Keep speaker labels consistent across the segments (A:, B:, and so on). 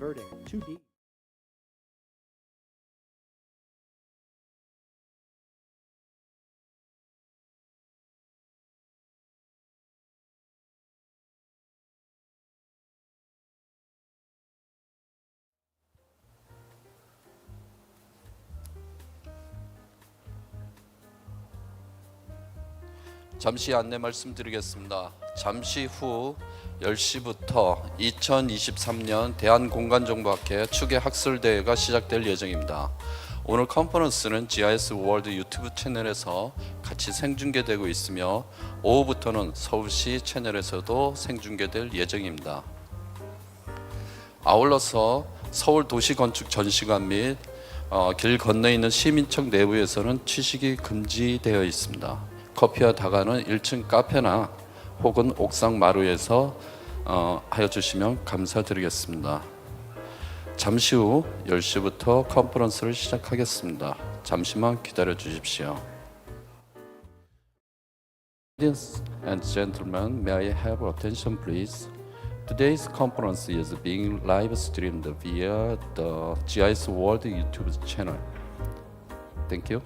A: converting 2D.
B: 잠시 안내 말씀드리겠습니다. 잠시 후 10시부터 2023년 대한공간정보학회 추계 학술대회가 시작될 예정입니다. 오늘 컨퍼런스는 GIS 월드 유튜브 채널에서 같이 생중계되고 있으며 오후부터는 서울시 채널에서도 생중계될 예정입니다. 아울러서 서울 도시건축 전시관 및 길 건너 있는 시민청 내부에서는 취식이 금지되어 있습니다. 커피와 다가는 1층 카페나 혹은 옥상 마루에서 하여 주시면 감사드리겠습니다. 잠시 후 10시부터 컨퍼런스를 시작하겠습니다. 잠시만 기다려 주십시오. Ladies and gentlemen, may I have attention please? Today's conference is being live streamed via the GIS World YouTube channel. Thank you.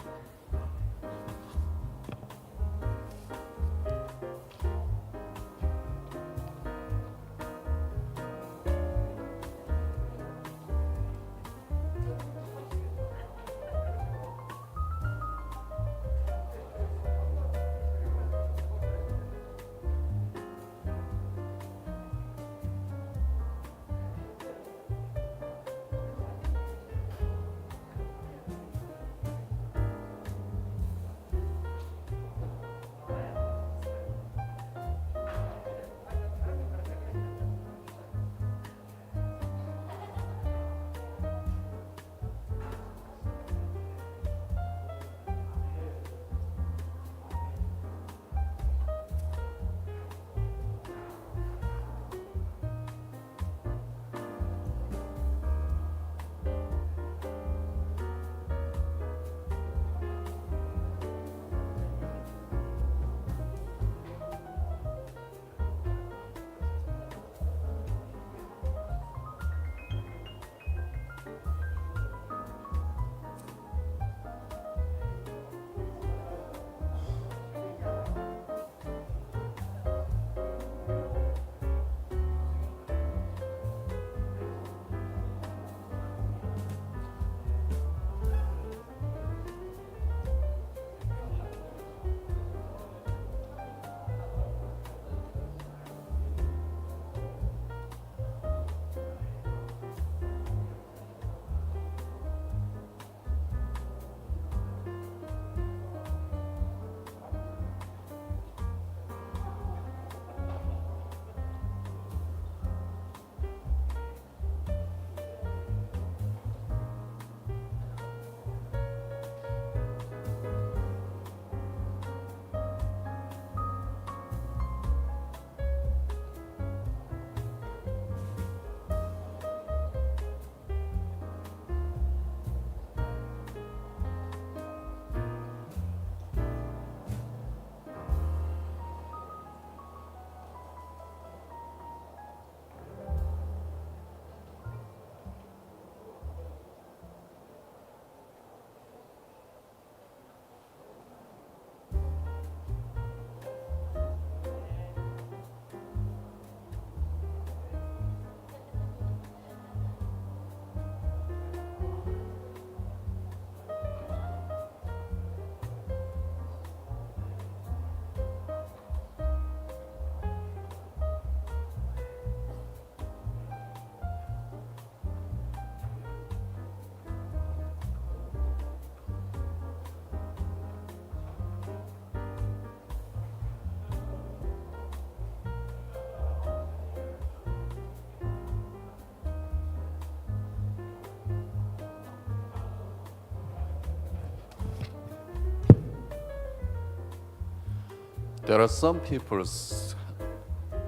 B: There are some people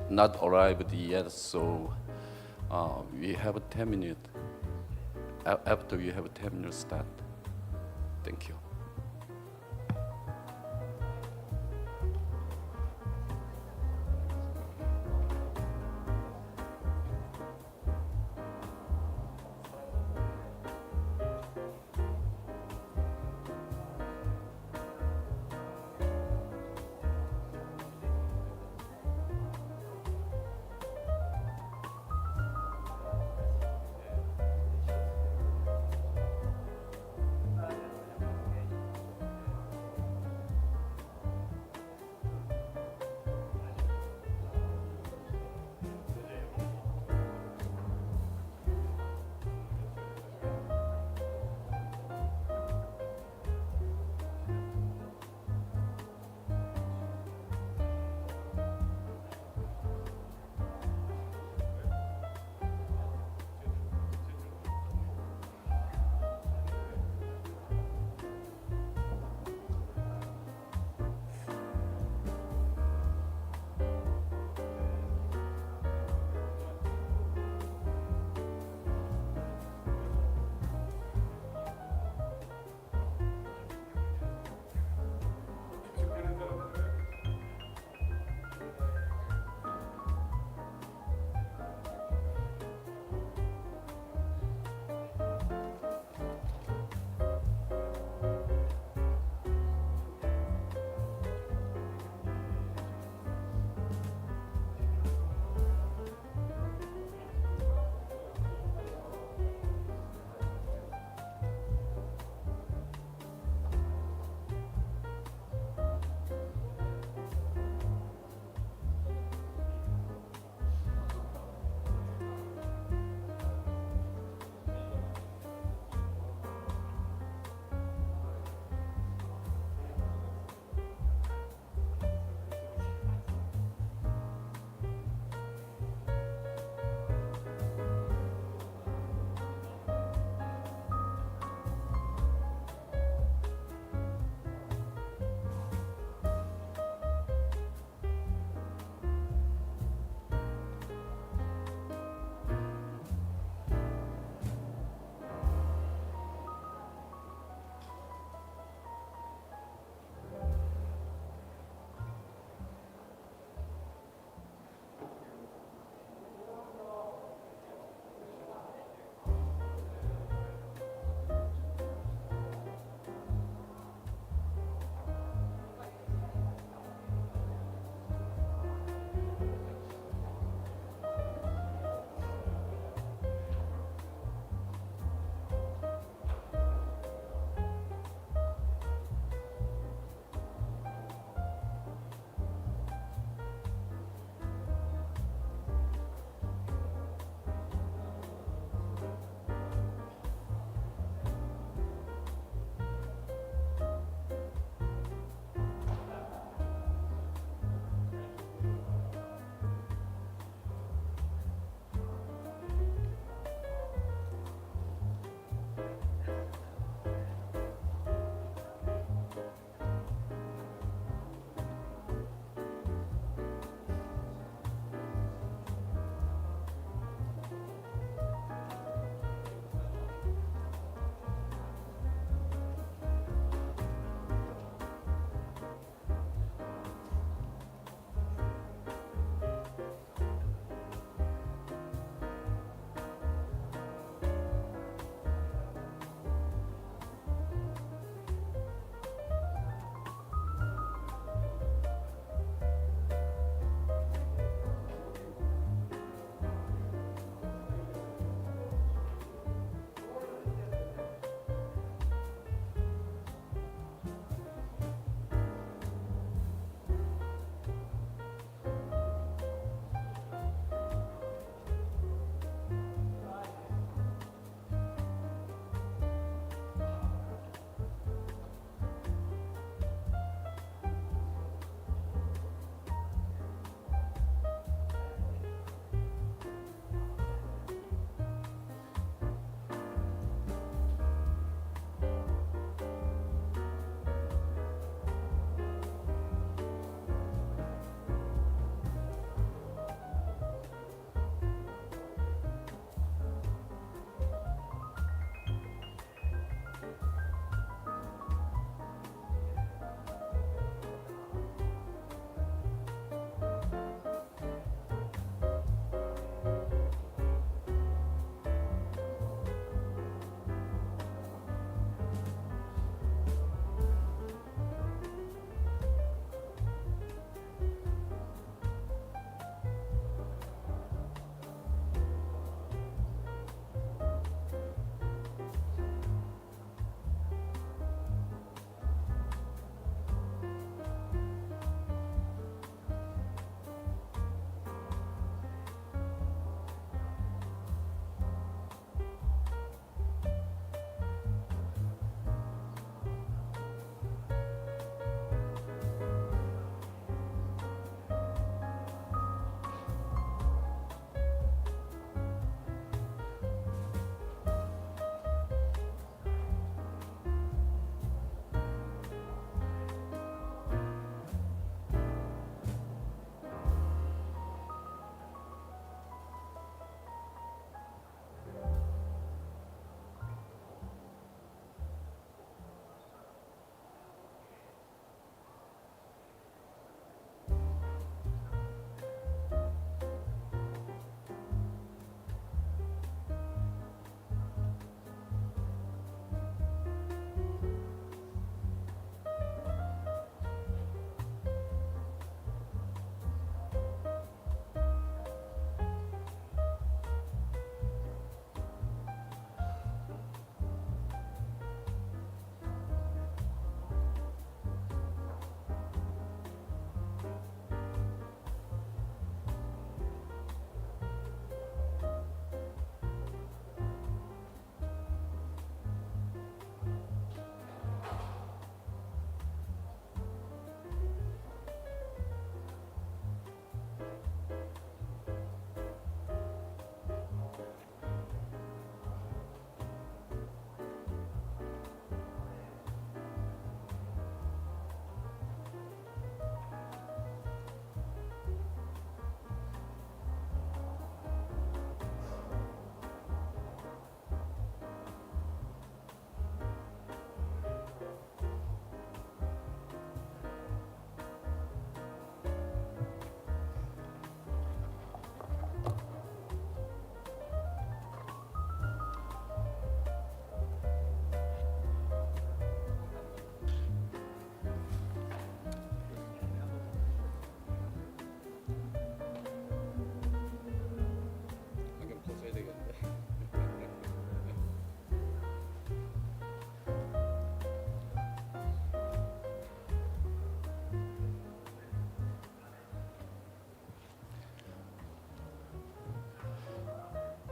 B: not arrived yet, so we have 10 minutes. After we have 10 minutes start. Thank you.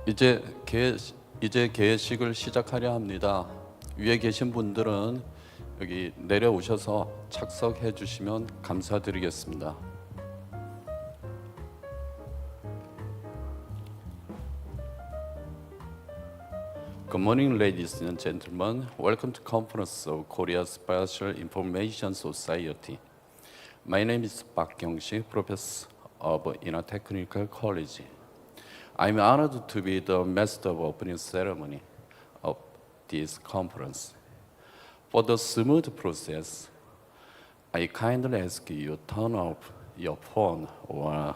B: 이제 개회식을 시작하려 합니다. 위에 계신 분들은 여기 내려오셔서 착석해 주시면 감사드리겠습니다. Good morning, ladies and gentlemen. Welcome to conference of Korea Spatial Information Society. My name is Park Kyung-sik, professor of Inner Technical College. I'm honored to be the master of opening ceremony of this conference. For the smooth process, I kindly ask you to turn off your phone or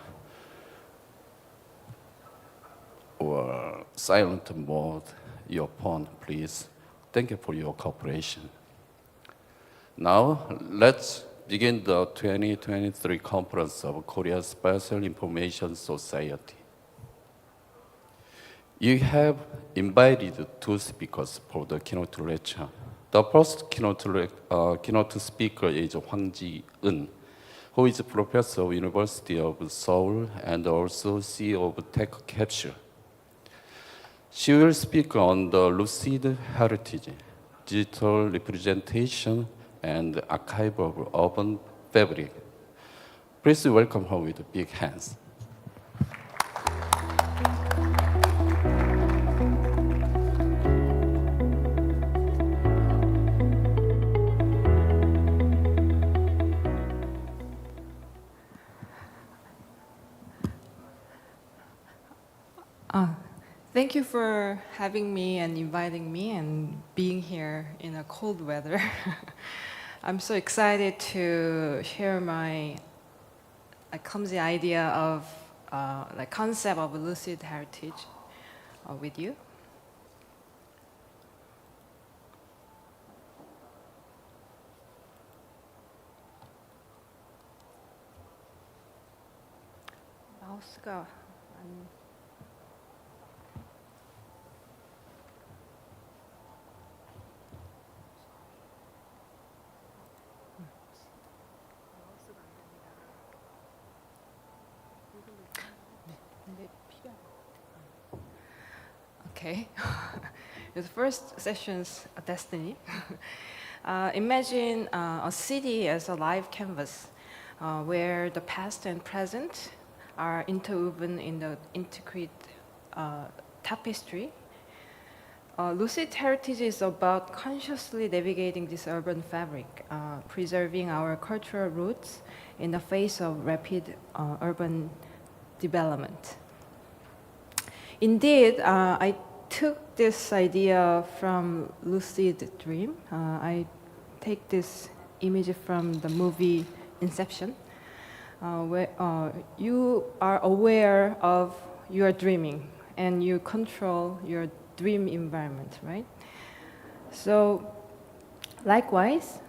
B: silent mode your phone, please. Thank you for your cooperation. Now, let's begin the 2023 conference of Korea Spatial Information Society. You have invited two speakers for the keynote lecture. The first keynote speaker is Hwang Ji-eun, who is professor of University of Seoul and also CEO of Tech Capsule. She will speak on the lucid heritage, digital representation, and archive of urban fabric. Please welcome her with big hands.
A: Thank you for having me and inviting me and being here in a cold weather. I'm so excited to share my clumsy idea of the concept of lucid heritage with you. 마우스가 안... Okay. The first session's destiny. Imagine a city as a live canvas where the past and present are interwoven in the intricate tapestry. Lucid heritage is about consciously navigating this urban fabric, preserving our cultural roots in the face of rapid urban development. Indeed, I took this idea from lucid dream. I take this image from the movie Inception, where you are aware of your dreaming and you control your dream environment, right? So, likewise,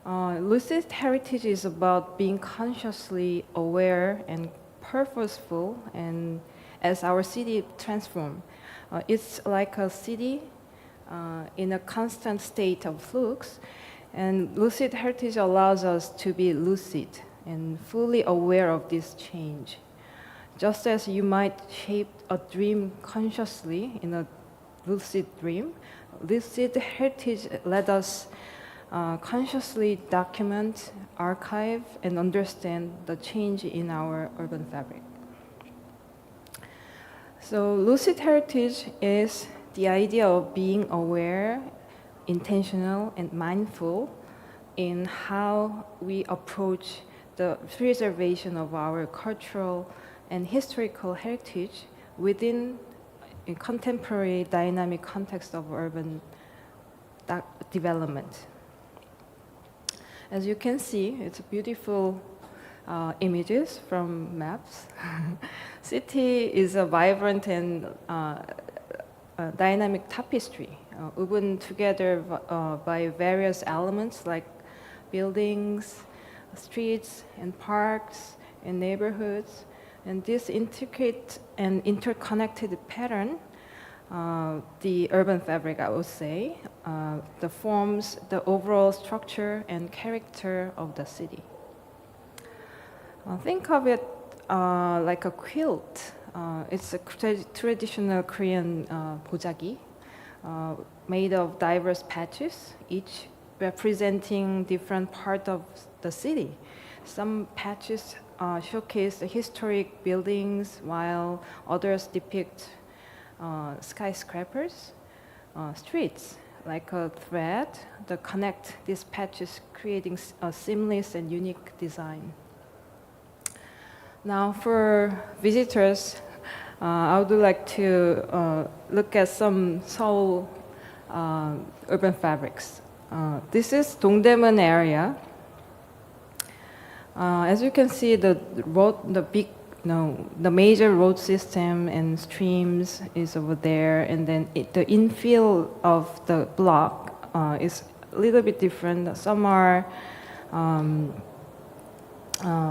A: lucid heritage is about being consciously aware and purposeful, and as our city transforms, it's like a city in a constant state of flux, and lucid heritage allows us to be lucid and fully aware of this change. Just as you might shape a dream consciously in a lucid dream, lucid heritage let us consciously document, archive, and understand the change in our urban fabric. So lucid heritage is the idea of being aware, intentional, and mindful in how we approach the preservation of our cultural and historical heritage within a contemporary dynamic context of urban development. As you can see, it's beautiful images from maps. City is a vibrant and dynamic tapestry, woven together by various elements like buildings, streets, and parks, and neighborhoods. And this intricate and interconnected pattern, the urban fabric, I would say, that forms the overall structure and character of the city. Think of it like a quilt it's a traditional Korean 보자기 made of diverse patches, each representing different part of the city. Some patches showcase the historic buildings, while others depict skyscrapers, streets, like a thread that connect these patches, creating a seamless and unique design. Now, for visitors, I would like to look at some Seoul urban fabrics. This is Dongdaemun area. As you can see, the major road system and streams is over there, and then the infill of the block is a little bit different. Some are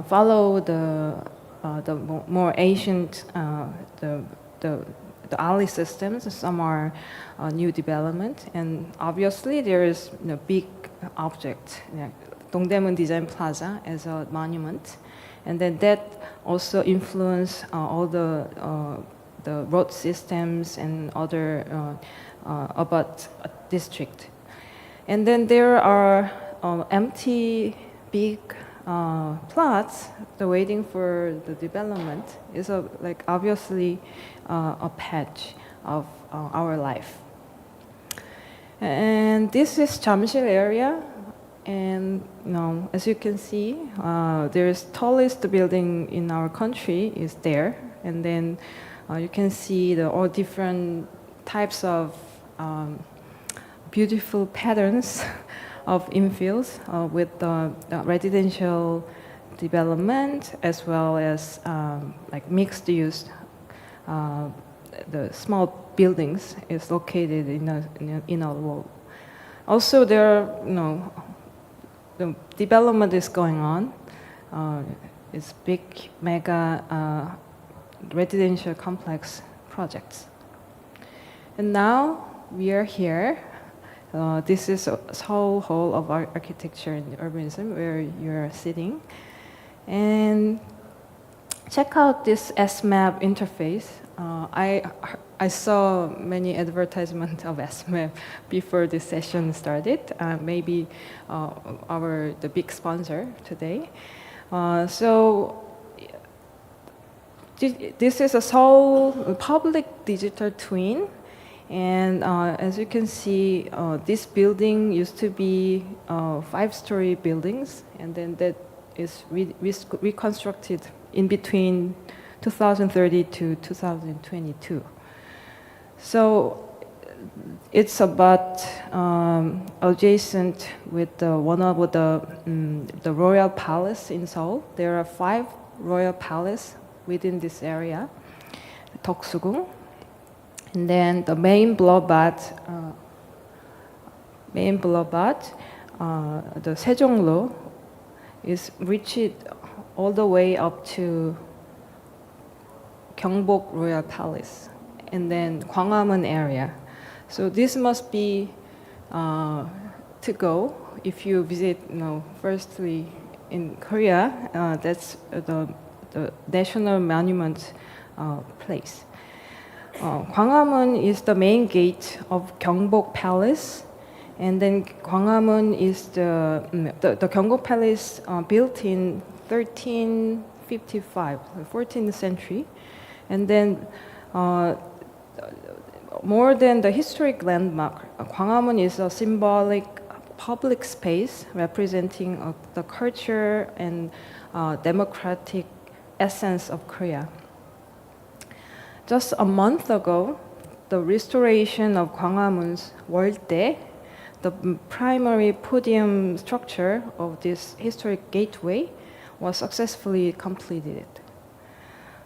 A: follow the more ancient the alley systems. Some are new development, and obviously there is a big object, Dongdaemun Design Plaza as a monument, and then that also influence all the road systems and other about district. And then there are empty big plots waiting for the development. Is like obviously a patch of our life. And this is Jamsil area, and as you can see, there's tallest building in our country is there, and then you can see all different types of beautiful patterns of infills with the residential development, as well as like mixed use. The small buildings is located in a wall. Also, there are, the development is going on. It's big, mega residential complex projects. And now we are here. This is Seoul Hall of Architecture and Urbanism, where you're sitting. And check out this SMAP interface. I saw many advertisements of SMAP before this session started. Maybe the big sponsor today. So this is a Seoul public digital twin. And as you can see, this building used to be 5-story buildings, and then that is reconstructed in between 2030 to 2022. So it's about adjacent with one of the royal palace in Seoul. There are 5 royal palaces within this area, Deoksugung. And then the main boulevard, the Sejonglo, is reached all the way up to Gyeongbok Royal Palace, and then Gwanghwamun area. So this must be to go if you visit. Firstly in Korea, that's the national monument place. Gwanghwamun is the main gate of Gyeongbok Palace, and then Gwanghwamun is the Gyeongbok Palace built in 1355, 14th century, and then more than the historic landmark, Gwanghwamun is a symbolic public space representing the culture and democratic essence of Korea. Just a month ago, the restoration of Gwanghwamun's World-Dae, the primary podium structure of this historic gateway, was successfully completed.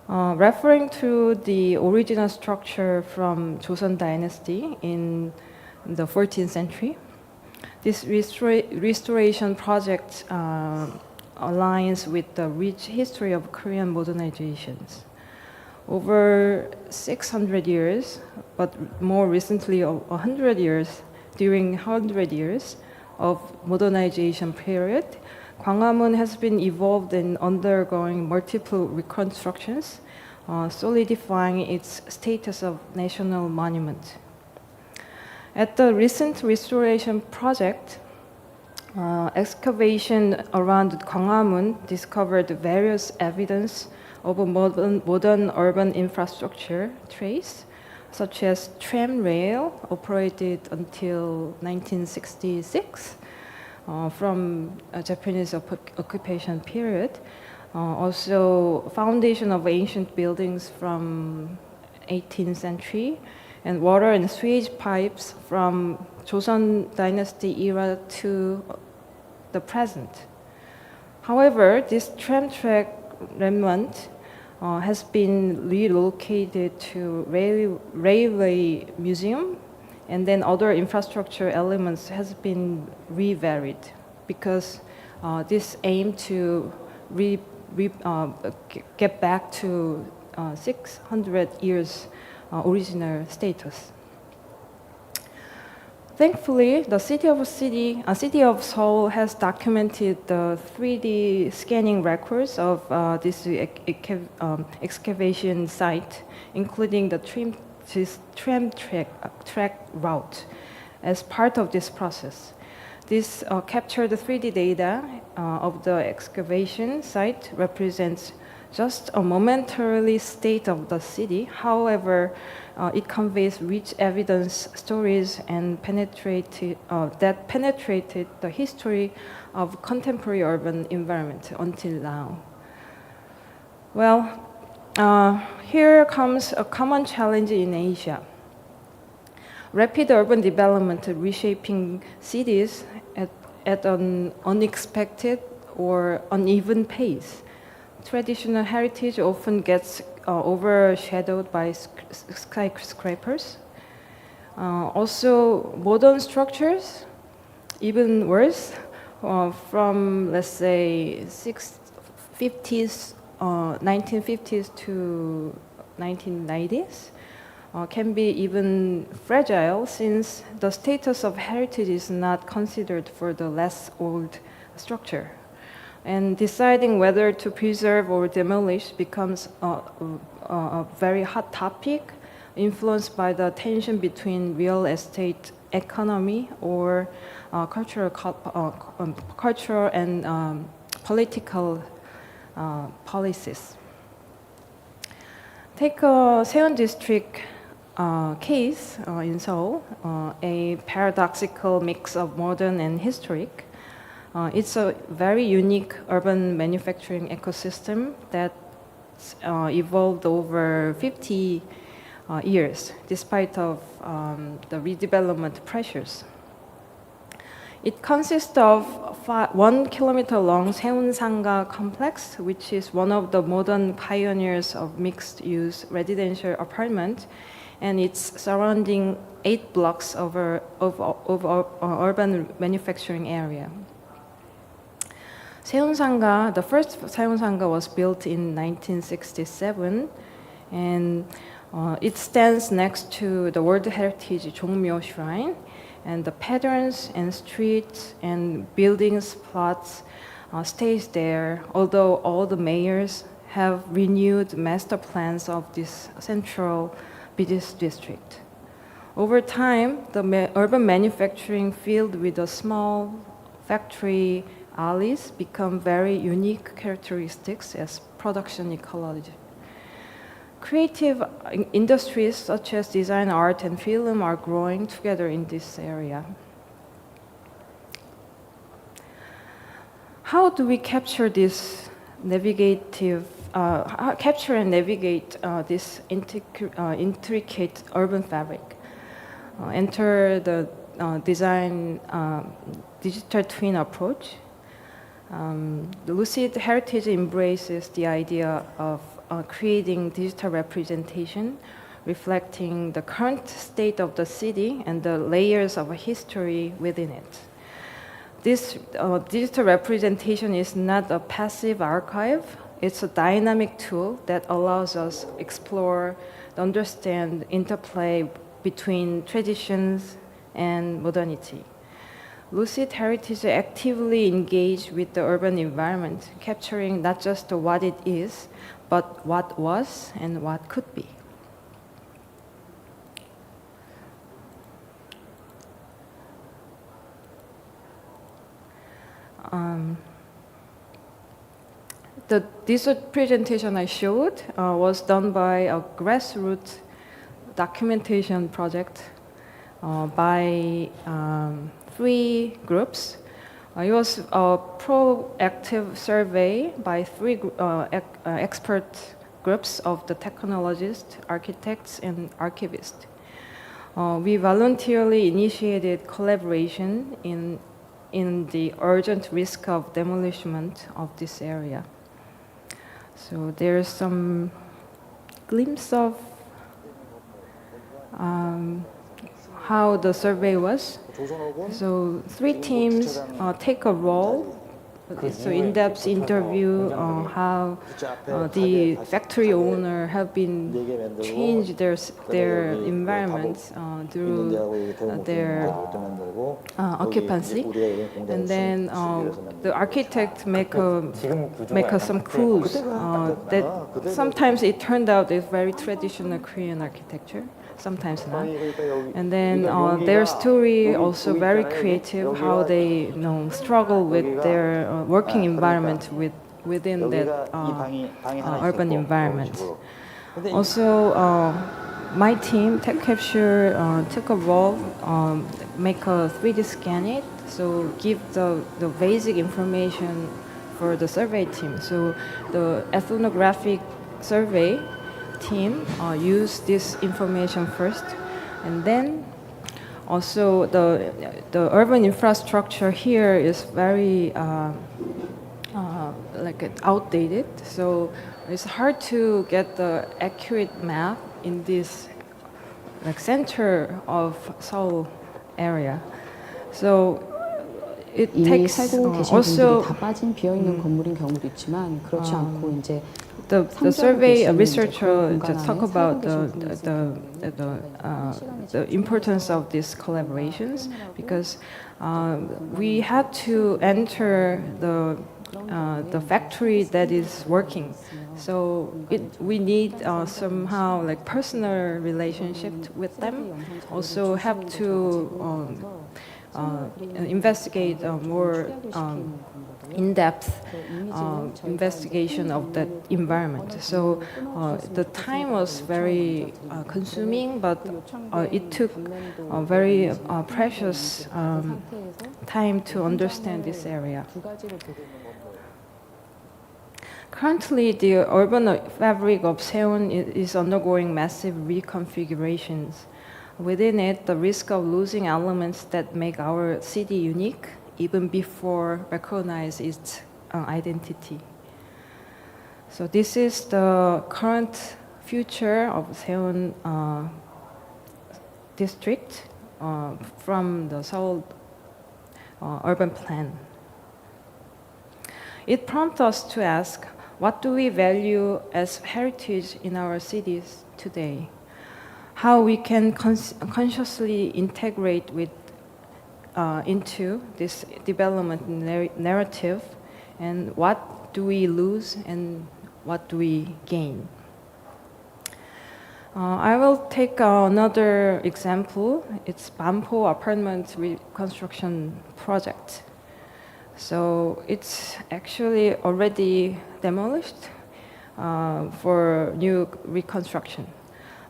A: Referring to the original structure from Joseon Dynasty in the 14th century, this restoration project aligns with the rich history of Korean modernizations. Over 600 years, but more recently 100 years, during 100 years of modernization period, Gwanghwamun has been evolved and undergoing multiple reconstructions solidifying its status of national monument. At the recent restoration project, excavation around Gwanghwamun discovered various evidence of a modern urban infrastructure trace, such as tram rail operated until 1966 from a Japanese occupation period. Also, foundation of ancient buildings from 18th century, and water and sewage pipes from Joseon Dynasty era to the present. However, this tram track remnant has been relocated to railway museum, and then other infrastructure elements has been revaried because this aim to get back to 600 years original status. Thankfully, the city of Seoul has documented the 3D scanning records of this excavation site, including the tram track route, as part of this process. This captured 3D data of the excavation site represents just a momentary state of the city. However, it conveys rich evidence stories and that penetrated the history of contemporary urban environment until now. Well, here comes a common challenge in Asia. Rapid urban development reshaping cities at an unexpected or uneven pace. Traditional heritage often gets overshadowed by skyscrapers. Also, modern structures, even worse, from let's say 1950s to 1990s, can be even fragile since the status of heritage is not considered for the less old structure. And deciding whether to preserve or demolish becomes a very hot topic, influenced by the tension between real estate economy or cultural and political policies. Take Seon District case in Seoul, a paradoxical mix of modern and historic. It's a very unique urban manufacturing ecosystem that evolved over 50 years, despite of the redevelopment pressures. It consists of 1 kilometer long Seun-Sanga complex, which is one of the modern pioneers of mixed-use residential apartment, and it's surrounding 8 blocks of urban manufacturing area. Seun-Sanga, the first Seun-Sanga was built in 1967, and it stands next to the World Heritage Jongmyo Shrine, and the patterns and streets and buildings plots stays there, although all the mayors have renewed master plans of this central business district. Over time, the urban manufacturing field with the small factory alleys become very unique characteristics as production ecology. Creative industries such as design, art, and film are growing together in this area. How do we capture this capture and navigate this intricate urban fabric? Enter the design digital twin approach. The Lucid Heritage embraces the idea of creating digital representation reflecting the current state of the city and the layers of history within it. This digital representation is not a passive archive, it's a dynamic tool that allows us to explore, understand interplay between traditions and modernity. Lucid heritage actively engage with the urban environment, capturing not just what it is, but what was and what could be. This presentation I showed was done by a grassroots documentation project by 3 groups. It was a proactive survey by 3 expert groups of the technologists, architects, and archivists. We voluntarily initiated collaboration in the urgent risk of demolition of this area. So there's some glimpse of how the survey was. So 3 teams take a role. So in-depth interview how the factory owner have been changed their environment through their occupancy, and then the architect make some clues that sometimes it turned out it's very traditional Korean architecture, sometimes not. And then their story also very creative, how they struggle with their working environment within that urban environment. Also, my team, Tech Capture, took a role, make a 3D scan it, so give the basic information for the survey team. So the ethnographic survey team use this information first, and then also the urban infrastructure here is very outdated, so it's hard to get the accurate map in this center of Seoul area. So it
C: 이미
A: takes
C: 살고 계신
A: also
C: 분들이 다 빠진 비어 있는 건물인 경우도 있지만 그렇지 않고 이제
A: the
C: 상주하고
A: survey
C: 계시는
A: researcher
C: 이제
A: just
C: 그런
A: talk
C: 공간
A: about
C: 안에 살고 계신
A: the importance of these collaborations, because we had to enter the factory that is working. So we need somehow like personal relationship with them. Also have to investigate more in-depth investigation of that environment. So the time was very consuming, but it took a very precious time to understand this area. Currently, the urban fabric of Seoul is undergoing massive reconfigurations. Within it, the risk of losing elements that make our city unique even before recognize its identity. So this is the current future of Seoul district from the Seoul urban plan. It prompts us to ask, what do we value as heritage in our cities today? How we can consciously integrate into this development narrative, and what do we lose and what do we gain? I will take another example. It's Bampo apartment reconstruction project. So it's actually already demolished for new reconstruction.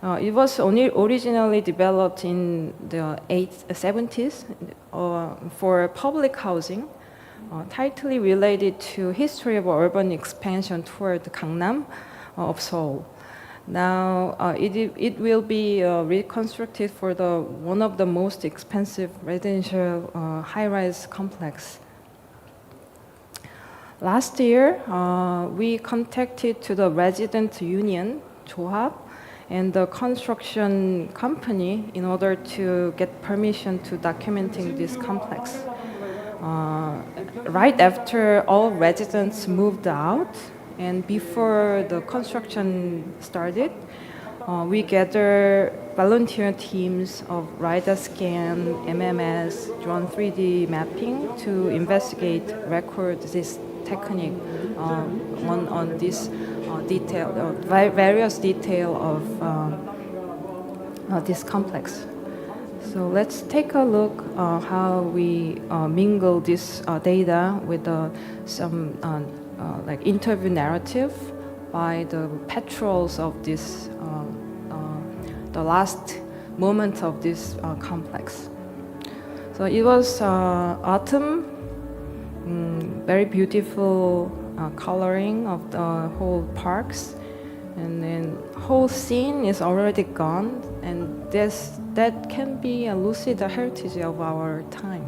A: It was originally developed in the 70s for public housing, tightly related to history of urban expansion toward Gangnam of Seoul. Now it will be reconstructed for one of the most expensive residential high-rise complex. Last year, we contacted to the resident union, Johab, and the construction company in order to get permission to documenting this complex. Right after all residents moved out and before the construction started, We gather volunteer teams of radar scan, MMS, drone 3D mapping to investigate, record this technique on this various detail of this complex. So let's take a look how we mingle this data with some like interview narrative by the patrols of this the last moment of this complex. So it was autumn, very beautiful coloring of the whole parks, and then whole scene is already gone, and that can be a lucid heritage of our time.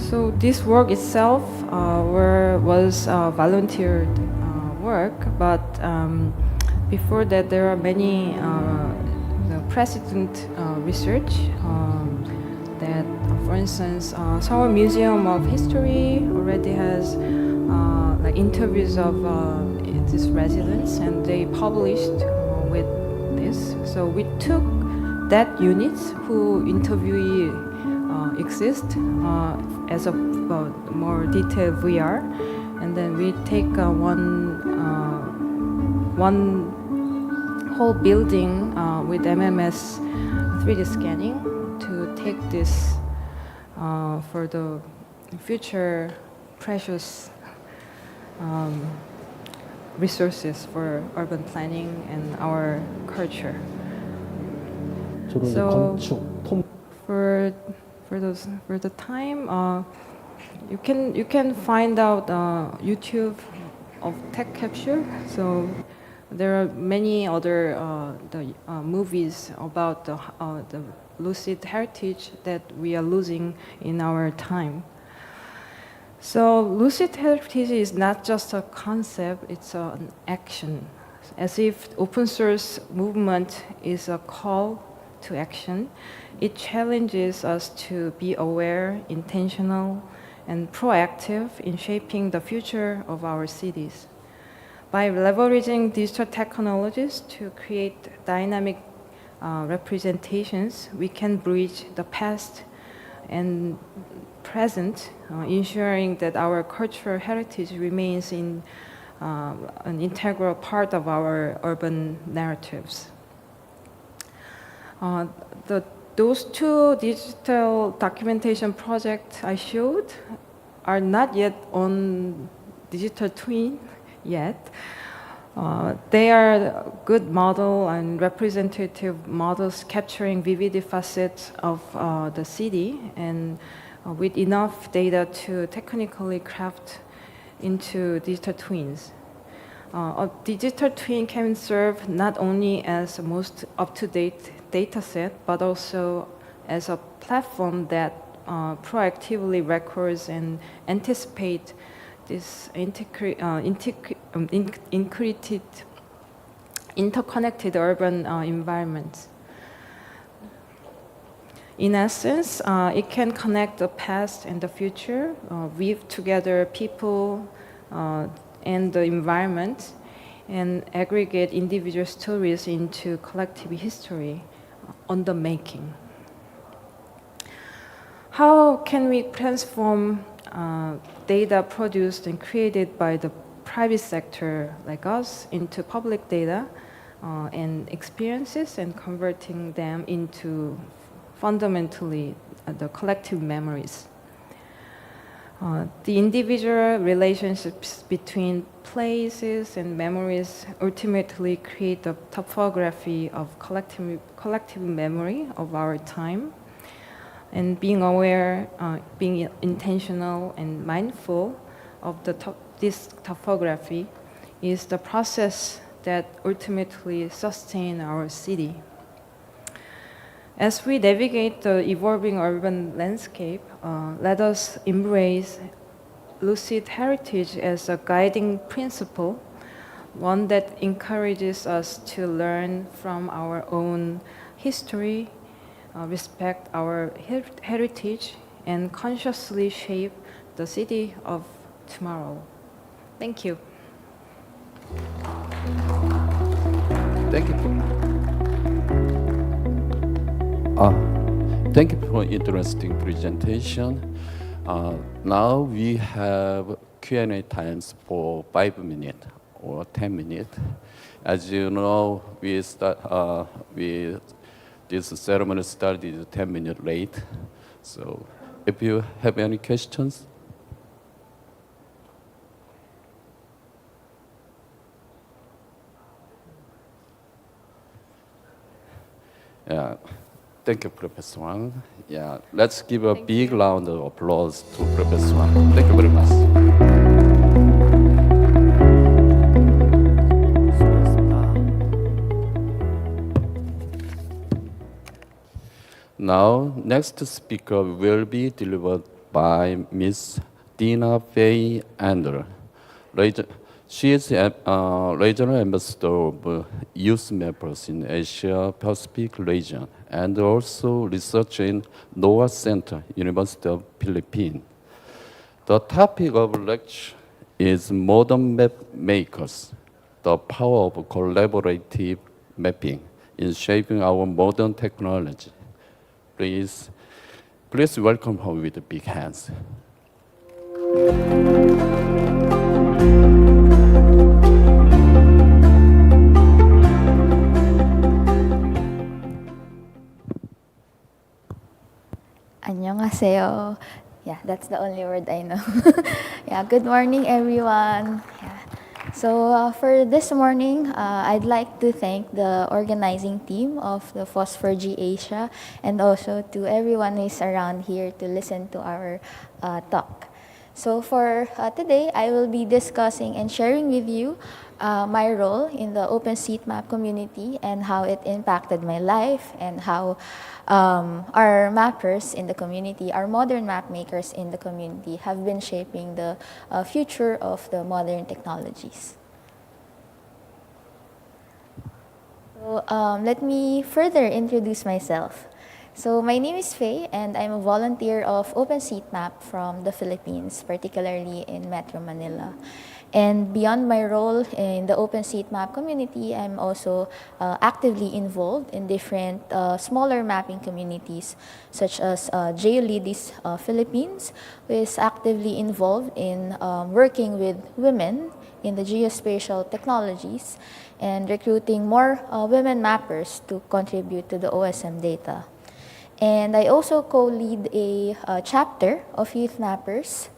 A: So this work itself was volunteered work, but before that there are many the precedent research that, for instance, Seoul Museum of History already has like interviews of these residents, and they published with this. So we took that unit who interviewee exist as a more detailed VR, and then we take one whole building with MMS 3D scanning to take this for the future precious resources for urban planning and our culture. So for the time, you can find out YouTube of tech capture. So there are many other movies about the lucid heritage that we are losing in our time. So lucid heritage is not just a concept, it's an action. As if open source movement is a call to action, it challenges us to be aware, intentional, and proactive in shaping the future of our cities. By leveraging digital technologies to create dynamic representations, we can bridge the past and present, ensuring that our cultural heritage remains an integral part of our urban narratives. Those two digital documentation projects I showed are not yet on digital twin yet. They are good model and representative models capturing vivid facets of the city, and with enough data to technically craft into digital twins. A digital twin can serve not only as the most up-to-date data set, but also as a platform that proactively records and anticipates this interconnected urban environments. In essence, it can connect the past and the future, weave together people and the environment, and aggregate individual stories into collective history on the making. How can we transform data produced and created by the private sector like us into public data and experiences, and converting them into fundamentally the collective memories? The individual relationships between places and memories ultimately create the topography of collective memory of our time. And being aware, being intentional and mindful of this topography is the process that ultimately sustains our city. As we navigate the evolving urban landscape, let us embrace lucid heritage as a guiding principle, one that encourages us to learn from our own history, respect our heritage, and consciously shape the city of tomorrow. Thank you.
B: Thank you. Thank you for interesting presentation. Now we have Q&A times for 5 minutes or 10 minutes. As you know, this ceremony started 10 minutes late. So if you have any questions. Yeah. Thank you, Professor Wang. Yeah, let's give a big round of applause to Professor Wang. Thank you very much. Now, next speaker will be delivered by Ms. Dina Faye Ander. She is a regional ambassador of youth mappers in Asia Pacific region and also researcher in NOAA Center, University of Philippines. The topic of lecture is modern map makers, the power of collaborative mapping in shaping our modern technology. Please welcome her with big hands.
D: 안녕하세요. Yeah, that's the only word I know. Yeah, good morning, everyone. Yeah. So for this morning, I'd like to thank the organizing team of the FOSS4G-Asia and also to everyone who is around here to listen to our talk. So for today, I will be discussing and sharing with you my role in the OpenStreetMap community and how it impacted my life and how our mappers in the community, our modern map makers in the community have been shaping the future of the modern technologies. So let me further introduce myself. So my name is Faye, and I'm a volunteer of OpenStreetMap from the Philippines, particularly in Metro Manila. And beyond my role in the OpenStreetMap community, I'm also actively involved in different smaller mapping communities, such as Geolidis Philippines, who is actively involved in working with women in the geospatial technologies and recruiting more women mappers to contribute to the OSM data. And I also co-lead a chapter of youth mappers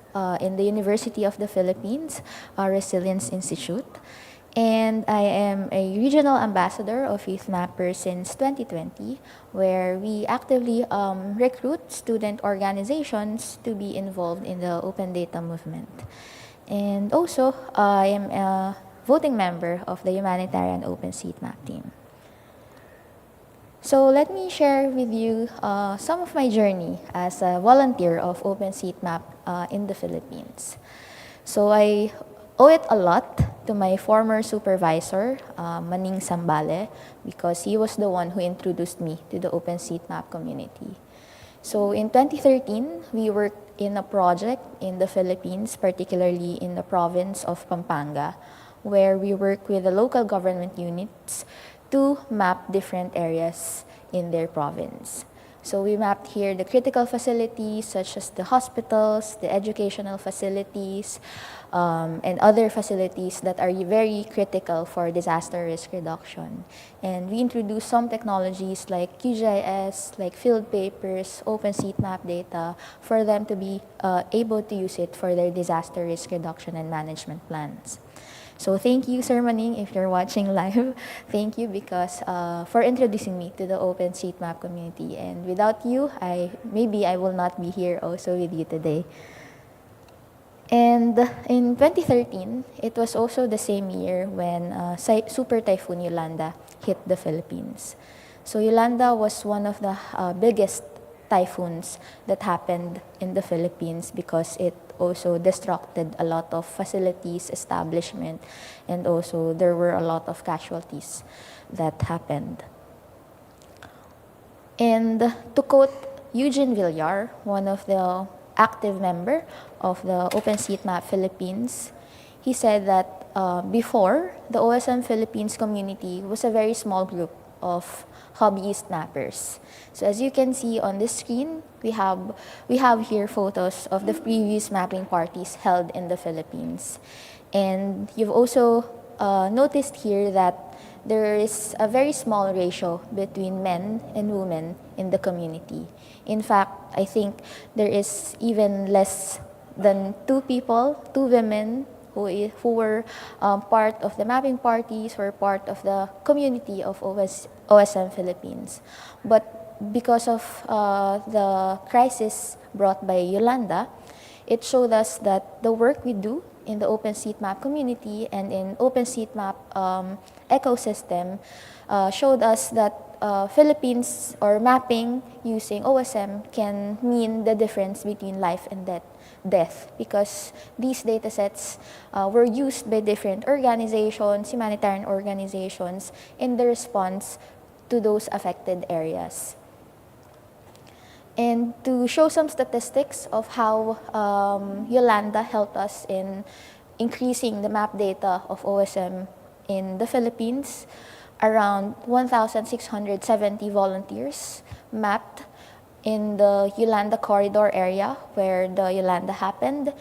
D: in the University of the Philippines, Resilience Institute. And I am a regional ambassador of youth mappers since 2020, where we actively recruit student organizations to be involved in the open data movement. And also, I am a voting member of the Humanitarian OpenStreetMap team. So let me share with you some of my journey as a volunteer of OpenStreetMap in the Philippines. So I owe it a lot to my former supervisor, Maning Sambale, because he was the one who introduced me to the OpenStreetMap community. So in 2013, we worked in a project in the Philippines, particularly in the province of Pampanga, where we work with the local government units to map different areas in their province. So we mapped here the critical facilities such as the hospitals, the educational facilities, and other facilities that are very critical for disaster risk reduction. And we introduced some technologies like QGIS, like field papers, OpenStreetMap data, for them to be able to use it for their disaster risk reduction and management plans. So thank you, Sir Maning, if you're watching live. Thank you because for introducing me to the OpenStreetMap community. And without you, maybe I will not be here also with you today. And in 2013, it was also the same year when Super Typhoon Yolanda hit the Philippines. So Yolanda was one of the biggest typhoons that happened in the Philippines because it also destructed a lot of facilities, establishment, and also there were a lot of casualties that happened. And to quote Eugene Villar, one of the active member of the OpenStreetMap Philippines, he said that before, the OSM Philippines community was a very small group of hobbyist mappers. So as you can see on this screen, we have here photos of the previous mapping parties held in the Philippines. And you've also noticed here that there is a very small ratio between men and women in the community. In fact, I think there is even less than two women who were part of the mapping parties, were part of the community of OSM Philippines. But because of the crisis brought by Yolanda, it showed us that the work we do in the OpenStreetMap community and in OpenStreetMap ecosystem showed us that Philippines or mapping using OSM can mean the difference between life and death, because these datasets were used by different organizations, humanitarian organizations, in the response to those affected areas. And to show some statistics of how Yolanda helped us in increasing the map data of OSM in the Philippines, around 1,670 volunteers mapped in the Yolanda corridor area where the Yolanda happened,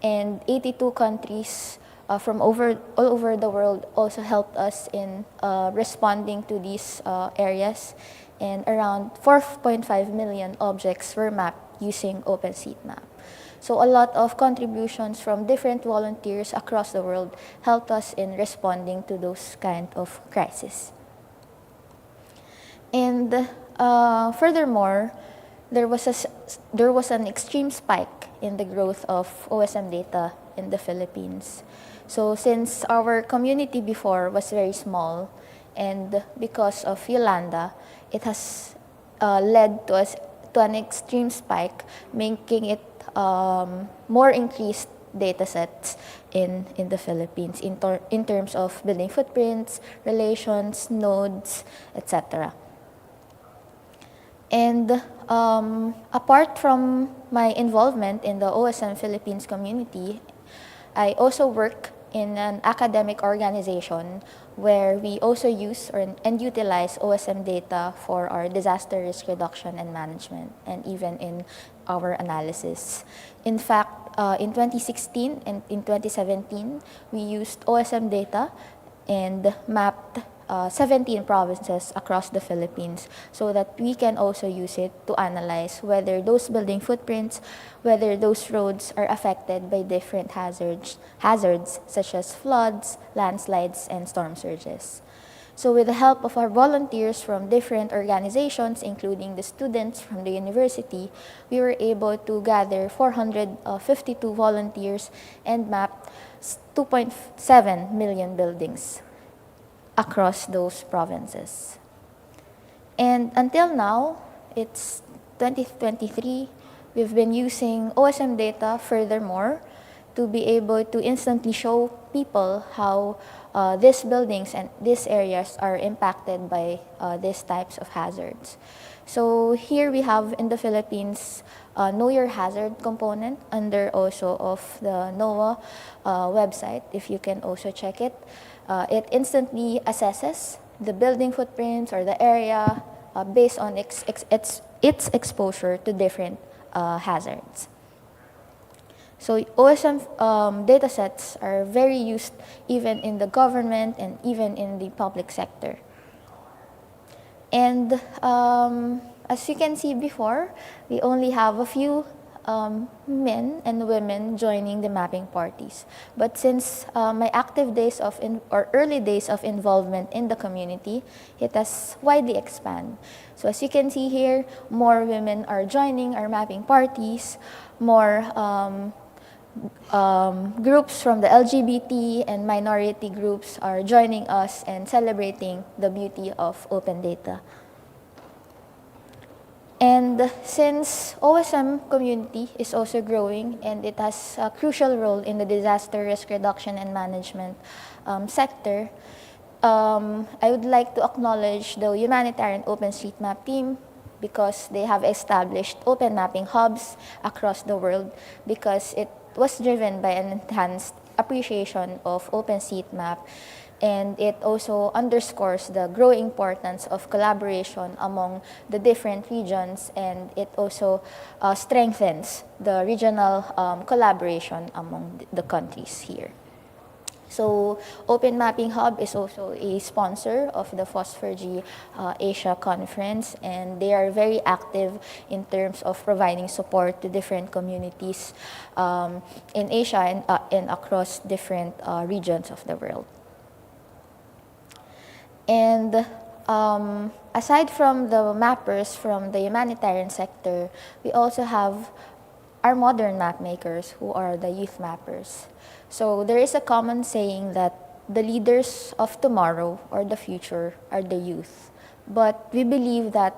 D: and 82 countries from all over the world also helped us in responding to these areas, and around 4.5 million objects were mapped using OpenStreetMap. So a lot of contributions from different volunteers across the world helped us in responding to those kind of crises. And furthermore, there was an extreme spike in the growth of OSM data in the Philippines. So since our community before was very small, and because of Yolanda, it has led to an extreme spike, making it more increased data sets in the Philippines in terms of building footprints, relations, nodes, etc. And apart from my involvement in the OSM Philippines community, I also work in an academic organization where we also use and utilize OSM data for our disaster risk reduction and management, and even in our analysis. In fact, in 2016 and in 2017, we used OSM data and mapped 17 provinces across the Philippines, so that we can also use it to analyze whether those building footprints, whether those roads are affected by different hazards such as floods, landslides, and storm surges. So with the help of our volunteers from different organizations, including the students from the university, we were able to gather 452 volunteers and map 2.7 million buildings across those provinces. And until now, it's 2023, we've been using OSM data furthermore to be able to instantly show people how these buildings and these areas are impacted by these types of hazards. So here we have in the Philippines Know Your Hazard component under also of the NOAA website, if you can also check it. It instantly assesses the building footprints or the area based on its exposure to different hazards. So OSM datasets are very used even in the government and even in the public sector. And as you can see before, we only have a few men and women joining the mapping parties. But since my active days or early days of involvement in the community, it has widely expanded. So as you can see here, more women are joining our mapping parties, more groups from the LGBT and minority groups are joining us and celebrating the beauty of open data. And since OSM community is also growing and it has a crucial role in the disaster risk reduction and management sector, I would like to acknowledge the humanitarian OpenStreetMap team because they have established open mapping hubs across the world because it was driven by an enhanced appreciation of OpenStreetMap, and it also underscores the growing importance of collaboration among the different regions, and it also strengthens the regional collaboration among the countries here. So Open Mapping Hub is also a sponsor of the FOSS4G-Asia conference, and they are very active in terms of providing support to different communities in Asia and across different regions of the world. And aside from the mappers from the humanitarian sector, we also have our modern map makers who are the youth mappers. So there is a common saying that the leaders of tomorrow or the future are the youth. But we believe that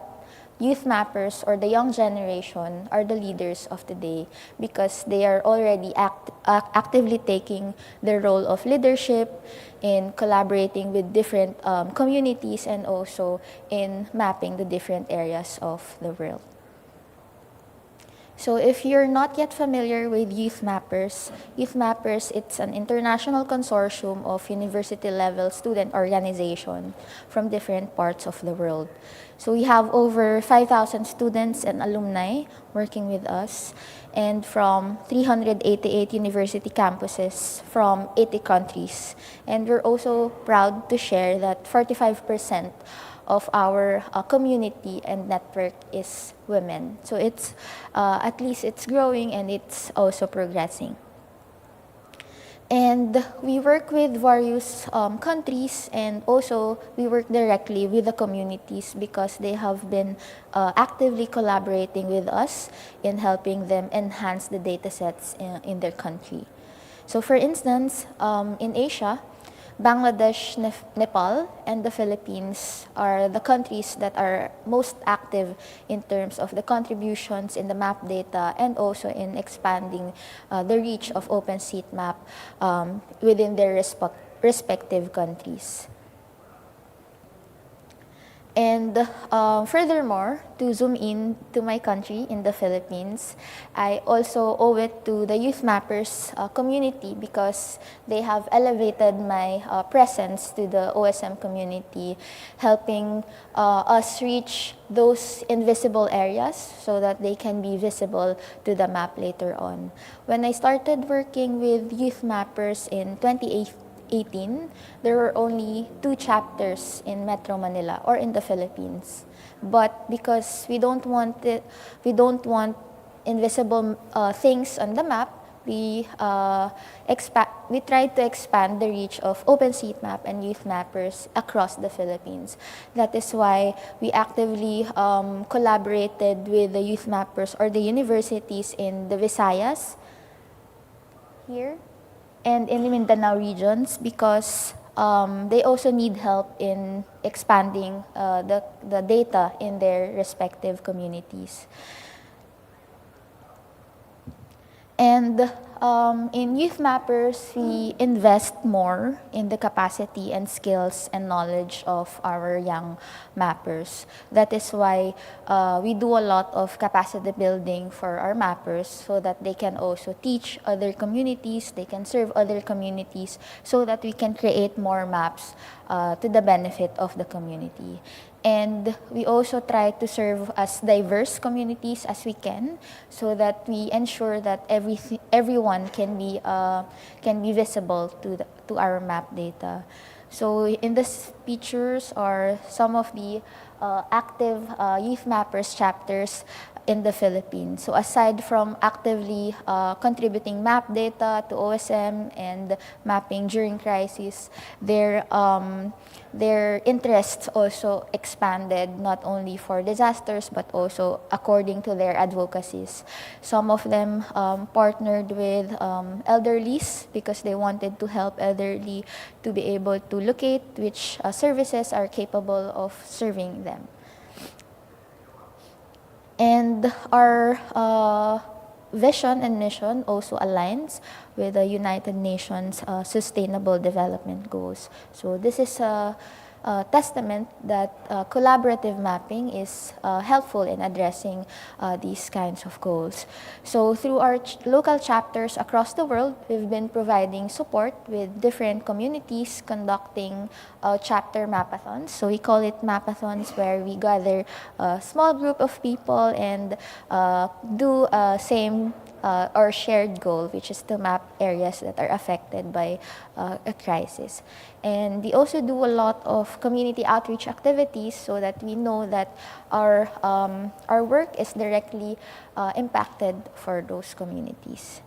D: youth mappers or the young generation are the leaders of today because they are already actively taking the role of leadership in collaborating with different communities and also in mapping the different areas of the world. So if you're not yet familiar with Youth Mappers, it's an international consortium of university-level student organization from different parts of the world. So we have over 5,000 students and alumni working with us, and from 388 university campuses from 80 countries. And we're also proud to share that 45% of our community and network is women. So it's at least it's growing and it's also progressing. And we work with various countries, and also we work directly with the communities because they have been actively collaborating with us in helping them enhance the data sets in their country. So for instance, in Asia, Bangladesh, Nepal, and the Philippines are the countries that are most active in terms of the contributions in the map data and also in expanding the reach of OpenStreetMap within their respective countries. And furthermore, to zoom in to my country in the Philippines, I also owe it to the Youth Mappers community because they have elevated my presence to the OSM community, helping us reach those invisible areas so that they can be visible to the map later on. When I started working with Youth Mappers in 2018, there were only 2 chapters in Metro Manila or in the Philippines. But because we don't want invisible things on the map, we tried to expand the reach of OpenStreetMap and Youth Mappers across the Philippines. That is why we actively collaborated with the Youth Mappers or the universities in the Visayas, here, and in the Mindanao regions because they also need help in expanding the data in their respective communities. And in Youth Mappers, we invest more in the capacity and skills and knowledge of our young mappers. That is why we do a lot of capacity building for our mappers so that they can also teach other communities, they can serve other communities so that we can create more maps to the benefit of the community. And we also try to serve as diverse communities as we can so that we ensure that everyone can be visible to our map data. So in these pictures are some of the active Youth Mappers chapters in the Philippines. So aside from actively contributing map data to OSM and mapping during crisis, their interests also expanded not only for disasters but also according to their advocacies. Some of them partnered with elderlies because they wanted to help elderly to be able to locate which services are capable of serving them. And our vision and mission also aligns with the United Nations Sustainable Development Goals. So this is a testament that collaborative mapping is helpful in addressing these kinds of goals. So through our local chapters across the world, we've been providing support with different communities conducting chapter mapathons. So we call it mapathons, where we gather a small group of people and do same or shared goal, which is to map areas that are affected by a crisis. And we also do a lot of community outreach activities so that we know that our work is directly impacted for those communities.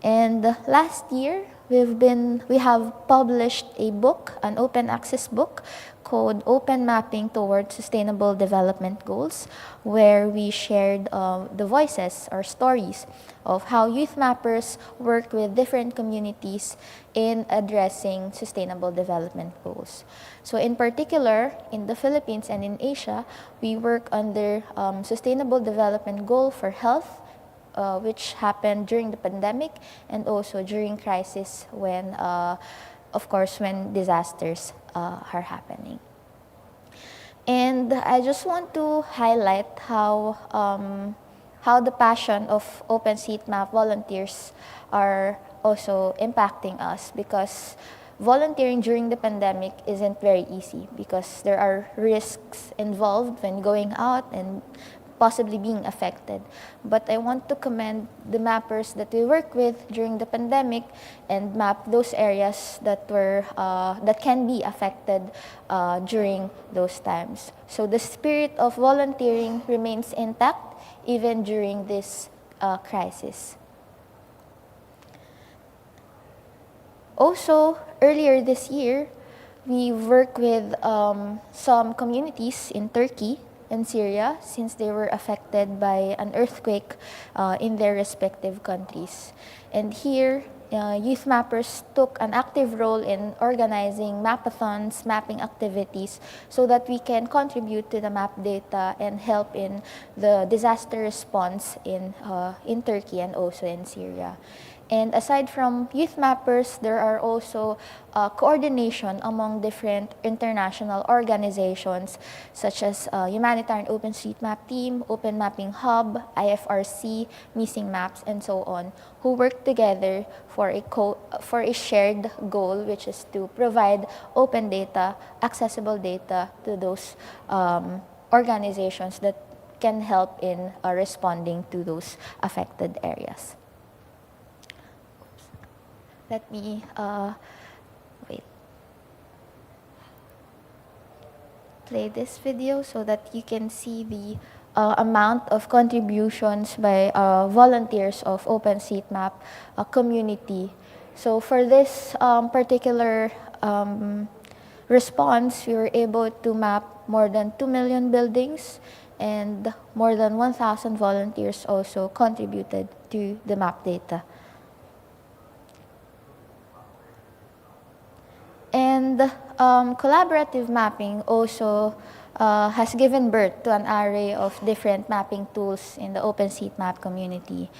D: And last year, we have published a book, an open access book called Open Mapping Towards Sustainable Development Goals, where we shared the voices or stories of how youth mappers worked with different communities in addressing sustainable development goals. So in particular, in the Philippines and in Asia, we work under Sustainable Development Goal for Health, which happened during the pandemic and also during crisis when, of course, when disasters are happening. And I just want to highlight how the passion of OpenSeatMap volunteers are also impacting us, because volunteering during the pandemic isn't very easy because there are risks involved when going out and possibly being affected. But I want to commend the mappers that we work with during the pandemic and map those areas that were that can be affected during those times. So the spirit of volunteering remains intact even during this crisis. Also, earlier this year, we worked with some communities in Turkey and Syria, since they were affected by an earthquake in their respective countries. And here, youth mappers took an active role in organizing mapathons, mapping activities, so that we can contribute to the map data and help in the disaster response in Turkey and also in Syria. And aside from youth mappers, there are also coordination among different international organizations such as Humanitarian OpenStreetMap Team, Open Mapping Hub, IFRC, Missing Maps, and so on, who work together for a shared goal, which is to provide open data, accessible data to those organizations that can help in responding to those affected areas. Let me play this video so that you can see the amount of contributions by volunteers of OpenSeatMap community. So for this particular response, we were able to map more than 2 million buildings, and more than 1,000 volunteers also contributed to the map data. And collaborative mapping also has given birth to an array of different mapping tools in the OpenSeatMap community.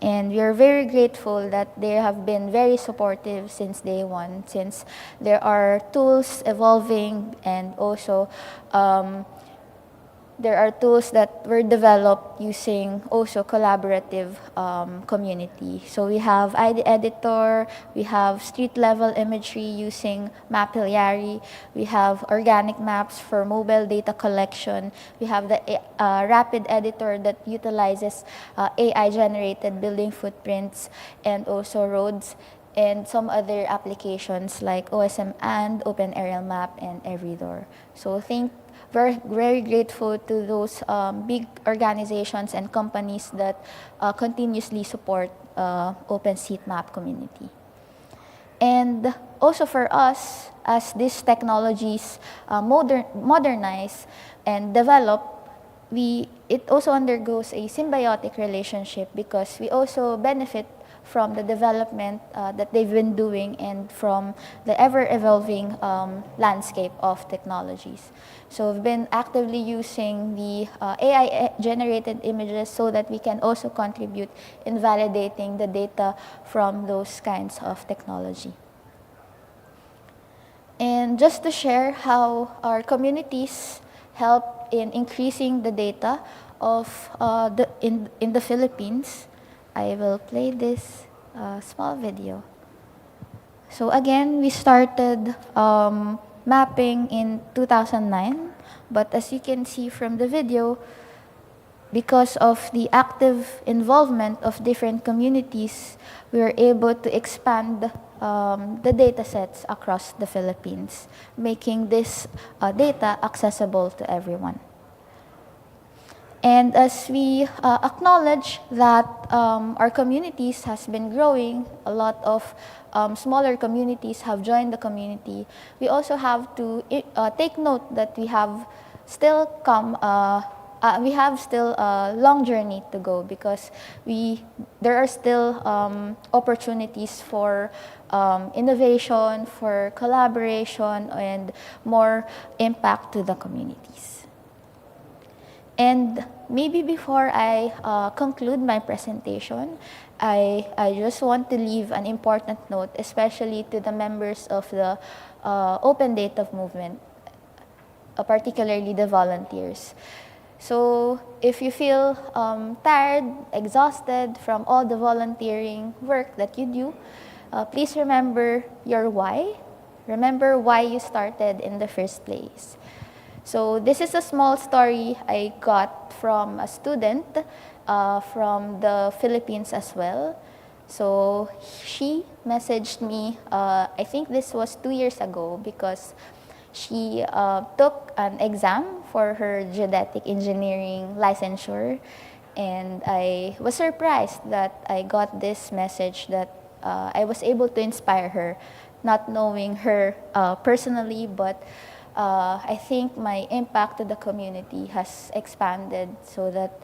D: And we are very grateful that they have been very supportive since day one, since there are tools evolving, and also there are tools that were developed using also collaborative community. So we have ID editor, we have street level imagery using Mapillary, we have organic maps for mobile data collection, we have the rapid editor that utilizes AI generated building footprints and also roads, and some other applications like OSM and Open Aerial Map and Everydoor. So we're very grateful to those big organizations and companies that continuously support OpenSeatMap community. And also for us, as these technologies modernize and develop, it also undergoes a symbiotic relationship, because we also benefit from the development that they've been doing and from the ever-evolving landscape of technologies. So we've been actively using the AI-generated images so that we can also contribute in validating the data from those kinds of technology. And just to share how our communities help in increasing the data of in the Philippines, I will play this small video. So again, we started mapping in 2009, but as you can see from the video, because of the active involvement of different communities, we were able to expand the data sets across the Philippines, making this data accessible to everyone. And as we acknowledge that our communities has been growing, a lot of smaller communities have joined the community, we also have to take note that we have still a long journey to go because there are still opportunities for innovation, for collaboration, and more impact to the communities. And maybe before I conclude my presentation, I just want to leave an important note, especially to the members of the Open Data Movement, particularly the volunteers. So if you feel tired, exhausted from all the volunteering work that you do, please remember your why. Remember why you started in the first place. So this is a small story I got from a student from the Philippines as well. So she messaged me, I think this was 2 years ago, because she took an exam for her geodetic engineering licensure, and I was surprised that I got this message that I was able to inspire her, not knowing her personally, but I think my impact to the community has expanded so that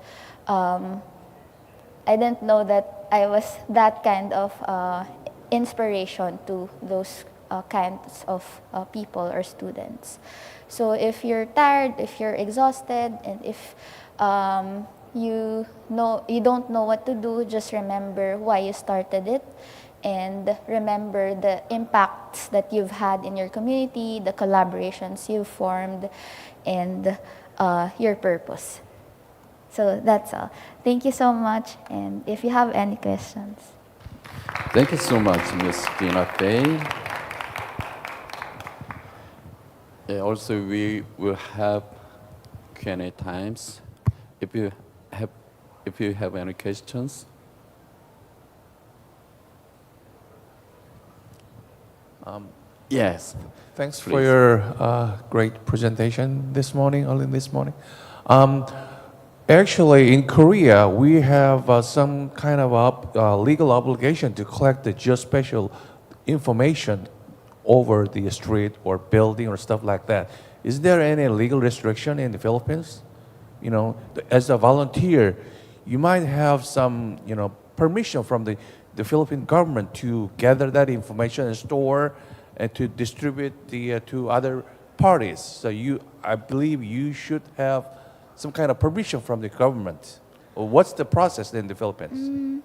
D: I didn't know that I was that kind of inspiration to those kinds of people or students. So if you're tired, if you're exhausted, and if you don't know what to do, just remember why you started it. And remember the impacts that you've had in your community, the collaborations you've formed, and your purpose. So that's all. Thank you so much, and if you have any questions.
B: Thank you so much, Ms. Dina Fay. Also, we will have Q&A times. If you have any questions. Yes.
E: Thanks
B: Please.
E: for your great presentation early this morning. Actually, in Korea, we have some kind of legal obligation to collect the geospatial information over the street or building or stuff like that. Is there any legal restriction in the Philippines? You know, as a volunteer, you might have some, permission from the Philippine government to gather that information and store and to distribute to other parties. So I believe you should have some kind of permission from the government. What's the process in the Philippines?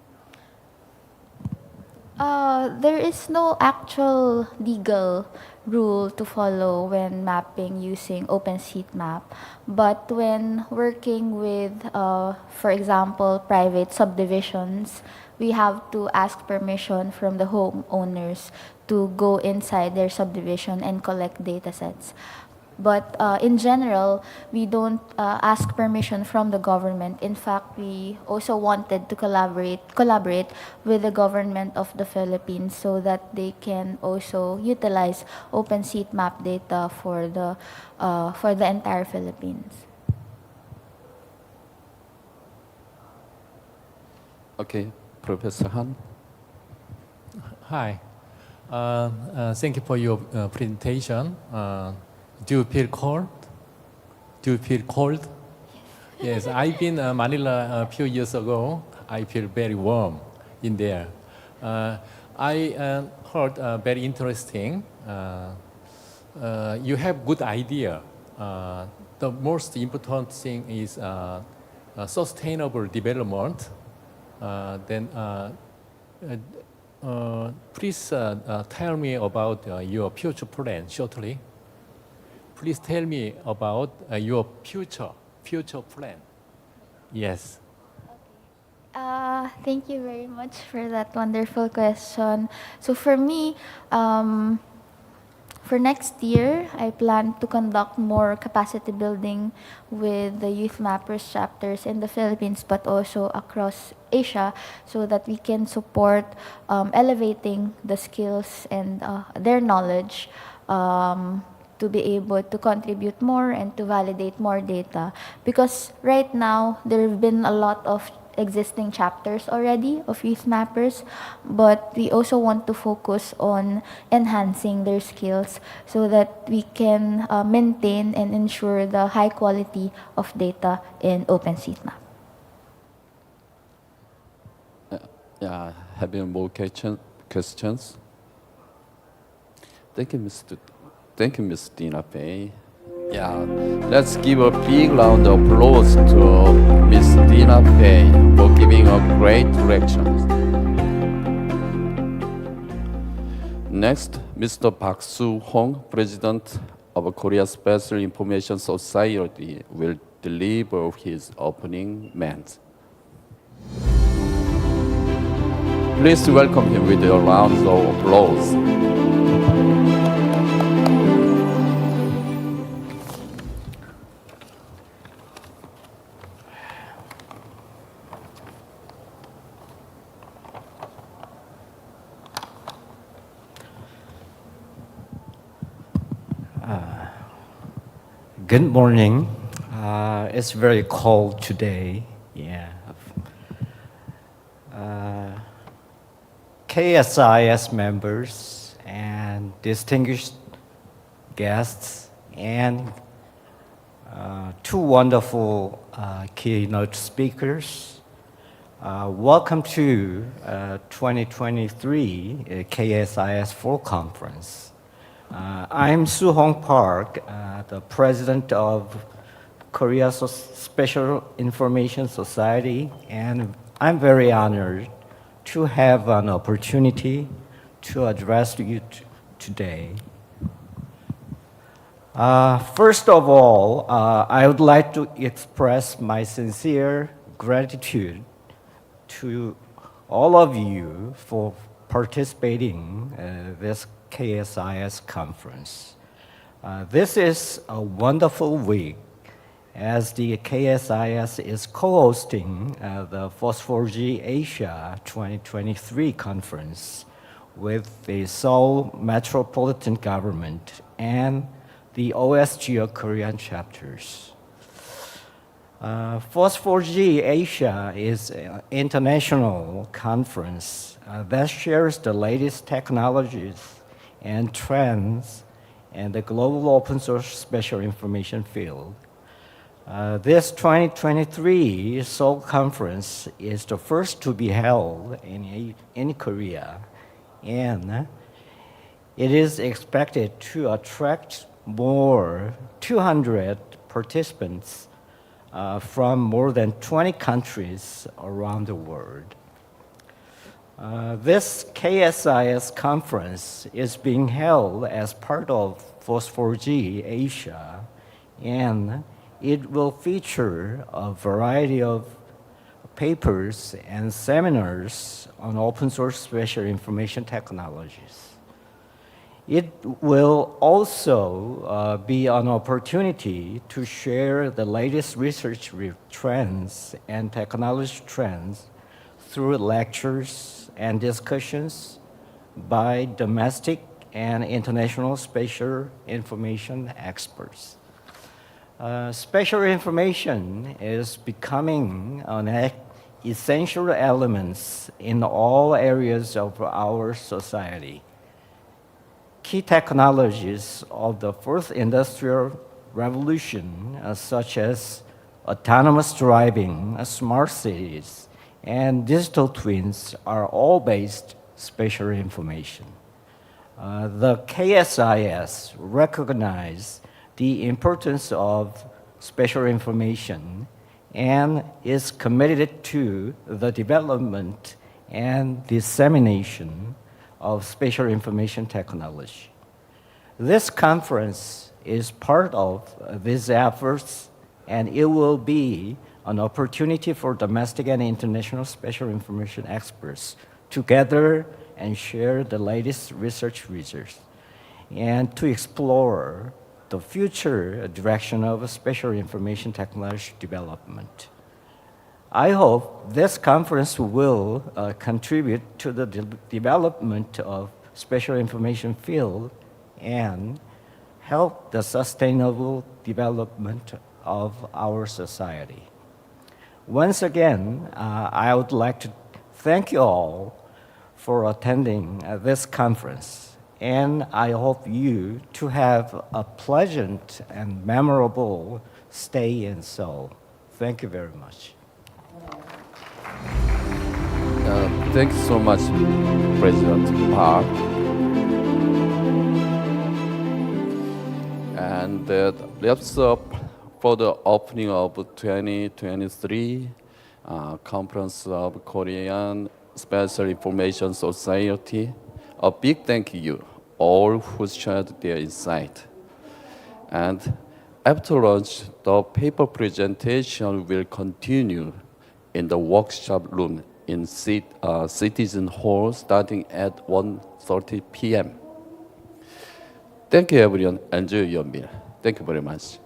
D: There is no actual legal rule to follow when mapping using OpenStreetMap. But when working with, for example, private subdivisions, we have to ask permission from the homeowners to go inside their subdivision and collect data sets. But in general, we don't ask permission from the government. In fact, we also wanted to collaborate with the government of the Philippines so that they can also utilize OpenStreetMap data for the entire Philippines.
B: Okay, Professor Han.
F: Hi. Thank you for your presentation. Do you feel cold? Do you feel cold? Yes, I've been Manila a few years ago. I feel very warm in there. I heard very interesting. You have good idea. The most important thing is sustainable development. Please tell me about your future plan shortly. Please tell me about your future plan. Yes.
D: Thank you very much for that wonderful question. So for me, for next year, I plan to conduct more capacity building with the Youth Mappers chapters in the Philippines, but also across Asia, so that we can support elevating the skills and their knowledge to be able to contribute more and to validate more data. Because right now, there have been a lot of existing chapters already of youth mappers, but we also want to focus on enhancing their skills so that we can maintain and ensure the high quality of data in OpenSeatMap.
B: Yeah, having more questions? Thank you, Ms. Dina Pei. Yeah, let's give a big round of applause to Ms. Dina Pei for giving a great direction. Next, Mr. Park Soo-hong, President of Korea Spatial Information Society, will deliver his opening comments. Please welcome him with a round of applause.
G: Good morning. It's very cold today. Yeah. KSIS members and distinguished guests and two wonderful keynote speakers. Welcome to 2023 KSIS Fall Conference. I'm Soo-hong Park, the president of Korea Spatial Information Society, and I'm very honored to have an opportunity to address you today. First of all, I would like to express my sincere gratitude to all of you for participating in this KSIS conference. This is a wonderful week as the KSIS is co-hosting the FOSS4G-Asia 2023 conference with the Seoul Metropolitan Government and the OSGeo Korean chapters. FOSS4G-Asia is an international conference that shares the latest technologies and trends in the global open source spatial information field. This 2023 Seoul conference is the first to be held in Korea, and it is expected to attract more 200 participants from more than 20 countries around the world. This KSIS conference is being held as part of FOSS4G-Asia, and it will feature a variety of papers and seminars on open source spatial information technologies. It will also be an opportunity to share the latest research trends and technology trends through lectures and discussions by domestic and international spatial information experts. Spatial information is becoming an essential element in all areas of our society. Key technologies of the fourth industrial revolution, such as autonomous driving, smart cities, and digital twins, are all based spatial information. The KSIS recognizes the importance of spatial information and is committed to the development and dissemination of spatial information technology. This conference is part of these efforts, and it will be an opportunity for domestic and international spatial information experts to gather and share the latest research results and to explore the future direction of spatial information technology development. I hope this conference will contribute to the development of spatial information field and help the sustainable development of our society. Once again, I would like to thank you all for attending this conference, and I hope you to have a pleasant and memorable stay in Seoul. Thank you very much.
B: Thanks so much, President Park. And that wraps up for the opening of 2023 Conference of Korean Spatial Information Society. A big thank you all who shared their insight. And after lunch, the paper presentation will continue in the workshop room in Citizen Hall starting at 1:30 p.m. Thank you, everyone. Enjoy your meal. Thank you very much.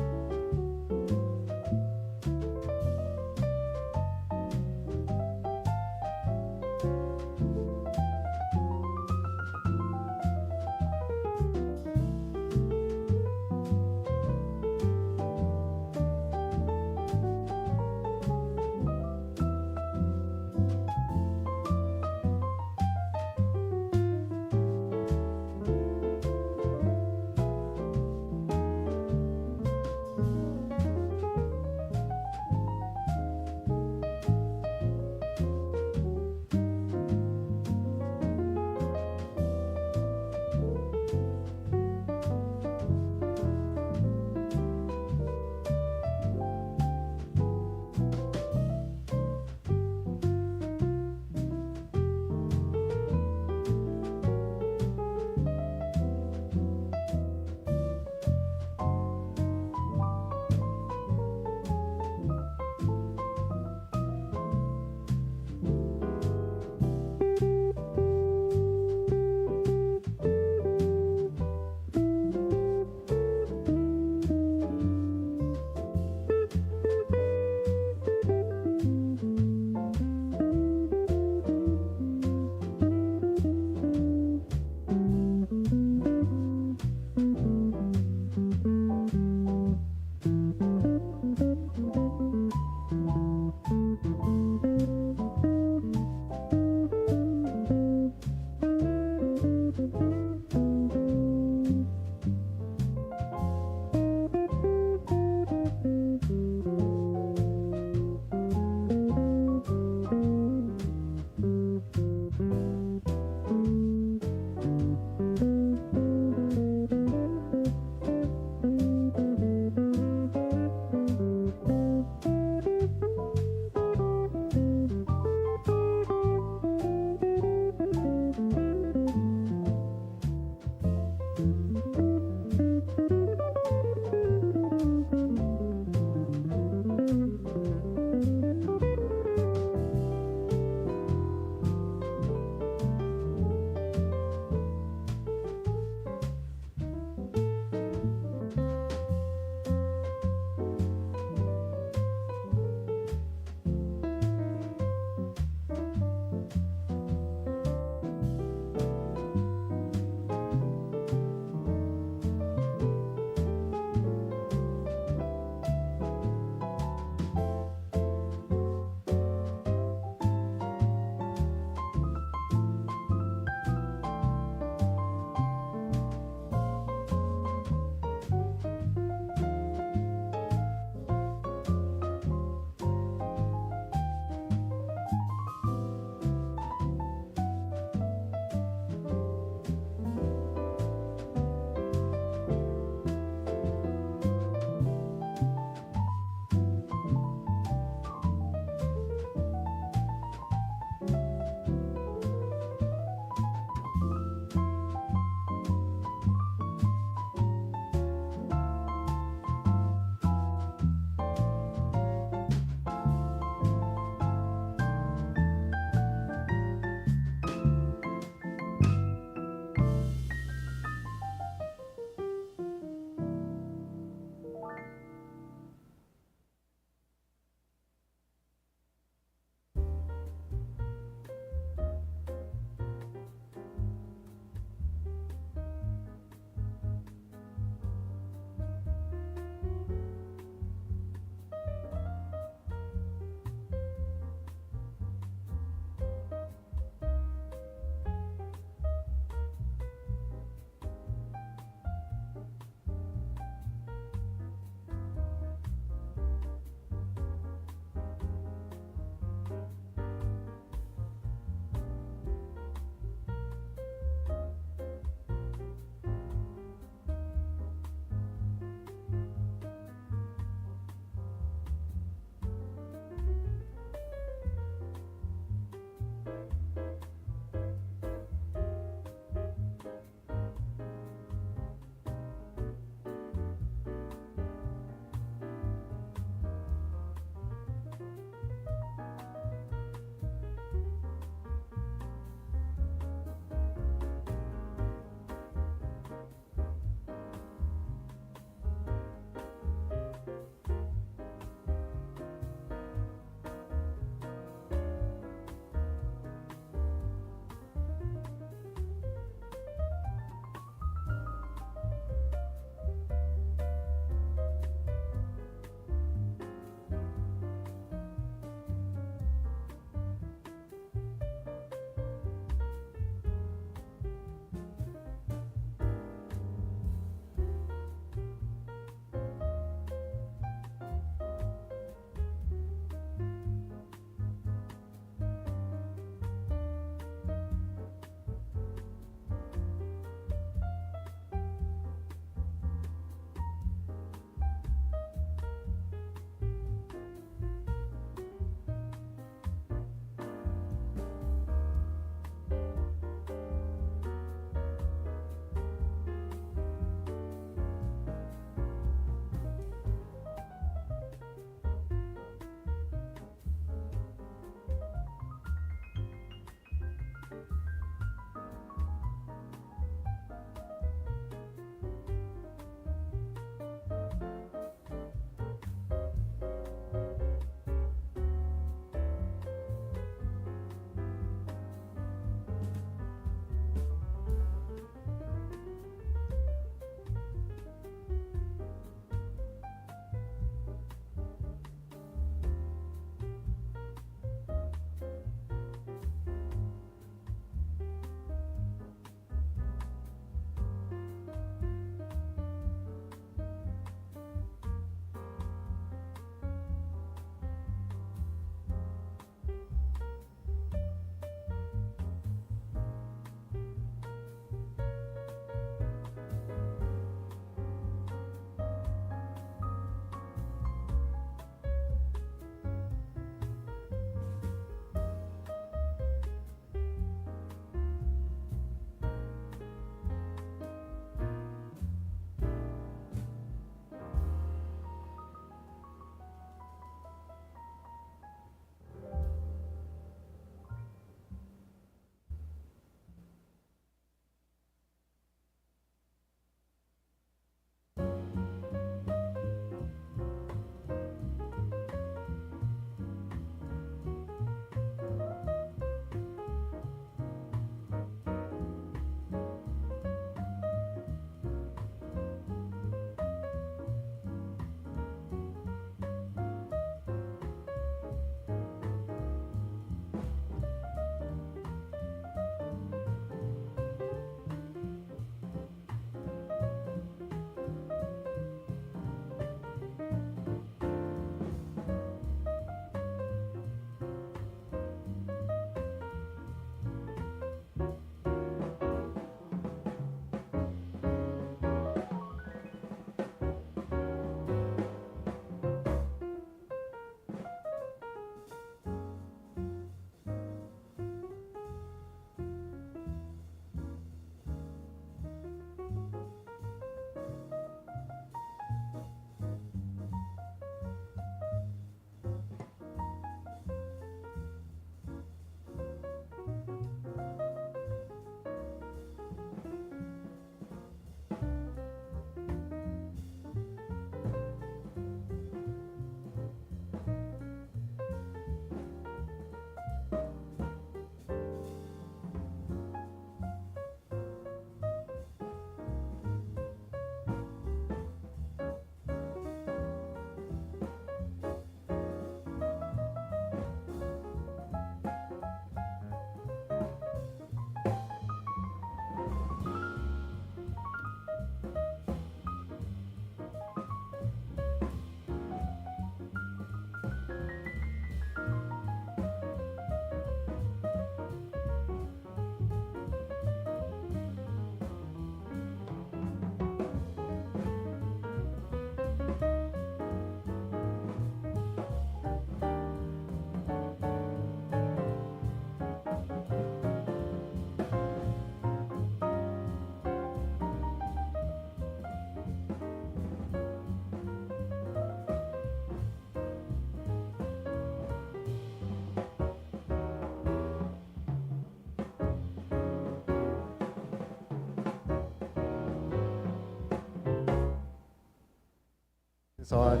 H: It's on.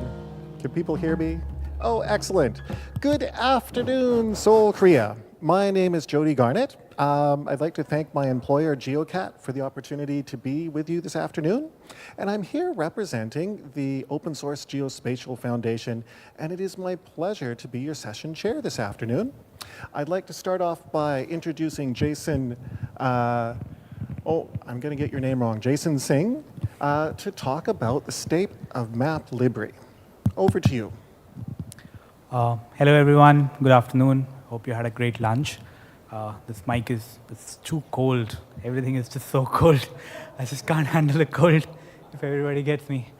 H: Can people hear me? Oh, excellent. Good afternoon, Seoul, Korea. My name is Jody Garnett. I'd like to thank my employer, GeoCat, for the opportunity to be with you this afternoon. And I'm here representing the Open Source Geospatial Foundation, and it is my pleasure to be your session chair this afternoon. I'd like to start off by introducing Jason, I'm going to get your name wrong, Jason Singh, to talk about the state of MapLibri. Over to you.
I: Hello everyone, good afternoon. Hope you had a great lunch. This mic it's too cold. Everything is just so cold. I just can't handle the cold if everybody gets me.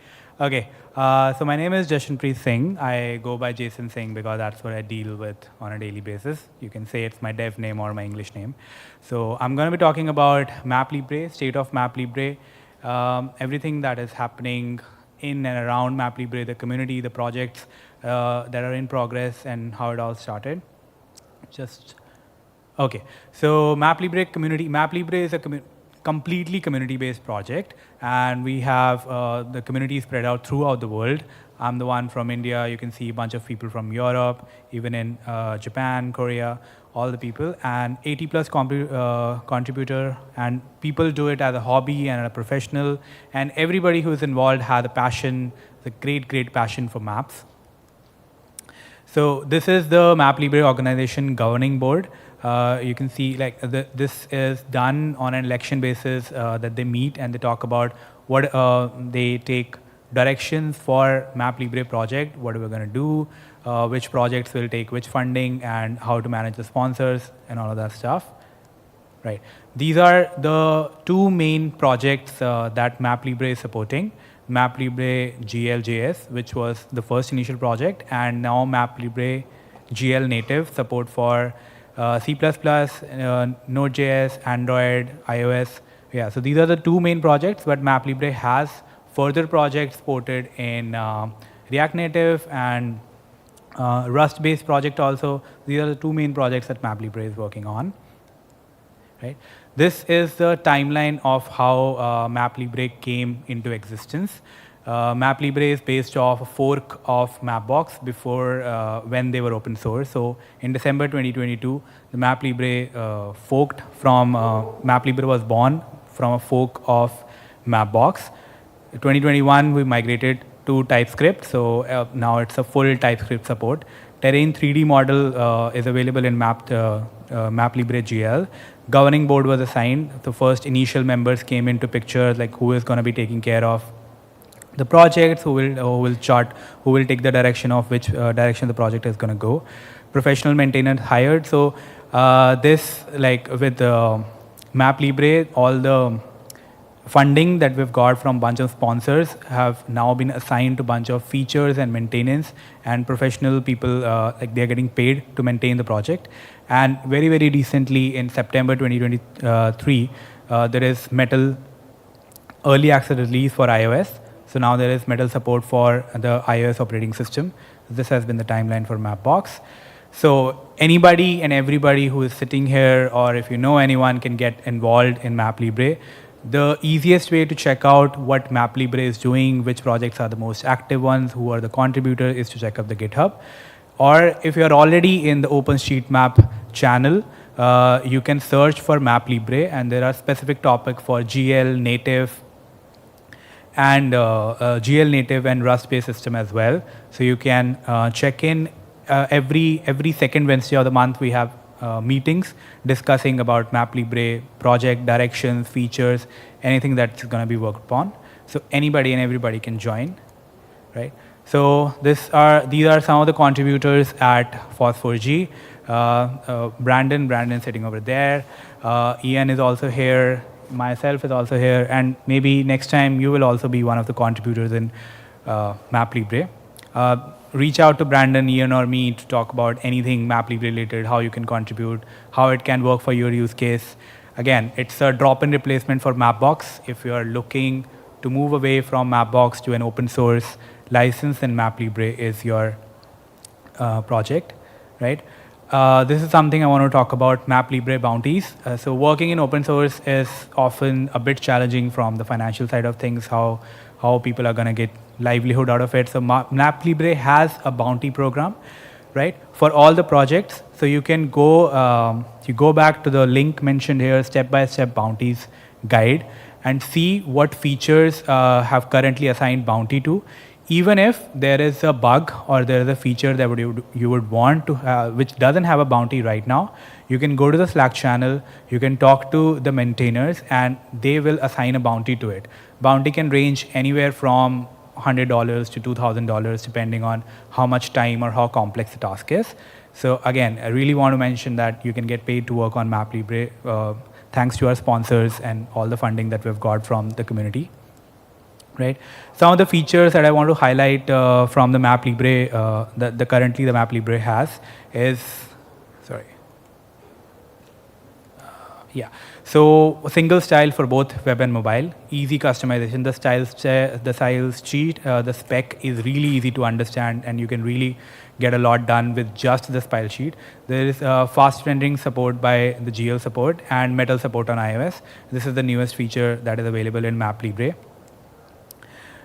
I: Okay, so my name is Jashanpreet Singh. I go by Jason Singh because that's what I deal with on a daily basis. You can say it's my dev name or my English name. So I'm going to be talking about MapLibri, state of MapLibri, everything that is happening in and around MapLibri, the community, the projects that are in progress, and how it all started. Okay, so MapLibri community. MapLibri is a completely community-based project, and we have the community spread out throughout the world. I'm the one from India. You can see a bunch of people from Europe, even in Japan, Korea, all the people, and 80 plus contributor, and people do it as a hobby and a professional, and everybody who's involved had a passion, the great passion for maps. So this is the MapLibri organization governing board. You can see this is done on an election basis that they meet and they talk about what they take directions for MapLibri project, what we're going to do, which projects will take which funding, and how to manage the sponsors and all of that stuff. Right. These are the two main projects that MapLibri is supporting. MapLibri GLJS, which was the first initial project, and now MapLibri GL native support for C++, Node.js, Android, iOS. Yeah, so these are the two main projects, but MapLibri has further projects supported in React Native and Rust-based project also. These are the two main projects that MapLibri is working on. Right. This is the timeline of how MapLibri came into existence. MapLibri is based off a fork of Mapbox before when they were open source. So in December 2022, the MapLibri forked from, MapLibri was born from a fork of Mapbox. 2021, we migrated to TypeScript. So now it's a full TypeScript support. Terrain 3D model is available in MapLibri GL. Governing board was assigned. The first initial members came into picture, like who is going to be taking care of the projects, who will chart, who will take the direction of which direction the project is going to go. Professional maintainers hired. So this, like with MapLibri, all the funding that we've got from a bunch of sponsors have now been assigned to a bunch of features and maintenance, and professional people, like they're getting paid to maintain the project. And very recently in September 2023, there is Metal early access release for iOS. So now there is Metal support for the iOS operating system. This has been the timeline for Mapbox. So anybody and everybody who is sitting here, or if you know anyone, can get involved in MapLibri. The easiest way to check out what MapLibri is doing, which projects are the most active ones, who are the contributors, is to check out the GitHub. Or if you're already in the OpenStreetMap channel, you can search for MapLibri, and there are specific topics for GL native and GL native and Rust-based system as well. So you can check in every second Wednesday of the month. We have meetings discussing about MapLibri project directions, features, anything that's going to be worked upon. So anybody and everybody can join, right? So these are some of the contributors at FOSS4G. Brandon sitting over there. Ian is also here. Myself is also here. And maybe next time you will also be one of the contributors in MapLibri. Reach out to Brandon, Ian, or me to talk about anything MapLibri related, how you can contribute, how it can work for your use case. Again, it's a drop-in replacement for Mapbox. If you are looking to move away from Mapbox to an open source license, then MapLibri is your project, right? This is something I want to talk about, MapLibri bounties. So working in open source is often a bit challenging from the financial side of things, how people are going to get livelihood out of it. So MapLibre has a bounty program, right, for all the projects. So you can go, you go back to the link mentioned here, step-by-step bounties guide, and see what features have currently assigned bounty to. Even if there is a bug or there is a feature that you would want to have, which doesn't have a bounty right now, you can go to the Slack channel, you can talk to the maintainers, and they will assign a bounty to it. Bounty can range anywhere from $100 to $2,000 depending on how much time or how complex the task is. So again, I really want to mention that you can get paid to work on MapLibre thanks to our sponsors and all the funding that we've got from the community. Right. Some of the features that I want to highlight from the MapLibre that currently the MapLibre has is, sorry. Yeah. So single style for both web and mobile, easy customization. The styles sheet, the spec is really easy to understand, and you can really get a lot done with just the style sheet. There is fast rendering support by the GL support and metal support on iOS. This is the newest feature that is available in MapLibre.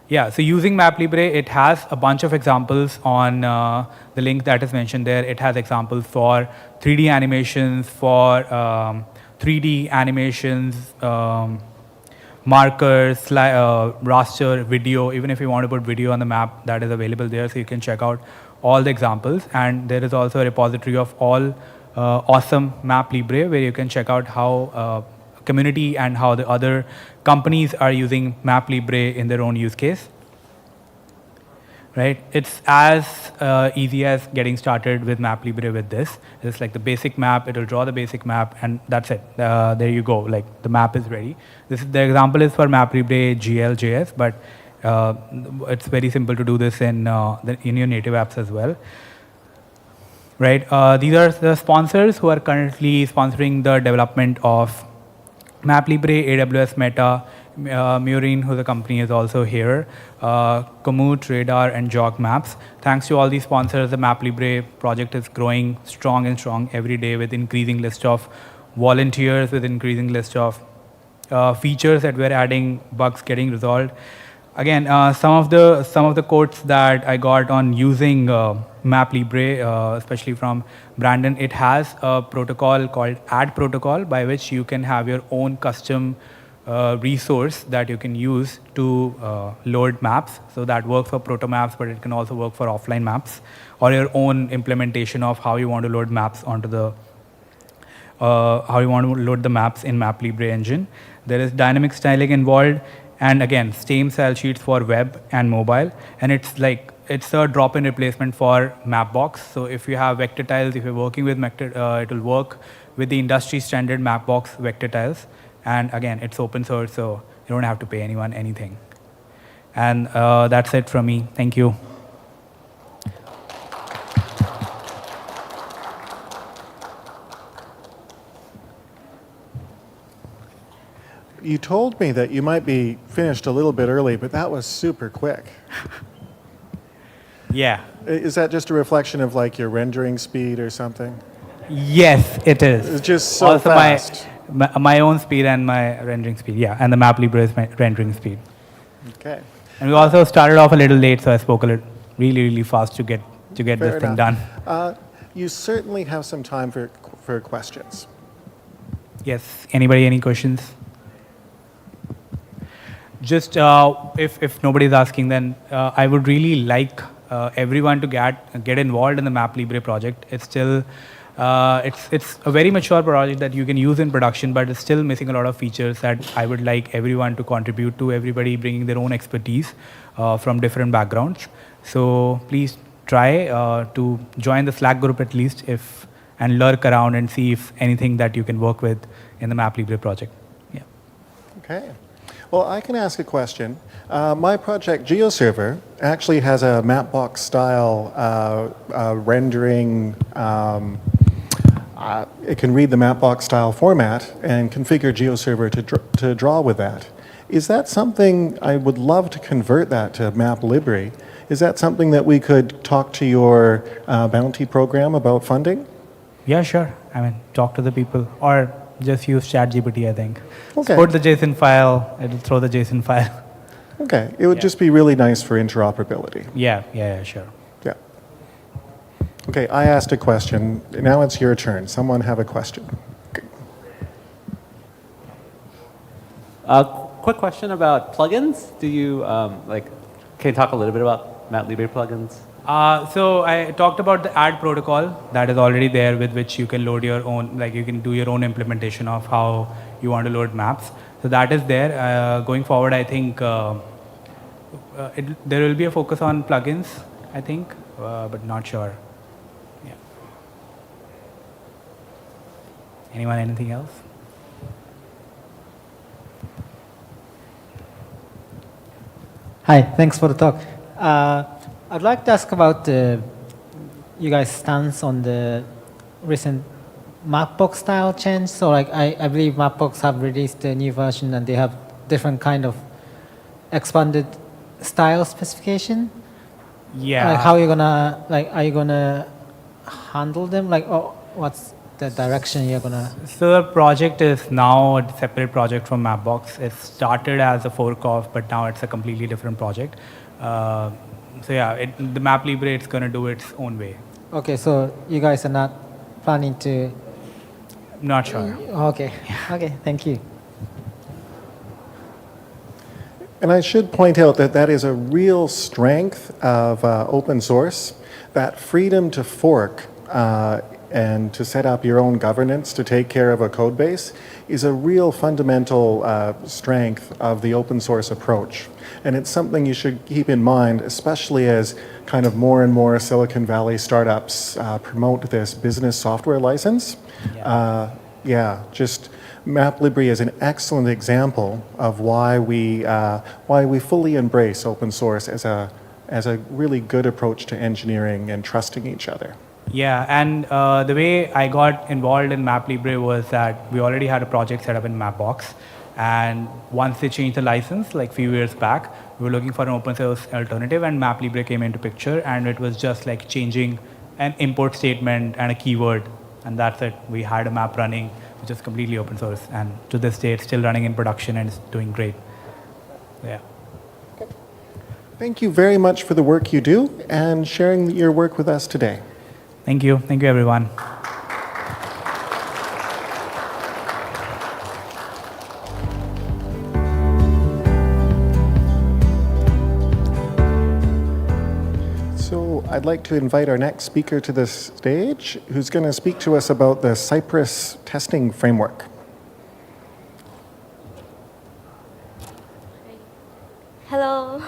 I: Yeah, so using MapLibre, it has a bunch of examples on the link that is mentioned there. It has examples for 3D animations, for 3D animations, markers, raster, video. Even if you want to put video on the map, that is available there, so you can check out all the examples. And there is also a repository of all awesome MapLibre, where you can check out how community and how the other companies are using MapLibre in their own use case. Right? It's as easy as getting started with MapLibre with this. It's like the basic map, it'll draw the basic map, and that's it. There you go, like the map is ready. The example is for MapLibre GL.js, but it's very simple to do this in your native apps as well. Right? These are the sponsors who are currently sponsoring the development of MapLibre, AWS Meta, Murin, who the company is also here, Komoot, Radar, and Jog Maps. Thanks to all these sponsors, the MapLibre project is growing strong and strong every day with increasing list of volunteers, with increasing list of features that we're adding, bugs getting resolved. Again, some of the quotes that I got on using MapLibre, especially from Brandon, it has a protocol called Add Protocol, by which you can have your own custom resource that you can use to load maps. So that works for proto maps, but it can also work for offline maps, or your own implementation of how you want to load maps onto the maps in MapLibre engine. There is dynamic styling involved. And again, same style sheets for web and mobile. And it's a drop-in replacement for Mapbox. So if you have vector tiles, if you're working with vector, it will work with the industry standard Mapbox vector tiles. And again, it's open source, so you don't have to pay anyone anything. And that's it from me. Thank you.
H: You told me that you might be finished a little bit early, but that was super quick.
I: Yeah.
H: Is that just a reflection of like your rendering speed or something?
I: Yes, it is.
H: It's just so
I: also
H: fast.
I: My own speed and my rendering speed, yeah, and the MapLibre's rendering speed.
H: Okay.
I: And we also started off a little late, so I spoke a little, really fast to get this thing done.
H: You certainly have some time for questions.
I: Yes. Anybody, any questions? Just if nobody's asking, then I would really like everyone to get involved in the MapLibre project. It's still it's a very mature project that you can use in production, but it's still missing a lot of features that I would like everyone to contribute to. Everybody bringing their own expertise from different backgrounds. So please try to join the Slack group at least, and lurk around and see if anything that you can work with in the MapLibre project. Yeah.
H: Okay. Well, I can ask a question. My project, GeoServer, actually has a Mapbox style rendering. It can read the Mapbox style format and configure GeoServer to draw with that. Is that something, I would love to convert that to MapLibre. Is that something that we could talk to your bounty program about funding?
I: Yeah, sure. I mean, talk to the people, or just use ChatGPT, I think.
H: Okay.
I: Put the JSON file, it'll throw the JSON file.
H: Okay, it would
I: Yeah.
H: just be really nice for interoperability.
I: Yeah, sure.
H: Yeah. Okay, I asked a question. Now it's your turn. Someone have a question.
J: Quick question about plugins. Do you can you talk a little bit about MapLibre plugins?
I: So I talked about the add protocol that is already there, with which you can load your own, like you can do your own implementation of how you want to load maps. So that is there. Going forward, I think there will be a focus on plugins, I think, but not sure. Yeah. Anyone, anything else?
K: Hi, thanks for the talk. I'd like to ask about you guys' stance on the recent Mapbox style change. So, like, I believe Mapbox have released a new version and they have different kind of expanded style specification.
I: Yeah.
K: Like, how are you gonna are you gonna handle them? Like, what's the direction you're gonna?
I: So the project is now a separate project from Mapbox. It started as a fork of, but now it's a completely different project. So yeah, the MapLibre, it's going to do its own way.
K: Okay, so you guys are not planning to?
I: Not sure.
K: Okay. Okay, thank you.
H: And I should point out that that is a real strength of open source, that freedom to fork and to set up your own governance to take care of a code base is a real fundamental strength of the open source approach. And it's something you should keep in mind, especially as kind of more and more Silicon Valley startups promote this business software license.
I: Yeah.
H: Just MapLibre is an excellent example of why we fully embrace open source as a really good approach to engineering and trusting each other.
I: Yeah, and the way I got involved in MapLibre was that we already had a project set up in Mapbox. And once they changed the license, like a few years back, we were looking for an open source alternative, and MapLibre came into picture, and it was just like changing an import statement and a keyword, and that's it. We had a map running, which is completely open source, and to this day, it's still running in production and it's doing great. Yeah.
H: Thank you very much for the work you do and sharing your work with us today.
I: Thank you. Thank you, everyone.
H: So I'd like to invite our next speaker to the stage, who's going to speak to us about the Cypress testing framework.
L: Hello.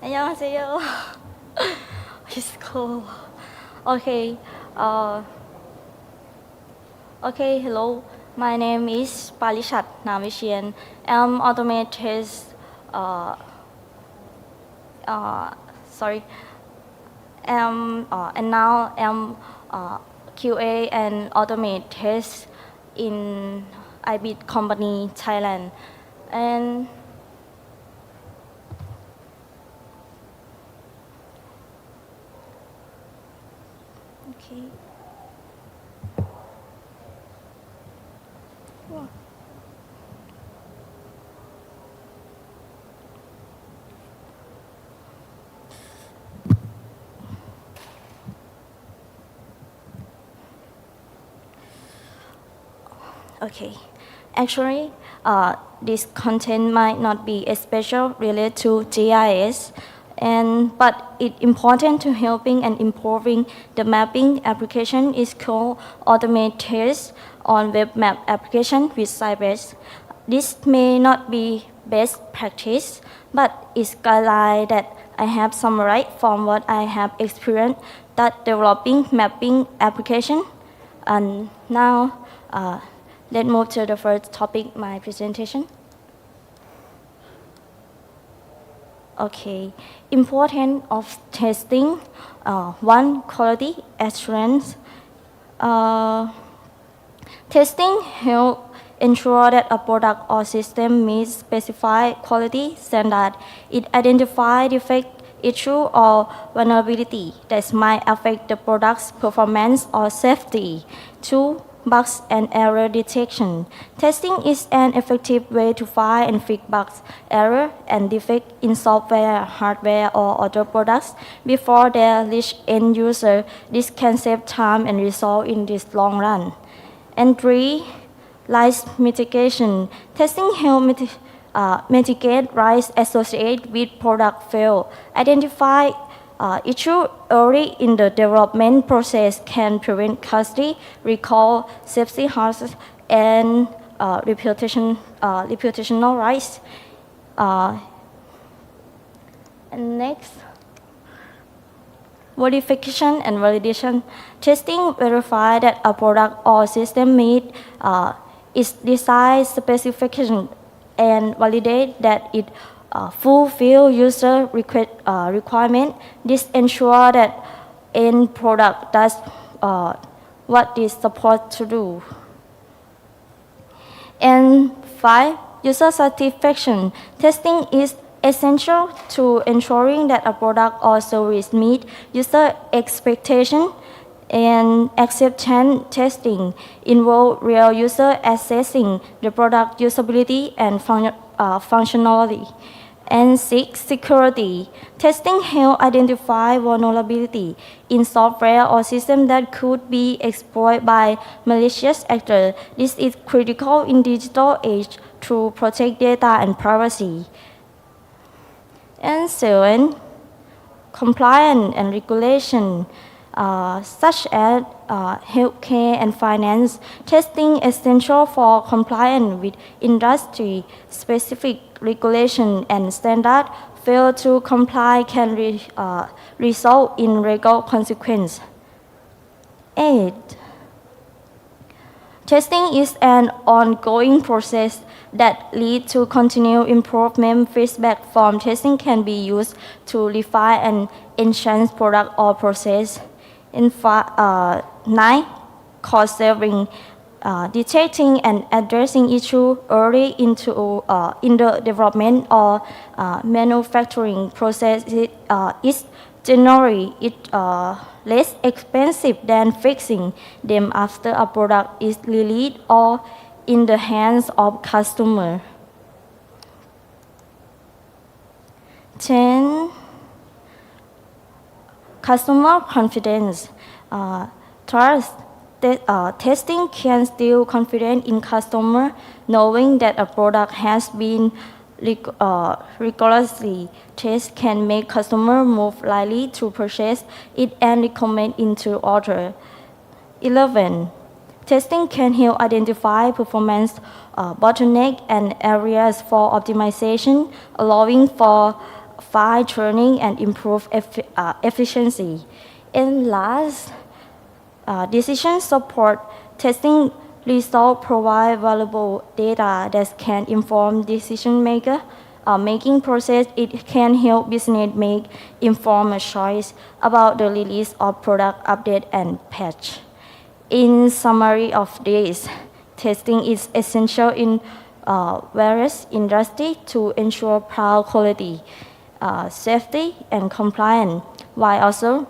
L: 안녕하세요. It's cool. Okay. Hello. My name is Palishat Navishian. I'm automated. And now I'm QA and automate test in IBIT company Thailand. And okay. Wow. Okay. Actually, this content might not be especially related to GIS, but it's important to helping and improving the mapping application is called automate test on web map application with Cypress. This may not be best practice, but it's guideline that I have summarized from what I have experienced that developing mapping application. And now, let's move to the first topic, my presentation. Okay, importance of testing. One, quality assurance. Testing helps ensure that a product or system meets specified quality standard. It identifies defect, issue, or vulnerability that might affect the product's performance or safety. Two, bugs and error detection. Testing is an effective way to find and fix bugs, error, and defects in software, hardware, or other products before they reach end user. This can save time and resolve in this long run. And 3, risk mitigation. Testing helps mitigate risk associated with product fail. Identify issue early in the development process can prevent costly recall, safety hazards, and reputational risk. And next, verification and validation. Testing verifies that a product or system meets its design specification and validate that it fulfill user requirement. This ensures that end product does what it's supposed to do. And 5, user satisfaction. Testing is essential to ensuring that a product or service meet user expectation, and acceptance testing involve real user assessing the product usability and functionality. And 6, security. Testing helps identify vulnerability in software or system that could be exploited by malicious actors. This is critical in digital age to protect data and privacy. And 7, compliance and regulation. Such as healthcare and finance. Testing essential for compliance with industry-specific regulation and standard. Fail to comply can result in legal consequence. 8, testing is an ongoing process that leads to continued improvement. Feedback from testing can be used to refine and enhance product or process. In 9, cost saving. Detecting and addressing issues early in the development or manufacturing process is generally less expensive than fixing them after a product is released or in the hands of customer. 10, customer confidence. Trust. Testing can instill confidence in customer. Knowing that a product has been rigorously tested can make customer more likely to purchase it and recommend it to others. 11, testing can help identify performance bottlenecks and areas for optimization, allowing for fine-tuning and improved efficiency. And last, decision support. Testing results provide valuable data that can inform decision making process. It can help business make informed choice about the release of product update and patch. In summary of this, testing is essential in various industries to ensure product quality, safety, and compliance, while also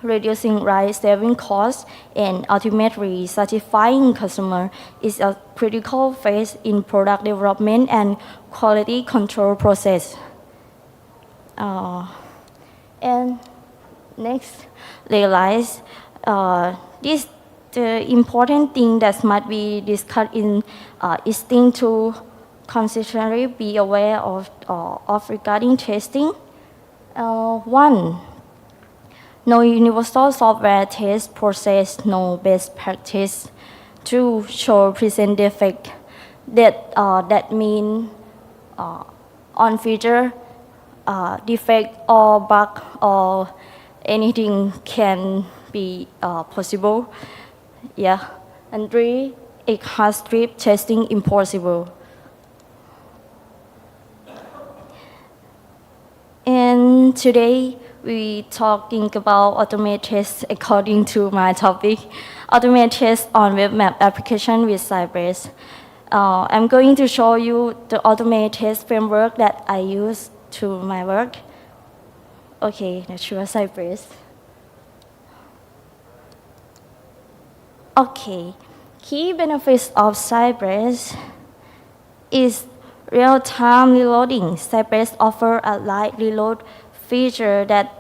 L: reducing risk, saving costs, and ultimately satisfying customer is a critical phase in product development and quality control process. And next, realize this the important thing that must be discussed in is thing to consistently be aware of regarding testing. 1, no universal software test process, no best practice. 2, show present defect. That mean on feature defect or bug or anything can be possible. Yeah. And 3, it has strict testing impossible. And today we talking about automated tests according to my topic, automated tests on web map application with Cypress. I'm going to show you the automated test framework that I use to my work. Okay, let's show Cypress. Okay, key benefits of Cypress is real-time reloading. Cypress offers a light reload feature that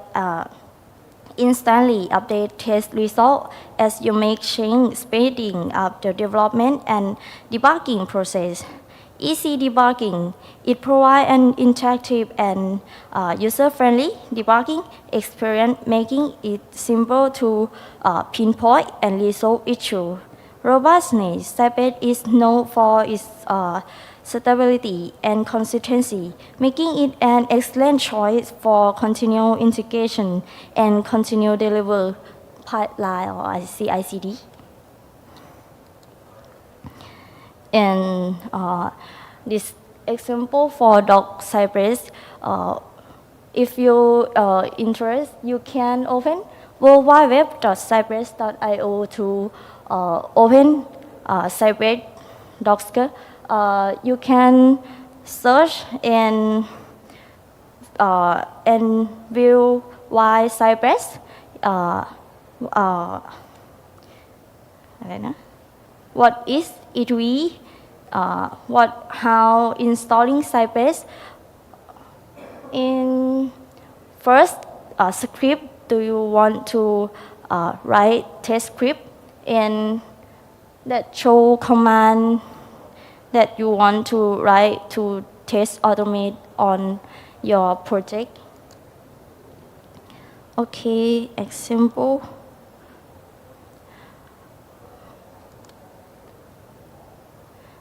L: instantly update test result as you make change, speeding up the development and debugging process. Easy debugging. It provides an interactive and user-friendly debugging experience, making it simple to pinpoint and resolve issues. Robustness. Cypress is known for its stability and consistency, making it an excellent choice for continual integration and continual deliver pipeline or CI/CD. And this example for Doc Cypress, if you interest, you can open worldwideweb.cypress.io to open Cypress Docker. You can search and view why Cypress. What is it? How installing Cypress? In first script, do you want to write test script and that show command that you want to write to test automate on your project? Okay, example.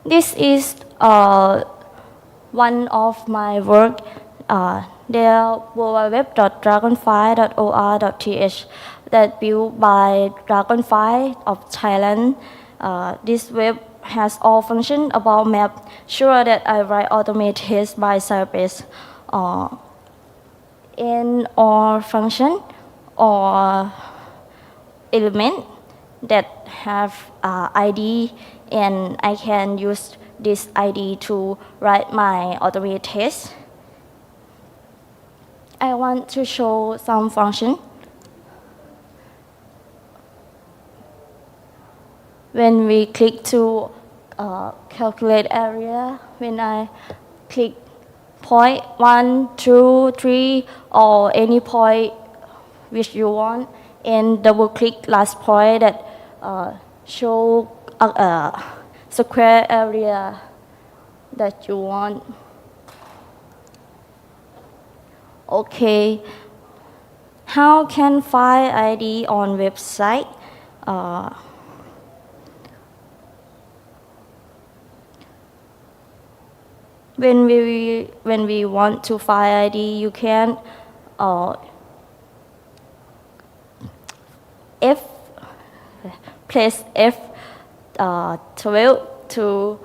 L: This is one of my work. There www.dragonfly.or.th that built by Dragonfly of Thailand. This web has all function about map. Sure that I write automate test by Cypress. In or function or element that have ID, and I can use this ID to write my automate test. I want to show some function. When we click to calculate area, when I click point 1, 2, 3, or any point which you want, and double click last point that show square area that you want. Okay, how can find ID on website? When we want to find ID, you can press F12 to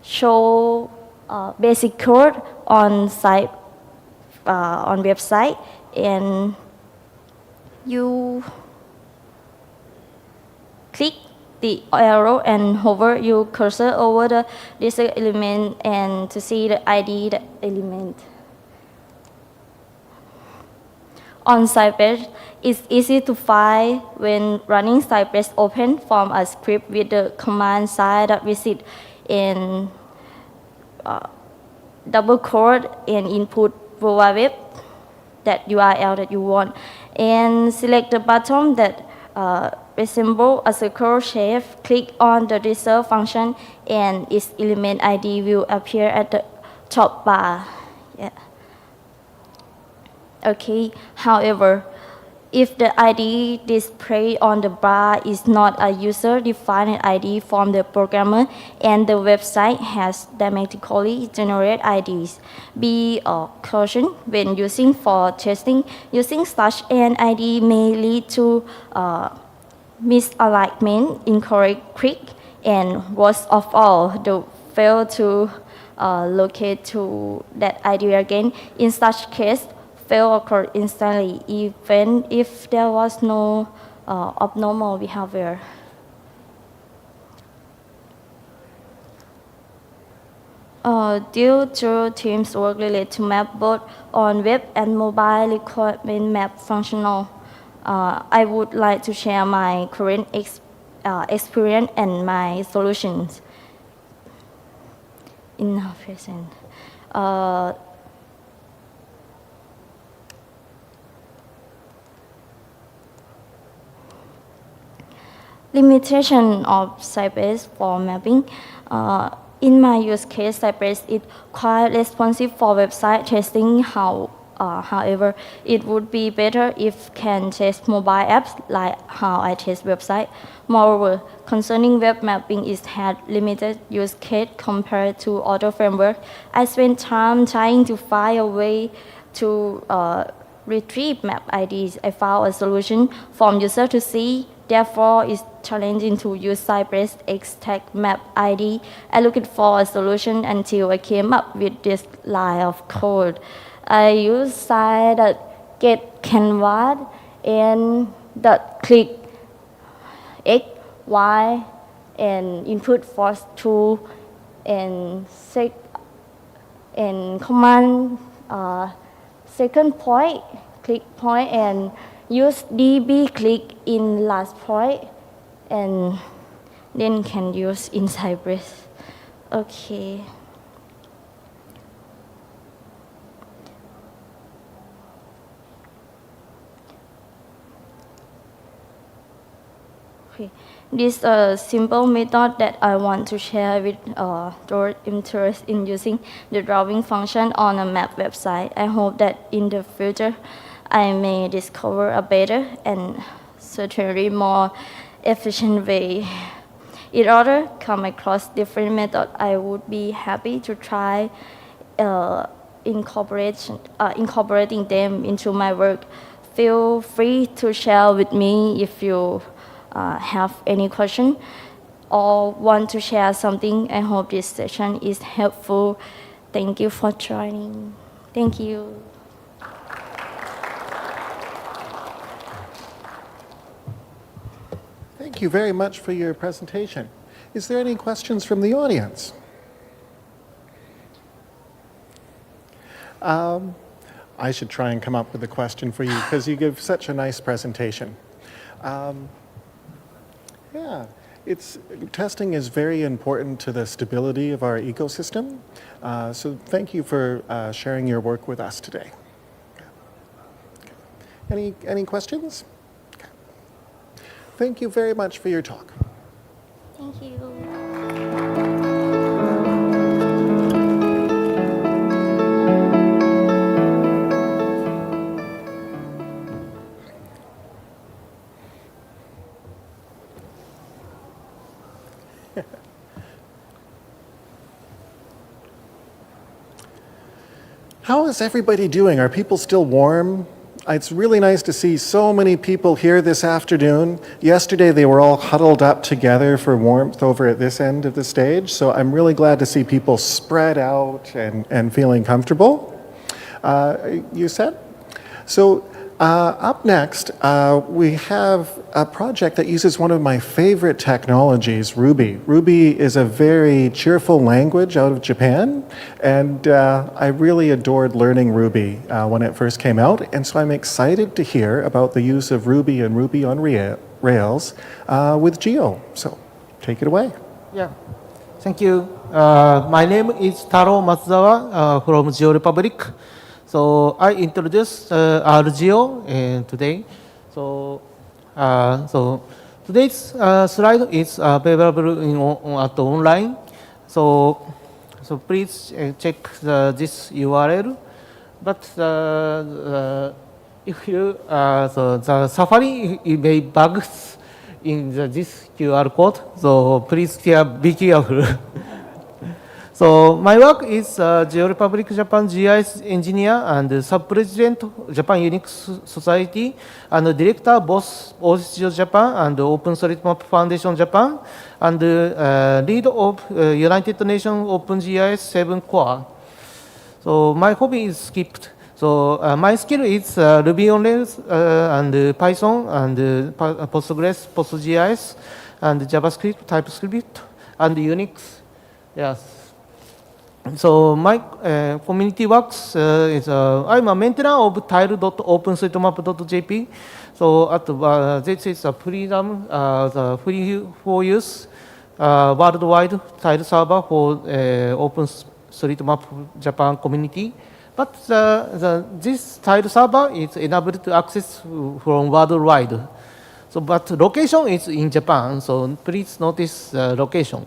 L: show basic code on site on website, and you click the arrow and hover your cursor over this element and to see the ID the element. On Cypress, it's easy to find when running Cypress open from a script with the command side.visit and double quote and input web that URL that you want, and select the button that resemble a circle shape. Click on the reserve function and its element ID will appear at the top bar. Yeah. Okay, however, if the ID displayed on the bar is not a user-defined ID from the programmer and the website has dynamically generated IDs, be caution when using for testing. Using such an ID may lead to misalignment, incorrect click, and worst of all, the fail to locate to that ID again. In such case, fail occurred instantly, even if there was no abnormal behavior. Due to teams work related to map both on web and mobile requirement map functional, I would like to share my current experience experience and my solutions in our present. Limitation of Cypress for mapping. In my use case, Cypress is quite responsive for website testing. However, it would be better if can test mobile apps like how I test website. Moreover, concerning web mapping, it had limited use case compared to other framework. I spent time trying to find a way to retrieve map IDs. I found a solution from user to see. Therefore, it's challenging to use Cypress extract map ID. I looked for a solution until I came up with this line of code. I use site get canvas and click x, y, and input FOSS2 and command second point, click point, and use db click in last point, and then can use in Cypress. Okay. Okay. This simple method that I want to share with those interested in using the drawing function on a map website. I hope that in the future I may discover a better and certainly more efficient way. In order to come across different methods, I would be happy to try incorporating them into my work. Feel free to share with me if you have any question or want to share something. I hope this session is helpful. Thank you for joining. Thank you.
H: Thank you very much for your presentation. Is there any questions from the audience? I should try and come up with a question for you because you give such a nice presentation. Yeah, testing is very important to the stability of our ecosystem. So thank you for sharing your work with us today. Any questions? Okay. Thank you very much for your talk.
L: Thank you.
H: How is everybody doing? Are people still warm? It's really nice to see so many people here this afternoon. Yesterday they were all huddled up together for warmth over at this end of the stage, so I'm really glad to see people spread out and feeling comfortable. You said? So up next, we have a project that uses one of my favorite technologies, Ruby. Ruby is a very cheerful language out of Japan, and I really adored learning Ruby when it first came out, and so I'm excited to hear about the use of Ruby and Ruby on Rails with Geo. So take it away.
M: Yeah, thank you. My name is Taro Matsuzawa from Geo Republic. So I introduced RGeo today. So today's slide is available at online. So please check this URL. But if you the Safari may bugs in this QR code. So please be careful. So my work is Geo Republic Japan GIS engineer and sub-president Japan Unix Society and director both OSGeo Japan and OpenStreetMap Foundation Japan and lead of United Nations OpenGIS 7 Core. So my hobby is skipped. So my skill is Ruby on Rails and Python and Postgres, PostGIS and JavaScript, TypeScript and Unix. Yes. So my community works is I'm a maintainer of tile.openstreetmap.jp. So this is a freedom, the free for use worldwide tile server for OpenStreetMap Japan community. But this tile server is enabled to access from worldwide. So, but location is in Japan, so please notice location.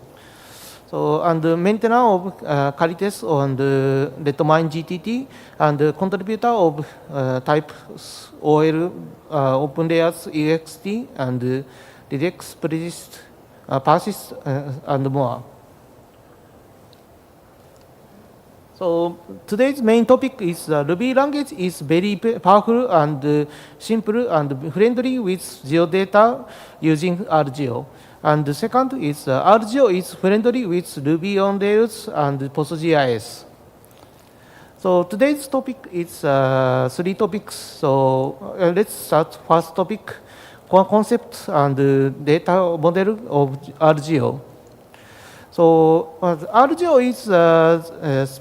M: So, and the maintainer of Caritas on the Determine GTT and the contributor of type OL Open Layers EXT and Regex Persist, Persist and more. So today's main topic is Ruby language is very powerful and simple and friendly with geodata using RGeo. And the second is RGeo is friendly with Ruby on Rails and FOSS4G-Asia. So today's topic is 3 topics. So let's start first topic, concept and data model of RGeo. So RGeo is a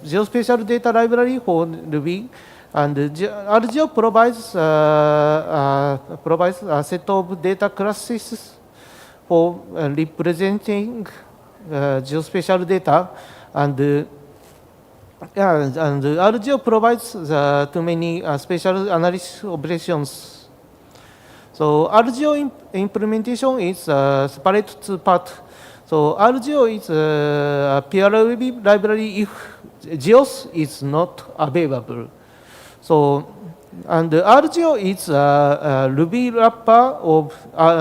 M: geospatial data library for Ruby, and RGeo provides a set of data classes for representing geospatial data, and RGeo provides too many spatial analysis operations. So RGeo implementation is separate two parts. So RGeo is a peer library if Geos is not available. So, and RGeo is a Ruby wrapper of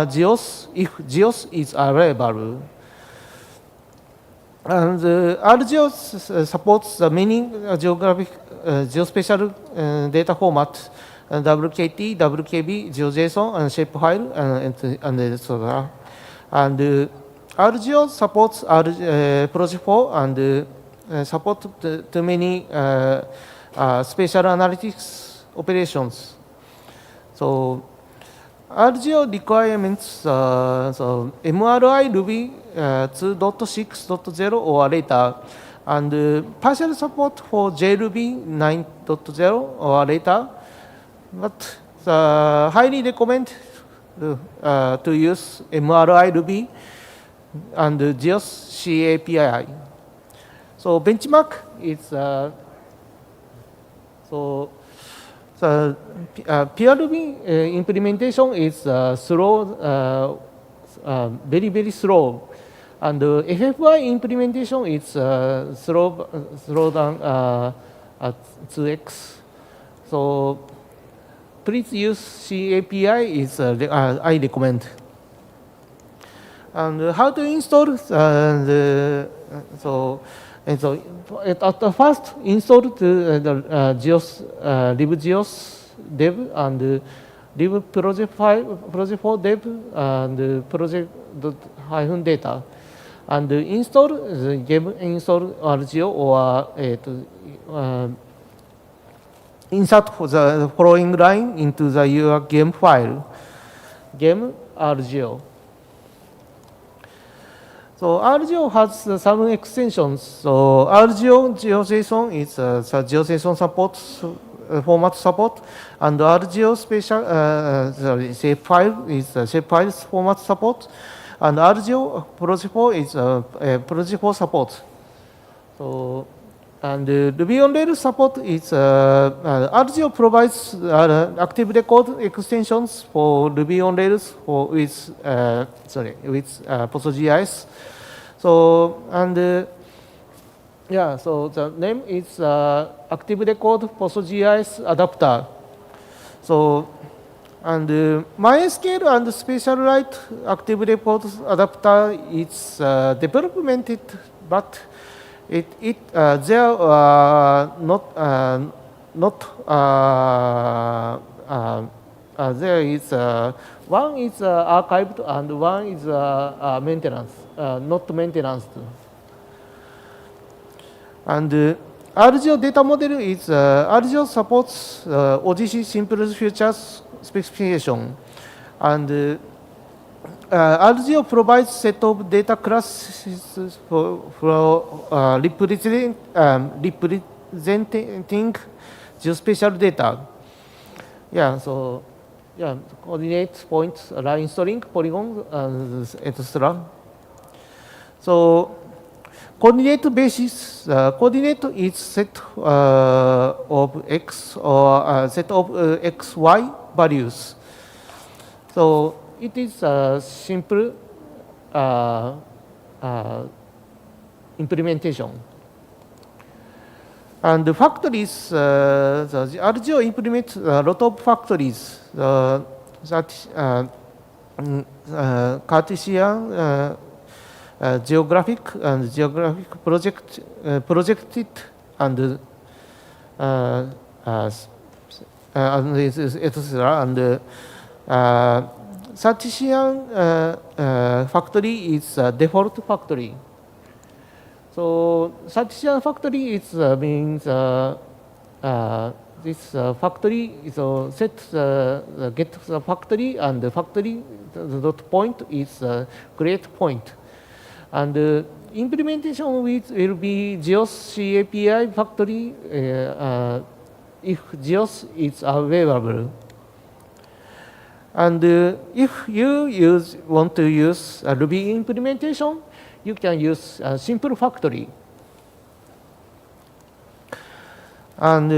M: Geos if Geos is available. And RGeo supports many geospatial data formats, WKT, WKB, GeoJSON, and shapefile, and etc. And RGeo supports Project 4 and support too many spatial analytics operations. So RGeo requirements, so MRI Ruby 2.6.0 or later, and partial support for JRuby 9.0 or later, but highly recommend to use MRI Ruby and Geos C API. So benchmark is peer Ruby implementation is slow, very slow, and FFI implementation is slow down at 2x. So please use C API is I recommend. And how to install so at the first install the Geos libgeos dev and lib project file project for dev and project.data and install the gem install RGeo or insert the following line into your gem file gem RGeo. So RGeo has some extensions. So RGeo GeoJSON is GeoJSON supports format support, and RGeo special shapefile is shapefiles format support, and RGeo Project 4 is Project 4 support. So and Ruby on Rails support is RGeo provides active record extensions for Ruby on Rails with FOSS4G-Asia. So and so the name is active record FOSS4G-Asia adapter. So and MySQL and SpatialLite active record adapter is developmented, but there there is one is archived and one is maintenance, not maintenance. And RGeo data model is RGeo supports OGC simple features specification, and RGeo provides set of data classes for representing geospatial data. Yeah, so coordinate points, line storing, polygon, and etc. So coordinate basis, coordinate is set of x or set of x, y values. So it is a simple implementation. And the factories, the ArcGeo implements a lot of factories that Cartesian, geographic and geographic projected and etc. And Cartesian factory is a default factory. So Cartesian factory is means this factory is set get the factory, and the factory dot point is create point, and implementation will be Geos API factory if Geos is available. And if you want to use a Ruby implementation, you can use a simple factory. And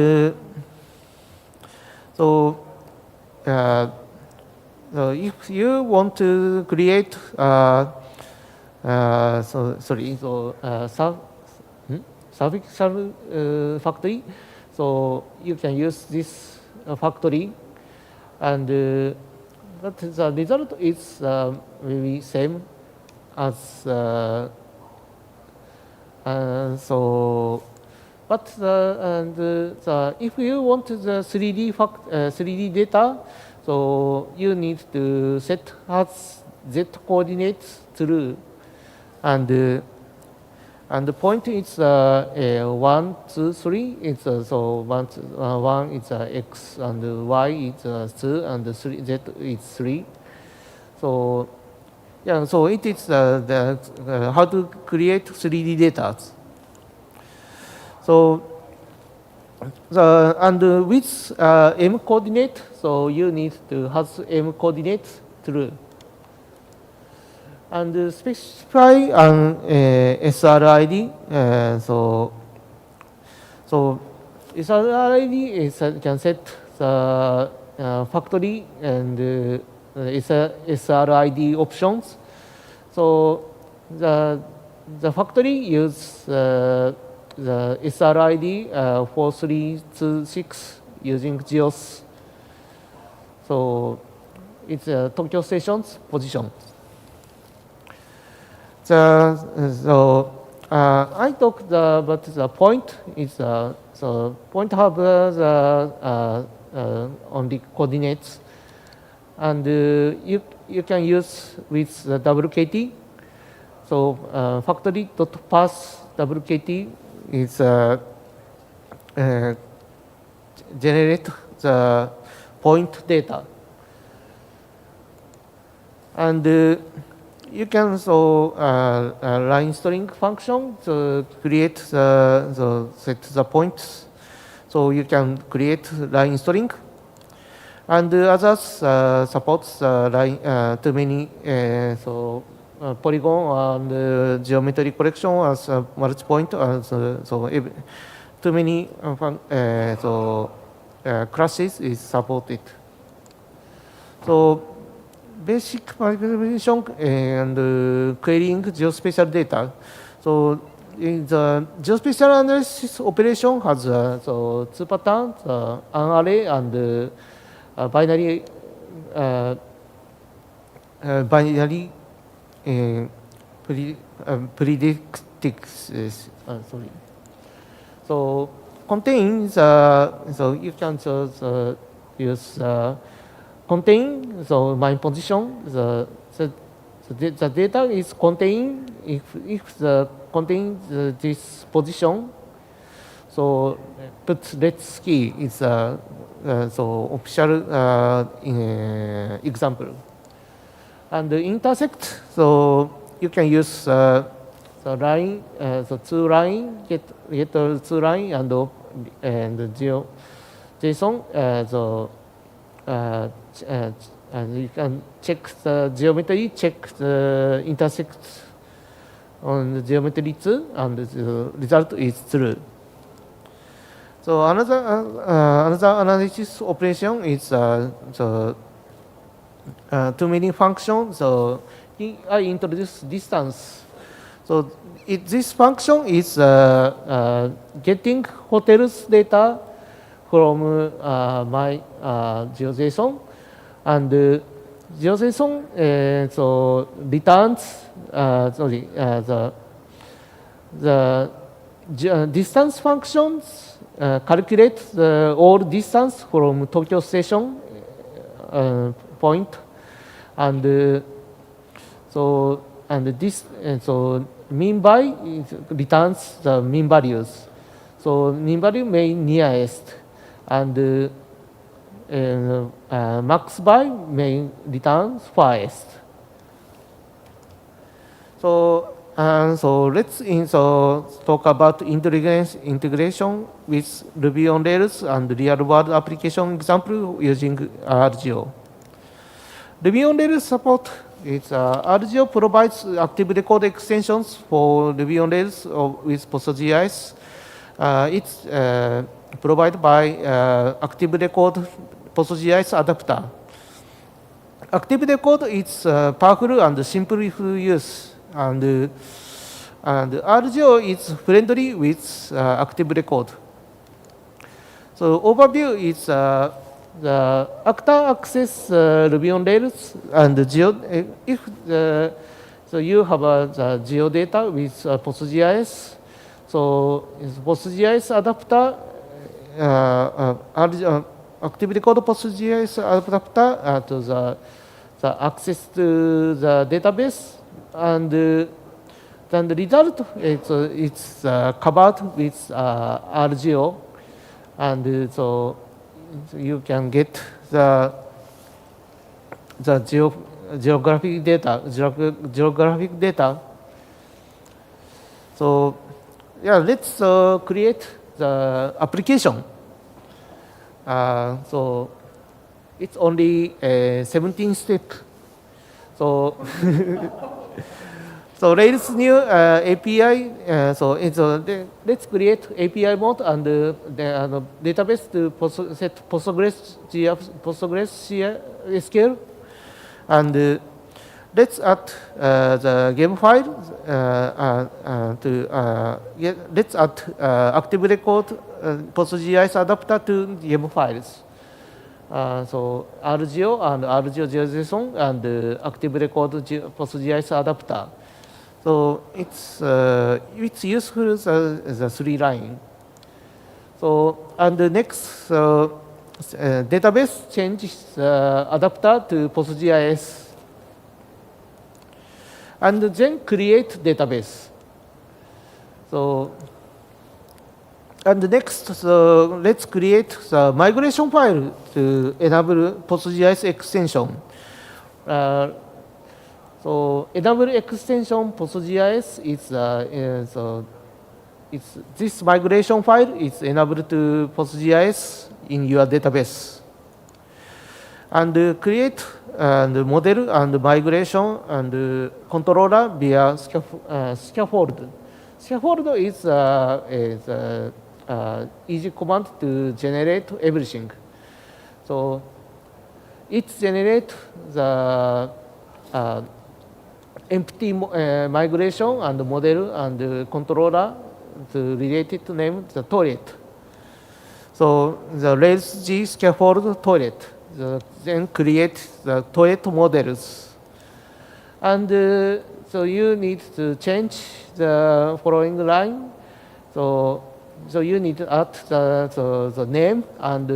M: so if you want to create suffixal factory, so you can use this factory, and but the result is maybe same as so. But if you want the 3D data, so you need to set as z coordinates true, and the point is 1, 2, 3. It's so 1 is x, and y is 2, and 3 z is 3. So yeah, so it is how to create 3D data. So and with m coordinate, so you need to have m coordinates true, and specify an SRID. So SRID is can set the factory and SRID options. So the factory use the SRID 4326 using Geos. So it's Tokyo Station's position. So I talked about the point is so point have the only coordinates, and you can use with the WKT. So factory dot pass WKT is generate the point data, and you can also line storing function to create set the points. So you can create line storing, and others supports line too many polygon and geometry collection as multi-point, so too many classes is supported. So basic manipulation and querying geospatial data. So in the geospatial analysis operation has two patterns: an array and binary predictives. Sorry. So contains so you can just use contain, so my position, the data is contained if the contains this position. So put let's key is so official example. And the intersect, so you can use the line, so two line, get two line, and JSON, and you can check the geometry, check the intersect on the geometry too, and the result is true. So another analysis operation is the too many functions. So I introduce distance. So this function is getting hotels data from my GeoJSON, and GeoJSON so returns the distance functions calculate the all distance from Tokyo Station point, and so mean by returns the mean values. So mean value may nearest, and max by may return farthest. So let's talk about integration with Ruby on Rails and real-world application example using RGO. Ruby on Rails support is RGO provides active record extensions for Ruby on Rails with FOSS4G-Asia. It's provided by active record FOSS4G-Asia adapter. Active record is powerful and simple to use, and RGO is friendly with active record. So overview is the actor access Ruby on Rails and if so you have the geodata with FOSS4G-Asia. So FOSS4G-Asia adapter active record FOSS4G-Asia adapter to the access to the database, and then the result it's covered with RGO, and so you can get the geographic data. So yeah, let's create the application. So it's only 17 steps. So so Rails new API. So it's let's create API mode and the database to set PostgreSQL, and let's add the game file let's add active record FOSS4G-Asia adapter to game files. So RGO and RGO GeoJSON and active record FOSS4G-Asia adapter. So it's useful as a 3 line. So and the next database changes adapter to FOSS4G-Asia, and then create database. So and the next, let's create the migration file to enable FOSS4G-Asia extension. So enable extension FOSS4G-Asia is this migration file is enabled to FOSS4G-Asia in your database, and create the model and migration and controller via scaffold. Scaffold is easy command to generate everything. So it generates the empty migration and model and controller to related to name the toilet. So the Rails G scaffold toilet, then create the toilet models, and so you need to change the following line. So you need to add the name and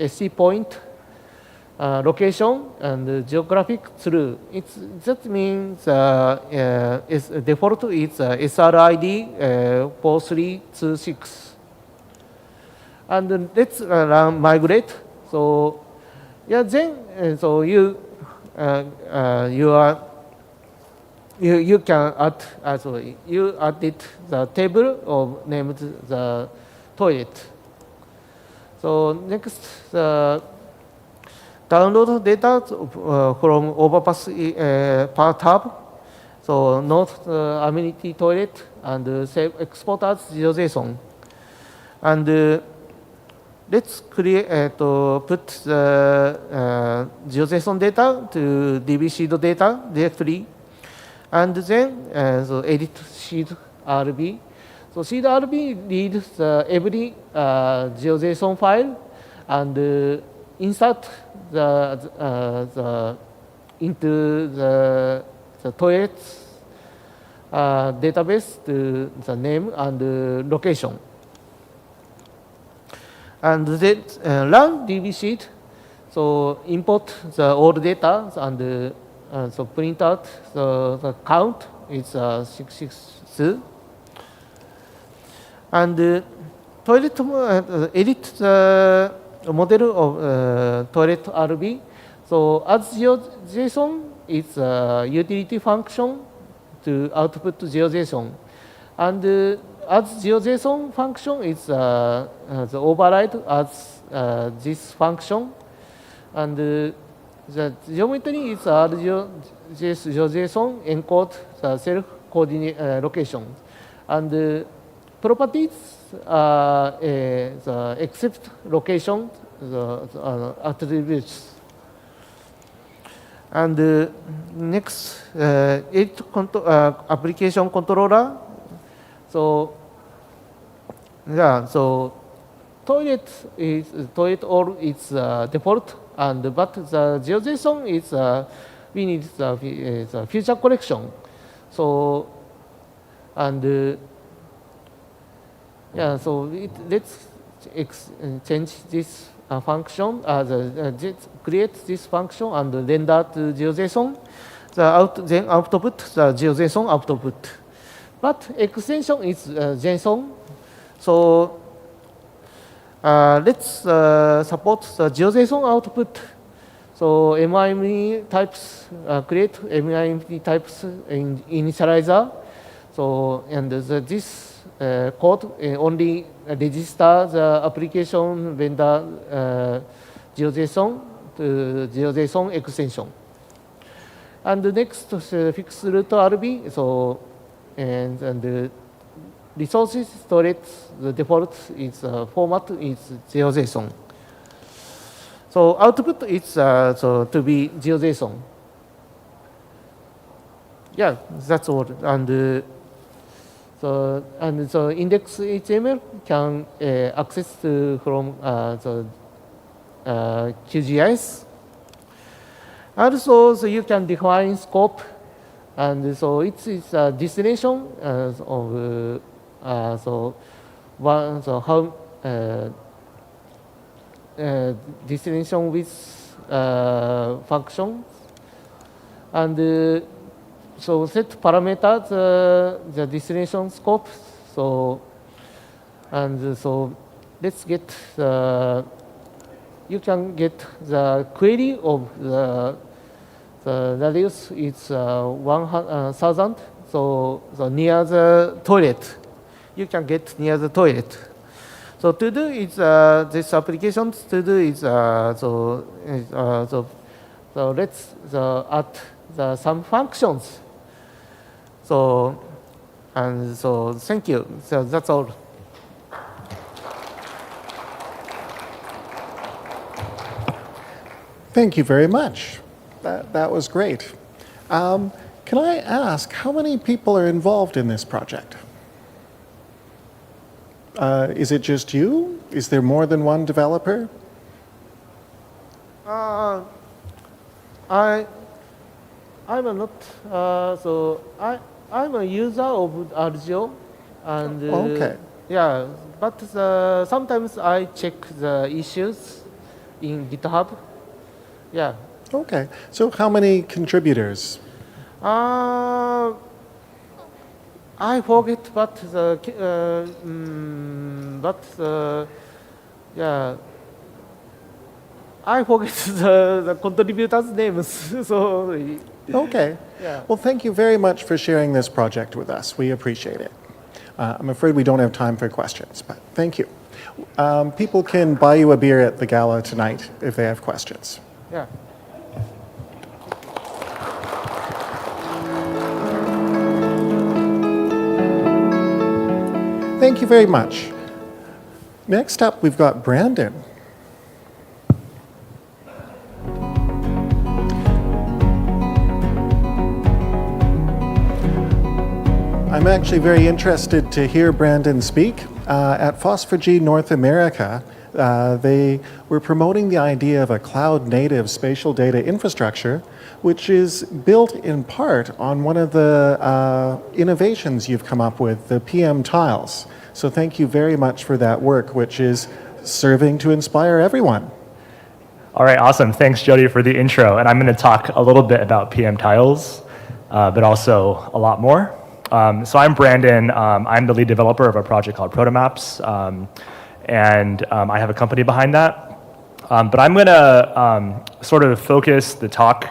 M: SC point, location, and geographic true. That means default is SRID 4326. And let's run migrate. So yeah, then so you can add you added the table of named the toilet. So next download data from overpass per tab. So note amenity toilet and save export as GeoJSON. And let's create put the GeoJSON data to DB seed data directly, and then so edit seed RB. So seed RB reads every GeoJSON file and insert the into the toilets database to the name and location. And then run DB sheet. So import the old data and so print out the count is 662. And toilet edit the model of toilet RB. So as GeoJSON, it's a utility function to output GeoJSON. And as GeoJSON function, it's the override as this function. And the geometry is GeoJSON encode the self-coordinate location. And properties the except location the attributes. And next, application controller. So yeah, so toilet all is default, and but the GeoJSON is we need the feature collection. So and yeah, so let's change this function, create this function and render to GeoJSON. Then output the GeoJSON output. But extension is JSON. So let's support the GeoJSON output. So MIME types, create MIME types in initializer. So and this code only register the application vendor GeoJSON to GeoJSON extension. And the next fixed root RB. So and the resources storage, the default is format is GeoJSON. So output is so to be GeoJSON. Yeah, that's all. And so index HTML can access to from the QGIS. Also, so you can define scope, and so it's a destination of so one so how destination with functions, and so set parameters the destination scope. So and so let's get you can get the query of the radius is 1,000. So near the toilet, you can get near the toilet. So to do is this application to do is so let's add some functions. So and so thank you. So that's all.
H: Thank you very much. That was great. Can I ask, how many people are involved in this project? Is it just you? Is there more than one developer?
M: I'm not. So I'm a user of Argeo, and
H: Okay.
M: yeah, but sometimes I check the issues in GitHub. Yeah.
H: Okay. So how many contributors?
M: I forget, but yeah, I forget the contributors' names. So
H: Okay.
M: yeah.
H: Well, thank you very much for sharing this project with us. We appreciate it. I'm afraid we don't have time for questions, but thank you. People can buy you a beer at the gala tonight if they have questions.
M: Yeah.
H: Thank you very much. Next up, we've got Brandon. I'm actually very interested to hear Brandon speak. At FOSS4G North America, they were promoting the idea of a cloud-native spatial data infrastructure, which is built in part on one of the innovations you've come up with, the PM tiles. So thank you very much for that work, which is serving to inspire everyone.
N: All right, awesome. Thanks, Jody, for the intro. And I'm going to talk a little bit about PM tiles, but also a lot more. So I'm Brandon. I'm the lead developer of a project called Protomaps, and I have a company behind that. But I'm going to sort of focus the talk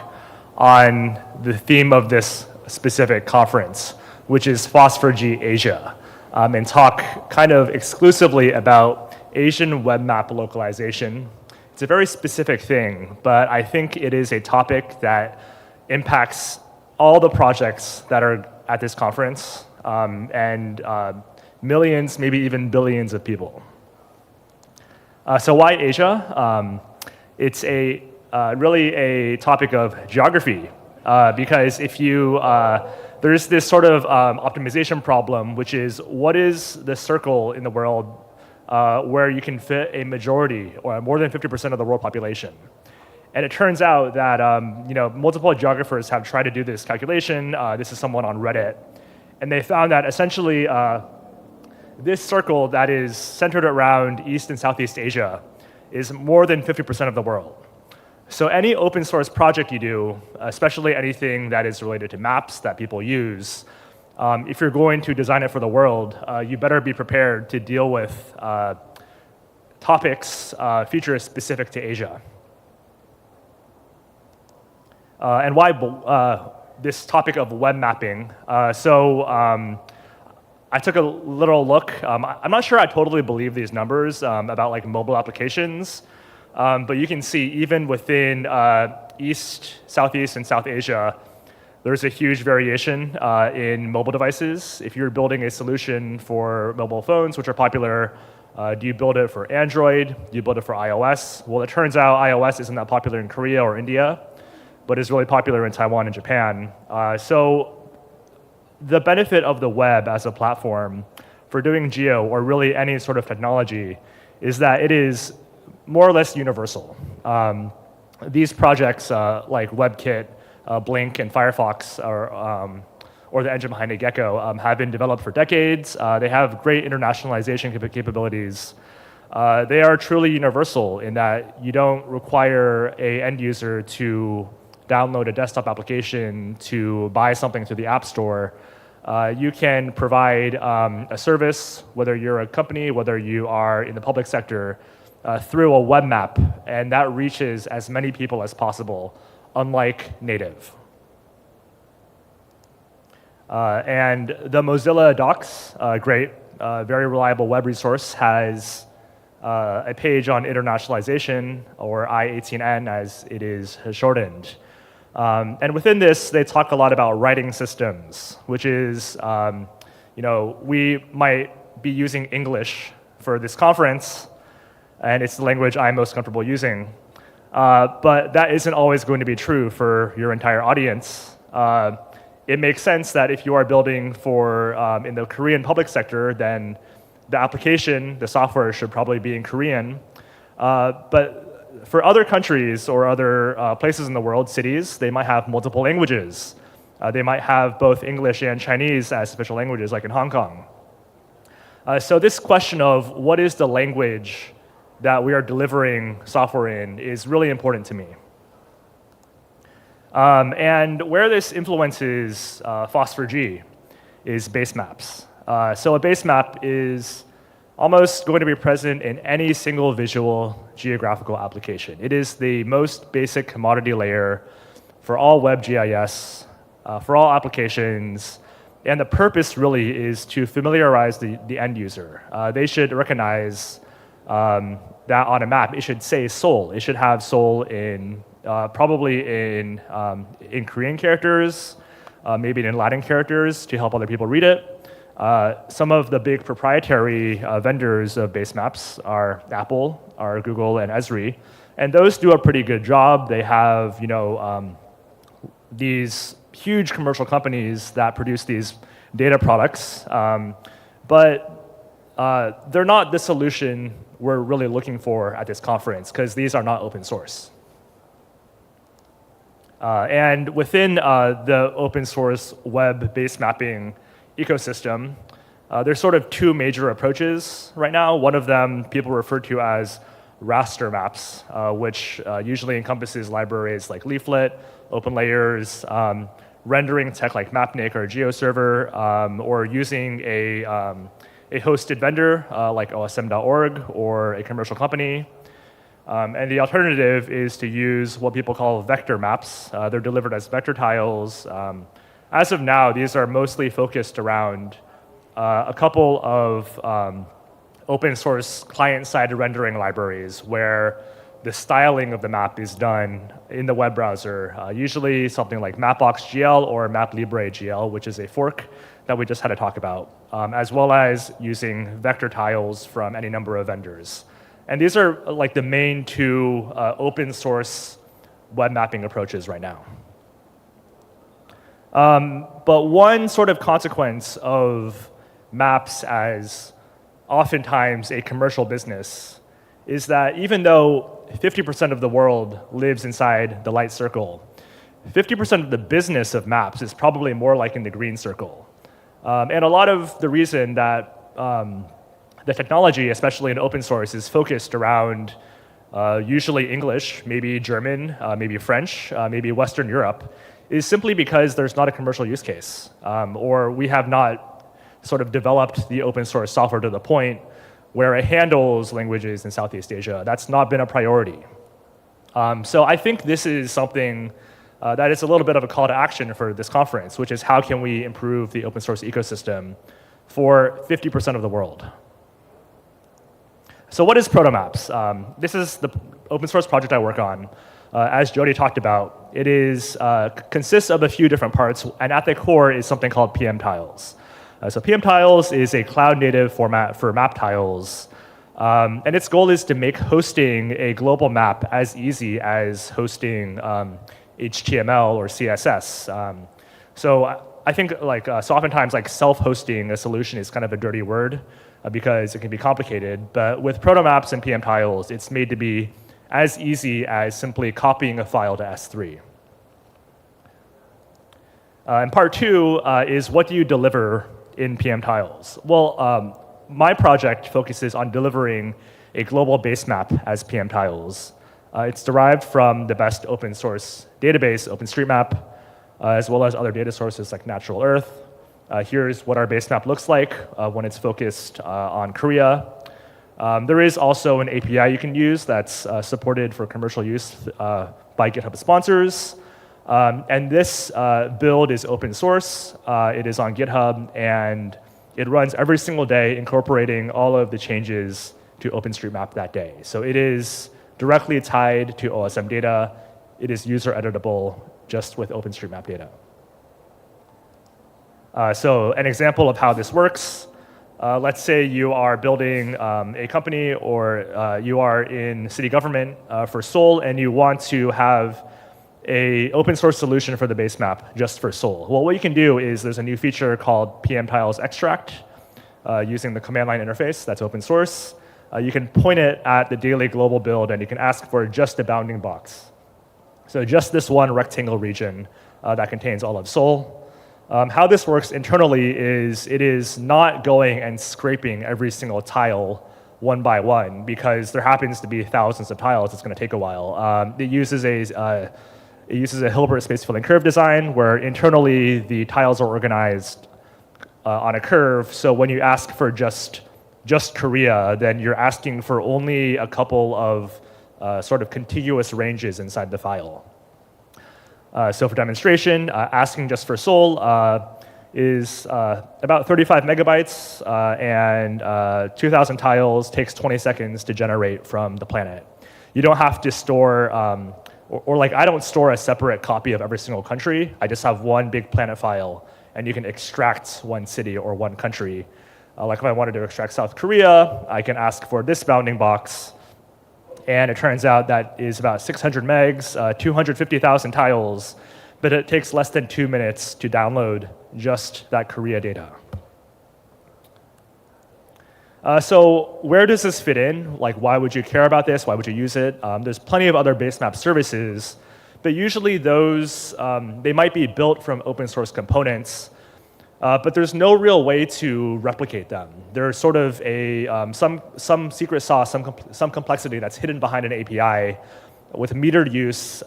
N: on the theme of this specific conference, which is FOSS4G-Asia, and talk kind of exclusively about Asian web map localization. It's a very specific thing, but I think it is a topic that impacts all the projects that are at this conference, and millions, maybe even billions of people. So why Asia? It's really a topic of geography, because if you, there's this sort of optimization problem, which is what is the circle in the world where you can fit a majority or more than 50% of the world population. And it turns out that multiple geographers have tried to do this calculation. This is someone on Reddit. And they found that essentially this circle that is centered around East and Southeast Asia is more than 50% of the world. So any open source project you do, especially anything that is related to maps that people use, if you're going to design it for the world, you better be prepared to deal with topics, features specific to Asia. And why this topic of web mapping? I took a little look. I'm not sure I totally believe these numbers about like mobile applications, but you can see even within East, Southeast, and South Asia, there's a huge variation in mobile devices. If you're building a solution for mobile phones, which are popular, do you build it for Android? Do you build it for iOS? Well, it turns out iOS isn't that popular in Korea or India, but is really popular in Taiwan and Japan. So the benefit of the web as a platform for doing geo or really any sort of technology is that it is more or less universal. These projects like WebKit, Blink, and Firefox, or the engine behind Gecko, have been developed for decades. They have great internationalization capabilities. They are truly universal in that you don't require an end user to download a desktop application to buy something through the App Store. You can provide a service, whether you're a company, whether you are in the public sector, through a web map, and that reaches as many people as possible, unlike native. And the Mozilla Docs, great, very reliable web resource, has a page on internationalization, or I-18N as it is shortened. And within this, they talk a lot about writing systems, which is, we might be using English for this conference, and it's the language I'm most comfortable using. But that isn't always going to be true for your entire audience. It makes sense that if you are building for, in the Korean public sector, then the application, the software should probably be in Korean. But for other countries or other places in the world, cities, they might have multiple languages. They might have both English and Chinese as official languages, like in Hong Kong. So this question of what is the language that we are delivering software in is really important to me. And where this influences FOSS4G is base maps. So a base map is almost going to be present in any single visual geographical application. It is the most basic commodity layer for all web GIS, for all applications, and the purpose really is to familiarize the end user. They should recognize that on a map, it should say Seoul. It should have Seoul in probably in Korean characters, maybe in Latin characters to help other people read it. Some of the big proprietary vendors of base maps are Apple, are Google, and Esri, and those do a pretty good job. They have, these huge commercial companies that produce these data products, but they're not the solution we're really looking for at this conference because these are not open source. And within the open source web base mapping ecosystem, there's sort of two major approaches right now. One of them people refer to as raster maps, which usually encompasses libraries like Leaflet, OpenLayers, rendering tech like Mapnik or GeoServer, or using a hosted vendor like OSM.org or a commercial company. And the alternative is to use what people call vector maps. They're delivered as vector tiles. As of now, these are mostly focused around a couple of open source client-side rendering libraries where the styling of the map is done in the web browser, usually something like Mapbox.gl or MapLibre.gl, which is a fork that we just had to talk about, as well as using vector tiles from any number of vendors. And these are like the main two open source web mapping approaches right now. But one sort of consequence of maps as oftentimes a commercial business is that even though 50% of the world lives inside the light circle, 50% of the business of maps is probably more like in the green circle. And a lot of the reason that the technology, especially in open source, is focused around usually English, maybe German, maybe French, maybe Western Europe, is simply because there's not a commercial use case, or we have not sort of developed the open source software to the point where it handles languages in Southeast Asia. That's not been a priority. So I think this is something that is a little bit of a call to action for this conference, which is how can we improve the open source ecosystem for 50% of the world. So what is Protomaps? This is the open source project I work on. As Jody talked about, it is consists of a few different parts, and at the core is something called PM Tiles. So PM Tiles is a cloud-native format for map tiles, and its goal is to make hosting a global map as easy as hosting HTML or CSS. So I think so oftentimes self-hosting a solution is kind of a dirty word because it can be complicated, but with Protomaps and PM Tiles, it's made to be as easy as simply copying a file to S3. And part two is what do you deliver in PM Tiles? Well, my project focuses on delivering a global base map as PM Tiles. It's derived from the best open source database, OpenStreetMap, as well as other data sources like Natural Earth. Here's what our base map looks like when it's focused on Korea. There is also an API you can use that's supported for commercial use by GitHub sponsors. And this build is open source. It is on GitHub, and it runs every single day, incorporating all of the changes to OpenStreetMap that day. So it is directly tied to OSM data. It is user editable just with OpenStreetMap data. So an example of how this works, let's say you are building a company or you are in city government for Seoul and you want to have a open source solution for the base map just for Seoul. Well, what you can do is there's a new feature called PM Tiles Extract using the command line interface that's open source. You can point it at the daily global build and you can ask for just a bounding box. So just this one rectangle region that contains all of Seoul. How this works internally is it is not going and scraping every single tile one by one because there happens to be thousands of tiles. It's going to take a while. It uses a Hilbert space filling curve design where internally the tiles are organized on a curve. So when you ask for just Korea, then you're asking for only a couple of sort of contiguous ranges inside the file. So for demonstration, asking just for Seoul is about 35 megabytes and 2,000 tiles takes 20 seconds to generate from the planet. You don't have to store or like I don't store a separate copy of every single country. I just have one big planet file, and you can extract one city or one country. Like if I wanted to extract South Korea, I can ask for this bounding box, and it turns out that is about 600 megs, 250,000 tiles, but it takes less than 2 minutes to download just that Korea data. So where does this fit in? Like, why would you care about this? Why would you use it? There's plenty of other base map services, but usually those, they might be built from open source components, but there's no real way to replicate them. There's sort of a, some secret sauce, some complexity that's hidden behind an API. With metered use,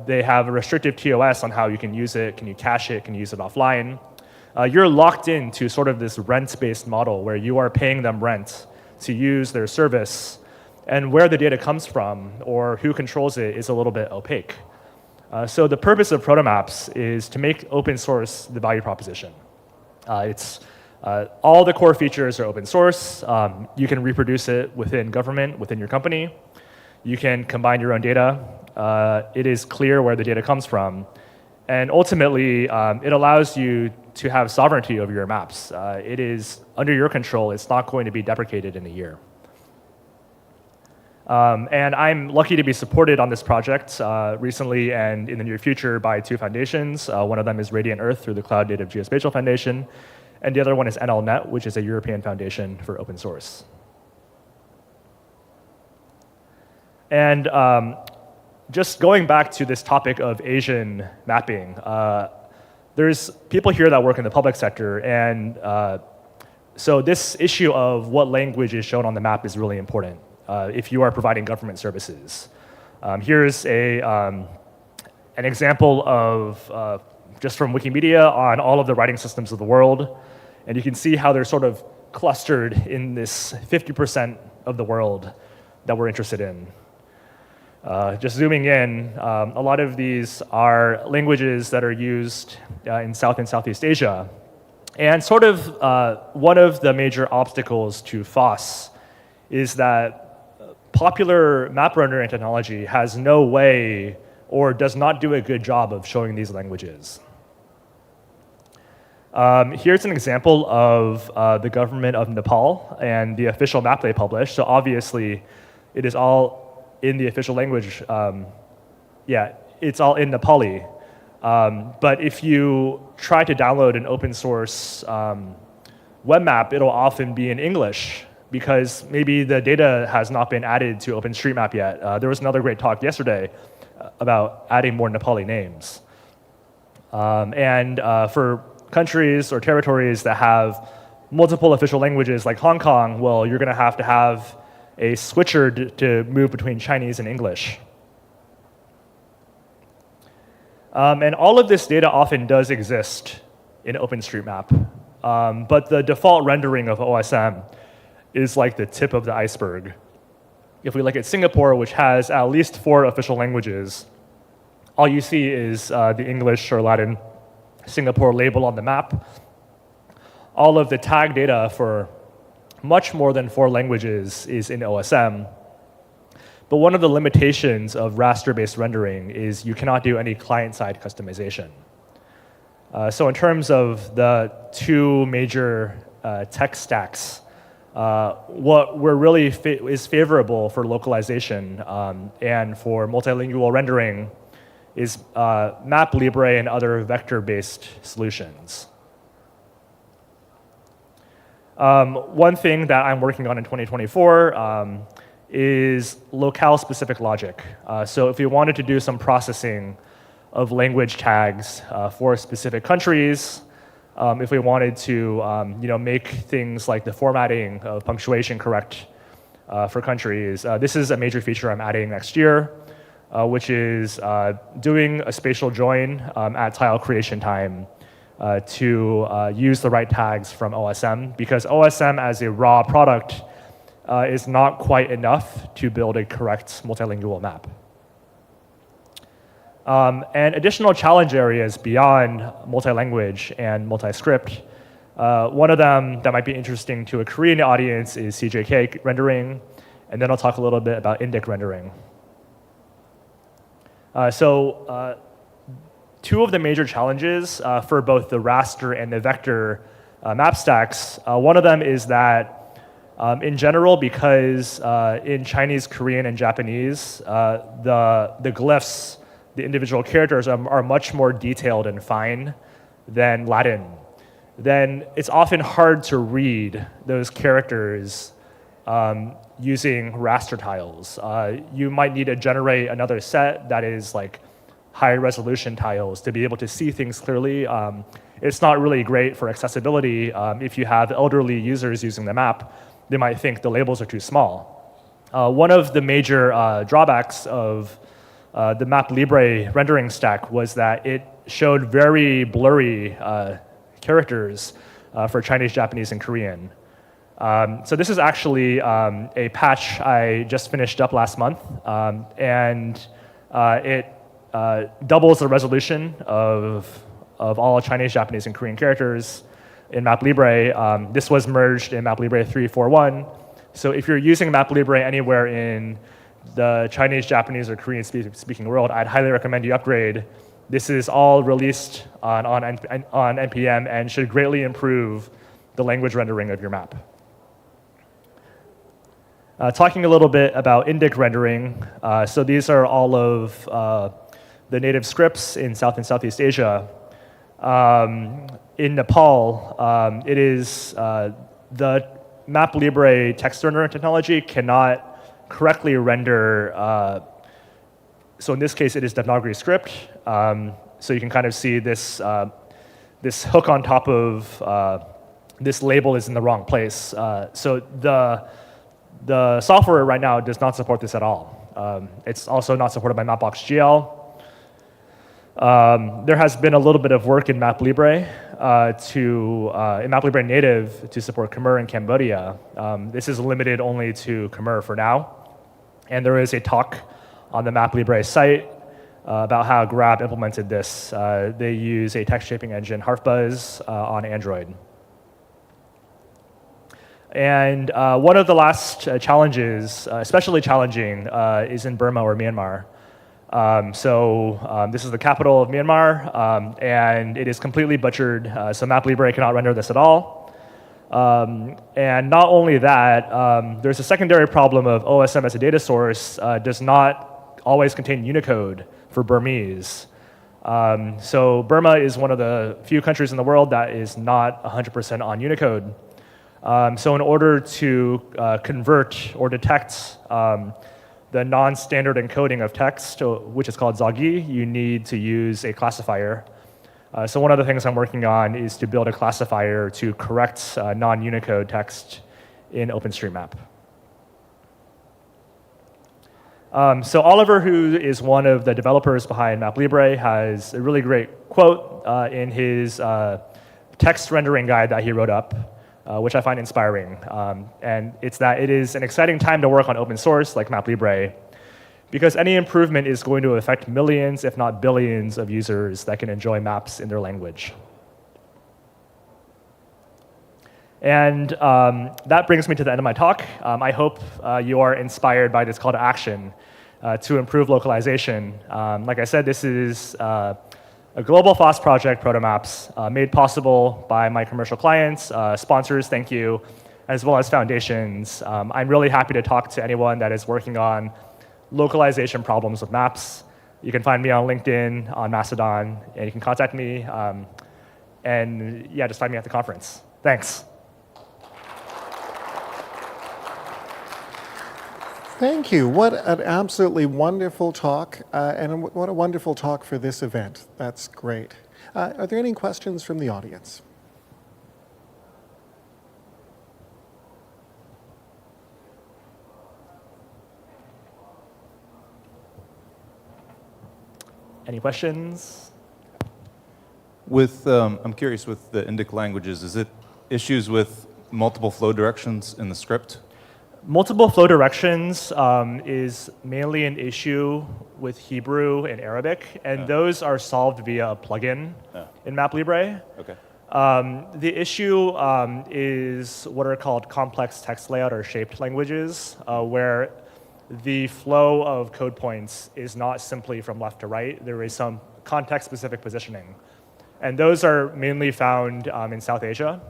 N: they have a restrictive TOS on how you can use it. Can you cache it? Can you use it offline? You're locked into sort of this rent-based model where you are paying them rent to use their service, and where the data comes from or who controls it is a little bit opaque. So the purpose of protomaps is to make open source the value proposition. All the core features are open source. You can reproduce it within government, within your company. You can combine your own data. It is clear where the data comes from. And ultimately, it allows you to have sovereignty over your maps. It is under your control. It's not going to be deprecated in a year. And I'm lucky to be supported on this project recently and in the near future by two foundations. One of them is Radiant Earth through the Cloud Native Geospatial Foundation, and the other one is NLNet, which is a European foundation for open source. And just going back to this topic of Asian mapping, there's people here that work in the public sector, and so this issue of what language is shown on the map is really important if you are providing government services. Here's an example of just from Wikimedia on all of the writing systems of the world, and you can see how they're sort of clustered in this 50% of the world that we're interested in. Just zooming in, a lot of these are languages that are used in South and Southeast Asia. And sort of one of the major obstacles to FOSS is that popular map rendering technology has no way or does not do a good job of showing these languages. Here's an example of the government of Nepal and the official map they published. So obviously, it is all in the official language. Yeah, it's all in Nepali. But if you try to download an open source web map, it'll often be in English because maybe the data has not been added to OpenStreetMap yet. There was another great talk yesterday about adding more Nepali names. For countries or territories that have multiple official languages like Hong Kong, well, you're going to have a switcher to move between Chinese and English. And all of this data often does exist in OpenStreetMap, but the default rendering of OSM is like the tip of the iceberg. If we look at Singapore, which has at least 4 official languages, all you see is the English or Latin Singapore label on the map. All of the tag data for much more than 4 languages is in OSM. But one of the limitations of raster-based rendering is you cannot do any client-side customization. So in terms of the 2 major tech stacks, what we're really is favorable for localization and for multilingual rendering is MapLibre and other vector-based solutions. One thing that I'm working on in 2024 is locale-specific logic. So if we wanted to do some processing of language tags for specific countries, if we wanted to make things like the formatting of punctuation correct for countries, this is a major feature I'm adding next year, which is doing a spatial join at tile creation time to use the right tags from OSM, because OSM as a raw product is not quite enough to build a correct multilingual map. And additional challenge areas beyond multi-language and multi-script, one of them that might be interesting to a Korean audience is CJK rendering, and then I'll talk a little bit about Indic rendering. Two of the major challenges for both the raster and the vector map stacks, one of them is that in general, because in Chinese, Korean, and Japanese, the glyphs, the individual characters are much more detailed and fine than Latin, then it's often hard to read those characters using raster tiles. You might need to generate another set that is like high resolution tiles to be able to see things clearly. It's not really great for accessibility. If you have elderly users using the map, they might think the labels are too small. One of the major drawbacks of the Map Libre rendering stack was that it showed very blurry characters for Chinese, Japanese, and Korean. So this is actually a patch I just finished up last month, and it doubles the resolution of all Chinese, Japanese, and Korean characters in Map Libre. This was merged in Map Libre 3.4.1. So if you're using Map Libre anywhere in the Chinese, Japanese, or Korean speaking world, I'd highly recommend you upgrade. This is all released on NPM and should greatly improve the language rendering of your map. Talking a little bit about indic rendering. So these are all of the native scripts in South and Southeast Asia. In Nepal, it is the Map Libre text renderer technology cannot correctly render. So in this case, it is Devanagari script. So you can kind of see this this hook on top of this label is in the wrong place. So the software right now does not support this at all. It's also not supported by Mapbox.gl. There has been a little bit of work in Map Libre in Map Libre native to support Khmer in Cambodia. This is limited only to Khmer for now. And there is a talk on the Map Libre site about how Grab implemented this. They use a text shaping engine, Harfbuzz, on Android. And one of the last challenges, especially challenging, is in Burma or Myanmar. This is the capital of Myanmar, and it is completely butchered, so Map Libre cannot render this at all. And not only that, there's a secondary problem of OSM as a data source does not always contain Unicode for Burmese. So Burma is one of the few countries in the world that is not 100% on Unicode. So in order to convert or detect the non-standard encoding of text, which is called Zagi, you need to use a classifier. So one of the things I'm working on is to build a classifier to correct non-Unicode text in OpenStreetMap. So Oliver, who is one of the developers behind Map Libre, has a really great quote in his text rendering guide that he wrote up, which I find inspiring. And it's that it is an exciting time to work on open source like Map Libre, because any improvement is going to affect millions, if not billions, of users that can enjoy maps in their language. And that brings me to the end of my talk. I hope you are inspired by this call to action to improve localization. Like I said, this is a global FOSS project, Protomaps, made possible by my commercial clients, sponsors, thank you, as well as foundations. I'm really happy to talk to anyone that is working on localization problems with maps. You can find me on LinkedIn, on Mastodon, and you can contact me. And yeah, just find me at the conference. Thanks.
H: Thank you. What an absolutely wonderful talk, and what a wonderful talk for this event. That's great. Are there any questions from the audience?
N: Any questions?
O: I'm curious with the Indic languages, is it issues with multiple flow directions in the script?
N: Multiple flow directions is mainly an issue with Hebrew and Arabic, and those are solved via a plugin in Map Libre.
O: Okay.
N: The issue is what are called complex text layout or shaped languages, where the flow of code points is not simply from left to right. There is some context-specific positioning. And those are mainly found in South Asia.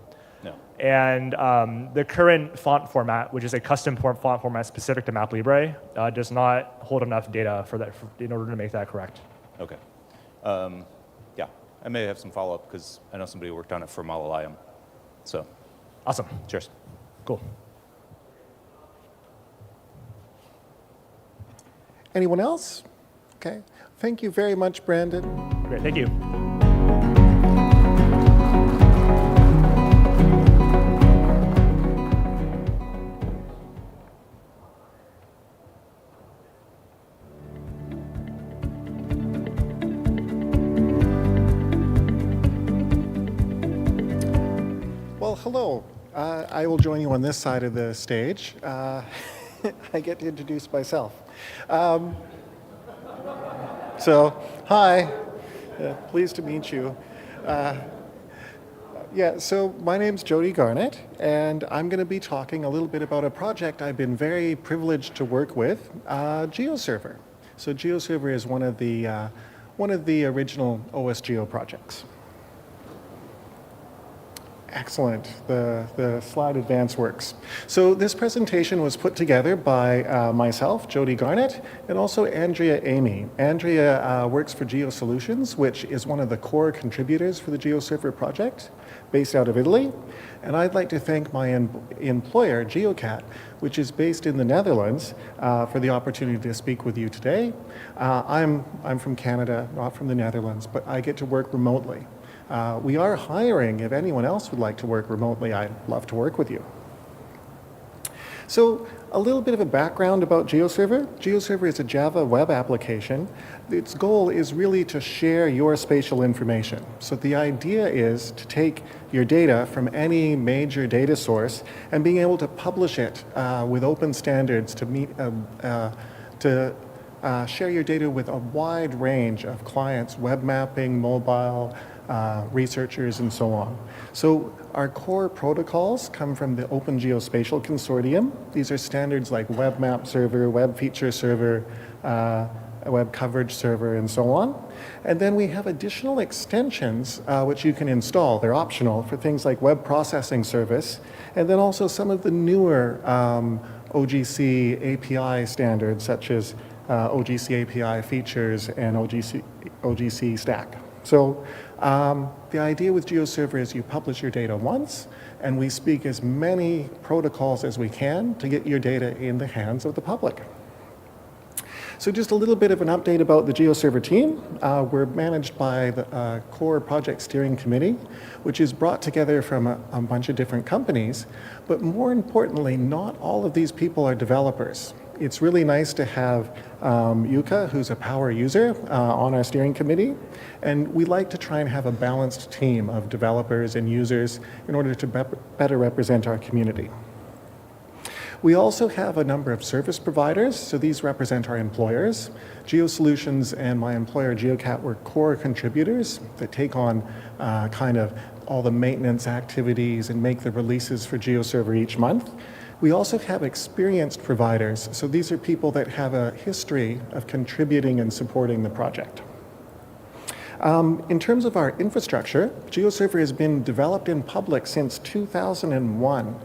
O: No.
N: And the current font format, which is a custom font format specific to MapLibre, does not hold enough data for that in order to make that correct.
O: Okay. Yeah, I may have some follow-up because I know somebody who worked on it for Malayalam. So,
N: awesome.
O: Cheers.
N: Cool.
H: Anyone else? Okay. Thank you very much, Brandon.
N: Great, thank you.
H: Well, hello. I will join you on this side of the stage. I get to introduce myself. So, hi. Pleased to meet you. Yeah, so my name's Jody Garnett, and I'm going to be talking a little bit about a project I've been very privileged to work with, GeoServer. So GeoServer is one of the original OSGeo projects. Excellent. The slide advance works. So this presentation was put together by myself, Jody Garnett, and also Andrea Amy. Andrea works for GeoSolutions, which is one of the core contributors for the GeoServer project, based out of Italy. And I'd like to thank my employer, GeoCat, which is based in the Netherlands, for the opportunity to speak with you today. I'm from Canada, not from the Netherlands, but I get to work remotely. We are hiring. If anyone else would like to work remotely, I'd love to work with you. So a little bit of a background about GeoServer. GeoServer is a Java web application. Its goal is really to share your spatial information. So the idea is to take your data from any major data source and being able to publish it with open standards to share your data with a wide range of clients, web mapping, mobile, researchers, and so on. So our core protocols come from the Open Geospatial Consortium. These are standards like Web Map Server, Web Feature Server, Web Coverage Server, and so on. And then we have additional extensions which you can install. They're optional for things like Web Processing Service, and then also some of the newer OGC API standards such as OGC API features and OGC stack. So the idea with GeoServer is you publish your data once, and we speak as many protocols as we can to get your data in the hands of the public. So just a little bit of an update about the GeoServer team. We're managed by the core project steering committee, which is brought together from a bunch of different companies. But more importantly, not all of these people are developers. It's really nice to have Yuka, who's a power user, on our steering committee. And we like to try and have a balanced team of developers and users in order to better represent our community. We also have a number of service providers, so these represent our employers. GeoSolutions and my employer GeoCat were core contributors that take on kind of all the maintenance activities and make the releases for GeoServer each month. We also have experienced providers, so these are people that have a history of contributing and supporting the project. In terms of our infrastructure, GeoServer has been developed in public since 2001.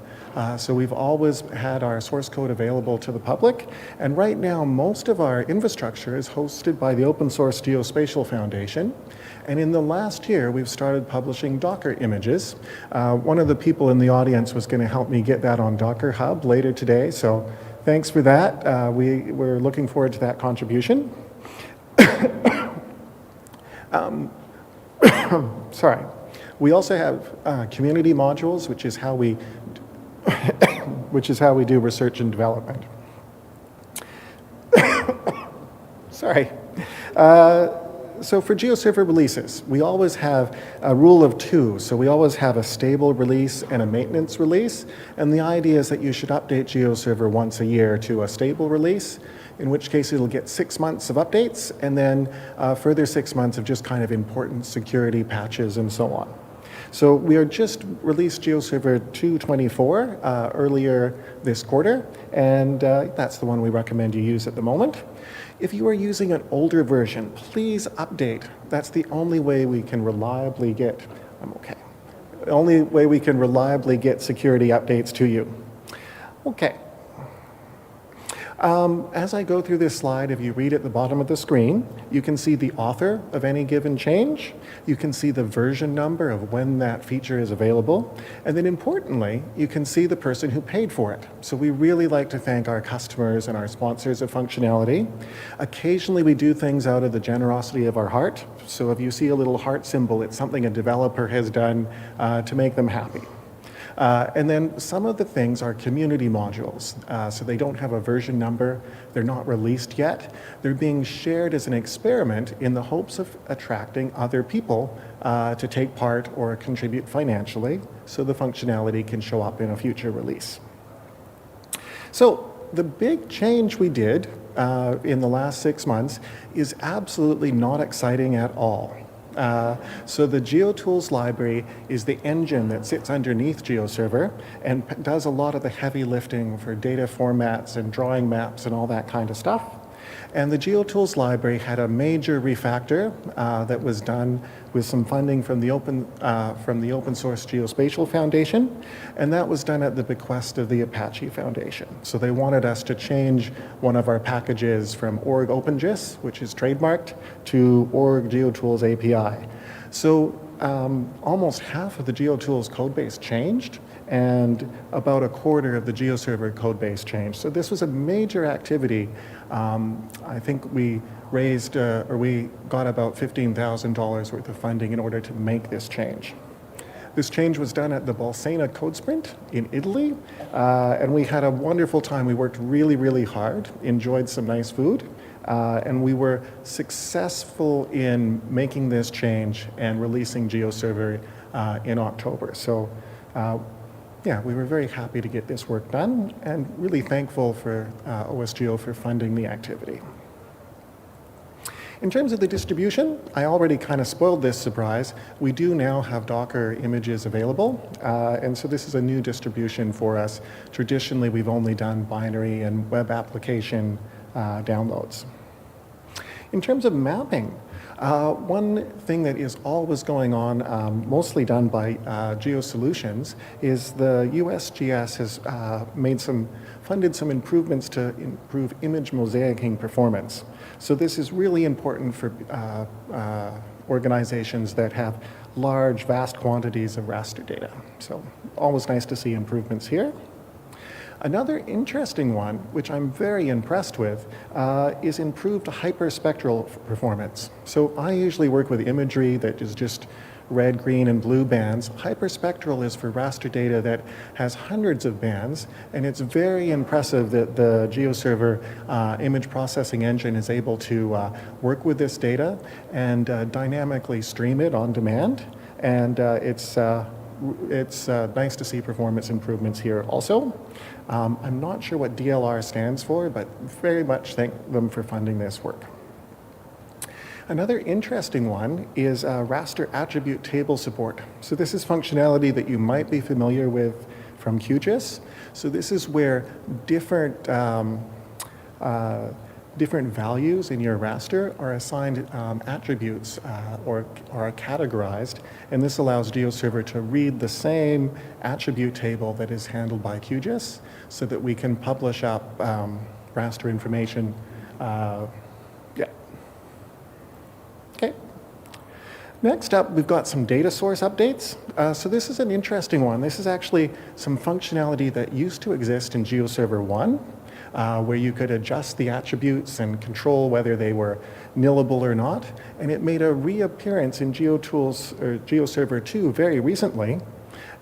H: So we've always had our source code available to the public, and right now most of our infrastructure is hosted by the Open Source Geospatial Foundation. And in the last year, we've started publishing Docker images. One of the people in the audience was going to help me get that on Docker Hub later today, so thanks for that. We're looking forward to that contribution. Sorry. We also have community modules, which is how we do research and development. Sorry. So for GeoServer releases, we always have a rule of two. So we always have a stable release and a maintenance release. And the idea is that you should update GeoServer once a year to a stable release, in which case it'll get 6 months of updates and then further 6 months of just kind of important security patches and so on. So we are just released GeoServer 224 earlier this quarter, and that's the one we recommend you use at the moment. If you are using an older version, please update. That's the only way we can reliably get, the only way we can reliably get security updates to you. Okay. As I go through this slide, if you read at the bottom of the screen, you can see the author of any given change. You can see the version number of when that feature is available. And then importantly, you can see the person who paid for it. So we really like to thank our customers and our sponsors of functionality. Occasionally we do things out of the generosity of our heart. So if you see a little heart symbol, it's something a developer has done to make them happy. And then some of the things are community modules, so they don't have a version number, they're not released yet. They're being shared as an experiment in the hopes of attracting other people to take part or contribute financially so the functionality can show up in a future release. So the big change we did in the last 6 months is absolutely not exciting at all. So the GeoTools library is the engine that sits underneath GeoServer and does a lot of the heavy lifting for data formats and drawing maps and all that kind of stuff. And the GeoTools library had a major refactor that was done with some funding from the open source Geospatial Foundation, and that was done at the bequest of the Apache Foundation. So they wanted us to change one of our packages from org OpenGIS, which is trademarked, to org GeoTools API. So almost half of the GeoTools codebase changed, and about a quarter of the GeoServer codebase changed. So this was a major activity. I think we raised, or we got about $15,000 worth of funding in order to make this change. This change was done at the Bolsena Code Sprint in Italy, and we had a wonderful time. We worked really, really hard, enjoyed some nice food, and we were successful in making this change and releasing GeoServer in October. So yeah, we were very happy to get this work done and really thankful for OSGeo for funding the activity. In terms of the distribution, I already kind of spoiled this surprise. We do now have Docker images available, and so this is a new distribution for us. Traditionally, we've only done binary and web application downloads. In terms of mapping, one thing that is always going on, mostly done by GeoSolutions, is the USGS has funded some improvements to improve image mosaicing performance. So this is really important for organizations that have large, vast quantities of raster data. So always nice to see improvements here. Another interesting one, which I'm very impressed with, is improved hyperspectral performance. So I usually work with imagery that is just red, green, and blue bands. Hyperspectral is for raster data that has hundreds of bands, and it's very impressive that the GeoServer image processing engine is able to work with this data and dynamically stream it on demand. And it's nice to see performance improvements here also. I'm not sure what DLR stands for, but very much thank them for funding this work. Another interesting one is raster attribute table support. So this is functionality that you might be familiar with from QGIS. So this is where different values in your raster are assigned attributes or are categorized, and this allows GeoServer to read the same attribute table that is handled by QGIS so that we can publish up raster information. Okay. Next up, we've got some data source updates. So this is an interesting one. This is actually some functionality that used to exist in GeoServer 1. Where you could adjust the attributes and control whether they were nillable or not. And it made a reappearance in GeoTools or GeoServer 2 very recently.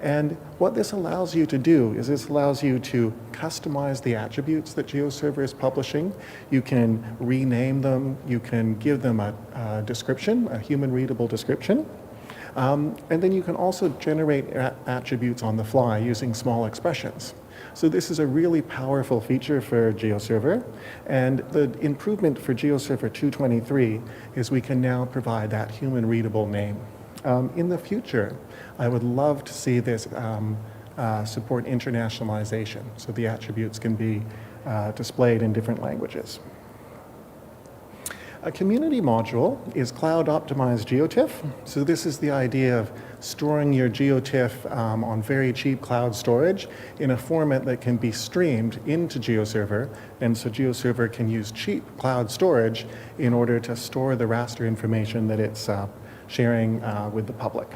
H: And what this allows you to do is this allows you to customize the attributes that GeoServer is publishing. You can rename them. You can give them a description, a human readable description. And then you can also generate attributes on the fly using small expressions. So this is a really powerful feature for GeoServer, and the improvement for GeoServer 223 is we can now provide that human readable name. In the future, I would love to see this support internationalization, so the attributes can be displayed in different languages. A community module is cloud-optimized GeoTIFF. So this is the idea of storing your GeoTIFF on very cheap cloud storage in a format that can be streamed into GeoServer, and so GeoServer can use cheap cloud storage in order to store the raster information that it's sharing with the public.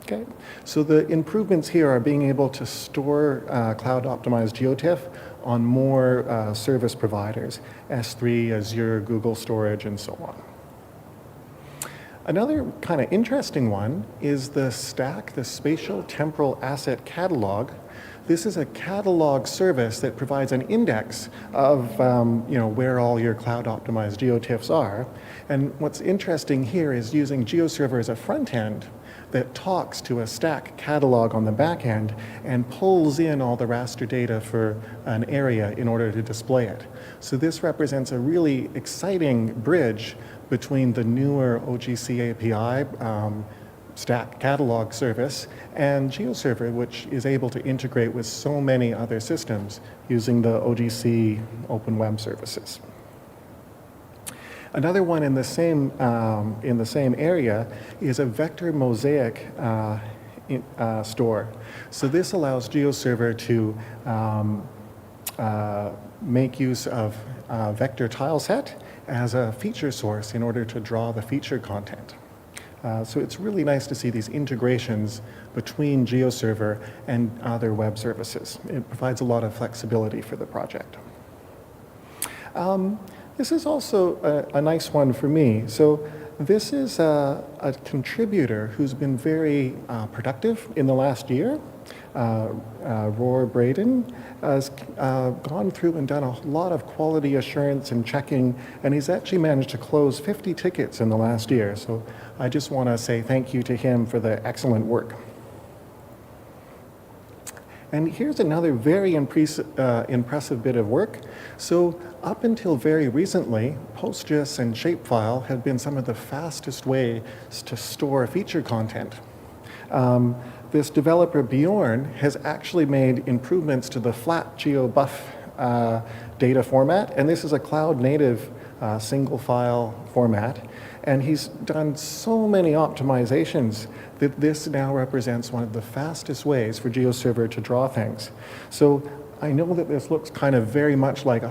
H: Okay, so the improvements here are being able to store cloud-optimized GeoTIFF on more service providers, S3, Azure, Google Storage, and so on. Another kind of interesting one is the STAC, the Spatial Temporal Asset Catalog. This is a catalog service that provides an index of where all your cloud-optimized GeoTIFFs are. And what's interesting here is using GeoServer as a front end that talks to a STAC catalog on the back end and pulls in all the raster data for an area in order to display it. So this represents a really exciting bridge between the newer OGC API STAC catalog service and GeoServer, which is able to integrate with so many other systems using the OGC Open Web Services. Another one in the same area is a vector mosaic store. So this allows GeoServer to make use of vector tileset as a feature source in order to draw the feature content. So it's really nice to see these integrations between GeoServer and other web services. It provides a lot of flexibility for the project. This is also a nice one for me. So this is a contributor who's been very productive in the last year. Roar Braden has gone through and done a lot of quality assurance and checking, and he's actually managed to close 50 tickets in the last year. So I just want to say thank you to him for the excellent work. And here's another very impressive bit of work. So up until very recently, PostGIS and Shapefile have been some of the fastest ways to store feature content. This developer, Bjorn, has actually made improvements to the flat GeoBuff data format, and this is a cloud-native single file format. And he's done so many optimizations that this now represents one of the fastest ways for GeoServer to draw things. So I know that this looks kind of very much like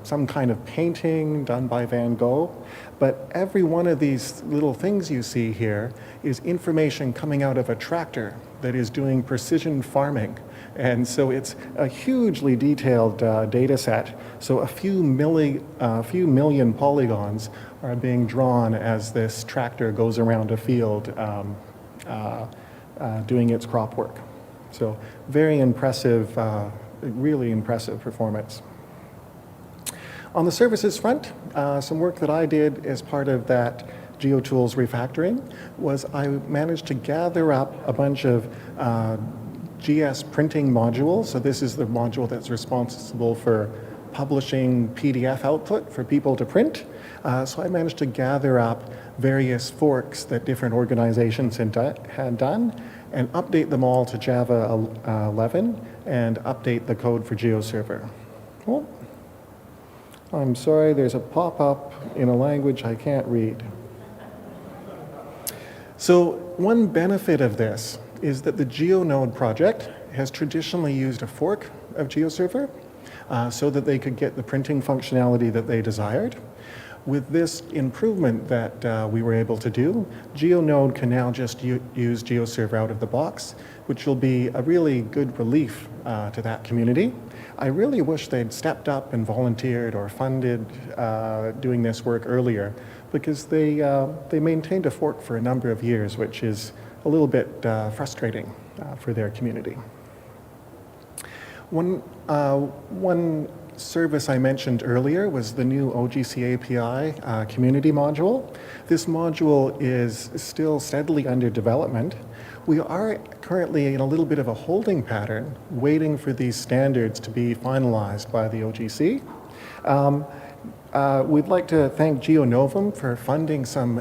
H: some kind of painting done by Van Gogh, but every one of these little things you see here is information coming out of a tractor that is doing precision farming. And so it's a hugely detailed data set. So a few million polygons are being drawn as this tractor goes around a field doing its crop work. So very impressive, really impressive performance. On the services front, some work that I did as part of that GeoTools refactoring was I managed to gather up a bunch of GS printing modules. So this is the module that's responsible for publishing PDF output for people to print. So I managed to gather up various forks that different organizations had done and update them all to Java 11 and update the code for GeoServer. Oh, I'm sorry, there's a pop-up in a language I can't read. So one benefit of this is that the GeoNode project has traditionally used a fork of GeoServer so that they could get the printing functionality that they desired. With this improvement that we were able to do, GeoNode can now just use GeoServer out of the box, which will be a really good relief to that community. I really wish they'd stepped up and volunteered or funded doing this work earlier, because they maintained a fork for a number of years, which is a little bit frustrating for their community. One service I mentioned earlier was the new OGC API community module. This module is still steadily under development. We are currently in a little bit of a holding pattern, waiting for these standards to be finalized by the OGC. We'd like to thank GeoNovum for funding some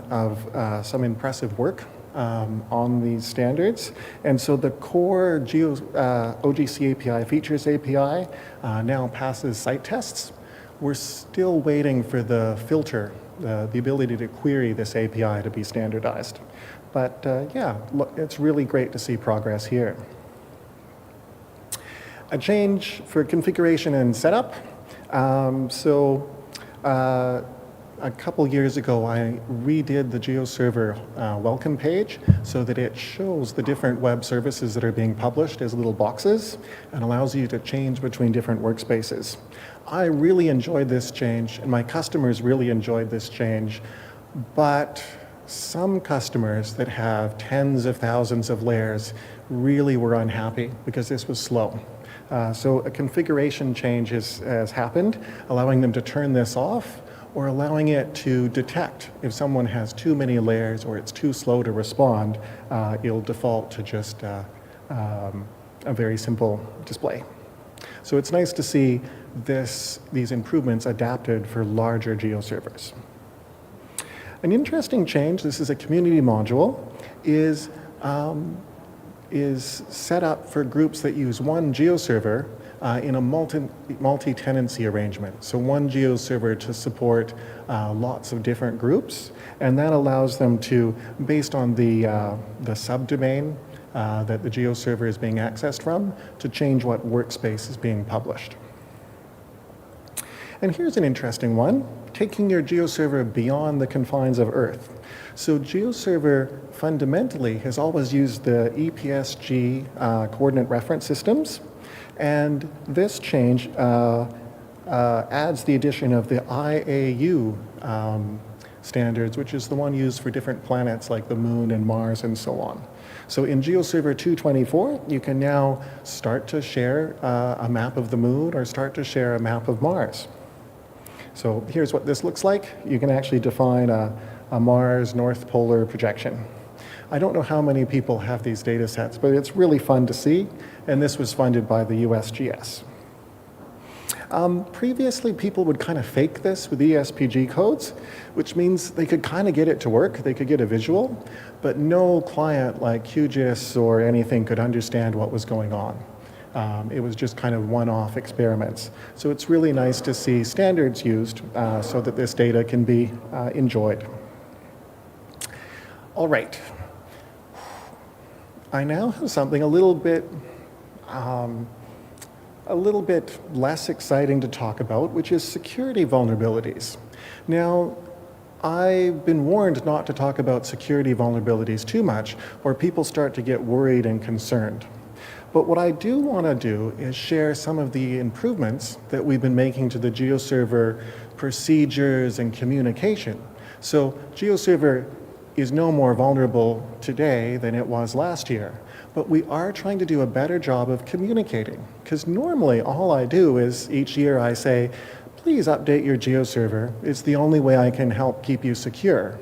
H: impressive work on these standards. And so the core OGC API, Features API, now passes site tests. We're still waiting for the filter, the ability to query this API to be standardized. But yeah, look, it's really great to see progress here. A change for configuration and setup. A couple years ago, I redid the GeoServer welcome page so that it shows the different web services that are being published as little boxes and allows you to change between different workspaces. I really enjoyed this change, and my customers really enjoyed this change, but some customers that have tens of thousands of layers really were unhappy because this was slow. So a configuration change has happened, allowing them to turn this off or allowing it to detect if someone has too many layers or it's too slow to respond. It'll default to just a very simple display. So it's nice to see these improvements adapted for larger GeoServers. An interesting change, this is a community module, is set up for groups that use one GeoServer in a multi-tenancy arrangement. So one GeoServer to support lots of different groups, and that allows them to, based on the subdomain that the GeoServer is being accessed from, to change what workspace is being published. And here's an interesting one, taking your GeoServer beyond the confines of Earth. So GeoServer fundamentally has always used the EPSG coordinate reference systems, and this change adds the addition of the IAU standards, which is the one used for different planets like the Moon and Mars and so on. So in GeoServer 224, you can now start to share a map of the Moon or start to share a map of Mars. So here's what this looks like. You can actually define a Mars North Polar projection. I don't know how many people have these data sets, but it's really fun to see, and this was funded by the USGS. Previously, people would kind of fake this with ESPG codes, which means they could kind of get it to work, they could get a visual, but no client like QGIS or anything could understand what was going on. It was just kind of one-off experiments. So it's really nice to see standards used so that this data can be enjoyed. All right. I now have something a little bit less exciting to talk about, which is security vulnerabilities. Now, I've been warned not to talk about security vulnerabilities too much, or people start to get worried and concerned. But what I do want to do is share some of the improvements that we've been making to the GeoServer procedures and communication. So GeoServer is no more vulnerable today than it was last year, but we are trying to do a better job of communicating, because normally all I do is each year I say, please update your GeoServer. It's the only way I can help keep you secure.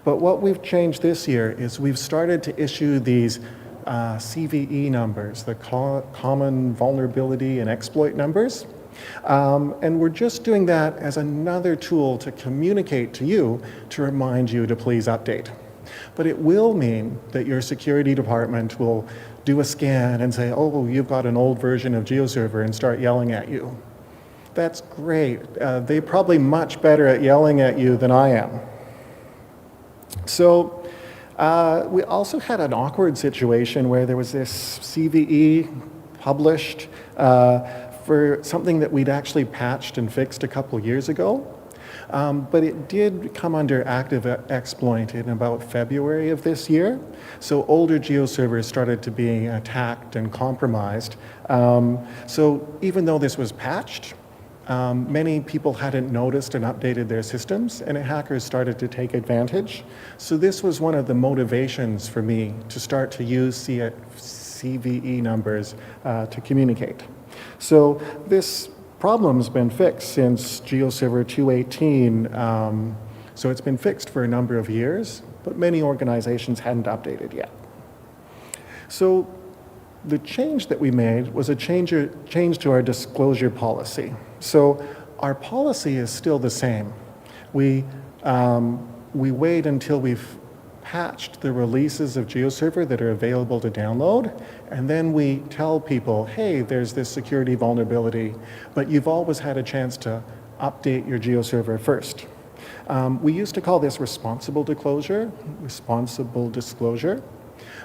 H: But what we've changed this year is we've started to issue these CVE numbers, the Common Vulnerability and Exploit numbers. And we're just doing that as another tool to communicate to you, to remind you to please update. But it will mean that your security department will do a scan and say, oh, you've got an old version of GeoServer, and start yelling at you. That's great. They're probably much better at yelling at you than I am. So we also had an awkward situation where there was this CVE published for something that we'd actually patched and fixed a couple years ago. But it did come under active exploit in about February of this year. So older GeoServers started to be attacked and compromised. So even though this was patched, many people hadn't noticed and updated their systems, and hackers started to take advantage. So this was one of the motivations for me to start to use CVE numbers to communicate. So this problem's been fixed since GeoServer 218. So it's been fixed for a number of years, but many organizations hadn't updated yet. So the change that we made was a change to our disclosure policy. So our policy is still the same. We wait until we've patched the releases of GeoServer that are available to download, and then we tell people, hey, there's this security vulnerability, but you've always had a chance to update your GeoServer first. We used to call this responsible disclosure,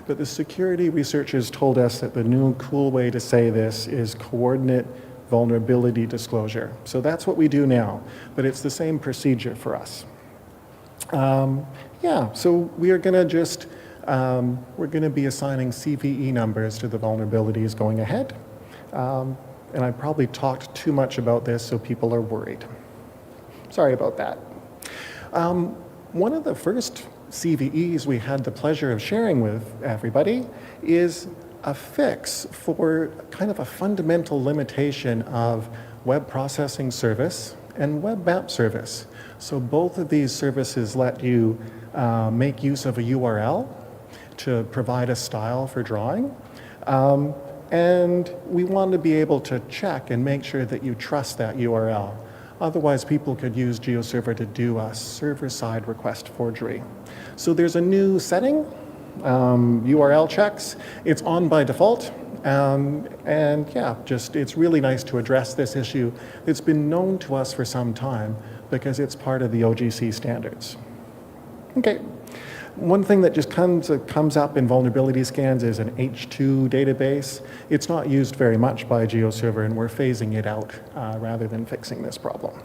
H: but the security researchers told us that the new cool way to say this is coordinate vulnerability disclosure. So that's what we do now, but it's the same procedure for us. Yeah, so we are going to just, we're going to be assigning CVE numbers to the vulnerabilities going ahead. And I probably talked too much about this, so people are worried. Sorry about that. One of the first CVEs we had the pleasure of sharing with everybody is a fix for kind of a fundamental limitation of web processing service and web map service. So both of these services let you make use of a URL to provide a style for drawing. And we want to be able to check and make sure that you trust that URL. Otherwise, people could use GeoServer to do a server-side request forgery. So there's a new setting, URL checks. It's on by default. And yeah, it's really nice to address this issue. It's been known to us for some time because it's part of the OGC standards. Okay. One thing that just comes up in vulnerability scans is an H2 database. It's not used very much by GeoServer, and we're phasing it out rather than fixing this problem.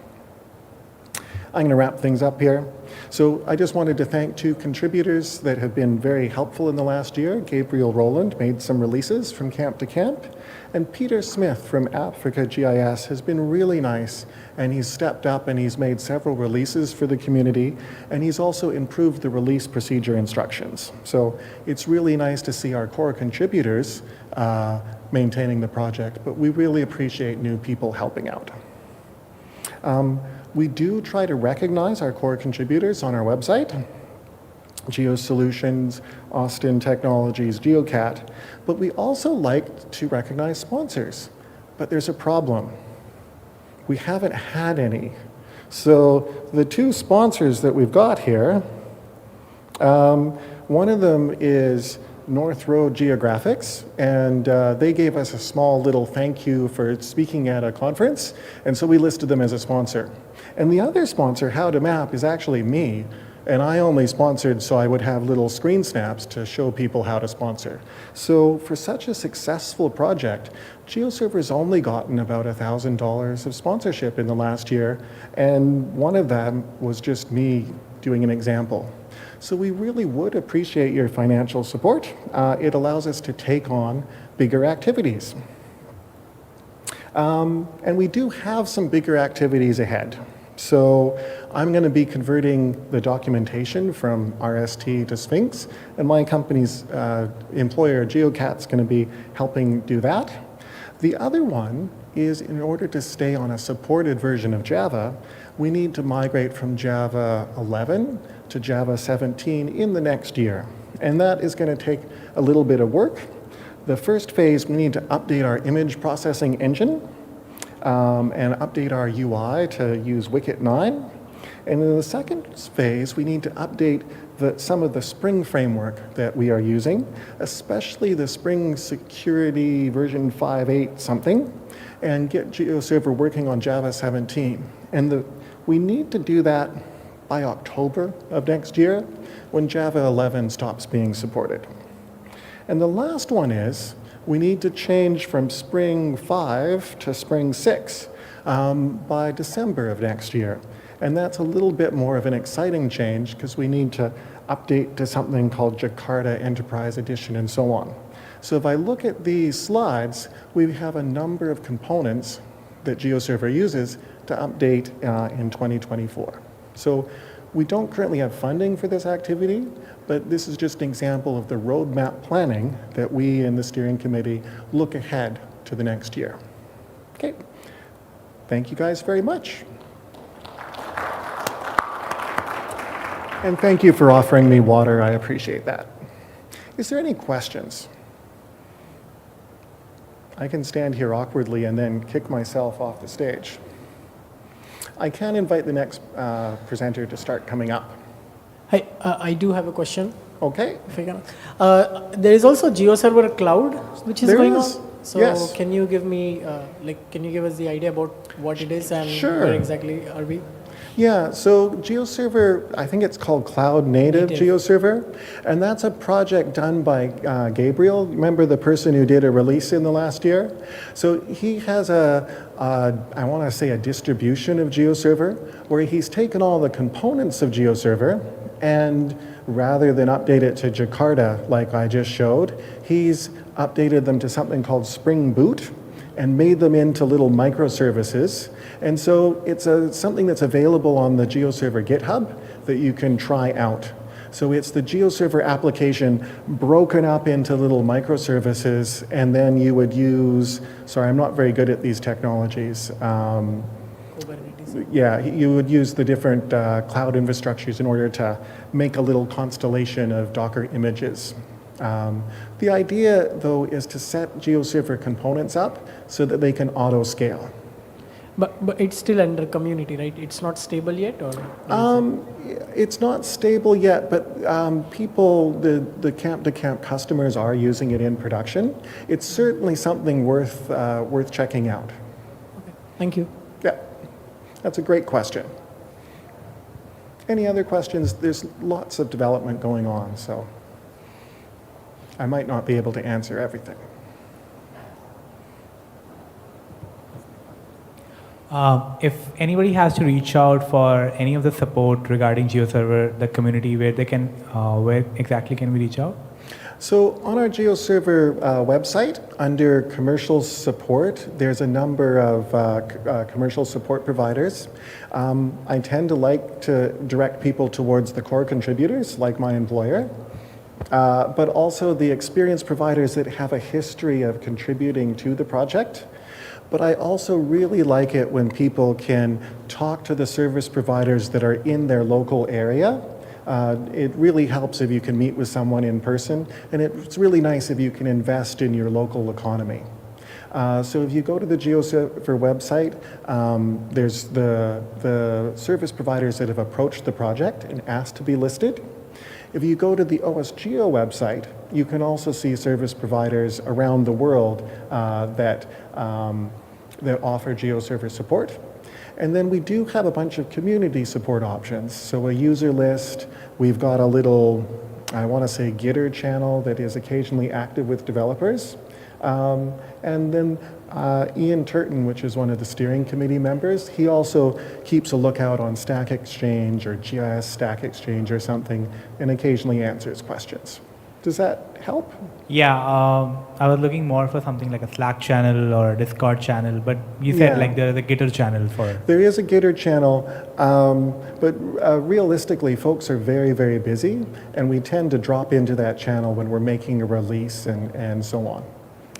H: I'm going to wrap things up here. So I just wanted to thank two contributors that have been very helpful in the last year. Gabriel Rowland made some releases from camp to camp, and Peter Smith from Africa GIS has been really nice, and he's stepped up and he's made several releases for the community, and he's also improved the release procedure instructions. So it's really nice to see our core contributors maintaining the project, but we really appreciate new people helping out. We do try to recognize our core contributors on our website, GeoSolutions, Austin Technologies, GeoCat, but we also like to recognize sponsors. But there's a problem. We haven't had any. So the two sponsors that we've got here, one of them is North Road Geographics, and they gave us a small little thank you for speaking at a conference, and so we listed them as a sponsor. And the other sponsor, How to Map, is actually me, and I only sponsored so I would have little screen snaps to show people how to sponsor. So for such a successful project, GeoServer's only gotten about $1,000 of sponsorship in the last year, and one of them was just me doing an example. So we really would appreciate your financial support. It allows us to take on bigger activities. And we do have some bigger activities ahead. So I'm going to be converting the documentation from RST to Sphinx, and my company's employer, GeoCat's going to be helping do that. The other one is, in order to stay on a supported version of Java, we need to migrate from Java 11 to Java 17 in the next year. And that is going to take a little bit of work. The first phase, we need to update our image processing engine and update our UI to use Wicket 9. And in the second phase, we need to update some of the Spring framework that we are using, especially the Spring Security version 5.8 something, and get GeoServer working on Java 17. And we need to do that by October of next year, when Java 11 stops being supported. And the last one is, we need to change from Spring 5 to Spring 6 by December of next year. And that's a little bit more of an exciting change because we need to update to something called Jakarta Enterprise Edition and so on. So if I look at these slides, we have a number of components that GeoServer uses to update in 2024. So we don't currently have funding for this activity, but this is just an example of the roadmap planning that we in the steering committee look ahead to the next year. Okay, thank you guys very much. And thank you for offering me water, I appreciate that. Is there any questions? I can stand here awkwardly and then kick myself off the stage. I can invite the next presenter to start coming up.
P: Hi, I do have a question.
H: Okay.
P: If I can. There is also GeoServer Cloud, which is going on. So
H: yes.
P: can you give me, can you give us the idea about what it is and
H: Sure.
P: where exactly are we?
H: Yeah, so GeoServer, I think it's called Cloud Native GeoServer, and that's a project done by Gabriel. Remember the person who did a release in the last year? So he has I want to say a distribution of GeoServer, where he's taken all the components of GeoServer, and rather than update it to Jakarta like I just showed, he's updated them to something called Spring Boot and made them into little microservices. And so it's something that's available on the GeoServer GitHub that you can try out. So it's the GeoServer application broken up into little microservices, and then you would use, sorry, I'm not very good at these technologies. Yeah, you would use the different cloud infrastructures in order to make a little constellation of Docker images. The idea, though, is to set GeoServer components up so that they can auto-scale.
P: But it's still under community, right? It's not stable yet, or?
H: It's not stable yet, but people, the camp-to-camp customers are using it in production. It's certainly something worth checking out.
P: Okay, thank you.
H: Yeah, that's a great question. Any other questions? There's lots of development going on, so I might not be able to answer everything.
I: If anybody has to reach out for any of the support regarding GeoServer, the community, where exactly can we reach out?
H: So on our GeoServer website, under commercial support, there's a number of commercial support providers. I tend to like to direct people towards the core contributors, like my employer, but also the experienced providers that have a history of contributing to the project. But I also really like it when people can talk to the service providers that are in their local area. It really helps if you can meet with someone in person, and it's really nice if you can invest in your local economy. So if you go to the GeoServer website, there's the service providers that have approached the project and asked to be listed. If you go to the OSGeo website, you can also see service providers around the world that offer GeoServer support. And then we do have a bunch of community support options. So a user list, we've got a little, I want to say, Gitter channel that is occasionally active with developers. And then Ian Turton, which is one of the steering committee members, he also keeps a lookout on Stack Exchange or GIS Stack Exchange or something, and occasionally answers questions. Does that help?
I: Yeah, I was looking more for something like a Slack channel or a Discord channel, but you said like there's a Gitter channel for it.
H: There is a Gitter channel, but realistically, folks are very, very busy, and we tend to drop into that channel when we're making a release and so on.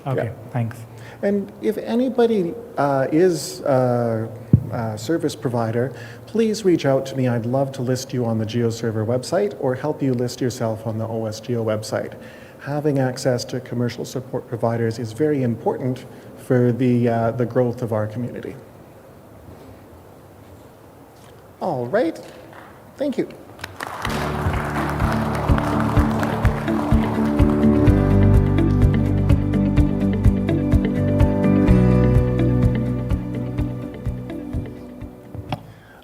I: Okay, thanks.
H: And if anybody is a service provider, please reach out to me. I'd love to list you on the GeoServer website or help you list yourself on the OSGeo website. Having access to commercial support providers is very important for the growth of our community. All right, thank you.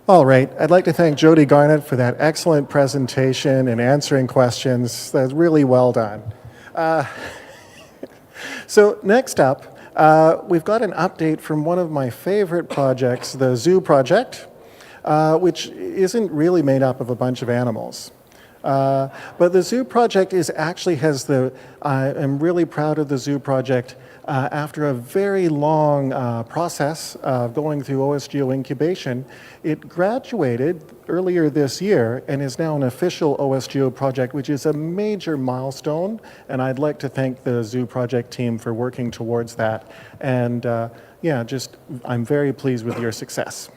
H: All right, I'd like to thank Jody Garnett for that excellent presentation and answering questions. That's really well done. So next up, we've got an update from one of my favorite projects, the zoo project, which isn't really made up of a bunch of animals. But the zoo project I'm really proud of the zoo project. After a very long process of going through OSGeo incubation, it graduated earlier this year and is now an official OSGeo project, which is a major milestone. And I'd like to thank the zoo project team for working towards that. And I'm very pleased with your success.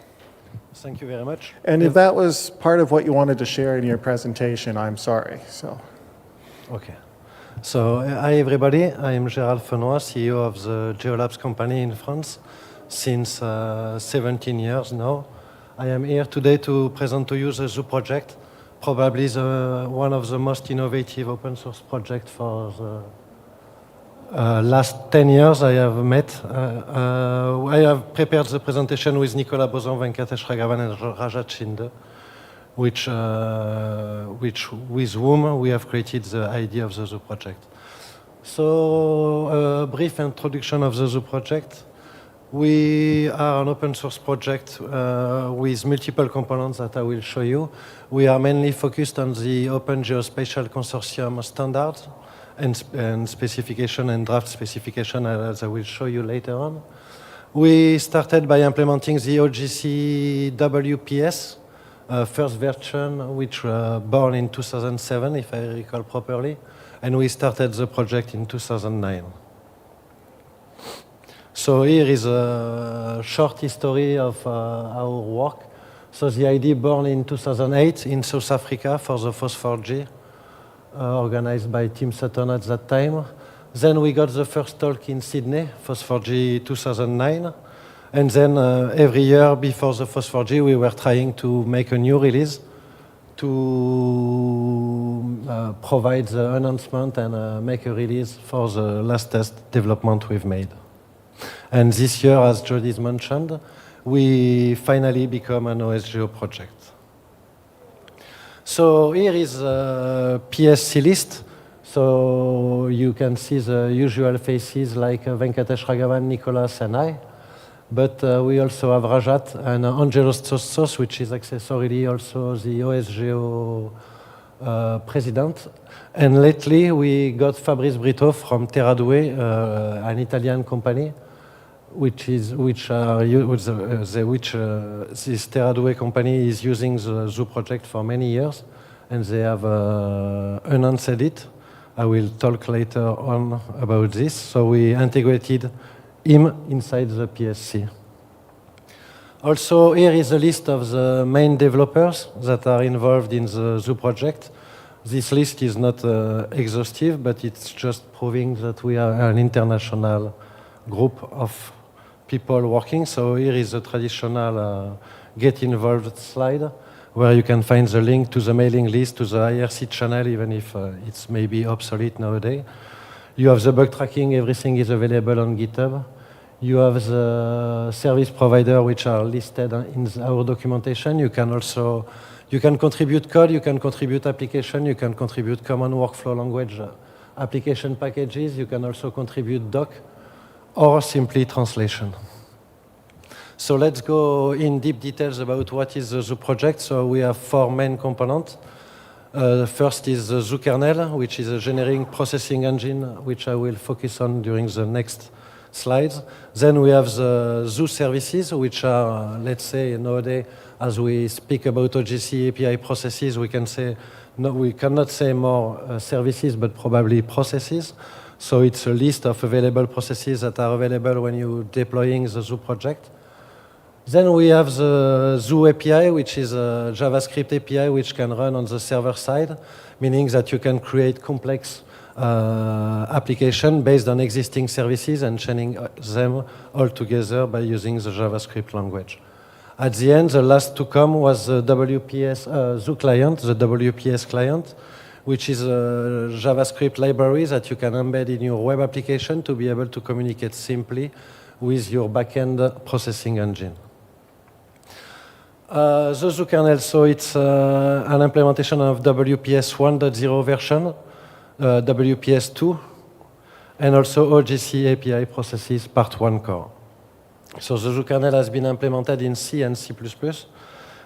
Q: Thank you very much.
H: And if that was part of what you wanted to share in your presentation, I'm sorry.
Q: Okay. So, hi everybody, I am Gérald Fenoy, CEO of the Geolabs company in France since 17 years now. I am here today to present to you the Zoo project, probably one of the most innovative open source projects for the last 10 years I have met. I have prepared the presentation with Nicolas Bozan, Venkatesh Raghavan, and Rajat Shinde, with whom we have created the idea of the Zoo project. So, a brief introduction of the Zoo project. We are an open source project with multiple components that I will show you. We are mainly focused on the Open Geospatial Consortium standards and specification and draft specification, as I will show you later on. We started by implementing the OGC WPS, first version, which born in 2007, if I recall properly, and we started the project in 2009. So here is a short history of our work. So the idea born in 2008 in South Africa for the FOSS4G, organized by Tim Sutton at that time. Then we got the first talk in Sydney, FOSS4G 2009. And then every year before the FOSS4G, we were trying to make a new release to provide the announcement and make a release for the last test development we've made. And this year, as Jody's mentioned, we finally become an OSGeo project. So here is a PSC list. So you can see the usual faces like Venkatesh Raghavan, Nicolas, and I. But we also have Rajat and Angelos Tsotsos, which is accessorily also the OSGeo president. And lately, we got Fabrice Brito from Terradue, an Italian company, which this Terradue company is using the Zoo project for many years, and they have announced it. I will talk later on about this. So we integrated him inside the PSC. Also, here is a list of the main developers that are involved in the Zoo project. This list is not exhaustive, but it's just proving that we are an international group of people working. So here is a traditional get involved slide where you can find the link to the mailing list, to the IRC channel, even if it's maybe obsolete nowadays. You have the bug tracking, everything is available on GitHub. You have the service provider which are listed in our documentation. You can also, you can contribute code, you can contribute application, you can contribute common workflow language application packages, you can also contribute doc or simply translation. So let's go in deep details about what is the Zoo project. So we have 4 main components. The first is the Zoo kernel, which is a generating processing engine, which I will focus on during the next slides. Then we have the Zoo services, which are, let's say, nowadays, as we speak about OGC API processes, we can say, no, we cannot say more services, but probably processes. So it's a list of available processes that are available when you're deploying the Zoo project. Then we have the Zoo API, which is a JavaScript API which can run on the server side, meaning that you can create complex application based on existing services and chaining them all together by using the JavaScript language. At the end, the last to come was the WPS Zoo client, the WPS client, which is a JavaScript library that you can embed in your web application to be able to communicate simply with your backend processing engine. The Zoo kernel, so it's an implementation of WPS 1.0 version, WPS 2, and also OGC API processes part 1 core. So the Zoo kernel has been implemented in C and C++,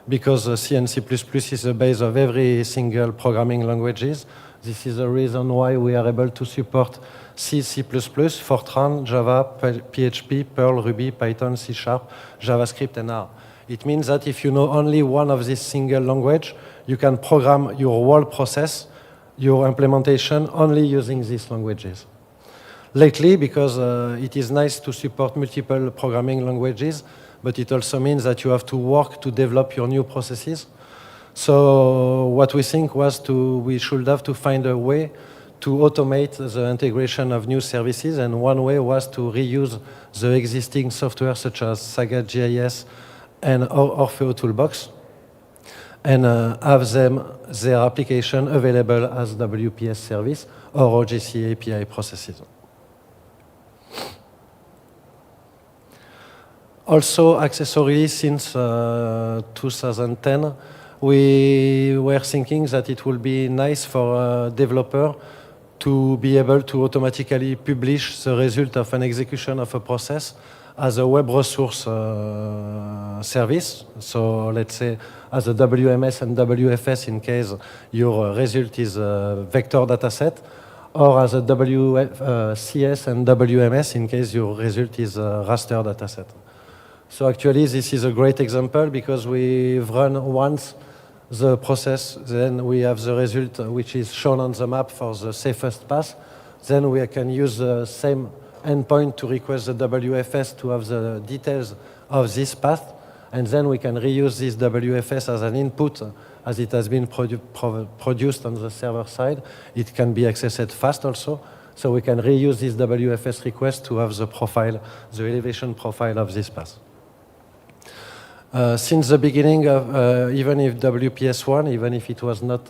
Q: because C and C++ is the base of every single programming languages. This is the reason why we are able to support C, C++, Fortran, Java, PHP, Perl, Ruby, Python, C#, JavaScript, and R. It means that if you know only one of these single language, you can program your whole process, your implementation, only using these languages. Lately, because it is nice to support multiple programming languages, but it also means that you have to work to develop your new processes. So what we think was we should have to find a way to automate the integration of new services, and one way was to reuse the existing software such as Saga GIS and Orfeo Toolbox, and have their application available as WPS service or OGC API processes. Also, accessory since 2010, we were thinking that it would be nice for a developer to be able to automatically publish the result of an execution of a process as a web resource service. So let's say as a WMS and WFS in case your result is a vector dataset, or as a CS and WMS in case your result is a raster dataset. So actually this is a great example because we've run once the process, then we have the result which is shown on the map for the safest path. Then we can use the same endpoint to request the WFS to have the details of this path. And then we can reuse this WFS as an input as it has been produced on the server side. It can be accessed fast also. So we can reuse this WFS request to have the profile, the elevation profile of this path. Since the beginning of, even if WPS1, even if it was not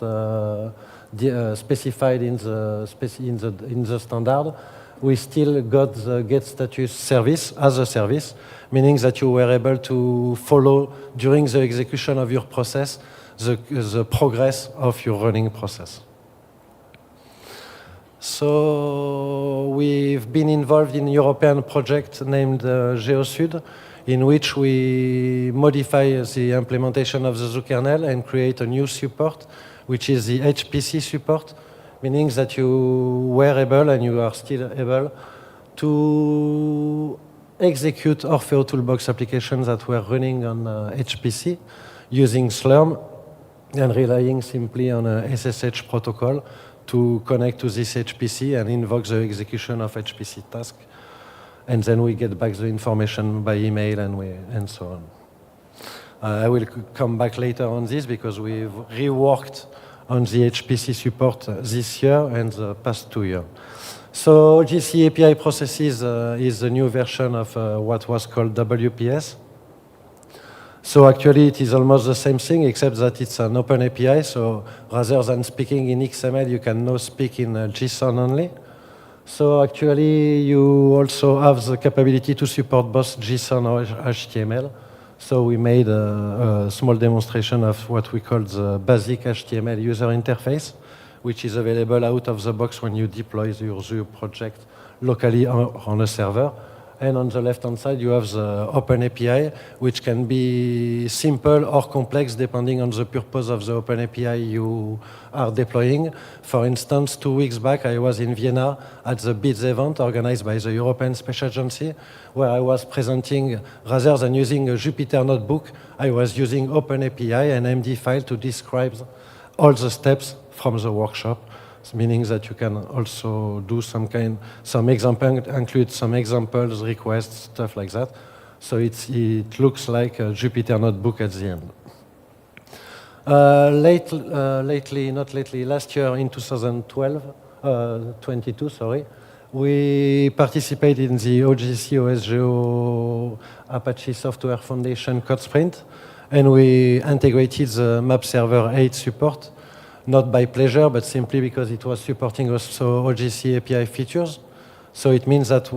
Q: specified in the standard, we still got the get status service as a service, meaning that you were able to follow during the execution of your process the progress of your running process. So we've been involved in a European project named GeoSud, in which we modify the implementation of the Zoo kernel and create a new support, which is the HPC support, meaning that you were able, and you are still able, to execute Orfeo Toolbox applications that were running on HPC using Slurm and relying simply on a SSH protocol to connect to this HPC and invoke the execution of HPC task. And then we get back the information by email and so on. I will come back later on this because we've reworked on the HPC support this year and the past 2 years. So OGC API processes is the new version of what was called WPS. So actually it is almost the same thing except that it's an open API. So rather than speaking in XML, you can now speak in JSON only. So actually, you also have the capability to support both JSON or HTML. So we made a small demonstration of what we call the basic HTML user interface, which is available out of the box when you deploy your Zoo project locally on a server. And on the left-hand side, you have the Open API, which can be simple or complex depending on the purpose of the Open API you are deploying. For instance, 2 weeks back, I was in Vienna at the BIDS event organized by the European Space Agency, where I was presenting, rather than using a Jupyter notebook, I was using Open API and MD file to describe all the steps from the workshop. Meaning that you can also do some example, include some examples, requests, stuff like that. So it looks like a Jupyter notebook at the end. Last year in 2022, we participated in the OGC OSGeo Apache Software Foundation Code Sprint, and we integrated the Map Server 8 support. Not by pleasure, but simply because it was supporting also OGC API features. So it means that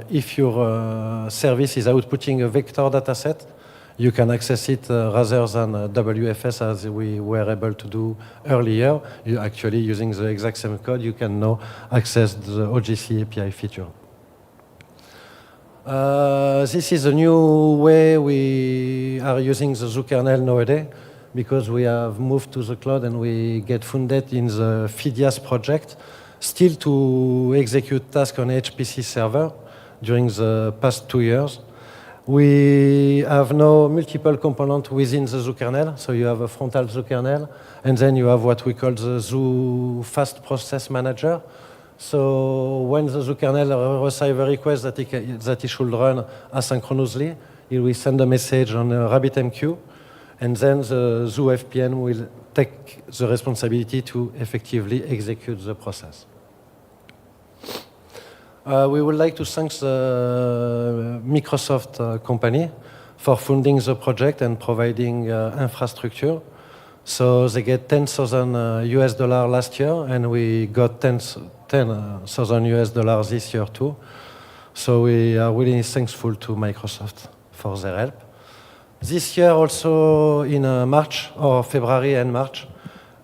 Q: if your service is outputting a vector dataset, you can access it rather than WFS as we were able to do earlier. You actually, using the exact same code, you can now access the OGC API feature. This is a new way we are using the Zoo kernel nowadays, because we have moved to the cloud and we get funded in the FIDIAS project, still to execute tasks on HPC server during the past 2 years. We have now multiple components within the Zoo kernel. So you have a frontal Zoo kernel, and then you have what we call the Zoo Fast Process Manager. So when the Zoo kernel receives a request that it should run asynchronously, it will send a message on RabbitMQ, and then the Zoo FPN will take the responsibility to effectively execute the process. We would like to thank the Microsoft company for funding the project and providing infrastructure. So they get 10,000 US dollars last year, and we got 10,000 US dollars this year too. So we are really thankful to Microsoft for their help. This year also in March or February and March,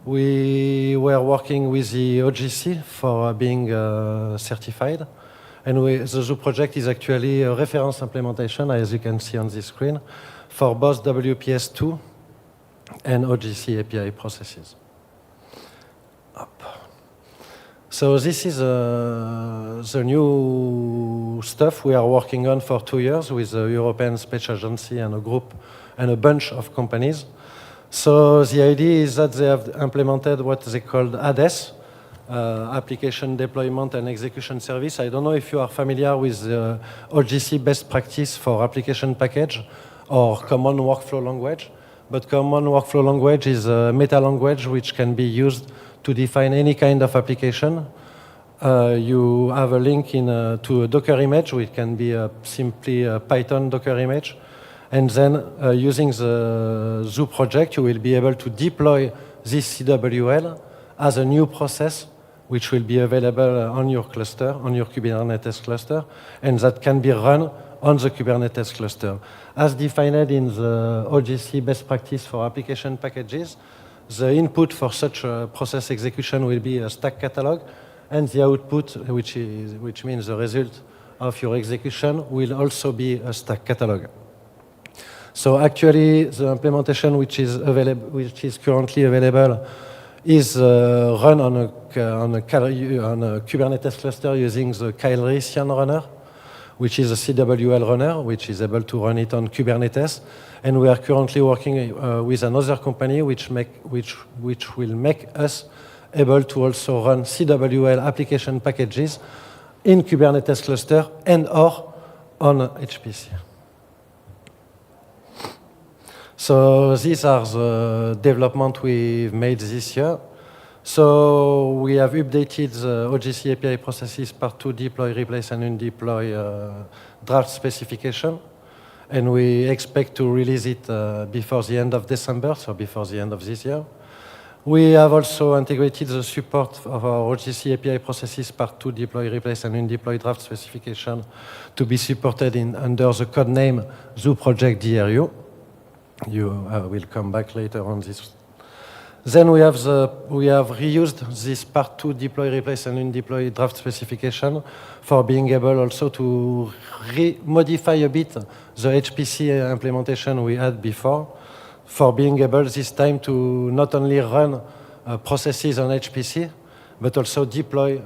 Q: we were working with the OGC for being certified. And the Zoo project is actually a reference implementation, as you can see on the screen, for both WPS2 and OGC API processes. So this is the new stuff we are working on for 2 years with the European Space Agency and a group and a bunch of companies. So the idea is that they have implemented what they called ADES, Application Deployment and Execution Service. I don't know if you are familiar with the OGC best practice for application package or common workflow language. But common workflow language is a meta language which can be used to define any kind of application. You have a link to a Docker image, which can be simply a Python Docker image. And then using the Zoo project, you will be able to deploy this CWL as a new process, which will be available on your cluster, on your Kubernetes cluster, and that can be run on the Kubernetes cluster. As defined in the OGC best practice for application packages, the input for such a process execution will be a stack catalog, and the output, which means the result of your execution, will also be a stack catalog. So actually, the implementation which is currently available is run on a Kubernetes cluster using the Calrissian runner, which is a CWL runner, which is able to run it on Kubernetes. And we are currently working with another company which will make us able to also run CWL application packages in Kubernetes cluster and or on HPC. So these are the development we've made this year. So we have updated the OGC API processes part 2 deploy, replace, and undeploy draft specification. And we expect to release it before the end of December, so before the end of this year. We have also integrated the support of our OGC API processes part 2 deploy, replace, and undeploy draft specification to be supported under the code name Zoo Project DRU. You will come back later on this. Then we have reused this part 2 deploy, replace, and undeploy draft specification for being able also to modify a bit the HPC implementation we had before, for being able this time to not only run processes on HPC, but also deploy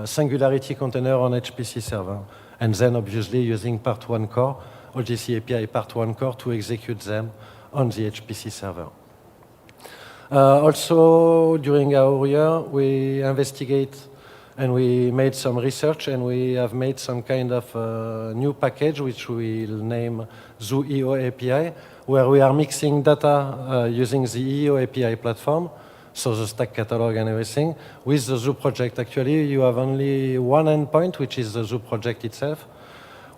Q: Singularity container on HPC server. And then obviously using part 1 core, OGC API part 1 core to execute them on the HPC server. Also, during our year, we investigate and we made some research, and we have made some kind of new package which we will name Zoo EO API, where we are mixing data using the EO API platform, so the stack catalog and everything, with the Zoo project. Actually, you have only one endpoint, which is the Zoo project itself,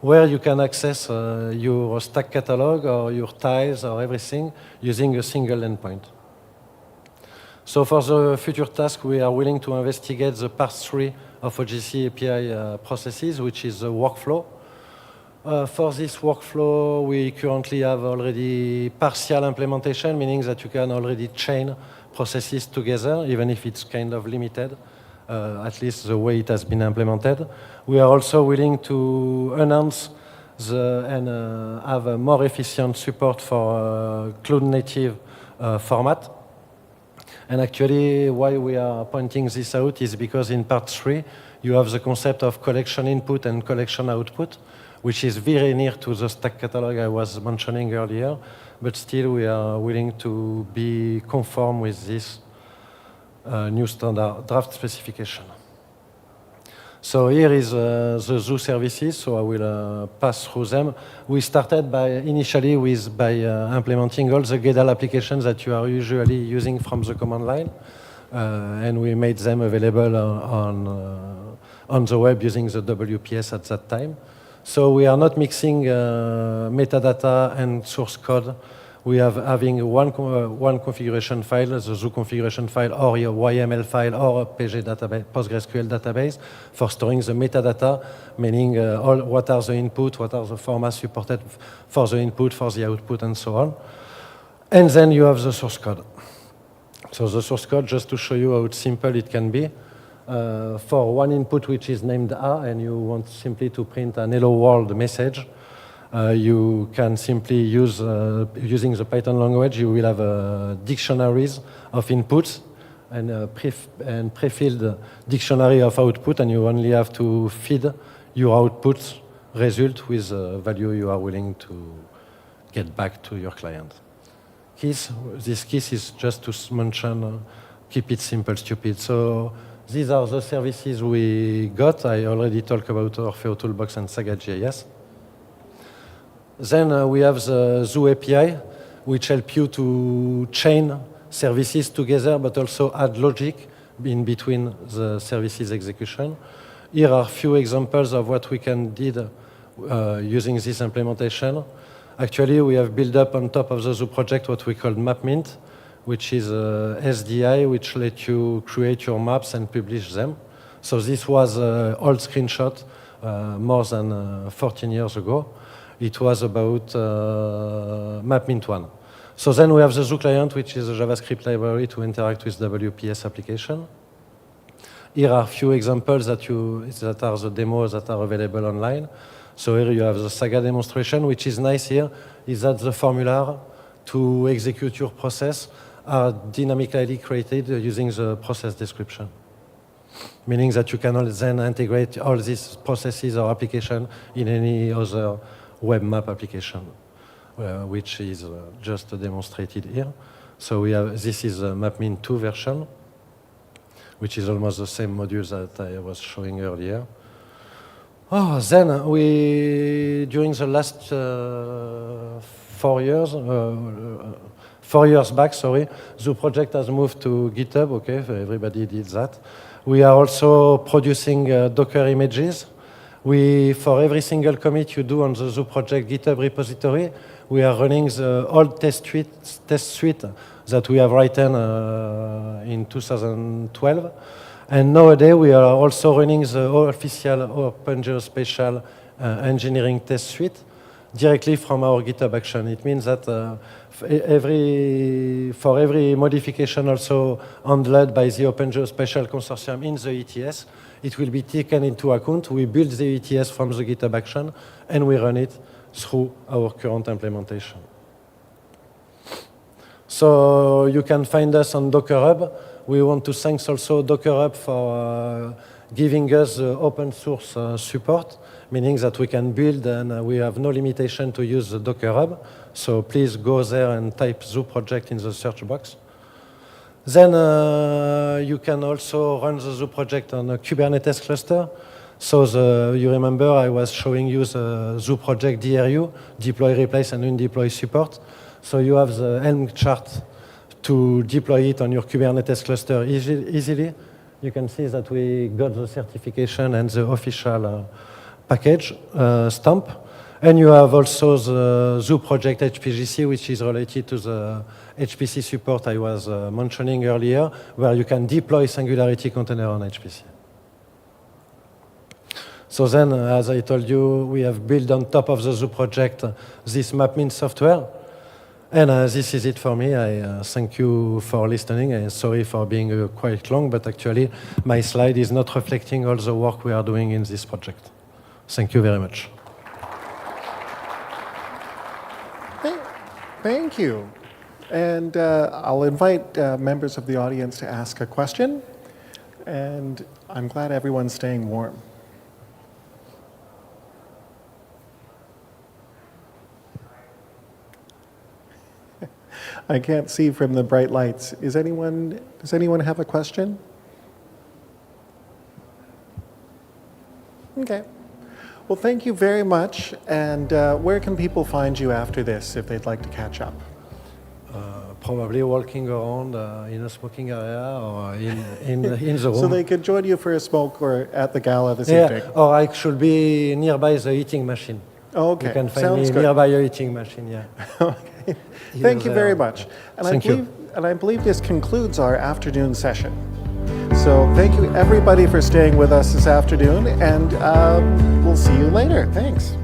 Q: where you can access your stack catalog or your tiles or everything using a single endpoint. So for the future task, we are willing to investigate the part 3 of OGC API processes, which is the workflow. For this workflow, we currently have already partial implementation, meaning that you can already chain processes together, even if it's kind of limited, at least the way it has been implemented. We are also willing to enhance and have a more efficient support for cloud-native format. And actually, why we are pointing this out is because in part 3, you have the concept of collection input and collection output, which is very near to the stack catalog I was mentioning earlier, but still we are willing to be conform with this new standard draft specification. So here is the Zoo services, so I will pass through them. We started initially by implementing all the GEDAL applications that you are usually using from the command line, and we made them available on the web using the WPS at that time. So we are not mixing metadata and source code. We are having one configuration file, the zoo configuration file, or your YML file, or a PG database, PostgreSQL database for storing the metadata, meaning what are the input, what are the formats supported for the input, for the output, and so on. And then you have the source code. So the source code, just to show you how simple it can be, for one input which is named A, and you want simply to print an hello world message, you can simply use, using the Python language, you will have dictionaries of inputs and pre-filled dictionary of output, and you only have to feed your output result with the value you are willing to get back to your client. Keys, this keys is just to mention, keep it simple, stupid. So these are the services we got. I already talked about Orfeo Toolbox and Saga.js. Then we have the Zoo API, which help you to chain services together, but also add logic in between the services execution. Here are a few examples of what we can did using this implementation. Actually, we have built up on top of the Zoo project what we call MapMint, which is a SDI which lets you create your maps and publish them. So this was an old screenshot more than 14 years ago. It was about MapMint 1. So then we have the Zoo client, which is a JavaScript library to interact with WPS application. Here are a few examples that are the demos that are available online. So here you have the Saga demonstration, which is nice here, is that the formula to execute your process are dynamically created using the process description. Meaning that you can then integrate all these processes or application in any other web map application, which is just demonstrated here. So we have, this is a MapMint 2 version, which is almost the same modules that I was showing earlier. Oh, then during the last 4 years, 4 years back, sorry, the project has moved to GitHub. Okay, everybody did that. We are also producing Docker images. For every single commit you do on the Zoo project GitHub repository, we are running the old test suite that we have written in 2012. And nowadays, we are also running the official Open Geospatial engineering test suite directly from our GitHub action. It means that for every modification also handled by the Open Geospatial Consortium in the ETS, it will be taken into account. We build the ETS from the GitHub action, and we run it through our current implementation. So you can find us on Docker Hub. We want to thank also Docker Hub for giving us open source support, meaning that we can build and we have no limitation to use the Docker Hub. So please go there and type Zoo project in the search box. Then you can also run the Zoo project on a Kubernetes cluster. So you remember I was showing you the Zoo project DRU, deploy, replace, and undeploy support. So you have the Helm chart to deploy it on your Kubernetes cluster easily. You can see that we got the certification and the official package stamp. And you have also the Zoo project HPGC, which is related to the HPC support I was mentioning earlier, where you can deploy Singularity container on HPC. So then, as I told you, we have built on top of the Zoo project this MapMint software. And this is it for me. I thank you for listening. And sorry for being quite long, but actually my slide is not reflecting all the work we are doing in this project. Thank you very much.
H: Thank you. And I'll invite members of the audience to ask a question. And I'm glad everyone's staying warm. I can't see from the bright lights. Does anyone have a question? Okay. Well, thank you very much. And where can people find you after this if they'd like to catch up?
Q: probably walking around in a smoking area or in the room.
H: So they could join you for a smoke or at the gala this
Q: Yeah,
H: evening.
Q: or I should be nearby the eating machine.
H: Oh, okay.
Q: You can find
H: Sounds
Q: me
H: good.
Q: nearby your eating machine, yeah.
H: Okay. Thank you very much.
Q: Thank you.
H: And I believe this concludes our afternoon session. So thank you everybody for staying with us this afternoon, and we'll see you later. Thanks.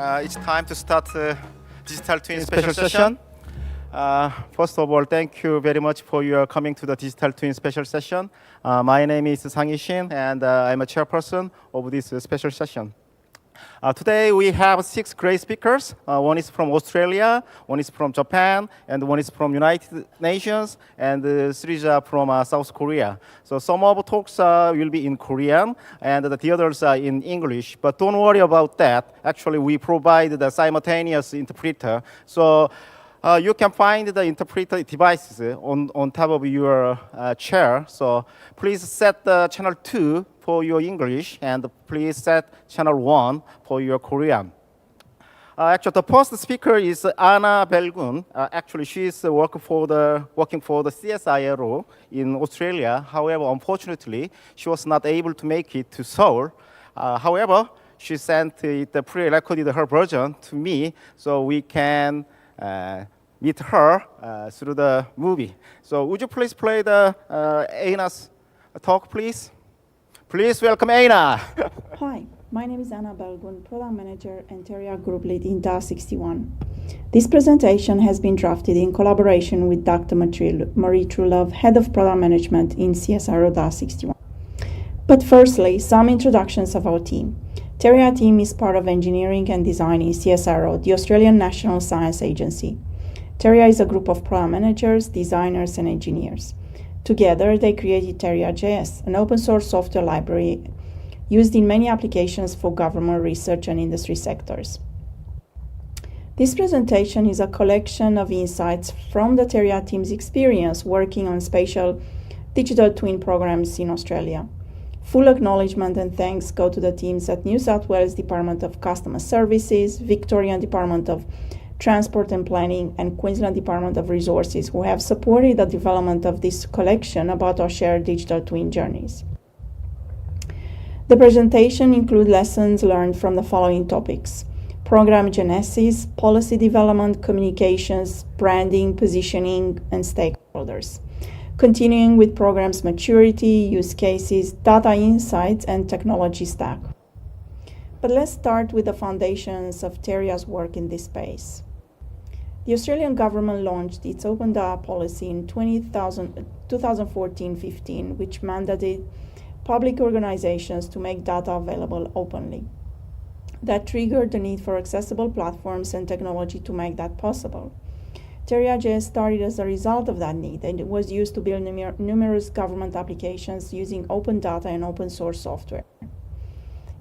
R: It's time to start Digital Twin special session. First of all, thank you very much for your coming to the Digital Twin special session. My name is Sang Shin, and I'm a chairperson of this special session. Today we have 6 great speakers. One is from Australia, one is from Japan, and one is from United Nations, and 3 are from South Korea. So some of the talks will be in Korean, and the others are in English. But don't worry about that. Actually, we provide the simultaneous interpreter. So you can find the interpreter devices on top of your chair. So please set the channel 2 for your English, and please set channel 1 for your Korean. Actually, the first speaker is Anna Belgun. Actually, she is working for the CSIRO in Australia. However, unfortunately, she was not able to make it to Seoul. However, she sent the pre-recorded her version to me, so we can meet her through the movie. So would you please play the Anna's talk, please? Please welcome Anna.
S: Hi, my name is Anna Belgun, Product Manager and Teria Group Lead in DA61. This presentation has been drafted in collaboration with Dr. Marie Trulove, Head of Product Management in CSIRO DA61. But firstly, some introductions of our team. Teria team is part of engineering and design in CSIRO, the Australian National Science Agency. Teria is a group of product managers, designers, and engineers. Together, they created Teria.js, an open source software library used in many applications for government, research, and industry sectors. This presentation is a collection of insights from the Teria team's experience working on spatial digital twin programs in Australia. Full acknowledgement and thanks go to the teams at New South Wales Department of Customer Services, Victorian Department of Transport and Planning, and Queensland Department of Resources, who have supported the development of this collection about our shared digital twin journeys. The presentation includes lessons learned from the following topics: program genesis, policy development, communications, branding, positioning, and stakeholders. Continuing with programs maturity, use cases, data insights, and technology stack. But let's start with the foundations of Teria's work in this space. The Australian government launched its open data policy in 2014-15, which mandated public organizations to make data available openly. That triggered the need for accessible platforms and technology to make that possible. Teria.js started as a result of that need, and it was used to build numerous government applications using open data and open source software.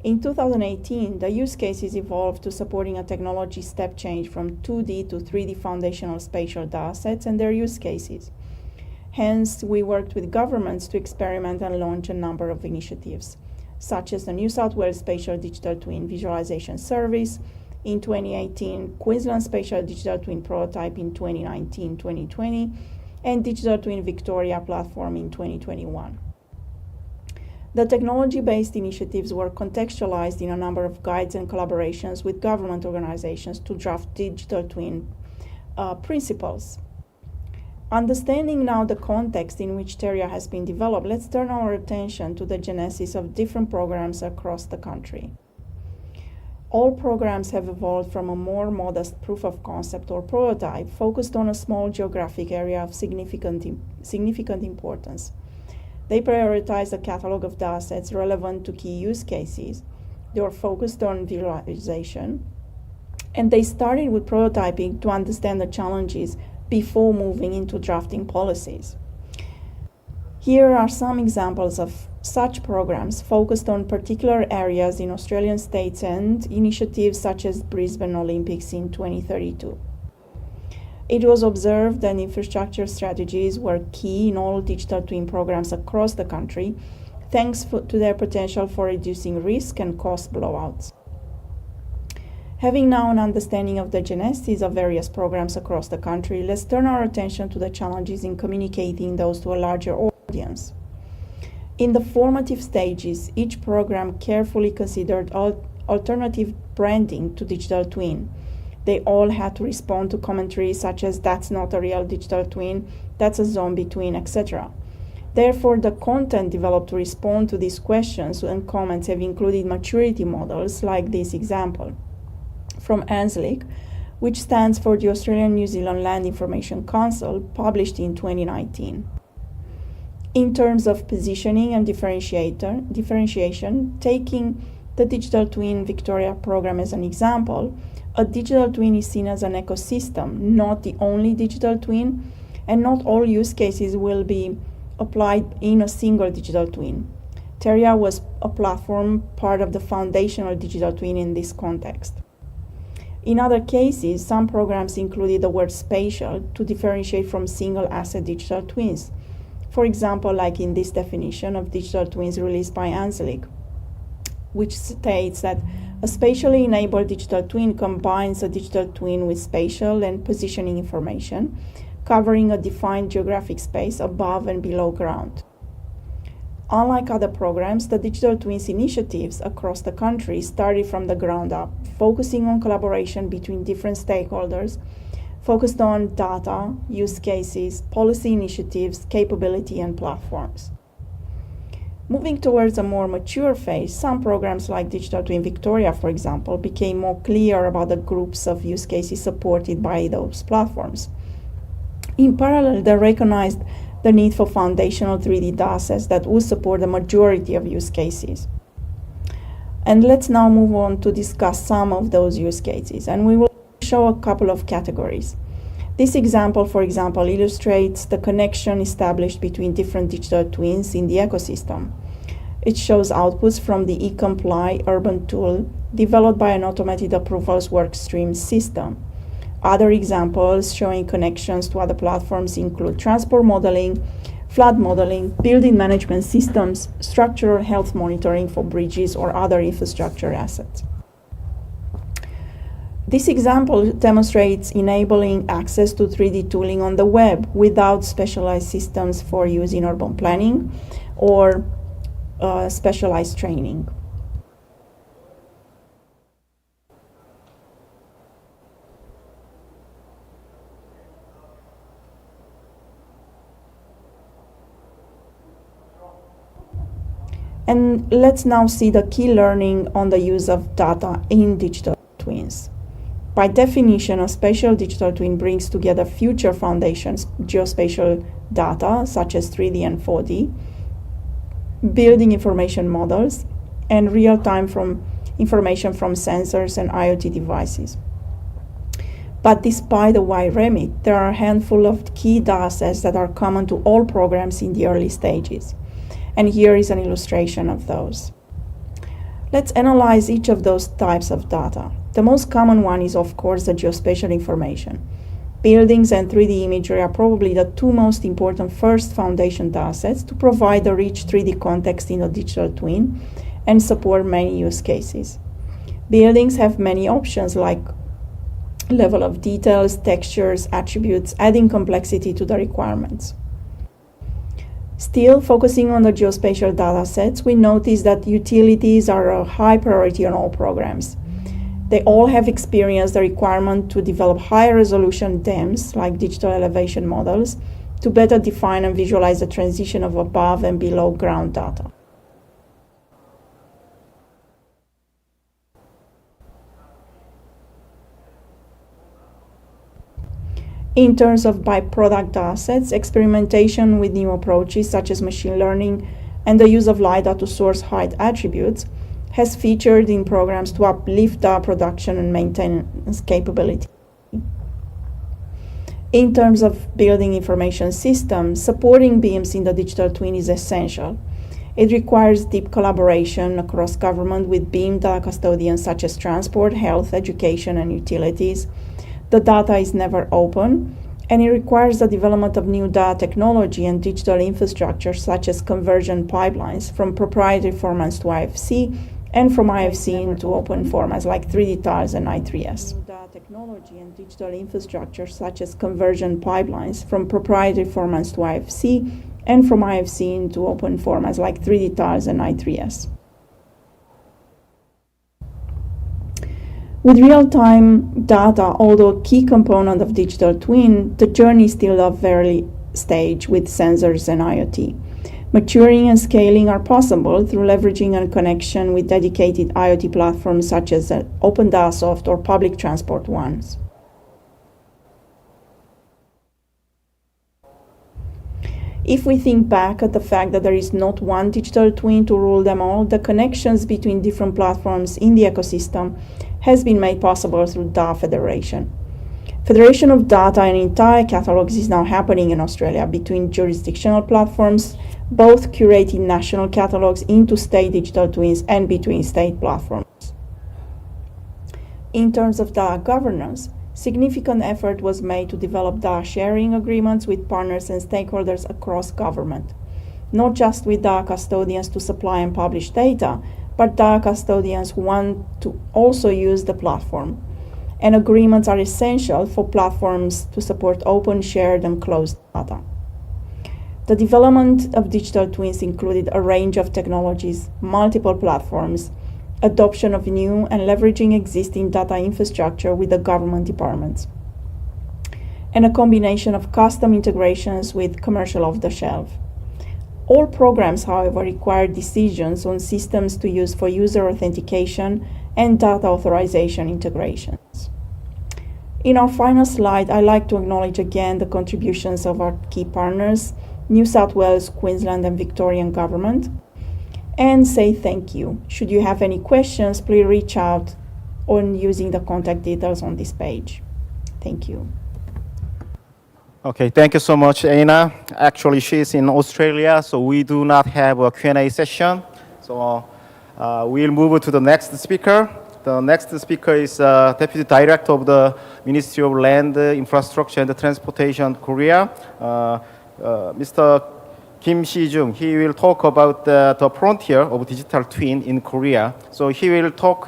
S: In 2018, the use cases evolved to supporting a technology step change from 2D to 3D foundational spatial datasets and their use cases. Hence, we worked with governments to experiment and launch a number of initiatives, such as the New South Wales Spatial Digital Twin Visualization Service in 2018, Queensland Spatial Digital Twin Prototype in 2019-2020, and Digital Twin Victoria platform in 2021. The technology-based initiatives were contextualized in a number of guides and collaborations with government organizations to draft digital twin principles. Understanding now the context in which Teria has been developed, let's turn our attention to the genesis of different programs across the country. All programs have evolved from a more modest proof of concept or prototype focused on a small geographic area of significant importance. They prioritize a catalog of datasets relevant to key use cases. They were focused on visualization, and they started with prototyping to understand the challenges before moving into drafting policies. Here are some examples of such programs focused on particular areas in Australian states and initiatives such as Brisbane Olympics in 2032. It was observed that infrastructure strategies were key in all digital twin programs across the country, thanks to their potential for reducing risk and cost blowouts. Having now an understanding of the genesis of various programs across the country, let's turn our attention to the challenges in communicating those to a larger audience. In the formative stages, each program carefully considered alternative branding to digital twin. They all had to respond to commentary such as "that's not a real digital twin, that's a zombie twin," etc. Therefore, the content developed to respond to these questions and comments have included maturity models like this example. from ANZLIC, which stands for the Australian-New Zealand Land Information Council, published in 2019. In terms of positioning and differentiation, taking the Digital Twin Victoria program as an example, a digital twin is seen as an ecosystem, not the only digital twin, and not all use cases will be applied in a single digital twin. Teria was a platform, part of the foundational digital twin in this context. In other cases, some programs included the word spatial to differentiate from single asset digital twins. For example, like in this definition of digital twins released by ANZLIC, which states that a spatially enabled digital twin combines a digital twin with spatial and positioning information, covering a defined geographic space above and below ground. Unlike other programs, the Digital Twins initiatives across the country started from the ground up, focusing on collaboration between different stakeholders, focused on data, use cases, policy initiatives, capability, and platforms. Moving towards a more mature phase, some programs like Digital Twin Victoria, for example, became more clear about the groups of use cases supported by those platforms. In parallel, they recognized the need for foundational 3D datasets that would support the majority of use cases. And let's now move on to discuss some of those use cases, and we will show a couple of categories. This example, for example, illustrates the connection established between different digital twins in the ecosystem. It shows outputs from the eComply urban tool developed by an automated approvals workstream system. Other examples showing connections to other platforms include transport modeling, flood modeling, building management systems, structural health monitoring for bridges or other infrastructure assets. This example demonstrates enabling access to 3D tooling on the web without specialized systems for use in urban planning or specialized training. And let's now see the key learning on the use of data in digital twins. By definition, a spatial digital twin brings together future foundations, geospatial data, such as 3D and 4D, building information models, and real-time information from sensors and IoT devices. But despite the wide remit, there are a handful of key datasets that are common to all programs in the early stages. And here is an illustration of those. Let's analyze each of those types of data. The most common one is, of course, the geospatial information. Buildings and 3D imagery are probably the two most important first foundation datasets to provide a rich 3D context in a digital twin and support many use cases. Buildings have many options like level of details, textures, attributes, adding complexity to the requirements. Still, focusing on the geospatial datasets, we notice that utilities are a high priority on all programs. They all have experienced the requirement to develop higher resolution DEMS, like digital elevation models, to better define and visualize the transition of above and below ground data. In terms of byproduct datasets, experimentation with new approaches such as machine learning and the use of LiDAR to source height attributes has featured in programs to uplift data production and maintenance capability. In terms of building information systems, supporting BIMs in the digital twin is essential. It requires deep collaboration across government with BIM data custodians such as transport, health, education, and utilities. The data is never open, and it requires the development of new data technology and digital infrastructure such as conversion pipelines from proprietary formats to IFC and from IFC into open formats like 3D tiles and I3S. New data technology and digital infrastructure such as conversion pipelines from proprietary formats to IFC and from IFC into open formats like 3D tiles and I3S. With real-time data, although a key component of digital twin, the journey is still at a early stage with sensors and IoT. Maturing and scaling are possible through leveraging a connection with dedicated IoT platforms such as OpenDataSoft or public transport ones. If we think back at the fact that there is not one digital twin to rule them all, the connections between different platforms in the ecosystem has been made possible through data federation. Federation of data and entire catalogs is now happening in Australia between jurisdictional platforms, both curating national catalogs into state digital twins and between state platforms. In terms of data governance, significant effort was made to develop data sharing agreements with partners and stakeholders across government, not just with data custodians to supply and publish data, but data custodians who want to also use the platform. And agreements are essential for platforms to support open, shared, and closed data. The development of digital twins included a range of technologies, multiple platforms, adoption of new and leveraging existing data infrastructure with the government departments, and a combination of custom integrations with commercial off-the-shelf. All programs, however, require decisions on systems to use for user authentication and data authorization integrations. In our final slide, I'd like to acknowledge again the contributions of our key partners, New South Wales, Queensland, and Victorian government, and say thank you. Should you have any questions, please reach out on using the contact details on this page. Thank you.
R: Okay, thank you so much, Aina. Actually, she's in Australia, so we do not have a Q&A session. So we'll move to the next speaker. The next speaker is Deputy Director of the Ministry of Land, Infrastructure and Transportation, Korea, Mr. Kim Si-jung. He will talk about the frontier of digital twin in Korea. So he will talk.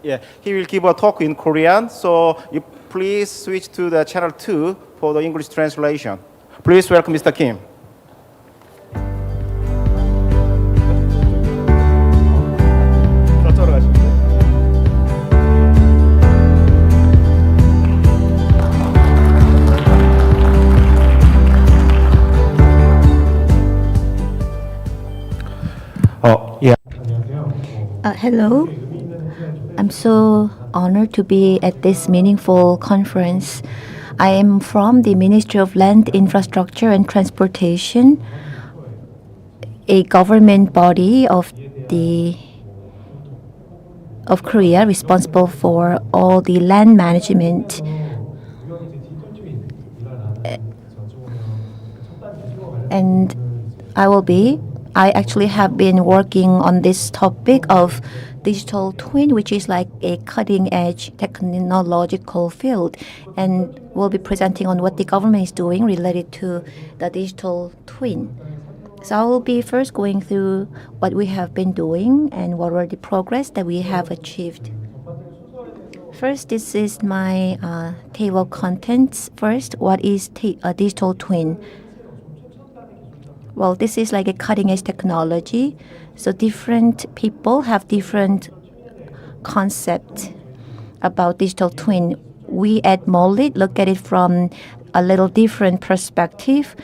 R: Yeah, he will give a talk in Korean. So you please switch to the channel 2 for the English translation. Please welcome Mr. Kim.
T: Hello. I'm so honored to be at this meaningful conference. I am from the Ministry of Land, Infrastructure and Transportation, a government body of Korea responsible for all the land management. And I actually have been working on this topic of digital twin, which is like a cutting-edge technological field, and we'll be presenting on what the government is doing related to the digital twin. So I will be first going through what we have been doing and what were the progress that we have achieved. First, this is my table of contents. First, what is a digital twin? Well, this is like a cutting-edge technology. So different people have different concepts about digital twin. We at MOLIT look at it from a little different perspective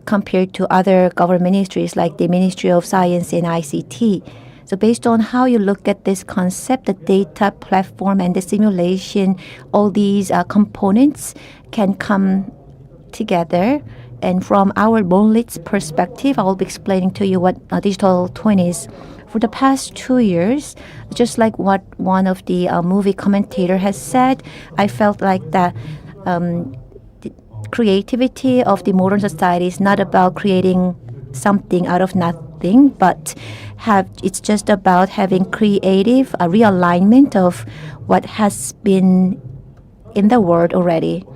T: compared to other government ministries like the Ministry of Science and ICT. So based on how you look at this concept, the data platform and the simulation, all these components can come together. And from our MOLIT's perspective, I will be explaining to you what a digital twin is. For the past 2 years, just like what one of the movie commentator has said, I felt like the creativity of the modern society is not about creating something out of nothing, but it's just about having creative realignment of what has been in the world already.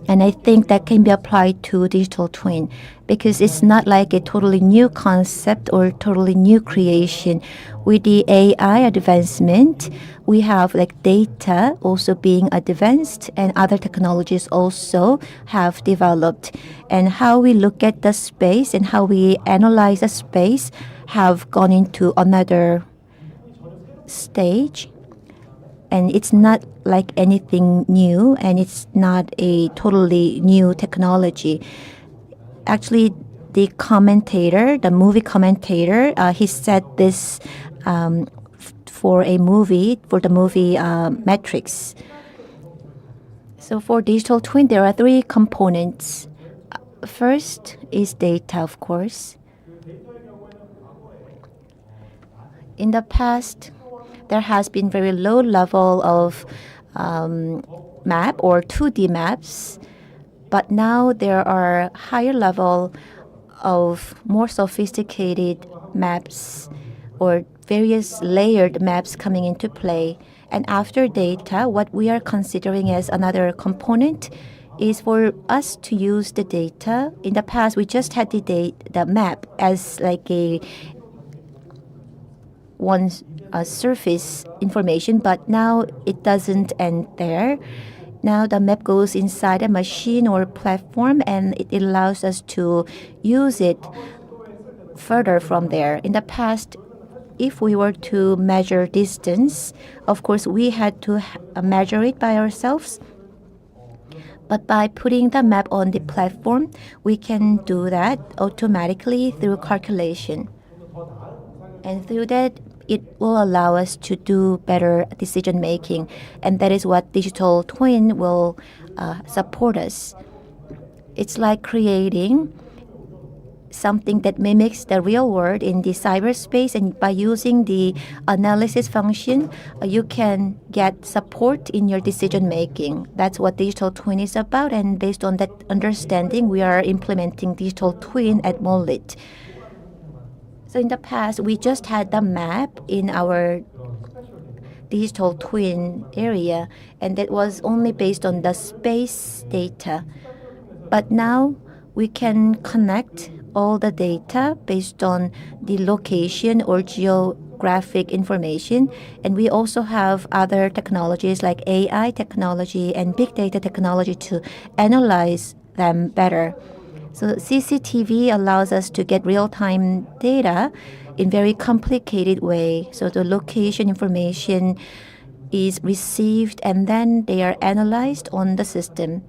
T: And I think that can be applied to digital twin because it's not like a totally new concept or totally new creation. With the AI advancement, we have like data also being advanced and other technologies also have developed. And how we look at the space and how we analyze the space have gone into another stage. And it's not like anything new, and it's not a totally new technology. actually the commentator, the movie commentator, he said this for a movie, for the movie Matrix. So for digital twin, there are three components. First is data, of course. In the past, there has been very low level of map or 2D maps, but now there are higher level of more sophisticated maps or various layered maps coming into play. And after data, what we are considering as another component is for us to use the data. In the past, we just had the map as like a surface information, but now it doesn't end there. Now the map goes inside a machine or platform, and it allows us to use it further from there. In the past, if we were to measure distance, of course, we had to measure it by ourselves. But by putting the map on the platform, we can do that automatically through calculation. And through that, it will allow us to do better decision making. And that is what digital twin will support us. It's like creating something that mimics the real world in the cyberspace, and by using the analysis function, you can get support in your decision making. That's what digital twin is about, and based on that understanding, we are implementing digital twin at Mollit. So in the past, we just had the map in our digital twin area, and that was only based on the space data. But now we can connect all the data based on the location or geographic information. And we also have other technologies like AI technology and big data technology to analyze them better. So CCTV allows us to get real-time data in very complicated way. So the location information is received and then they are analyzed on the system.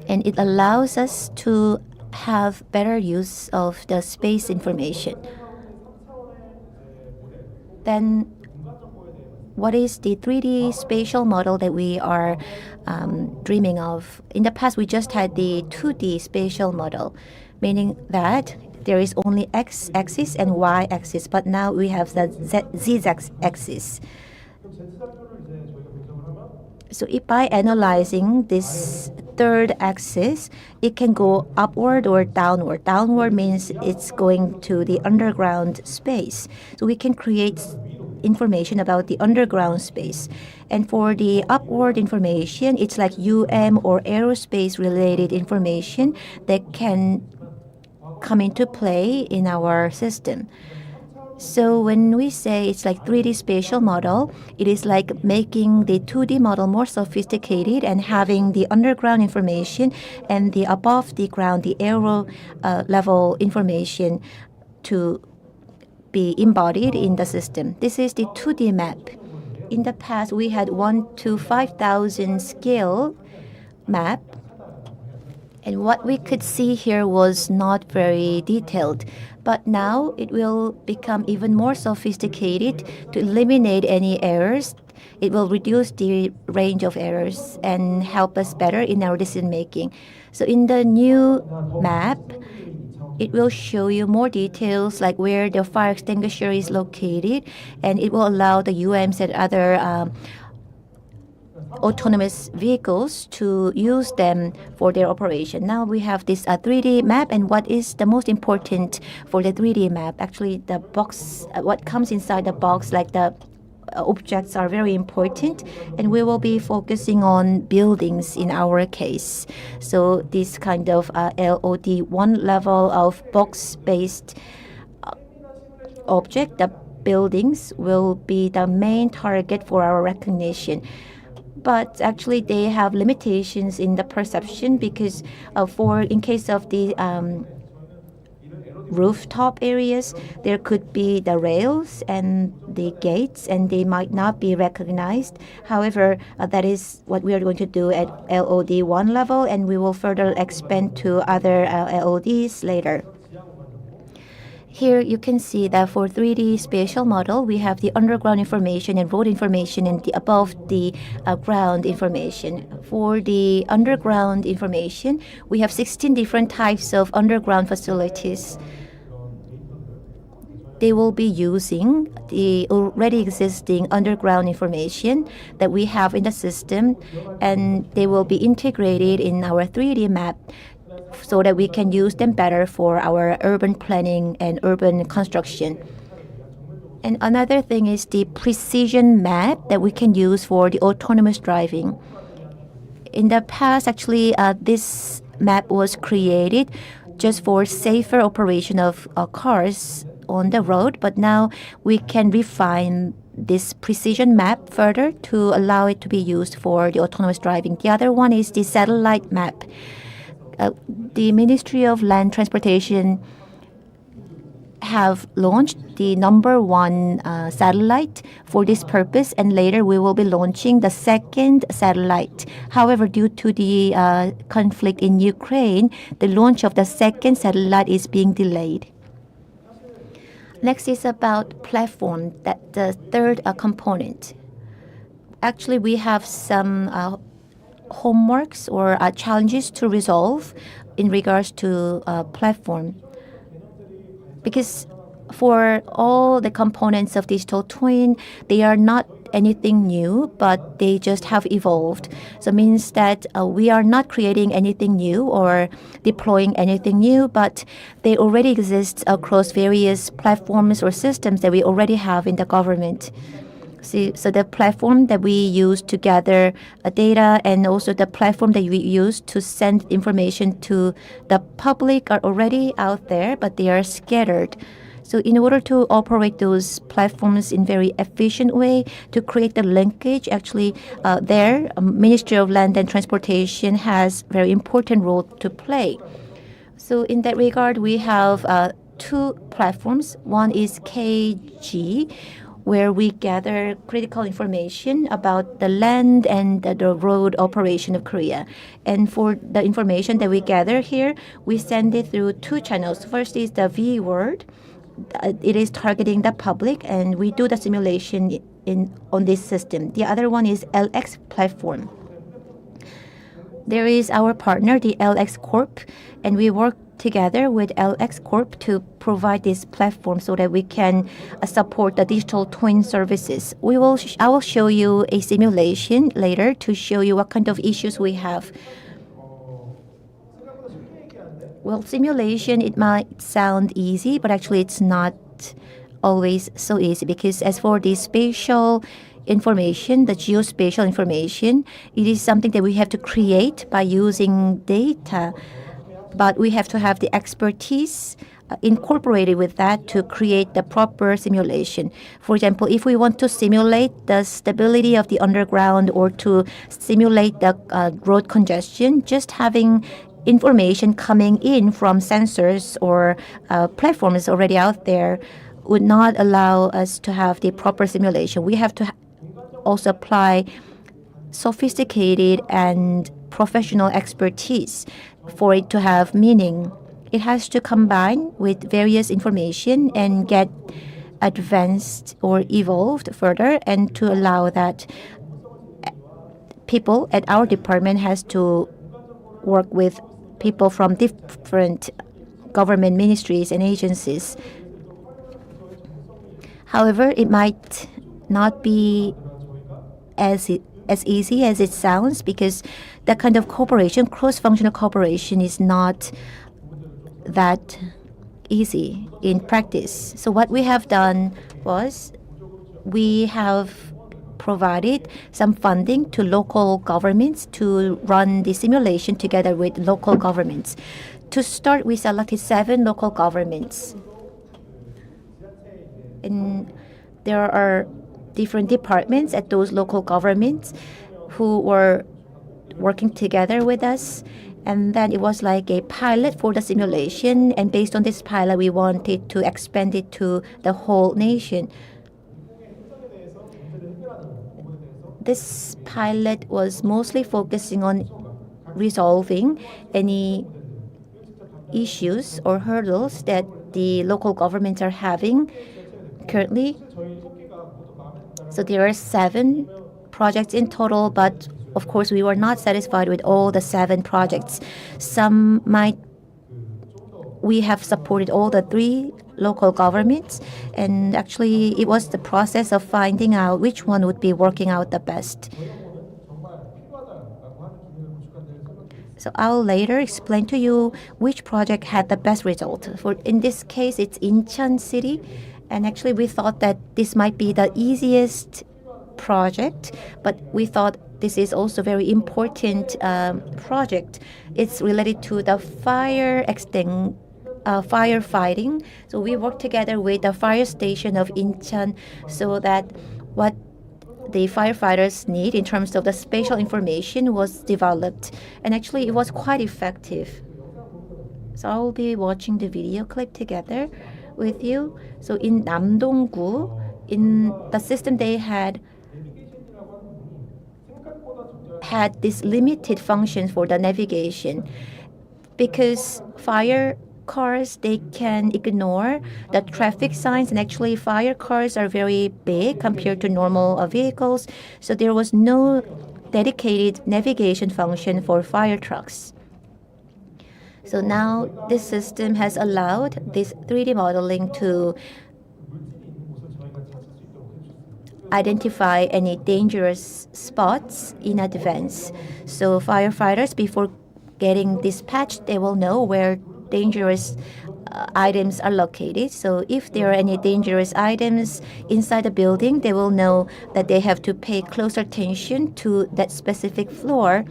T: And it allows us to have better use of the space information. Then what is the 3D spatial model that we are dreaming of? In the past, we just had the 2D spatial model, meaning that there is only x-axis and y-axis, but now we have the z-axis. So if by analyzing this third axis, it can go upward or downward. Downward means it's going to the underground space. So we can create information about the underground space. And for the upward information, it's like or aerospace related information that can come into play in our system. So when we say it's like 3D spatial model, it is like making the 2D model more sophisticated and having the underground information and the above the ground, the aero level information to be embodied in the system. This is the 2D map. In the past, we had 1 to 5,000 scale map. And what we could see here was not very detailed. But now it will become even more sophisticated to eliminate any errors. It will reduce the range of errors and help us better in our decision making. So in the new map, it will show you more details like where the fire extinguisher is located, and it will allow the UMs and other autonomous vehicles to use them for their operation. Now we have this 3D map, and what is the most important for the 3D map? Actually, the box, what comes inside the box, like the objects are very important, and we will be focusing on buildings in our case. So this kind of LOD, one level of box-based object, the buildings will be the main target for our recognition. But actually, they have limitations in the perception because in case of the rooftop areas, there could be the rails and the gates, and they might not be recognized. However, that is what we are going to do at LOD 1 level, and we will further expand to other LODs later. Here you can see that for 3D spatial model, we have the underground information and road information and the above the ground information. For the underground information, we have 16 different types of underground facilities. They will be using the already existing underground information that we have in the system, and they will be integrated in our 3D map so that we can use them better for our urban planning and urban construction. And another thing is the precision map that we can use for the autonomous driving. In the past, actually, this map was created just for safer operation of cars on the road, but now we can refine this precision map further to allow it to be used for the autonomous driving. The other one is the satellite map. The Ministry of Land Transportation have launched the #1 satellite for this purpose, and later we will be launching the second satellite. However, due to the conflict in Ukraine, the launch of the second satellite is being delayed. Next is about platform, that the third component. Actually, we have some homeworks or challenges to resolve in regards to platform. Because for all the components of digital twin, they are not anything new, but they just have evolved. So it means that we are not creating anything new or deploying anything new, but they already exist across various platforms or systems that we already have in the government. So the platform that we use to gather data and also the platform that we use to send information to the public are already out there, but they are scattered. So in order to operate those platforms in very efficient way, to create the linkage, actually Ministry of Land and Transportation has very important role to play. So in that regard, we have two platforms. One is KG, where we gather critical information about the land and the road operation of Korea. And for the information that we gather here, we send it through two channels. First is the V-word. It is targeting the public, and we do the simulation on this system. The other one is LX platform. There is our partner, the LX Corp, and we work together with LX Corp to provide this platform so that we can support the digital twin services. I will show you a simulation later to show you what kind of issues we have. Well, simulation, it might sound easy, but actually it's not always so easy, because as for the spatial information, the geospatial information, it is something that we have to create by using data. But we have to have the expertise incorporated with that to create the proper simulation. For example, if we want to simulate the stability of the underground or to simulate the road congestion, just having information coming in from sensors or platforms already out there would not allow us to have the proper simulation. We have to also apply sophisticated and professional expertise for it to have meaning. It has to combine with various information and get advanced or evolved further, and to allow that people at our department has to work with people from different government ministries and agencies. However, it might not be as easy as it sounds, because that kind of cooperation, cross-functional cooperation, is not that easy in practice. So what we have done was we have provided some funding to local governments to run the simulation together with local governments. To start, we selected 7 local governments. And there are different departments at those local governments who were working together with us, And then it was like a pilot for the simulation. And based on this pilot, we wanted to expand it to the whole nation. This pilot was mostly focusing on resolving any issues or hurdles that the local governments are having currently. So there are 7 projects in total, but of course we were not satisfied with all the 7 projects. We have supported all the 3 local governments, and actually it was the process of finding out which one would be working out the best. So I'll later explain to you which project had the best result. In this case, it's Incheon City, and actually we thought that this might be the easiest project, but we thought this is also very important project. It's related to the firefighting. So we work together with the fire station of Incheon so that what the firefighters need in terms of the spatial information was developed, and actually it was quite effective. So I will be watching the video clip together with you. So in Namdong-gu, in the system they had this limited function for the navigation because fire cars, they can ignore the traffic signs, and actually fire cars are very big compared to normal vehicles, so there was no dedicated navigation function for fire trucks. So now this system has allowed this 3D modeling to identify any dangerous spots in advance. So firefighters, before getting dispatched, they will know where dangerous items are located. So if there are any dangerous items inside the building, they will know that they have to pay close attention to that specific floor,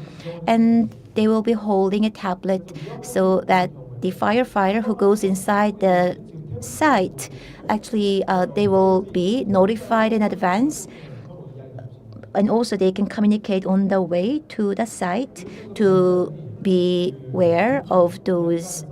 T: and they will be holding a tablet so that the firefighter who goes inside the site, actually they will be notified in advance, and also they can communicate on the way to the site to be aware of those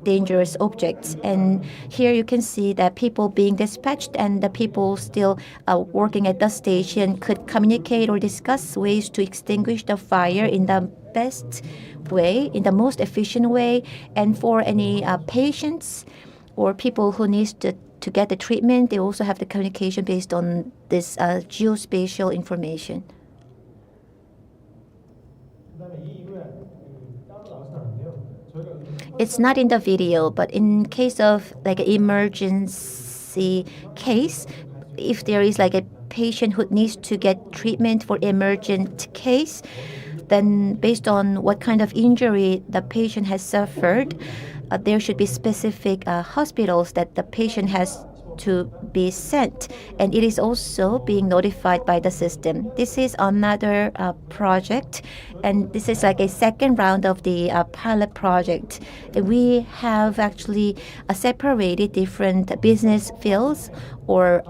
T: dangerous objects. And here you can see that people being dispatched and the people still working at the station could communicate or discuss ways to extinguish the fire in the best way, in the most efficient way. And for any patients or people who needs to get the treatment, they also have the communication based on this geospatial information. It's not in the video, but in case of like an emergency case, if there is like a patient who needs to get treatment for emergent case, then based on what kind of injury the patient has suffered, there should be specific hospitals that the patient has to be sent, and it is also being notified by the system. This is another project, and this is like a second round of the pilot project. We have actually separated different business fields or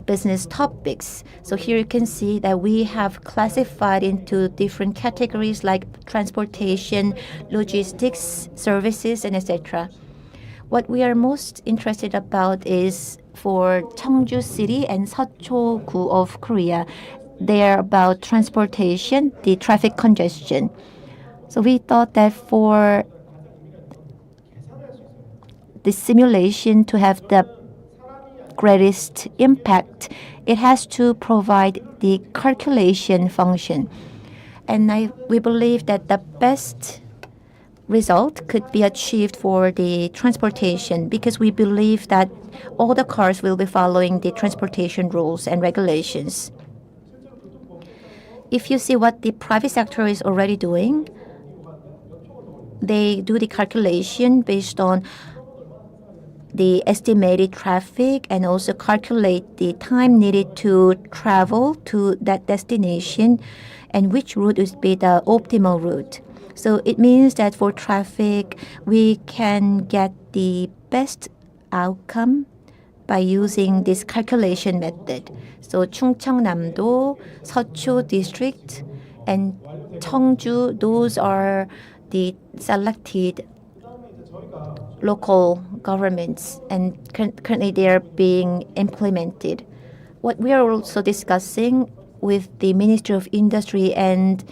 T: business topics. So here you can see that we have classified into different categories like transportation, logistics, services, and etc. What we are most interested about is for Cheongju City and Seocho-gu of Korea. They are about transportation, the traffic congestion. So we thought that for the simulation to have the greatest impact, it has to provide the calculation function. And we believe that the best result could be achieved for the transportation because we believe that all the cars will be following the transportation rules and regulations. If you see what the private sector is already doing, they do the calculation based on the estimated traffic and also calculate the time needed to travel to that destination and which route would be the optimal route. So it means that for traffic, we can get the best outcome by using this calculation method. So Chungcheongnam-do, Seocho district, and Cheongju, those are the selected local governments, and currently they are being implemented. What we are also discussing with the Ministry of Industry and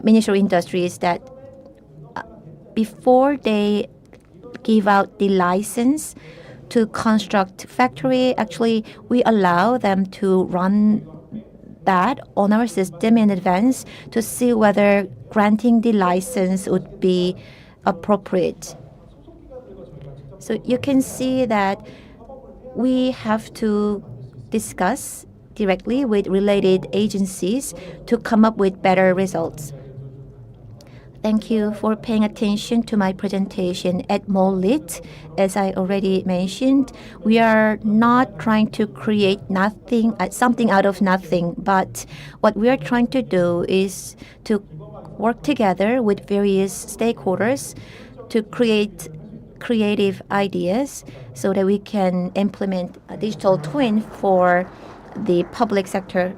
T: Ministry of Industry is that before they give out the license to construct factory, actually we allow them to run that on our system in advance to see whether granting the license would be appropriate. So you can see that we have to discuss directly with related agencies to come up with better results. Thank you for paying attention to my presentation at MOLIT. As I already mentioned, we are not trying to create something out of nothing, but what we are trying to do is to work together with various stakeholders to create creative ideas so that we can implement a digital twin for the public sector.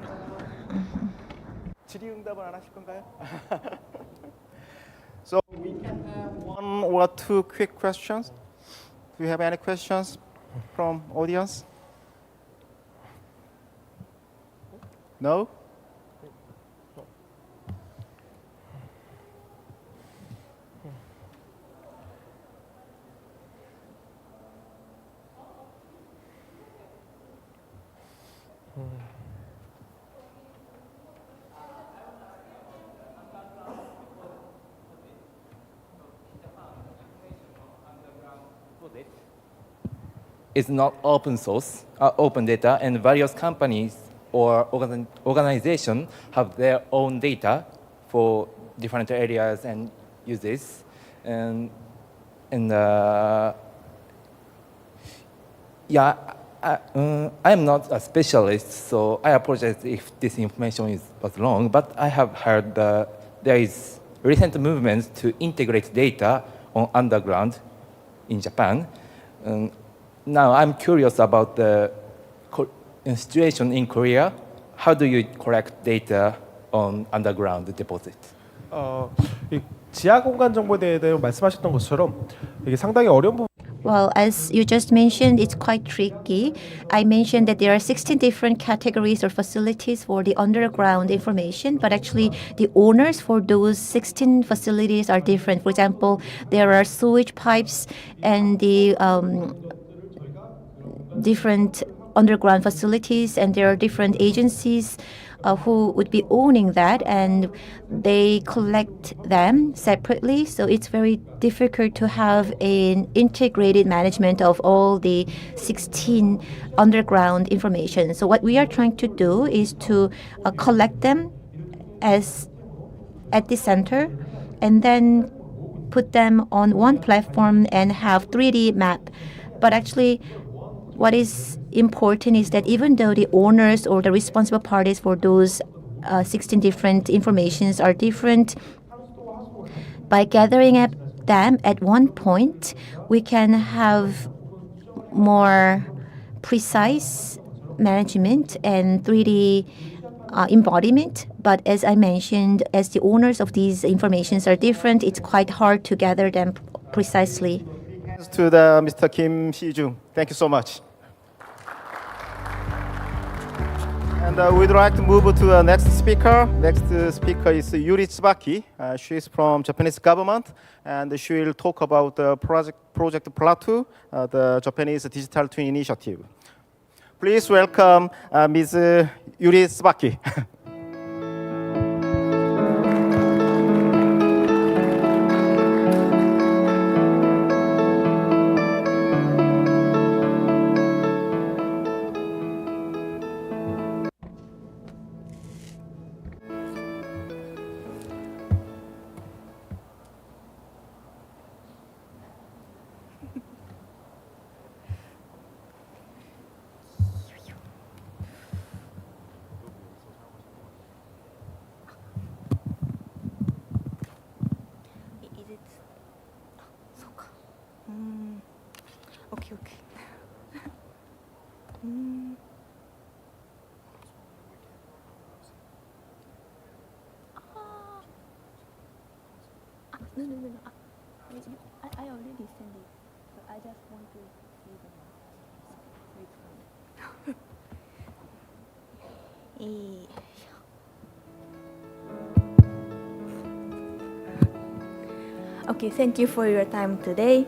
R: So we can have one or two quick questions. Do you have any questions from audience? No?
U: It's not open source, open data, and various companies or organizations have their own data for different areas and uses. And yeah, I am not a specialist, so I apologize if this information was wrong, but I have heard there is recent movements to integrate data on underground in Japan. Now I'm curious about the situation in Korea. How do you collect data on underground deposits?
M: 이 지하 공간 정보에 대해 말씀하셨던 것처럼 이게 상당히 어려운 부분.
T: Well, as you just mentioned, it's quite tricky. I mentioned that there are 16 different categories or facilities for the underground information, but actually the owners for those 16 facilities are different. For example, there are sewage pipes and the different underground facilities, and there are different agencies who would be owning that, and they collect them separately. So it's very difficult to have an integrated management of all the 16 underground information. So what we are trying to do is to collect them as at the center and then put them on one platform and have 3D map. But actually, what is important is that even though the owners or the responsible parties for those 16 different informations are different, by gathering up them at one point, we can have more precise management and 3D embodiment. But as I mentioned, as the owners of these informations are different, it's quite hard to gather them precisely.
R: To the Mr. Kim Si-jung. Thank you so much. And we'd like to move to the next speaker. Next speaker is Yuri Tsubaki. She is from Japanese government, and she will talk about the Project Plateau, the Japanese digital twin initiative. Please welcome Ms. Yuri Tsubaki.
D: No. I already sent it, but I just want to see the
C: Okay, thank you for your time today.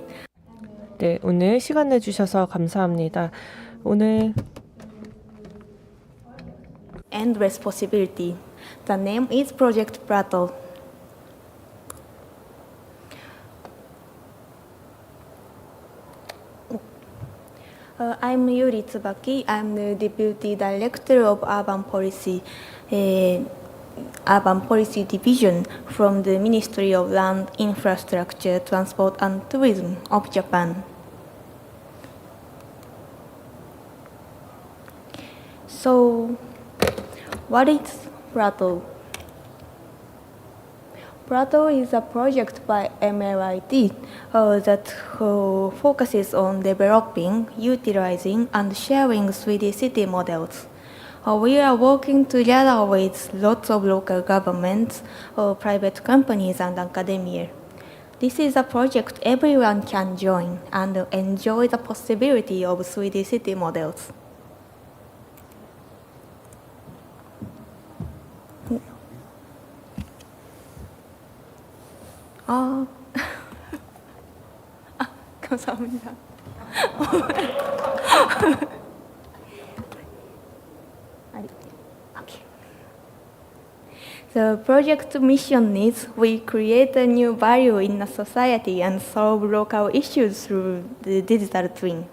V: 네, 오늘 시간 내주셔서 감사합니다. 오늘
C: And responsibility. The name is Project Prato. I'm Yuri Tsubaki. I'm the Deputy Director of Urban Policy Division from the Ministry of Land, Infrastructure, Transport and Tourism of Japan. So, what is Prato? Prato is a project by MLIT that focuses on developing, utilizing, and sharing 3D city models. We are working together with lots of local governments, private companies, and academia. This is a project everyone can join and enjoy the possibility of 3D city models. 감사합니다. Okay. The project mission is we create a new value in a society and solve local issues through the digital twin.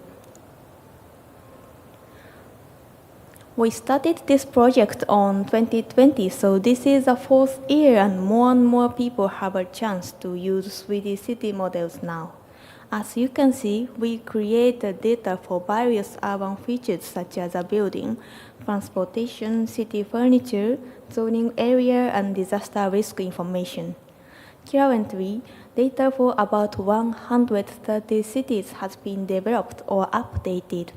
C: We started this project on 2020, so this is the fourth year and more people have a chance to use 3D city models now. As you can see, we create data for various urban features such as a building, transportation, city furniture, zoning area, and disaster risk information. Currently, data for about 130 cities has been developed or updated.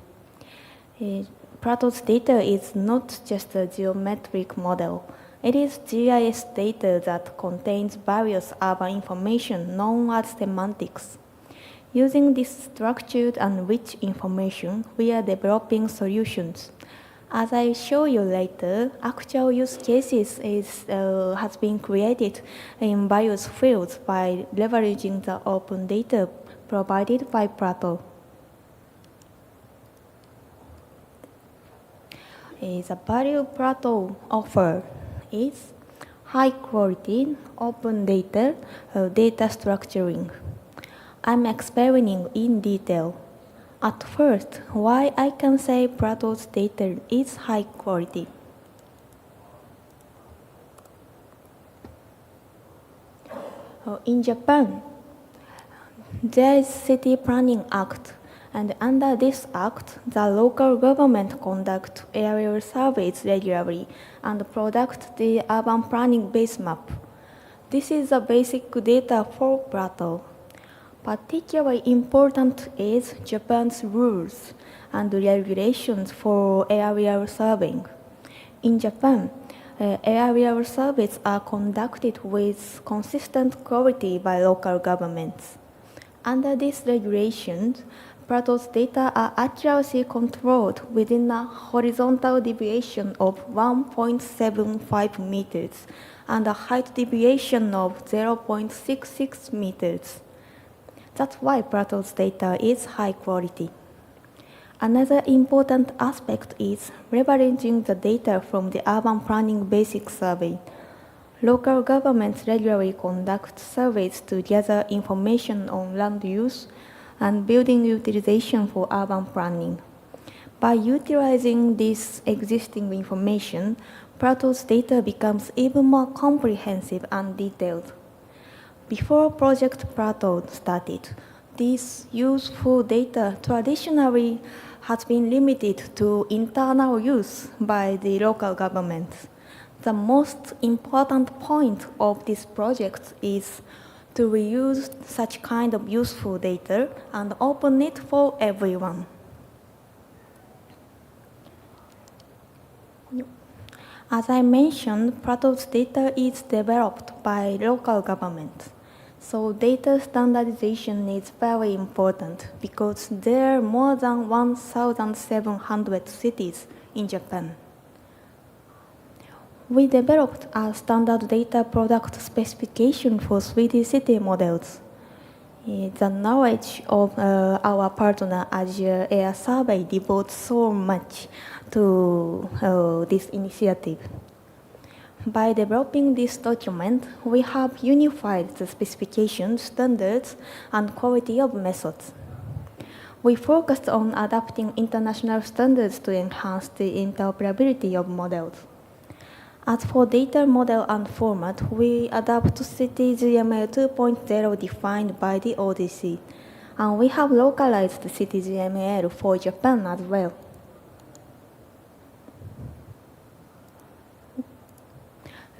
C: Prato's data is not just a geometric model. It is GIS data that contains various urban information known as semantics. Using this structured and rich information, we are developing solutions. As I show you later, actual use cases has been created in various fields by leveraging the open data provided by Prato. The value Prato offers is high quality, open data, data structuring. I'm explaining in detail. At first, why I can say Prato's data is high quality. In Japan, there is City Planning Act, and under this act, the local government conduct aerial surveys regularly and product the urban planning base map. This is the basic data for Prato. Particularly important is Japan's rules and regulations for aerial surveying. In Japan, aerial surveys are conducted with consistent quality by local governments. Under these regulations, Prato's data are accuracy controlled within a horizontal deviation of 1.75 meters and a height deviation of 0.66 meters. That's why Prato's data is high quality. Another important aspect is leveraging the data from the Urban Planning Basic Survey. Local governments regularly conduct surveys to gather information on land use and building utilization for urban planning. By utilizing this existing information, Prato's data becomes even more comprehensive and detailed. Before Project Prato started, this useful data traditionally has been limited to internal use by the local governments. The most important point of this project is to reuse such kind of useful data and open it for everyone. As I mentioned, Prato's data is developed by local governments. So data standardization is very important because there are more than 1,700 cities in Japan. We developed a standard data product specification for 3D city models. The knowledge of our partner Asia Air Survey devotes so much to this initiative. By developing this document, we have unified the specifications, standards, and quality of methods. We focused on adapting international standards to enhance the interoperability of models. As for data model and format, we adapt to CityGML 2.0 defined by the ODC, and we have localized the CityGML for Japan as well.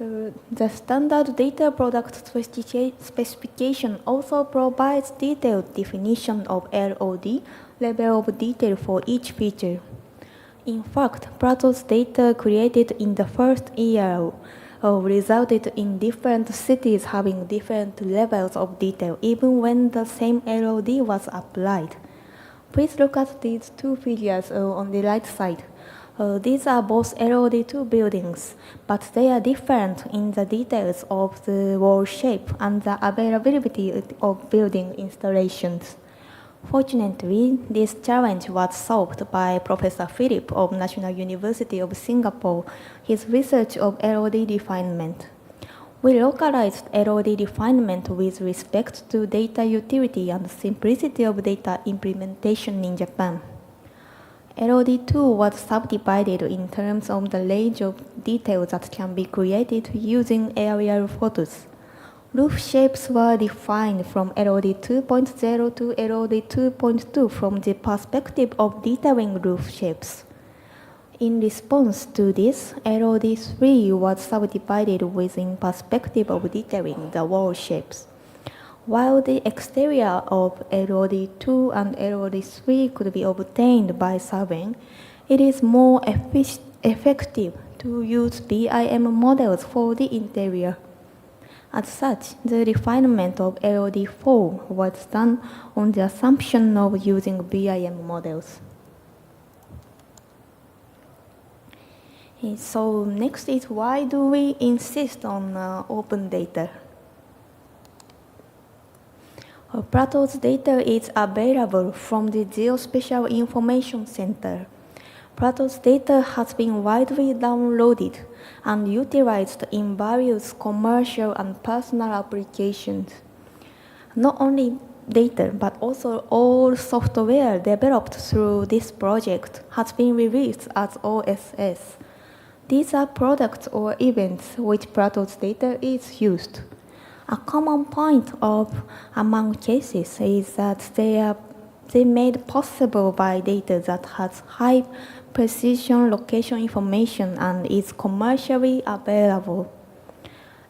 C: The standard data product specification also provides detailed definition of LOD, level of detail for each feature. In fact, Plato's data created in the first year resulted in different cities having different levels of detail, even when the same LOD was applied. Please look at these two figures on the right side. These are both LOD2 buildings, but they are different in the details of the wall shape and the availability of building installations. Fortunately, this challenge was solved by Professor Philip of National University of Singapore, his research of LOD refinement. We localized LOD refinement with respect to data utility and simplicity of data implementation in Japan. LOD2 was subdivided in terms of the range of details that can be created using aerial photos. Roof shapes were defined from LOD 2.0 to LOD 2.2 from the perspective of detailing roof shapes. In response to this, LOD 3 was subdivided within perspective of detailing the wall shapes. While the exterior of LOD 2 and LOD 3 could be obtained by surveying, it is more effective to use BIM models for the interior. As such, the refinement of LOD 4 was done on the assumption of using BIM models. So next is, why do we insist on open data? Plato's data is available from the Geospatial Information Center. Plato's data has been widely downloaded and utilized in various commercial and personal applications. Not only data, but also all software developed through this project has been released as OSS. These are products or events which Plato's data is used. A common point among cases is that they made possible by data that has high precision location information and is commercially available.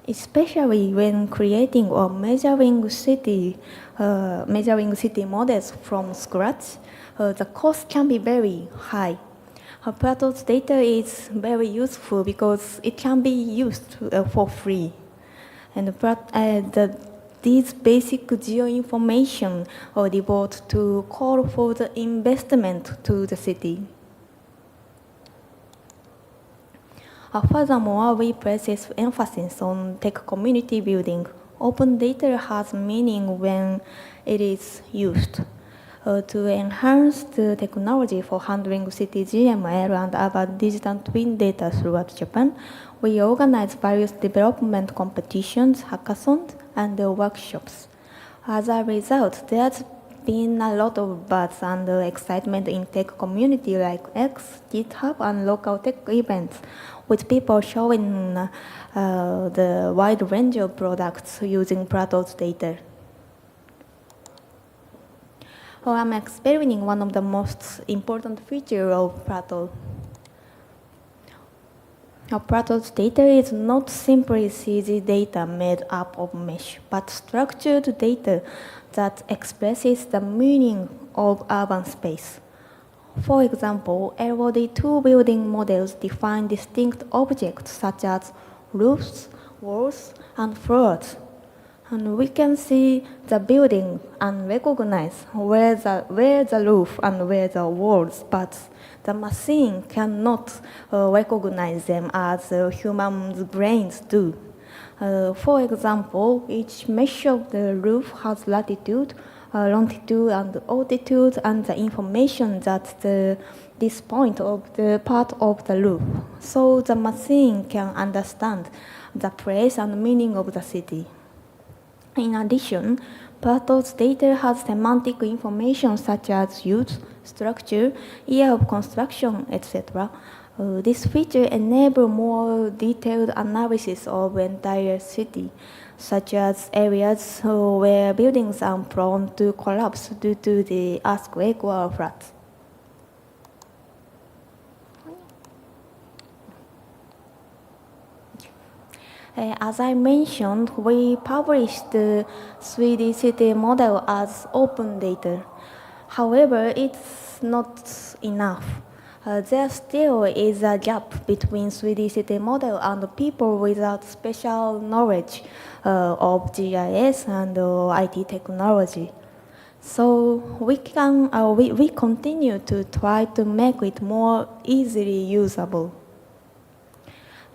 C: Especially when creating or measuring city models from scratch, the cost can be very high. Plato's data is very useful because it can be used for free. And these basic geo-information are devoted to call for the investment to the city. Furthermore, we place emphasis on tech community building. Open data has meaning when it is used. To enhance the technology for handling CityGML and other digital twin data throughout Japan, we organize various development competitions, hackathons, and workshops. As a result, there's been a lot of buzz and excitement in tech community like X, GitHub, and local tech events, with people showing the wide range of products using Plato's data. I'm explaining one of the most important features of Plato. Plato's data is not simply CG data made up of mesh, but structured data that expresses the meaning of urban space. For example, LOD2 building models define distinct objects such as roofs, walls, and floors. And we can see the building and recognize where the roof and where the walls, but the machine cannot recognize them as human brains do. For example, each mesh of the roof has latitude, longitude, and altitude, and the information that this point of the part of the roof. So the machine can understand the place and meaning of the city. In addition, Plato's data has semantic information such as use, structure, year of construction, etc. This feature enables more detailed analysis of entire city, such as areas where buildings are prone to collapse due to the earthquake or floods. As I mentioned, we published the 3D city model as open data. However, it's not enough. There still is a gap between 3D city model and people without special knowledge of GIS and IT technology. So we continue to try to make it more easily usable.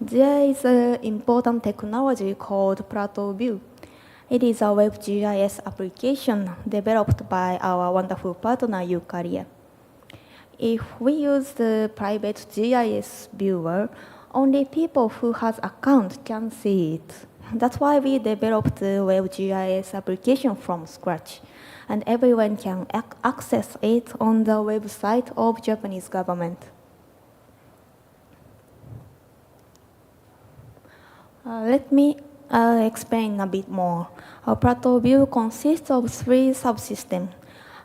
C: There is an important technology called Plateau View. It is a WebGIS application developed by our wonderful partner, Eukarya. If we use the private GIS viewer, only people who has account can see it. That's why we developed the WebGIS application from scratch, and everyone can access it on the website of Japanese government. Let me explain a bit more. A Plateau view consists of 3 subsystems: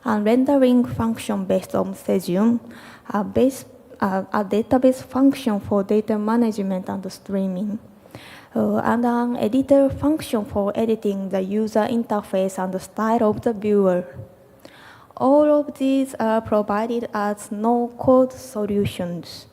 C: a rendering function based on Cesium, a database function for data management and streaming, and an editor function for editing the user interface and the style of the viewer. All of these are provided as no-code solutions.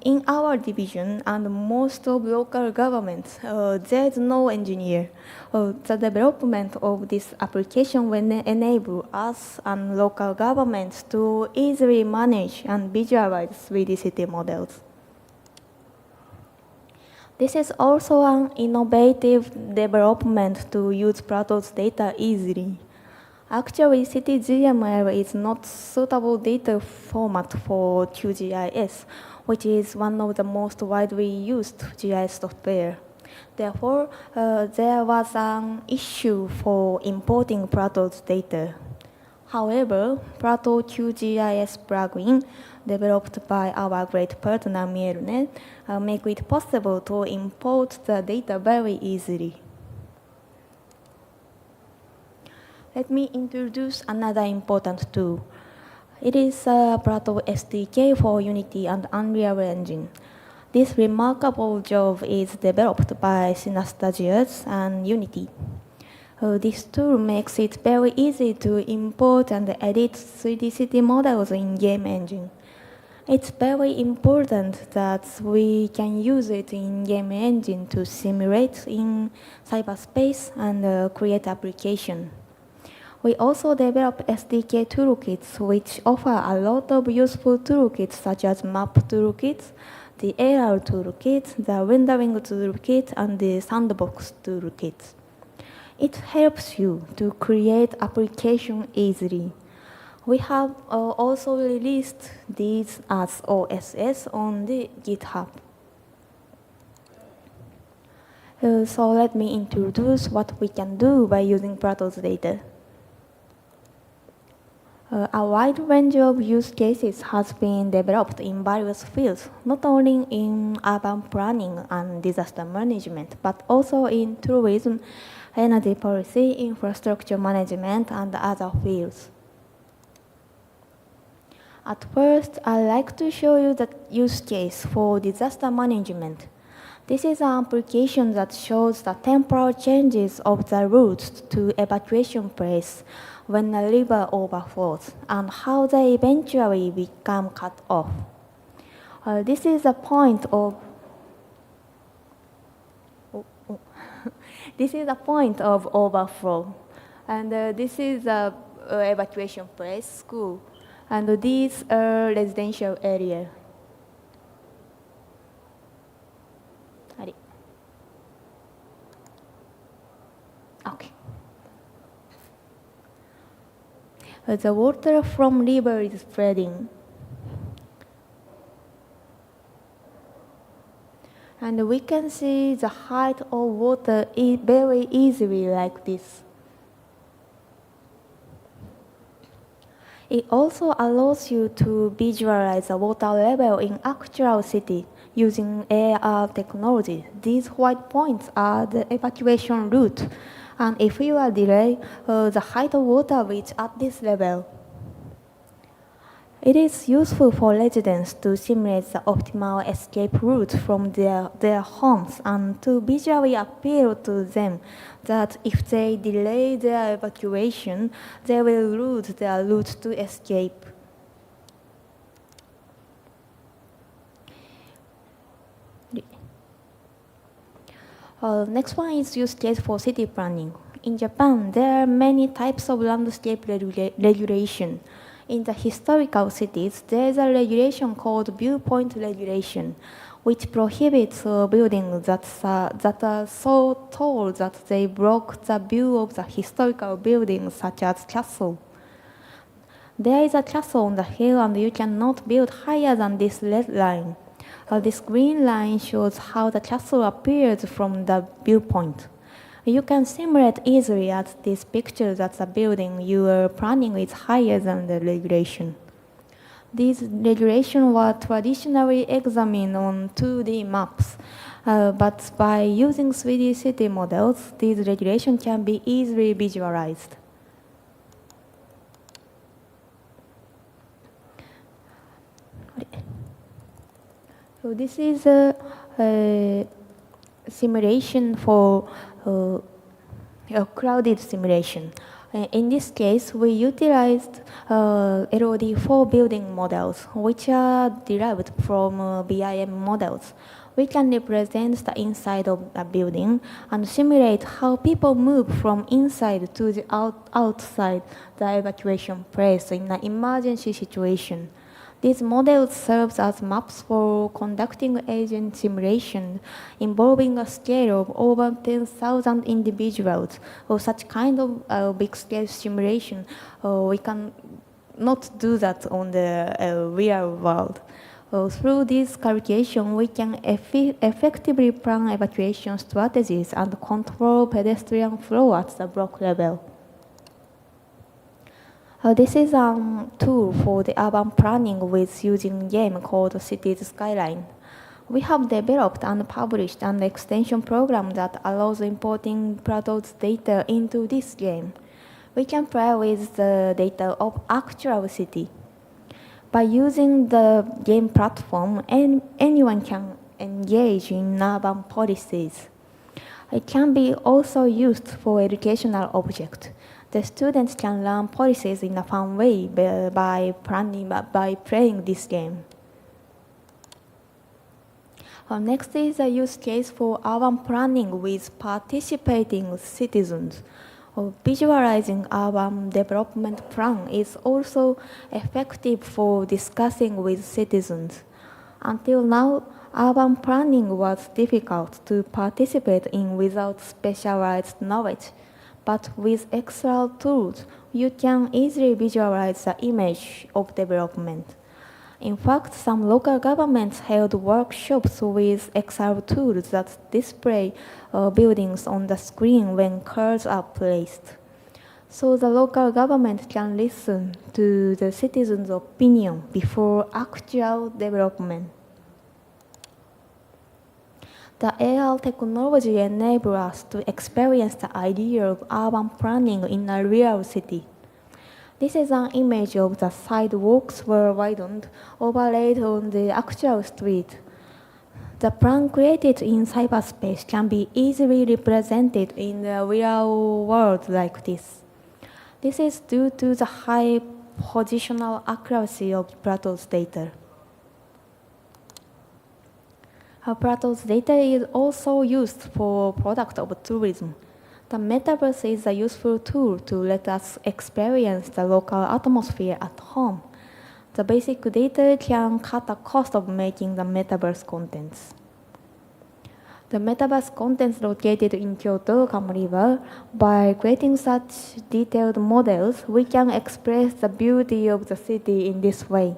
C: In our division and most of local governments, there is no engineer. The development of this application will enable us and local governments to easily manage and visualize 3D city models. This is also an innovative development to use Plato's data easily. Actually, CityGML is not suitable data format for QGIS, which is one of the most widely used GIS software. Therefore, there was an issue for importing Plato's data. However, Plato QGIS plugin, developed by our great partner Mielnet, make it possible to import the data very easily. Let me introduce another important tool. It is a Plato SDK for Unity and Unreal Engine. This remarkable job is developed by Synastagios and Unity. This tool makes it very easy to import and edit 3D city models in game engine. It's very important that we can use it in game engine to simulate in cyberspace and create application. We also develop SDK toolkits, which offer a lot of useful toolkits, such as map toolkits, the AR toolkit, the rendering toolkit, and the sandbox toolkit. It helps you to create application easily. We have also released these as OSS on the GitHub. So let me introduce what we can do by using Plato's data. A wide range of use cases has been developed in various fields, not only in urban planning and disaster management, but also in tourism, energy policy, infrastructure management, and other fields. At first, I'd like to show you the use case for disaster management. This is an application that shows the temporal changes of the routes to evacuation place when a river overflows and how they eventually become cut off. This is a point of This is a point of overflow. And this is a evacuation place, school. And this residential area. Okay. The water from river is spreading. And we can see the height of water very easily like this. It also allows you to visualize the water level in actual city using AR technology. These white points are the evacuation route. And if you are delayed, the height of water reach at this level. It is useful for residents to simulate the optimal escape route from their homes and to visually appeal to them that if they delay their evacuation, they will lose their route to escape. Next one is use case for city planning. In Japan, there are many types of landscape regulation. In the historical cities, there is a regulation called viewpoint regulation, which prohibits buildings that are so tall that they block the view of the historical buildings, such as castle. There is a castle on the hill, and you cannot build higher than this red line. This green line shows how the castle appears from the viewpoint. You can simulate easily at this picture that the building you are planning is higher than the regulation. These regulations were traditionally examined on 2D maps, but by using 3D city models, these regulations can be easily visualized. So this is a simulation for a crowded simulation. In this case, we utilized LOD4 building models, which are derived from BIM models. We can represent the inside of a building and simulate how people move from inside to the outside the evacuation place in an emergency situation. These models serve as maps for conducting agent simulation involving a scale of over 10,000 individuals. Or such kind of big-scale simulation, we can not do that on the real world. Through this calculation, we can effectively plan evacuation strategies and control pedestrian flow at the block level. This is a tool for the urban planning with using game called Cities Skyline. We have developed and published an extension program that allows importing Plato's data into this game. We can play with the data of actual city. By using the game platform, anyone can engage in urban policies. It can be also used for educational objects. The students can learn policies in a fun way by playing this game. Next is a use case for urban planning with participating citizens. Visualizing urban development plan is also effective for discussing with citizens. Until now, urban planning was difficult to participate in without specialized knowledge. But with Excel tools, you can easily visualize the image of development. In fact, some local governments held workshops with Excel tools that display buildings on the screen when cards are placed. So the local government can listen to the citizens' opinion before actual development. The AR technology enables us to experience the idea of urban planning in a real city. This is an image of the sidewalks were widened, overlaid on the actual street. The plan created in cyberspace can be easily represented in the real world like this. This is due to the high positional accuracy of Plato's data. Plato's data is also used for product of tourism. The metaverse is a useful tool to let us experience the local atmosphere at home. The basic data can cut the cost of making the metaverse contents. The metaverse contents located in Kyoto come river. By creating such detailed models, we can express the beauty of the city in this way.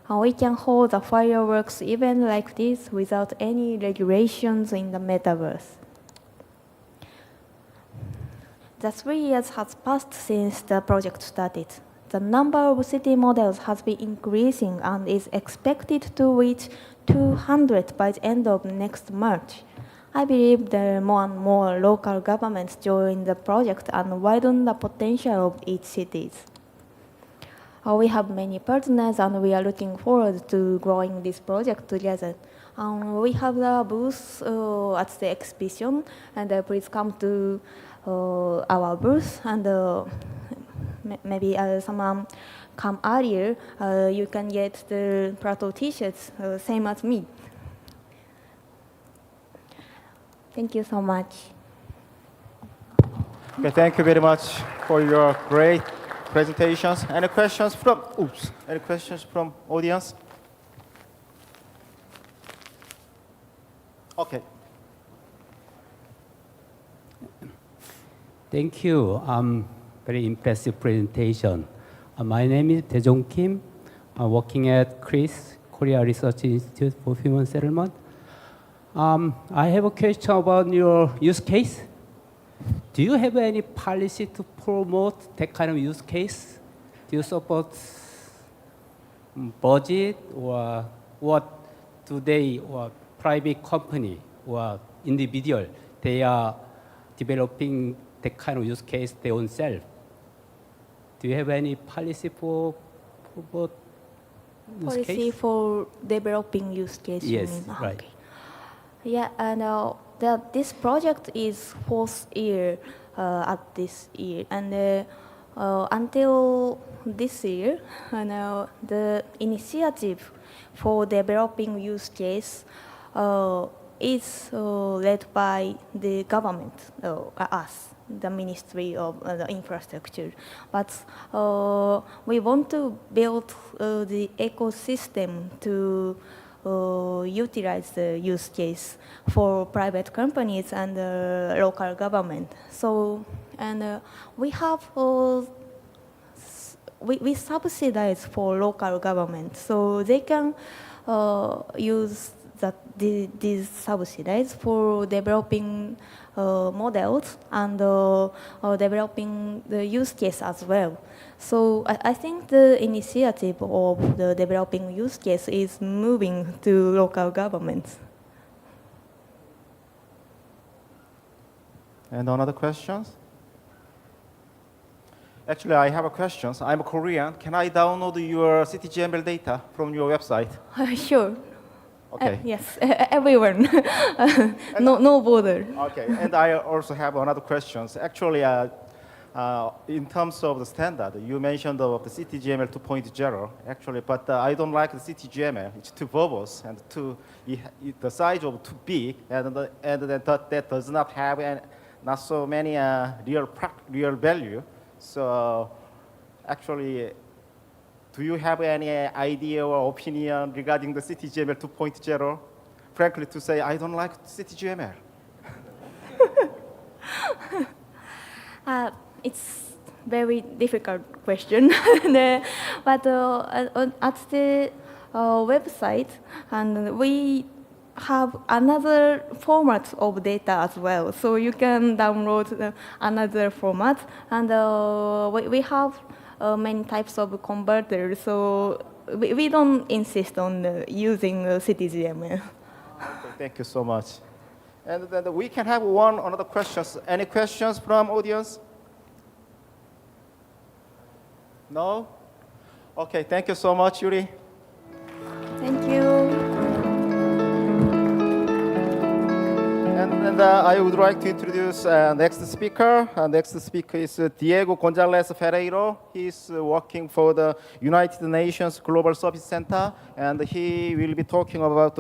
C: And we can hold a fireworks event like this without any regulations in the metaverse. The 3 years has passed since the project started. The number of city models has been increasing and is expected to reach 200 by the end of next March. I believe there are more and more local governments join the project and widen the potential of each city. We have many partners and we are looking forward to growing this project together. We have the booth at the exhibition, and please come to our booth, and maybe someone come earlier, you can get the Plato t-shirts, same as me. Thank you so much.
R: Okay, thank you very much for your great presentations. Any questions from audience? Okay.
A: Thank you. Very impressive presentation. My name is Dae-jong Kim. I'm working at CRIS, Korea Research Institute for Human Settlement. I have a question about your use case. Do you have any policy to promote that kind of use case? Do you support budget or what today or private company or individual, they are developing that kind of use case their own self? Do you have any policy for use
C: Policy
A: case?
C: for developing use case?
A: Yes,
C: you mean?
A: right.
C: Okay. Yeah, and this project is 4th year at this year, and until this year, the initiative for developing use case is led by the government, us, the Ministry of the Infrastructure. But we want to build the ecosystem to utilize the use case for private companies and local government. So, and we have we subsidize for local government, so they can use these subsidies for developing models and developing the use case as well. So I think the initiative of the developing use case is moving to local governments.
R: And another questions? Actually, I have a question. I'm a Korean. Can I download your CityGML data from your website?
C: Sure.
R: Okay.
C: Yes, everyone. No border.
R: Okay, and I also have another question. Actually, in terms of the standard, you mentioned of the CityGML 2.0, actually, but I don't like the CityGML. It's too verbose and the size of too big, and that does not have not so many real value. So, actually, do you have any idea or opinion regarding the CityGML 2.0? Frankly, to say, I don't like CityGML.
C: It's very difficult question, but at the website, and we have another format of data as well. So you can download another format, and we have many types of converters. So we don't insist on using CityGML.
R: Okay, thank you so much. And then we can have another questions. Any questions from audience? No? Okay, thank you so much, Yuri.
C: Thank you.
R: And I would like to introduce next speaker. Next speaker is Diego Gonzalez Ferreiro. He's working for the United Nations Global Service Center, and he will be talking about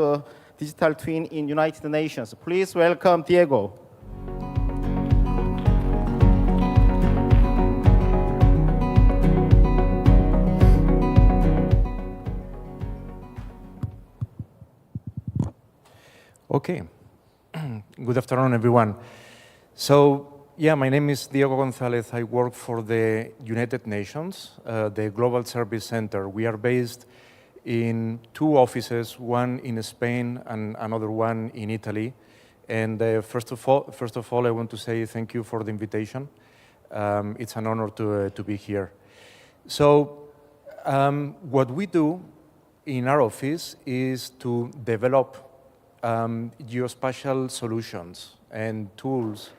R: digital twin in United Nations. Please welcome Diego.
E: Okay. Good afternoon, everyone. So, yeah, my name is Diego Gonzalez. I work for the United Nations, the Global Service Center. We are based in 2 offices, one in Spain and another one in Italy. And first of all, I want to say thank you for the invitation. It's an honor to be here. So, what we do in our office is to develop geospatial solutions and tools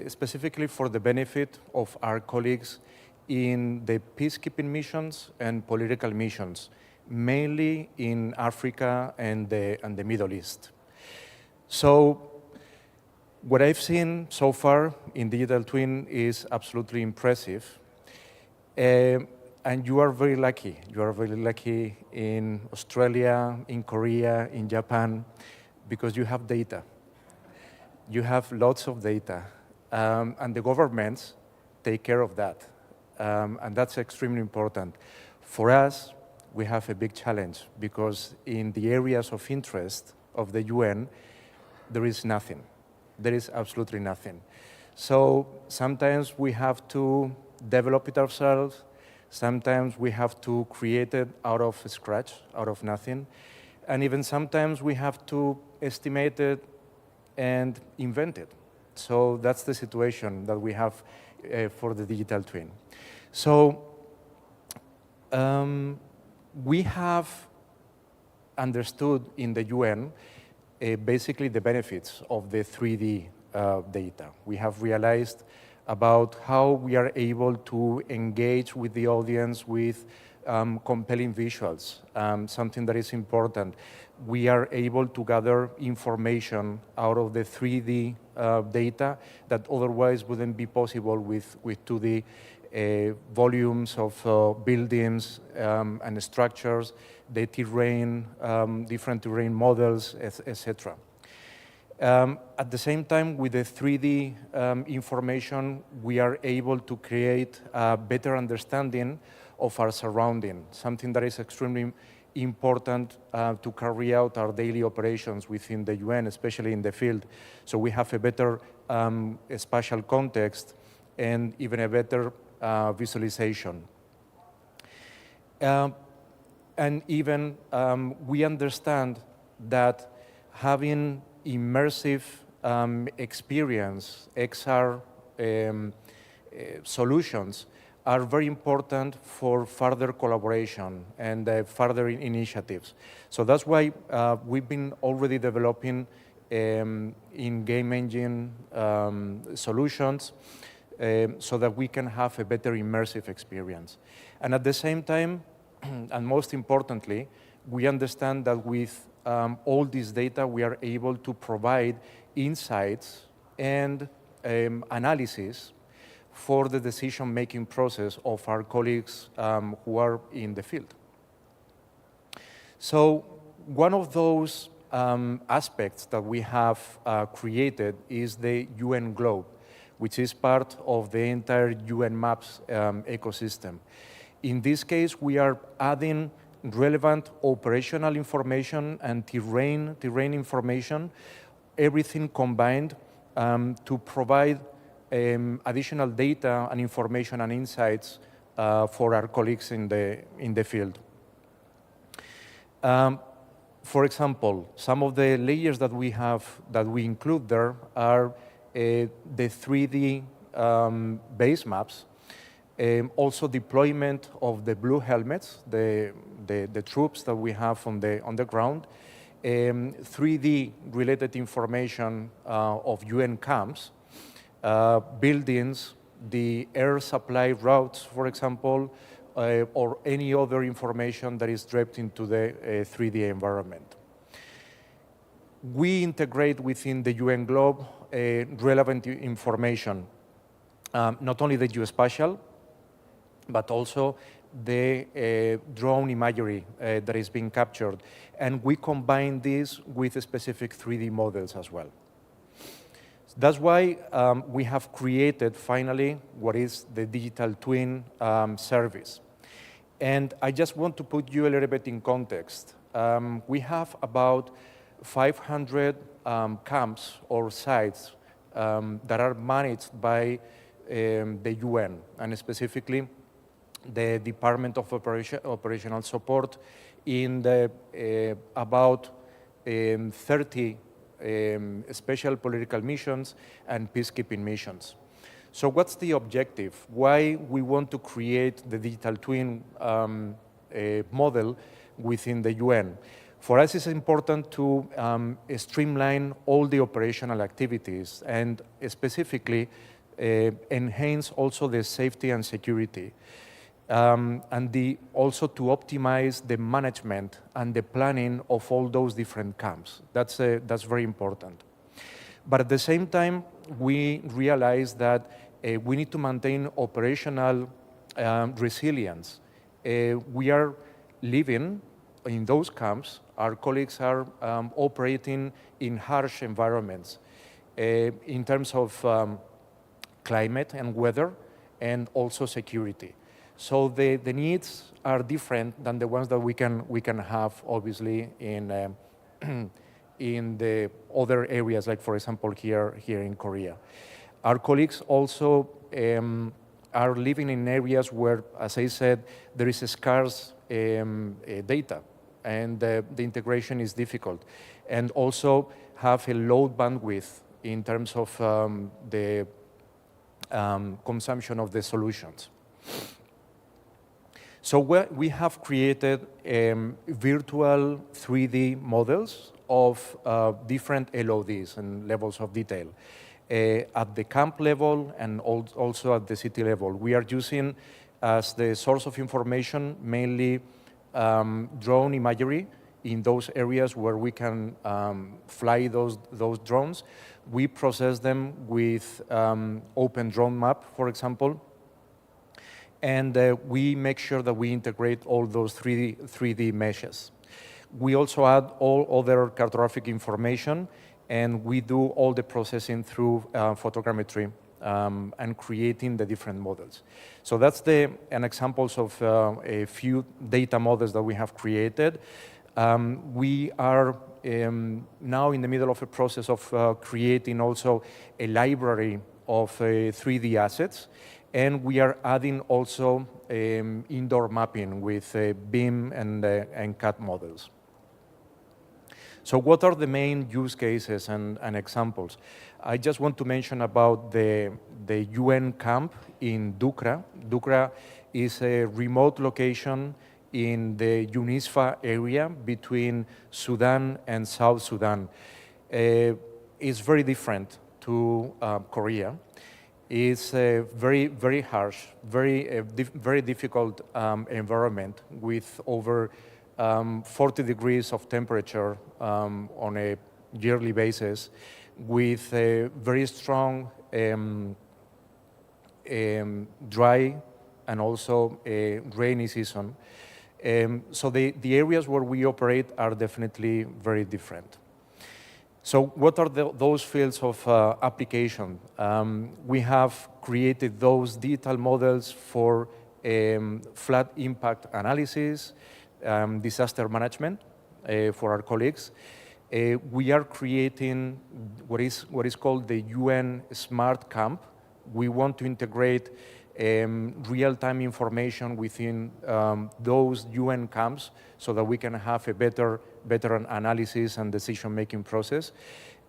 E: specifically for the benefit of our colleagues in the peacekeeping missions and political missions, mainly in Africa and the Middle East. So what I've seen so far in Digital Twin is absolutely impressive. And you are very lucky. You are very lucky in Australia, in Korea, in Japan, because you have data. You have lots of data. And the governments take care of that. And that's extremely important. For us, we have a big challenge because in the areas of interest of the UN, there is nothing. There is absolutely nothing. So sometimes we have to develop it ourselves. Sometimes we have to create it out of scratch, out of nothing. And even sometimes we have to estimate it and invent it. So that's the situation that we have for the digital twin. So we have understood in the UN basically the benefits of the 3D data. We have realized about how we are able to engage with the audience with compelling visuals, something that is important. We are able to gather information out of the 3D data that otherwise wouldn't be possible with 2D volumes of buildings and structures, the terrain, different terrain models, etc. At the same time, with the 3D information, we are able to create a better understanding of our surrounding, something that is extremely important to carry out our daily operations within the UN, especially in the field. So we have a better spatial context and even a better visualization. And even we understand that having immersive experience, XR solutions are very important for further collaboration and further initiatives. So that's why we've been already developing in game engine solutions so that we can have a better immersive experience. And at the same time, and most importantly, we understand that with all this data, we are able to provide insights and analysis for the decision-making process of our colleagues who are in the field. So one of those aspects that we have created is the UN Globe, which is part of the entire UN Maps ecosystem. In this case, we are adding relevant operational information and terrain information, everything combined to provide additional data and information and insights for our colleagues in the field. For example, some of the layers that we have, that we include there are the 3D base maps, also deployment of the blue helmets, the troops that we have on the ground, 3D related information of UN camps, buildings, the air supply routes, for example, or any other information that is draped into the 3D environment. We integrate within the UN Globe relevant information, not only the geospatial, but also the drone imagery that is being captured. And we combine this with specific 3D models as well. That's why we have created, finally, what is the digital twin service. And I just want to put you a little bit in context. We have about 500 camps or sites that are managed by the UN, and specifically the Department of Operational Support in the, about 30 special political missions and peacekeeping missions. So what's the objective? Why we want to create the digital twin model within the UN? For us, it's important to streamline all the operational activities and specifically enhance also the safety and security. And also to optimize the management and the planning of all those different camps. That's very important. But at the same time, we realize that we need to maintain operational resilience. We are living in those camps. Our colleagues are operating in harsh environments in terms of climate and weather and also security. So the needs are different than the ones that we can have, obviously, in in the other areas, like for example here in Korea. Our colleagues also are living in areas where, as I said, there is a scarce data, and the integration is difficult, and also have a low bandwidth in terms of the consumption of the solutions. So we have created virtual 3D models of different LODs and levels of detail at the camp level and also at the city level. We are using as the source of information mainly drone imagery in those areas where we can fly those drones. We process them with Open Drone Map, for example, and we make sure that we integrate all those 3D meshes. We also add all other cartographic information, and we do all the processing through photogrammetry and creating the different models. So that's an examples of a few data models that we have created. We are now in the middle of a process of creating also a library of 3D assets, and we are adding also indoor mapping with BIM and CAD models. So what are the main use cases and examples? I just want to mention about the UN camp in Dukra. Dukra is a remote location in the UNISFA area between Sudan and South Sudan. It's very different to Korea. It's a very harsh, very difficult environment with over 40 degrees of temperature on a yearly basis, with a very strong dry and also a rainy season. So the areas where we operate are definitely very different. So what are those fields of application? We have created those digital models for flood impact analysis, disaster management for our colleagues. We are creating what is called the UN Smart Camp. We want to integrate real-time information within those UN camps so that we can have a better analysis and decision-making process.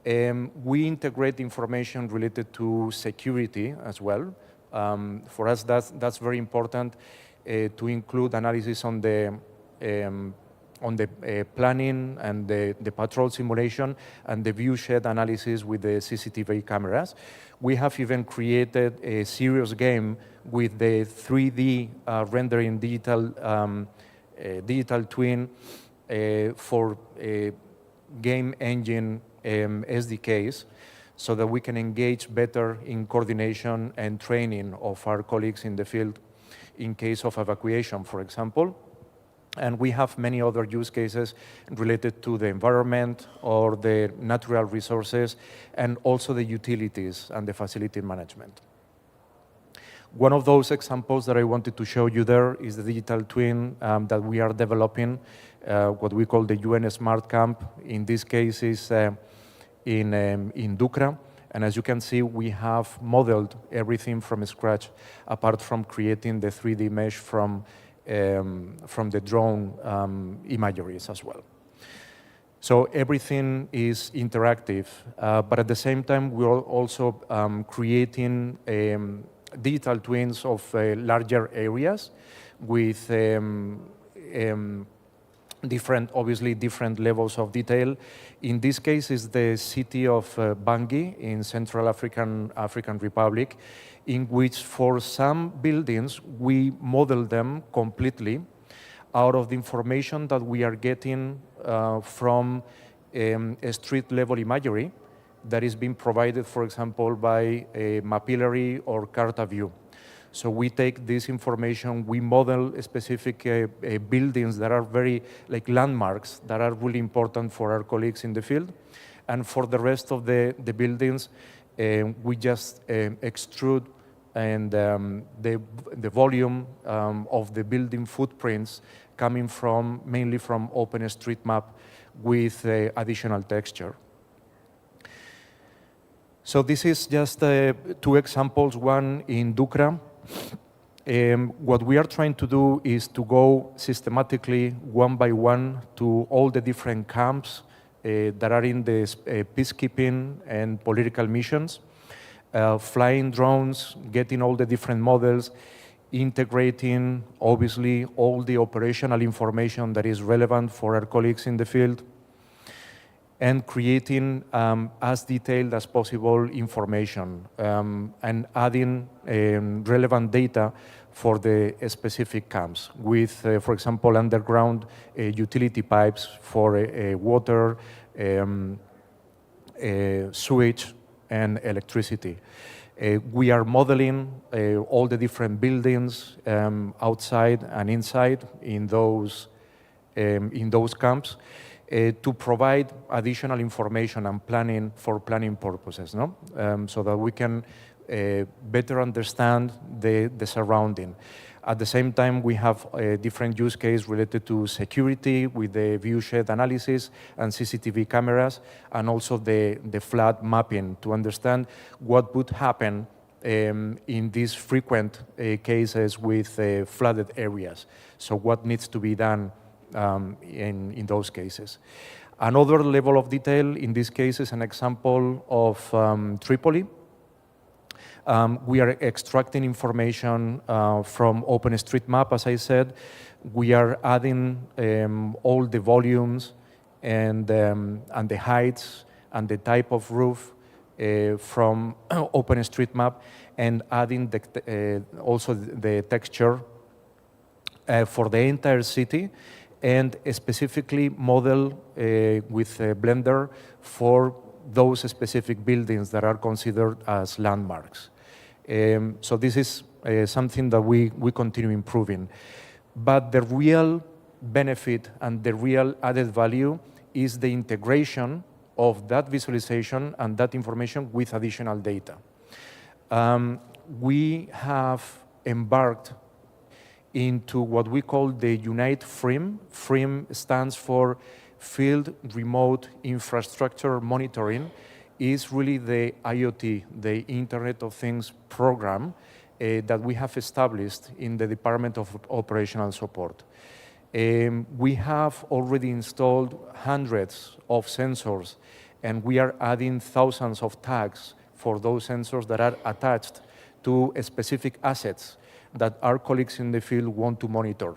E: We integrate information related to security as well. For us, that's very important to include analysis on the planning and the patrol simulation and the viewshed analysis with the CCTV cameras. We have even created a serious game with the 3D rendering digital twin for game engine SDKs, so that we can engage better in coordination and training of our colleagues in the field in case of evacuation, for example. And we have many other use cases related to the environment or the natural resources, and also the utilities and the facility management. One of those examples that I wanted to show you there is the digital twin that we are developing, what we call the UN Smart Camp. In this case is in Dukra. And as you can see, we have modeled everything from scratch, apart from creating the 3D mesh from the drone imageries as well. So everything is interactive, but at the same time, we're also creating digital twins of larger areas with obviously different levels of detail. In this case, is the city of Bangui in Central African Republic, in which for some buildings, we model them completely out of the information that we are getting from street level imagery that is being provided, for example, by a Mapillary or CartaView. So we take this information, we model specific buildings that are very, like landmarks, that are really important for our colleagues in the field. And for the rest of the buildings, we just extrude and the volume of the building footprints coming mainly from OpenStreetMap with additional texture. So this is just 2 examples, one in Dukra. What we are trying to do is to go systematically, one by one, to all the different camps that are in the peacekeeping and political missions, flying drones, getting all the different models, integrating, obviously, all the operational information that is relevant for our colleagues in the field, and creating as detailed as possible information and adding relevant data for the specific camps with, for example, underground utility pipes for water, sewage, and electricity. We are modeling all the different buildings outside and inside in those camps. To provide additional information and planning for planning purposes, no? So that we can better understand the surrounding. At the same time, we have a different use case related to security with the viewshed analysis and CCTV cameras, and also the flood mapping to understand what would happen in these frequent cases with flooded areas. So what needs to be done in those cases. Another level of detail, in this case, is an example of Tripoli. We are extracting information from OpenStreetMap, as I said. We are adding all the volumes and the heights and the type of roof from OpenStreetMap, and adding also the texture for the entire city, and specifically model with Blender for those specific buildings that are considered as landmarks. So this is something that we continue improving. But the real benefit and the real added value is the integration of that visualization and that information with additional data. We have embarked into what we call the Unite FRIM. FRIM stands for Field Remote Infrastructure Monitoring. Is really the IoT, the Internet of Things program that we have established in the Department of Operational Support. We have already installed hundreds of sensors, and we are adding thousands of tags for those sensors that are attached to specific assets that our colleagues in the field want to monitor.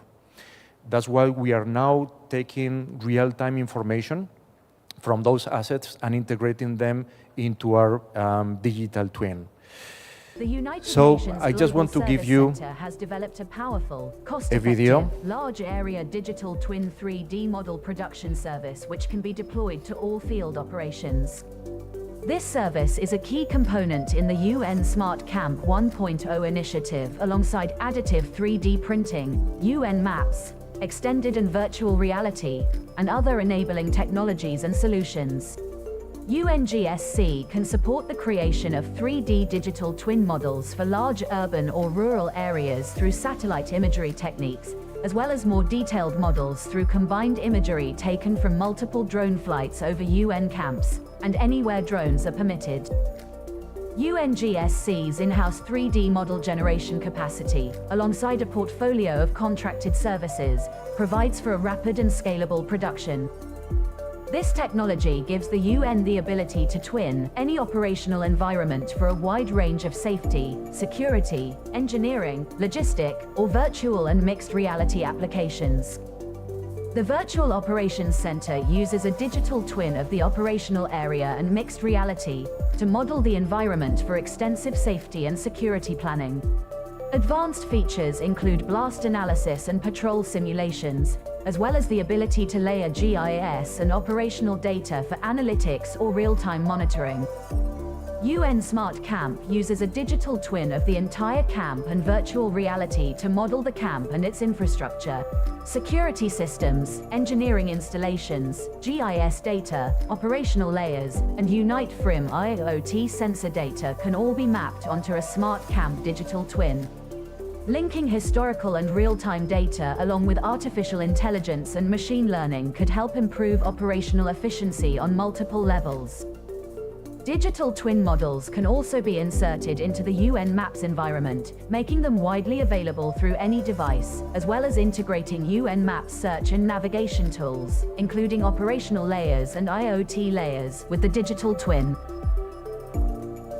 E: That's why we are now taking real-time information from those assets and integrating them into our digital twin.
F: The United
E: So
F: Nations
E: I just want to
F: Global
E: give
F: Service
E: you
F: Center has developed a powerful,
E: a video.
F: cost-effective, large-area digital twin 3D model production service which can be deployed to all field operations. This service is a key component in the UN Smart Camp 1.0 initiative alongside additive 3D printing, UN maps, extended and virtual reality, and other enabling technologies and solutions. UNGSC can support the creation of 3D digital twin models for large urban or rural areas through satellite imagery techniques, as well as more detailed models through combined imagery taken from multiple drone flights over UN camps, and anywhere drones are permitted. UNGSC's in-house 3D model generation capacity, alongside a portfolio of contracted services, provides for a rapid and scalable production. This technology gives the UN the ability to twin any operational environment for a wide range of safety, security, engineering, logistic, or virtual and mixed reality applications. The Virtual Operations Center uses a digital twin of the operational area and mixed reality to model the environment for extensive safety and security planning. Advanced features include blast analysis and patrol simulations, as well as the ability to layer GIS and operational data for analytics or real-time monitoring. UN Smart Camp uses a digital twin of the entire camp and virtual reality to model the camp and its infrastructure. Security systems, engineering installations, GIS data, operational layers, and Unite FRIM IoT sensor data can all be mapped onto a Smart Camp digital twin. Linking historical and real-time data along with artificial intelligence and machine learning could help improve operational efficiency on multiple levels. Digital twin models can also be inserted into the UN Maps environment, making them widely available through any device, as well as integrating UN Maps search and navigation tools, including operational layers and IoT layers, with the digital twin.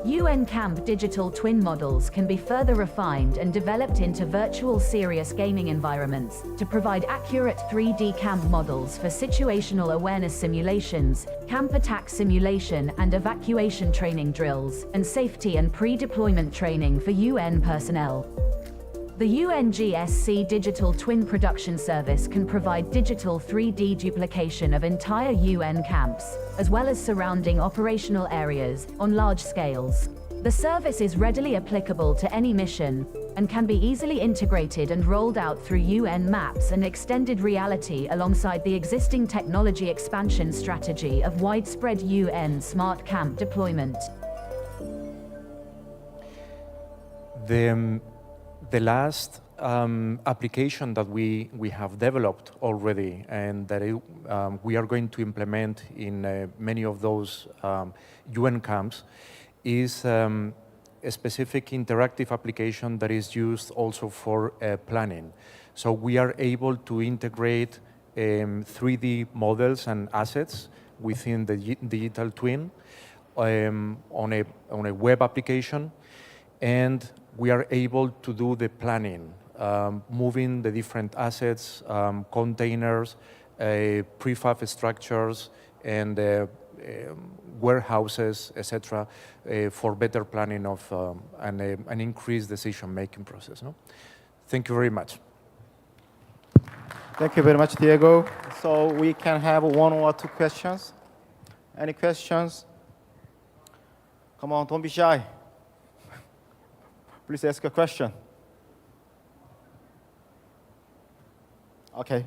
F: UN Camp digital twin models can be further refined and developed into virtual serious gaming environments to provide accurate 3D camp models for situational awareness simulations, camp attack simulation and evacuation training drills, and safety and pre-deployment training for UN personnel. The UNGSC Digital Twin Production Service can provide digital 3D duplication of entire UN camps, as well as surrounding operational areas, on large scales. The service is readily applicable to any mission, and can be easily integrated and rolled out through UN Maps and extended reality alongside the existing technology expansion strategy of widespread UN Smart Camp deployment.
E: The last application that we have developed already and that we are going to implement in many of those UN camps is a specific interactive application that is used also for planning. So we are able to integrate 3D models and assets within the digital twin on a web application, and we are able to do the planning, moving the different assets, containers, prefab structures, and warehouses, etc., for better planning of an increased decision-making process. No? Thank you very much.
R: Thank you very much, Diego. So we can have one or two questions. Any questions? Come on, don't be shy. Please ask a question. Okay.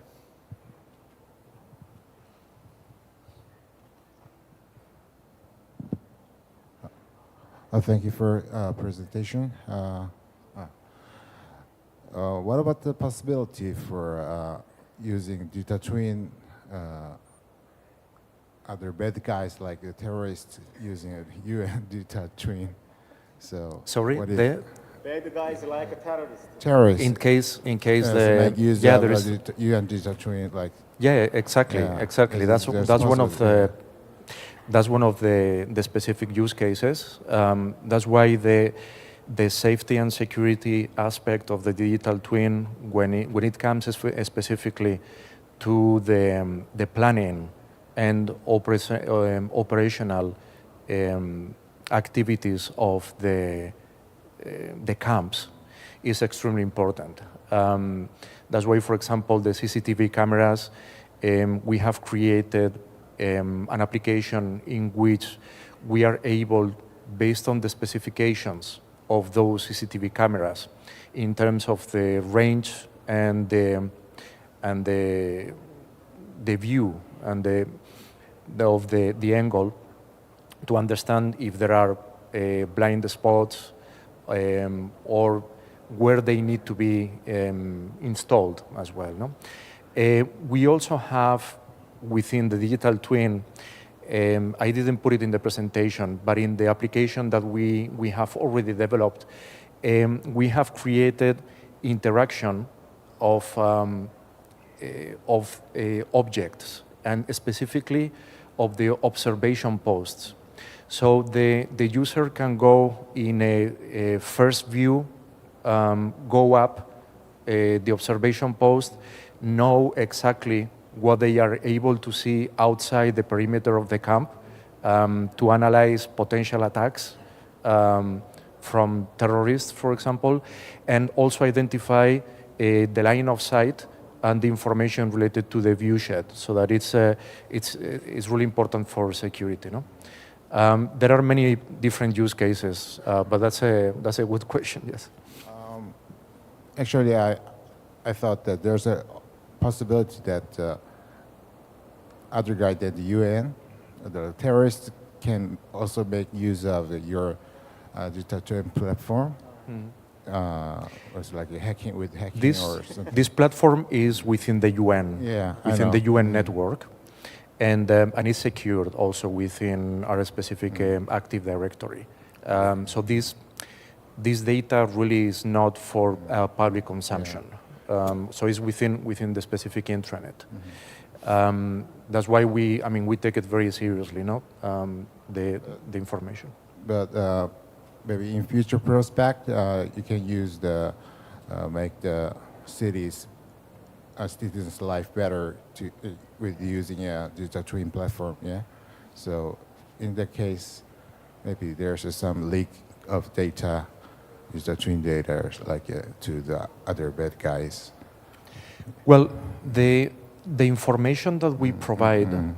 B: Thank you for presentation. What about the possibility for using digital twin, other bad guys like the terrorists using a UN digital twin? So
E: sorry,
R: bad guys like a terrorist.
B: Terrorists.
E: In case
B: like use
E: there is
B: UN digital twin, like
E: exactly. That's one of the. That's one of the specific use cases. That's why the safety and security aspect of the digital twin, when it comes specifically to the planning and operational activities of the camps, is extremely important. That's why, for example, the CCTV cameras, we have created an application in which we are able, based on the specifications of those CCTV cameras, in terms of the range and the view and the angle, to understand if there are blind spots or where they need to be installed as well. No? We also have within the digital twin, I didn't put it in the presentation, but in the application that we have already developed, we have created interaction of objects, and specifically of the observation posts. So the user can go in a first view, go up the observation post, know exactly what they are able to see outside the perimeter of the camp, to analyze potential attacks from terrorists, for example, and also identify the line of sight and the information related to the viewshed, so that it's really important for security. No? There are many different use cases, but that's a good question. Yes.
B: Actually, I thought that there's a possibility that other guy than the UN, the terrorists, can also make use of your digital twin platform. It's like hacking or something.
E: This platform is within the UN, within the UN network, and it's secured also within our specific Active Directory. So this data really is not for public consumption. So it's within the specific intranet. That's why we take it very seriously, no? The information.
B: But maybe in future prospect, you can use make the citizens' life better with using a digital twin platform. Yeah. So in that case, maybe there's some leak of data, digital twin data, like to the other bad guys.
E: Well, the information that we provide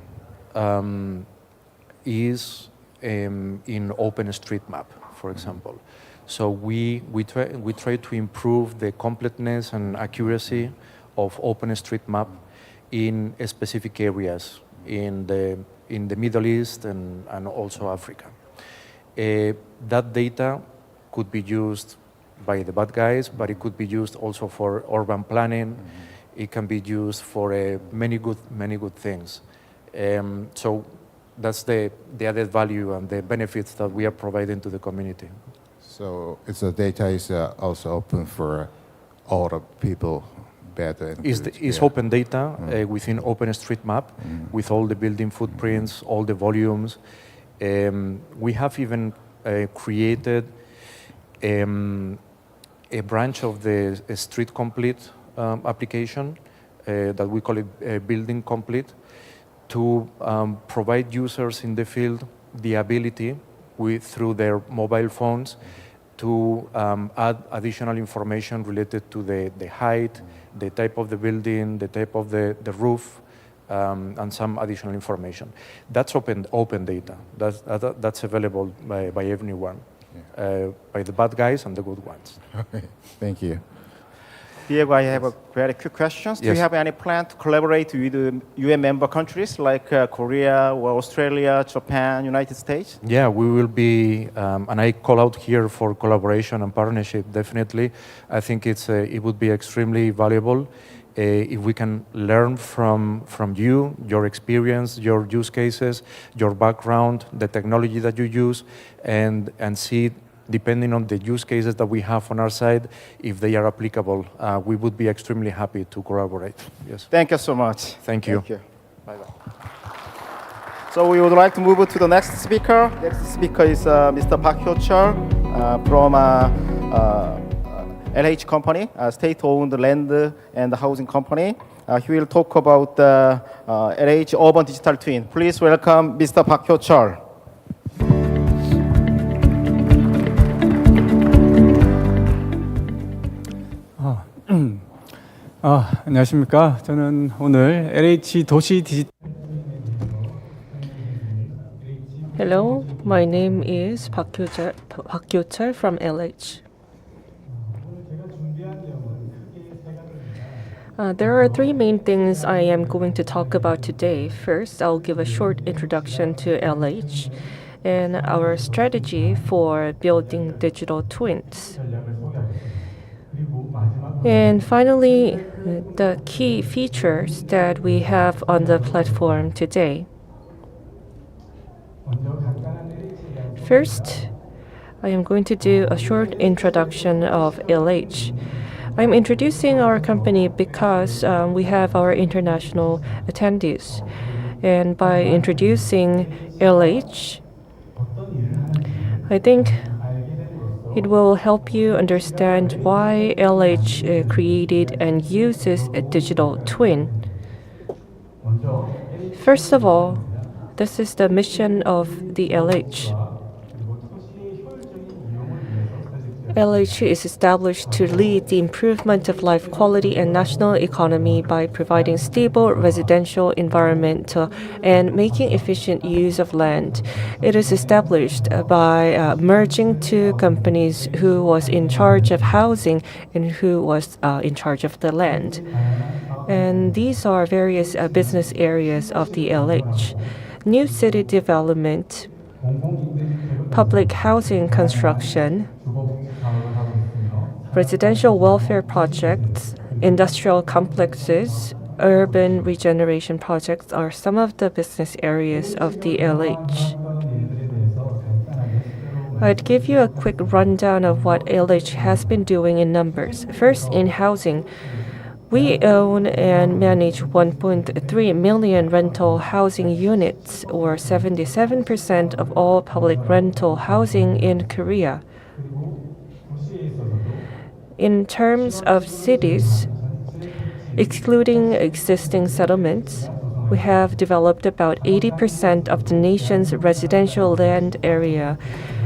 E: is in OpenStreetMap, for example. So we try to improve the completeness and accuracy of OpenStreetMap in specific areas in the Middle East and also Africa. That data could be used by the bad guys, but it could be used also for urban planning. It can be used for many good things. So that's the added value and the benefits that we are providing to the community.
B: So the data is also open for all the people.
E: It's open data within OpenStreetMap with all the building footprints, all the volumes. We have even created a branch of the Street Complete application that we call it Building Complete, to provide users in the field the ability through their mobile phones to add additional information related to the height, the type of the building, the type of the roof, and some additional information. That's open data. That's available by everyone, by the bad guys and the good ones.
B: Okay, thank you.
R: Diego, I have a very quick question.
E: Yes.
R: Do you have any plan to collaborate with UN member countries like Korea, or Australia, Japan, United States?
E: Yeah, we will be, and I call out here for collaboration and partnership, definitely. I think it would be extremely valuable if we can learn from you, your experience, your use cases, your background, the technology that you use, and see, depending on the use cases that we have on our side, if they are applicable. We would be extremely happy to collaborate. Yes.
R: Thank you so much.
E: Thank you.
R: Thank you. Bye-bye. So we would like to move to the next speaker. Next speaker is Mr. Park Hyo-chul from LH company, a state-owned land and housing company. He will talk about LH Urban Digital Twin. Please welcome Mr. Park Hyo-chul.
G: 안녕하십니까. 저는 오늘 LH 도시 디지털
V: Hello, My name is Park Kyo-chul from LH. There are three main things I am going to talk about today. First, I'll give a short introduction to LH and our strategy for building digital twins. And finally, the key features that we have on the platform today. First, I am going to do a short introduction of LH. I'm introducing our company because we have our international attendees. And by introducing LH, I think it will help you understand why LH created and uses a digital twin. First of all, this is the mission of the LH. LH is established to lead the improvement of life quality and national economy by providing stable residential environment and making efficient use of land. It is established by merging two companies who was in charge of housing and who was in charge of the land. And these are various business areas of the LH. New city development, public housing construction, residential welfare projects, industrial complexes, urban regeneration projects are some of the business areas of the LH. I'd give you a quick rundown of what LH has been doing in numbers. First, in housing, we own and manage 1.3 million rental housing units, or 77% of all public rental housing in Korea. In terms of cities, excluding existing settlements, we have developed about 80% of the nation's residential land area,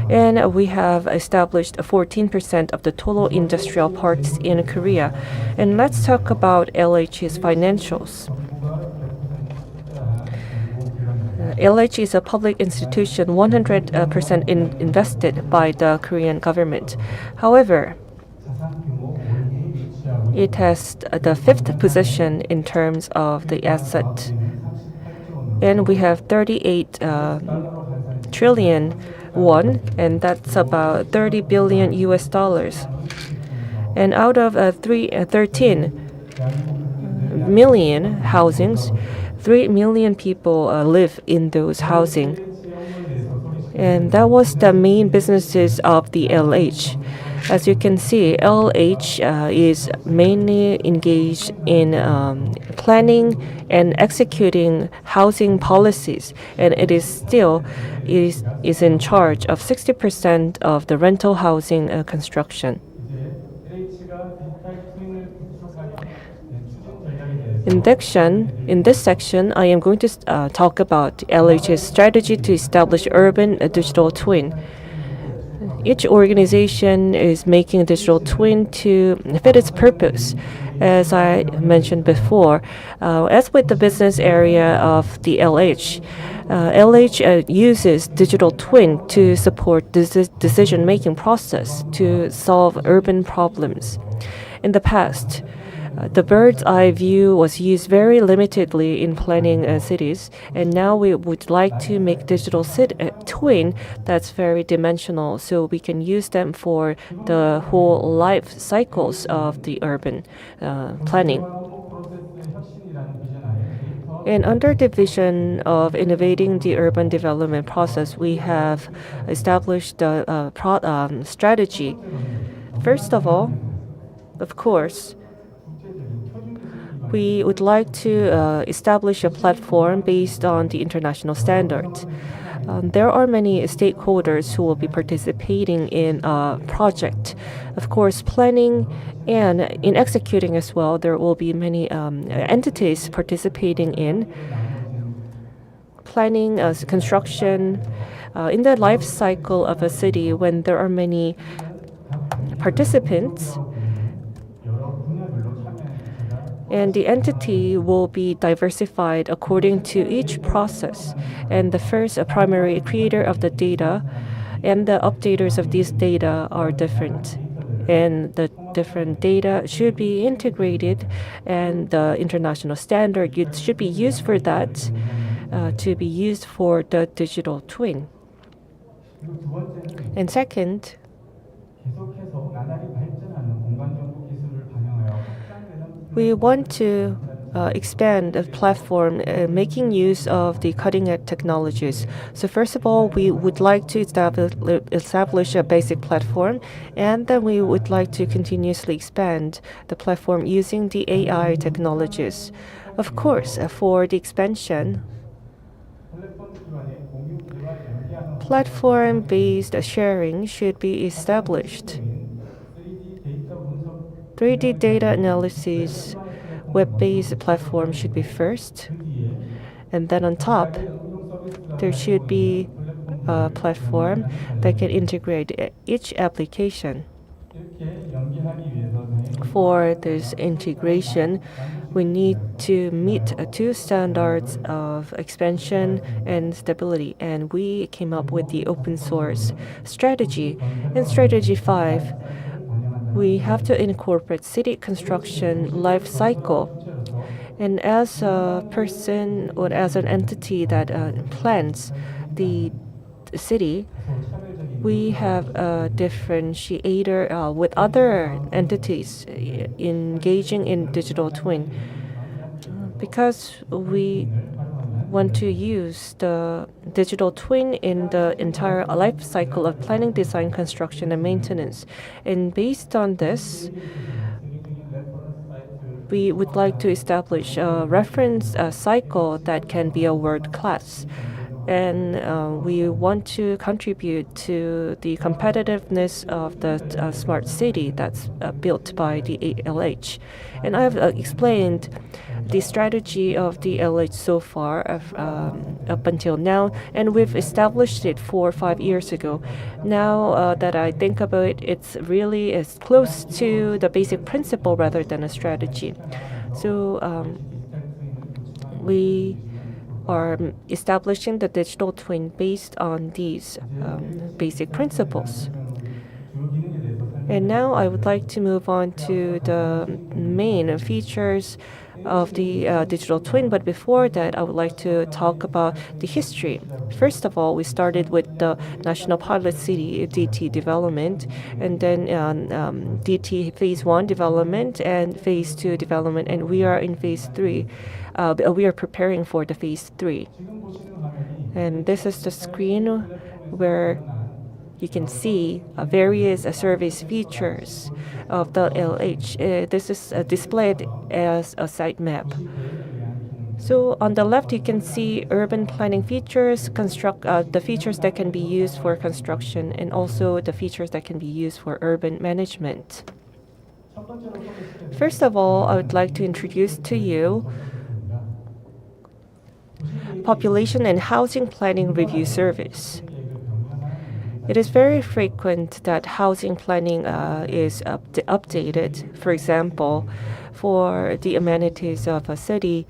V: and we have established 14% of the total industrial parks in Korea. And let's talk about LH's financials. LH is a public institution 100% invested by the Korean government. However, it has the fifth position in terms of the asset. And we have 38 trillion won, and that's about 30 billion US dollars. And out of 13 million housings, 3 million people live in those housing. And that was the main businesses of the LH. As you can see, LH is mainly engaged in planning and executing housing policies, and it is still is in charge of 60% of the rental housing construction. In this section, I am going to talk about LH's strategy to establish urban digital twin. Each organization is making a digital twin to fit its purpose. As I mentioned before, as with the business area of the LH, LH uses digital twin to support this decision-making process to solve urban problems. In the past, the bird's eye view was used very limitedly in planning cities, and now we would like to make digital twin that's very dimensional, so we can use them for the whole life cycles of the urban planning. And under the vision of innovating the urban development process, we have established a strategy. First of all, of course, we would like to establish a platform based on the international standards. There are many stakeholders who will be participating in a project. Of course, planning and in executing as well, there will be many entities participating in planning, construction, in the life cycle of a city. When there are many participants, And the entity will be diversified according to each process. And the first primary creator of the data and the updaters of these data are different. And the different data should be integrated, and the international standard should be used for that, to be used for the digital twin. And second, we want to expand the platform, making use of the cutting-edge technologies. So first of all, we would like to establish a basic platform, and then we would like to continuously expand the platform using the AI technologies. Of course, for the expansion, platform-based sharing should be established. 3D data analysis web-based platform should be first, and then on top, there should be a platform that can integrate each application. For this integration, we need to meet two standards of expansion and stability, and we came up with the open source strategy. In strategy 5, we have to incorporate city construction life cycle. And as a person or as an entity that plans the city, we have a differentiator with other entities engaging in digital twin, because we want to use the digital twin in the entire life cycle of planning, design, construction, and maintenance. And based on this, we would like to establish a reference cycle that can be a world class. And we want to contribute to the competitiveness of the smart city that's built by the LH. And I've explained the strategy of the LH so far up until now, and we've established it 4 or 5 years ago. Now that I think about it, it's really as close to the basic principle rather than a strategy. So we are establishing the digital twin based on these basic principles. And now I would like to move on to the main features of the digital twin, but before that, I would like to talk about the history. First of all, we started with the National Pilot City DT development, and then DT Phase 1 development and Phase 2 development, and we are in Phase 3. We are preparing for the Phase 3. And this is the screen where you can see various service features of the LH. This is displayed as a site map. So on the left, you can see urban planning features, the features that can be used for construction, and also the features that can be used for urban management. First of all, I would like to introduce to you Population and Housing Planning Review Service. It is very frequent that housing planning is updated. For example, for the amenities of a city,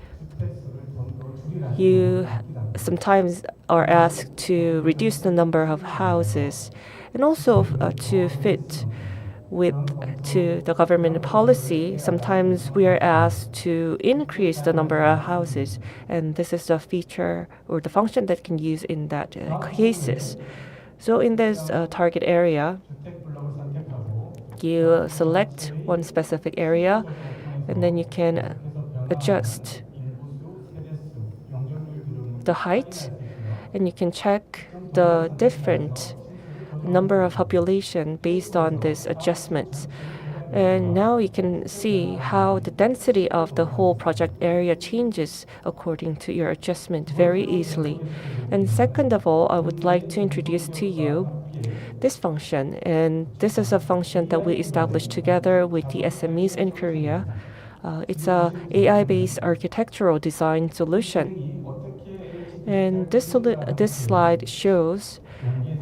V: you sometimes are asked to reduce the number of houses, and also to fit to the government policy. Sometimes we are asked to increase the number of houses, and this is the feature or the function that can use in that cases. So in this target area, you select one specific area, and then you can adjust the height, and you can check the different number of population based on these adjustments. And now you can see how the density of the whole project area changes according to your adjustment very easily. And second of all, I would like to introduce to you this function. And this is a function that we established together with the SMEs in Korea. It's a AI-based architectural design solution. And this slide shows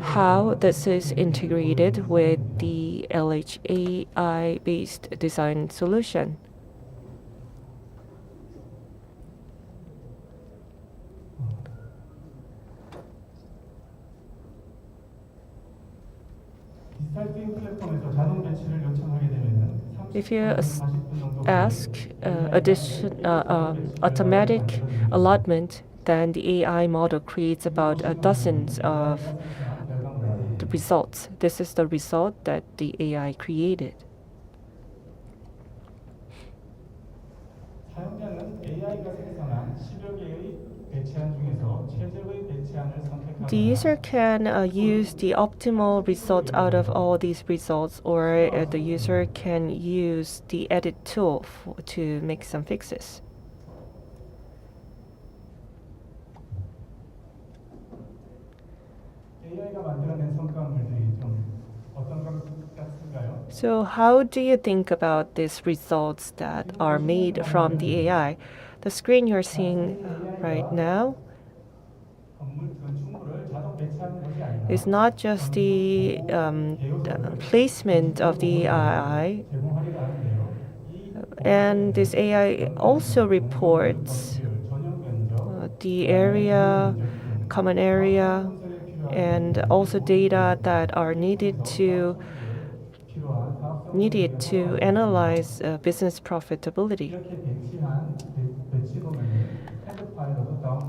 V: how this is integrated with the LH AI-based design solution. If you ask automatic allotment, then the AI model creates about dozens of the results. This is the result that the AI created. The user can use the optimal result out of all these results, or the user can use the edit tool to make some fixes. So how do you think about these results that are made from the AI? The screen you're seeing right now is not just the placement of the AI, and this AI also reports the area, common area, and also data that are needed to analyze business profitability.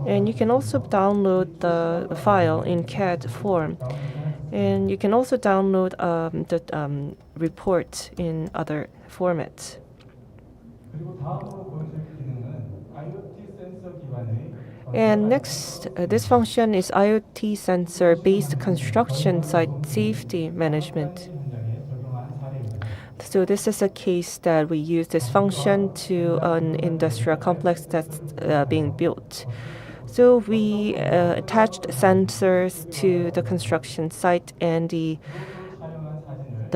V: And you can also download the file in CAD form. And you can also download the report in other formats. And next, this function is IoT sensor-based construction site safety management. So this is a case that we use this function to an industrial complex that's being built. So we attached sensors to the construction site and the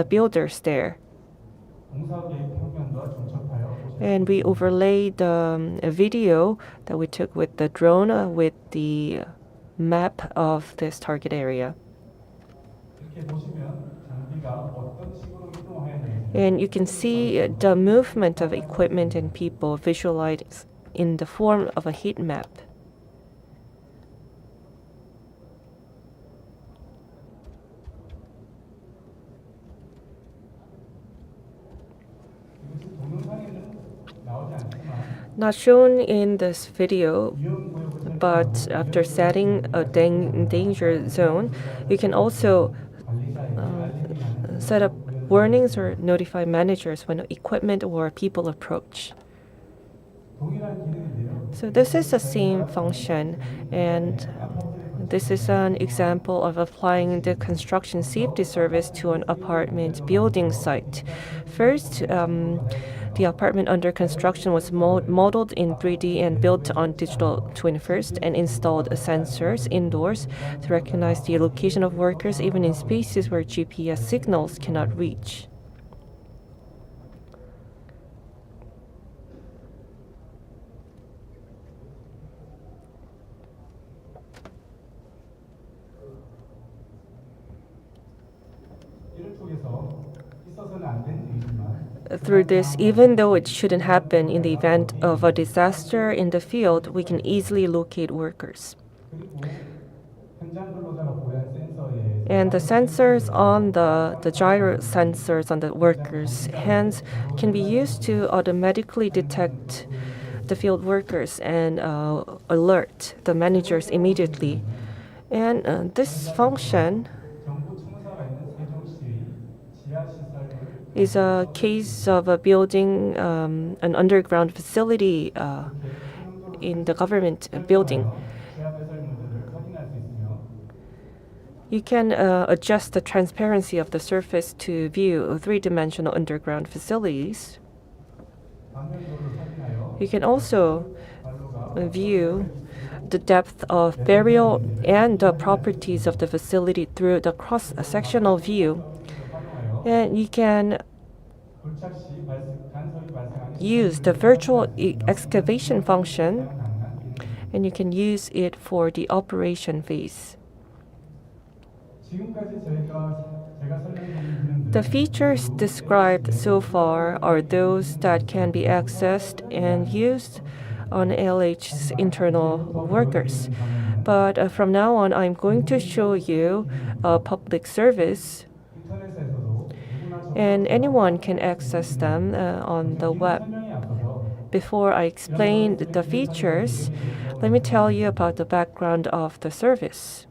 V: builders there. And we overlaid a video that we took with the drone with the map of this target area. And you can see the movement of equipment and people visualized in the form of a heat map. Not shown in this video, but after setting a danger zone, you can also set up warnings or notify managers when equipment or people approach. So this is the same function, and this is an example of applying the construction safety service to an apartment building site. First, the apartment under construction was modeled in 3D and built on digital twin first, and installed sensors indoors to recognize the location of workers even in spaces where GPS signals cannot reach. Through this, even though it shouldn't happen in the event of a disaster in the field, we can easily locate workers. And the sensors on the gyro sensors on the workers' hands can be used to automatically detect the field workers and alert the managers immediately. And this function is a case of a building an underground facility in the government building. You can adjust the transparency of the surface to view three-dimensional underground facilities. You can also view the depth of burial and the properties of the facility through the cross-sectional view. And you can use the virtual excavation function, and you can use it for the operation phase. The features described so far are those that can be accessed and used on LH's internal workers. But from now on, I'm going to show you a public service and anyone can access them on the web. Before I explain the features, let me tell you about the background of the service.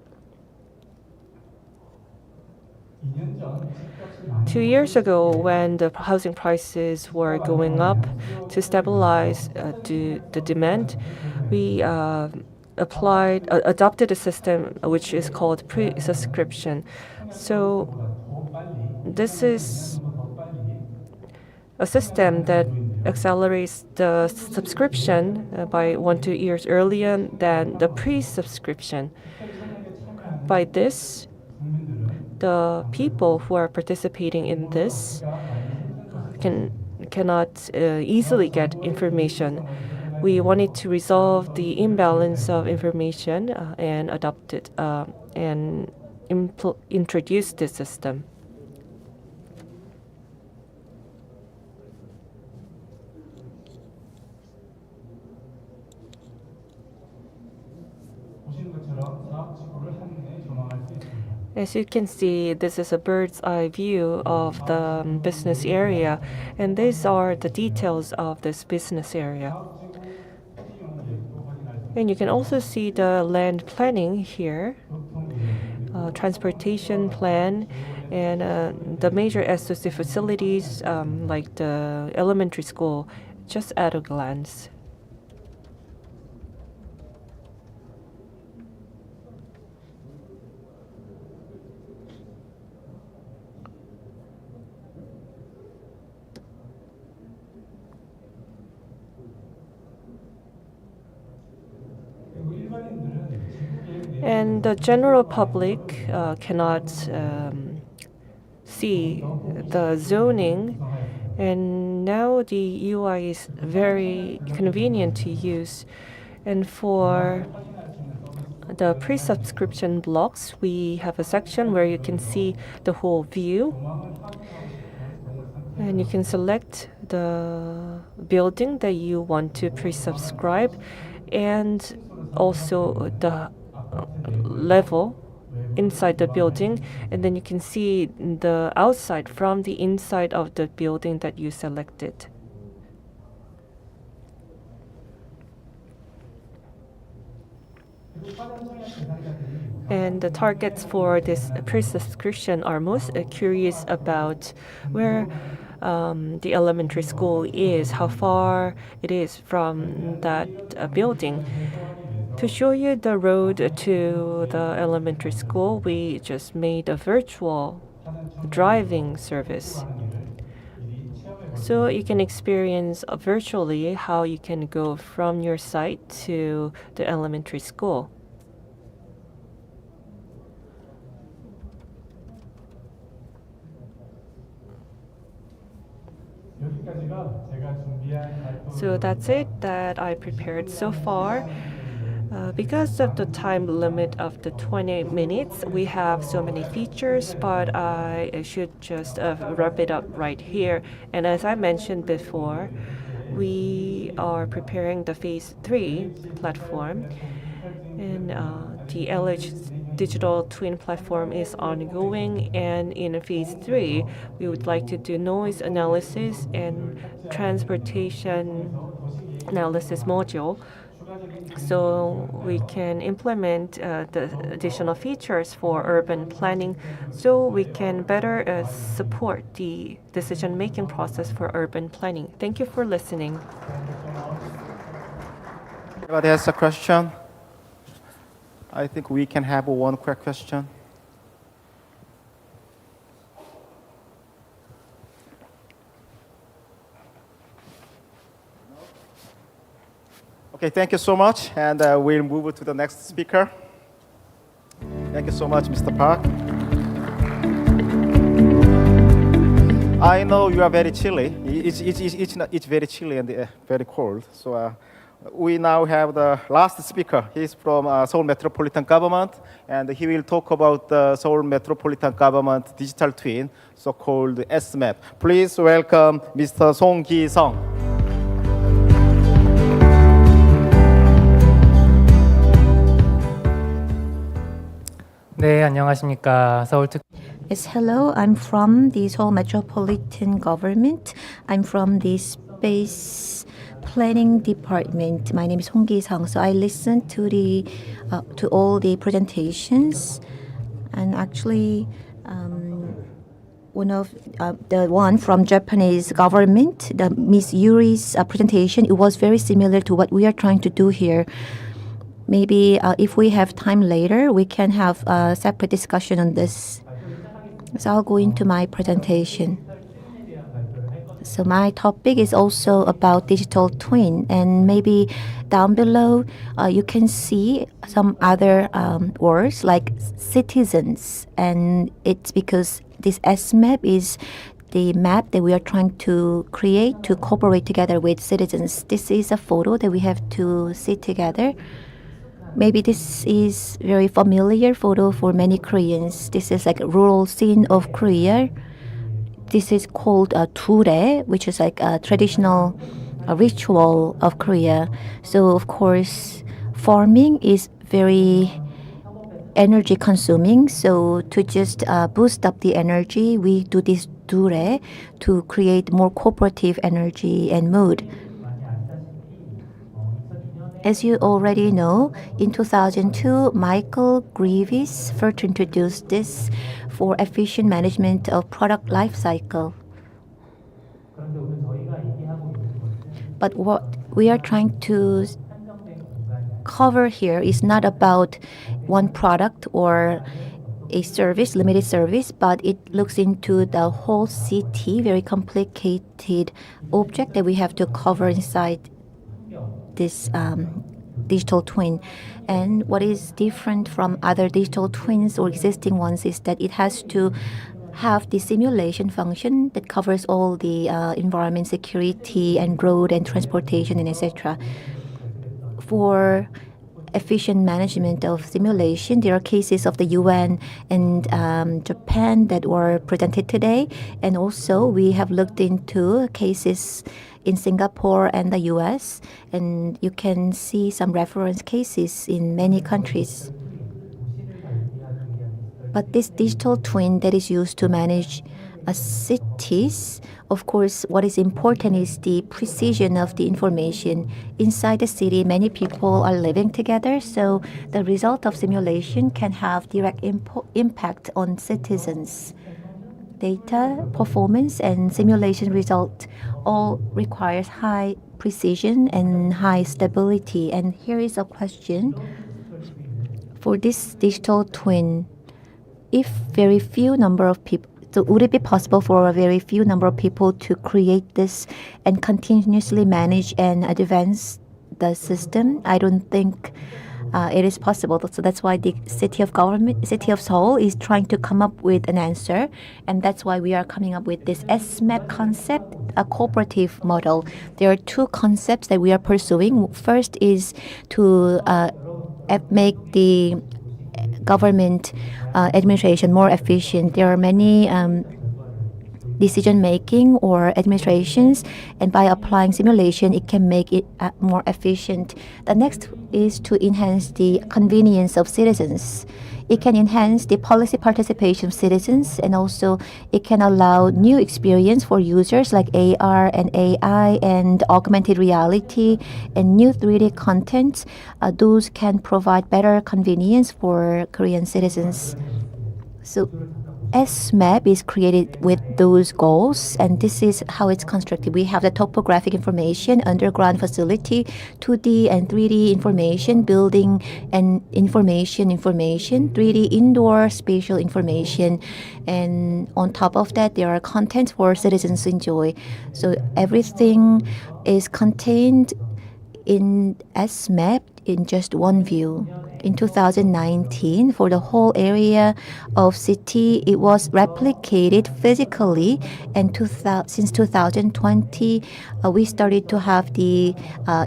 V: 2 years ago, when the housing prices were going up, to stabilize the demand, we adopted a system which is called pre-subscription. So this is a system that accelerates the subscription by 1-2 years earlier than the pre-subscription. By this, the people who are participating in this cannot easily get information. We wanted to resolve the imbalance of information and adopt it and introduce this system. As you can see, this is a bird's eye view of the business area, and these are the details of this business area. And you can also see the land planning here, transportation plan, and the major SOC facilities like the elementary school, just at a glance. And the general public cannot see the zoning, and now the UI is very convenient to use. And for the pre-subscription blocks, we have a section where you can see the whole view, and you can select the building that you want to pre-subscribe, and also the level inside the building, and then you can see the outside from the inside of the building that you selected. And the targets for this pre-subscription are most curious about where the elementary school is, how far it is from that building. To show you the road to the elementary school, we just made a virtual driving service. So you can experience virtually how you can go from your site to the elementary school. So that's it that I prepared so far. Because of the time limit of the 20 minutes, we have so many features, but I should just wrap it up right here. And as I mentioned before, we are preparing the phase 3 platform, and the LH digital twin platform is ongoing, and in phase 3 we would like to do noise analysis and transportation analysis module, so we can implement the additional features for urban planning, so we can better support the decision-making process for urban planning. Thank you for listening.
R: Anybody has a question? I think we can have one quick question. Okay, thank you so much, and we'll move to the next speaker. Thank you so much, Mr. Park. I know you are very chilly. It's very chilly and very cold. So we now have the last speaker. He's from Seoul Metropolitan Government, and he will talk about the Seoul Metropolitan Government digital twin, so-called SMAP. Please welcome Mr. Song Ki-sung.
J: 네, 안녕하십니까.
T: Yes, hello. I'm from the Seoul Metropolitan Government. I'm from the Space Planning Department. My name is Hong Gi-sang. So I listened to all the presentations, and actually, the one from Japanese government, the Miss Yuri's presentation, it was very similar to what we are trying to do here. Maybe if we have time later, we can have a separate discussion on this. So I'll go into my presentation. So my topic is also about digital twin, and maybe down below you can see some other words like citizens, and it's because this S-map is the map that we are trying to create to cooperate together with citizens. This is a photo that we have to see together. Maybe this is very familiar photo for many Koreans. This is like a rural scene of Korea. This is called dure, which is like a traditional ritual of Korea. So of course, farming is very energy consuming. So to just boost up the energy, we do this dure to create more cooperative energy and mood. As you already know, in 2002, Michael Greaves first introduced this for efficient management of product life cycle. But what we are trying to cover here is not about one product or a service, limited service, but it looks into the whole city, very complicated object that we have to cover inside this digital twin. And what is different from other digital twins or existing ones is that it has to have the simulation function that covers all the environment, security, and road and transportation, and etc. For efficient management of simulation, there are cases of the UN and Japan that were presented today, and also we have looked into cases in Singapore and the US, and you can see some reference cases in many countries. But this digital twin that is used to manage cities, of course, what is important is the precision of the information. Inside the city, many people are living together, so the result of simulation can have direct impact on citizens. Data, performance, and simulation result all requires high precision and high stability. And here is a question. For this digital twin, if very few number of people, so would it be possible for a very few number of people to create this and continuously manage and advance the system? I don't think it is possible. So that's why the city of Seoul is trying to come up with an answer, and that's why we are coming up with this S-map concept, a cooperative model. There are two concepts that we are pursuing. First is to make the government administration more efficient. There are many decision making or administrations, and by applying simulation, it can make it more efficient. The next is to enhance the convenience of citizens. It can enhance the policy participation of citizens, and also it can allow new experience for users like AR and AI and augmented reality and new 3D content. Those can provide better convenience for Korean citizens. So S-map is created with those goals, and this is how it's constructed. We have the topographic information, underground facility, 2D and 3D information, building and information, 3D indoor spatial information, and on top of that, there are contents for citizens to enjoy. So everything is contained in S-map in just one view. In 2019, for the whole area of city, it was replicated physically, and since 2020, we started to have the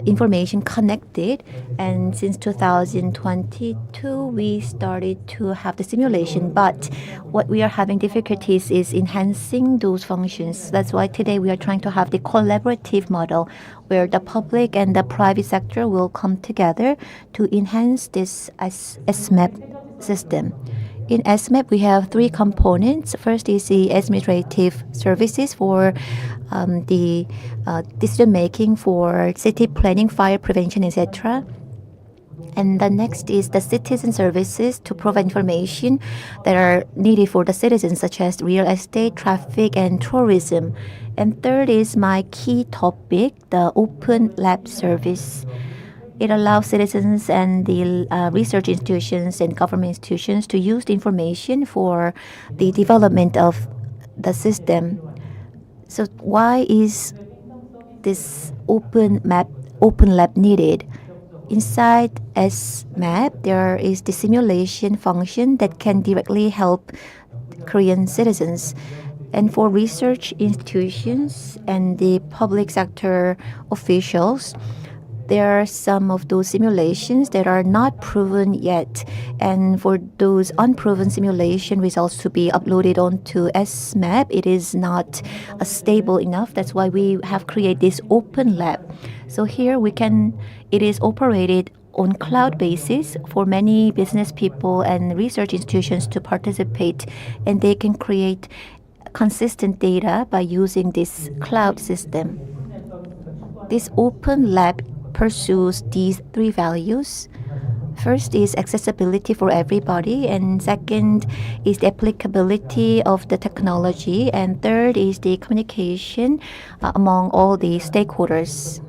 T: information connected, and since 2022, we started to have the simulation. But what we are having difficulties is enhancing those functions. That's why today we are trying to have the collaborative model where the public and the private sector will come together to enhance this S-map system. In SMAP, we have three components. First is the administrative services for the decision making for city planning, fire prevention, etc. And the next is the citizen services to provide information that are needed for the citizens, such as real estate, traffic, and tourism. And third is my key topic, the open lab service. It allows citizens and the research institutions and government institutions to use the information for the development of the system. So why is this open lab needed? Inside SMAP, there is the simulation function that can directly help Korean citizens. And for research institutions and the public sector officials, there are some of those simulations that are not proven yet. And for those unproven simulation results to be uploaded onto SMAP, it is not stable enough. That's why we have created this open lab. So here it is operated on cloud basis for many business people and research institutions to participate, and they can create consistent data by using this cloud system. This open lab pursues these three values. First is accessibility for everybody, and second is the applicability of the technology, and third is the communication among all the stakeholders.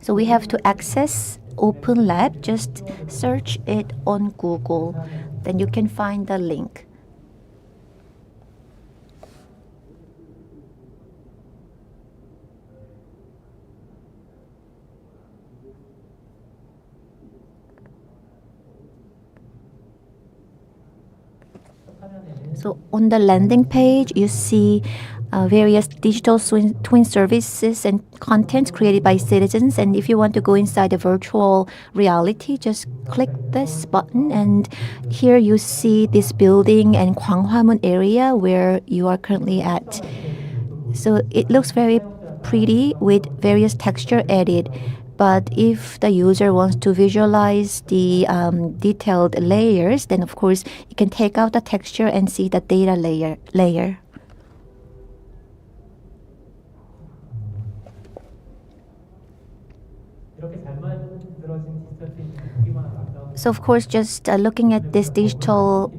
T: So we have to access Open Lab. Just search it on Google, then you can find the link. So on the landing page, you see various digital twin services and content created by citizens. And if you want to go inside the virtual reality, just click this button. And here you see this building and Gwanghwamun area where you are currently at. So it looks very pretty with various texture added. But if the user wants to visualize the detailed layers, then of course you can take out the texture and see the data layer. So of course, just looking at this digital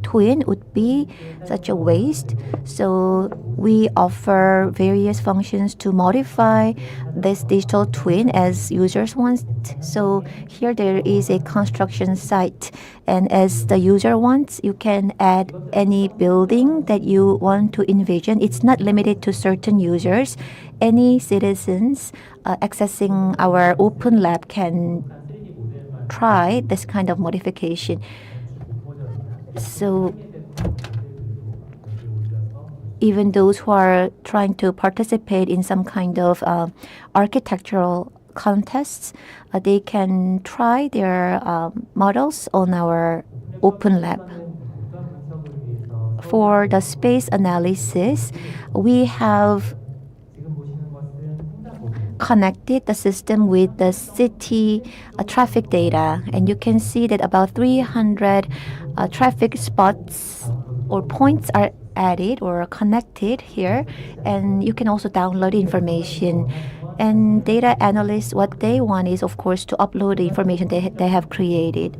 T: twin would be such a waste. So we offer various functions to modify this digital twin as users want. So here there is a construction site, and as the user wants, you can add any building that you want to envision. It's not limited to certain users. Any citizens accessing our open lab can try this kind of modification. So even those who are trying to participate in some kind of architectural contests, they can try their models on our open lab. For the space analysis, we have connected the system with the city traffic data, and you can see that about 300 traffic spots or points are added or connected here, and you can also download information. And data analysts, what they want is of course to upload the information they have created.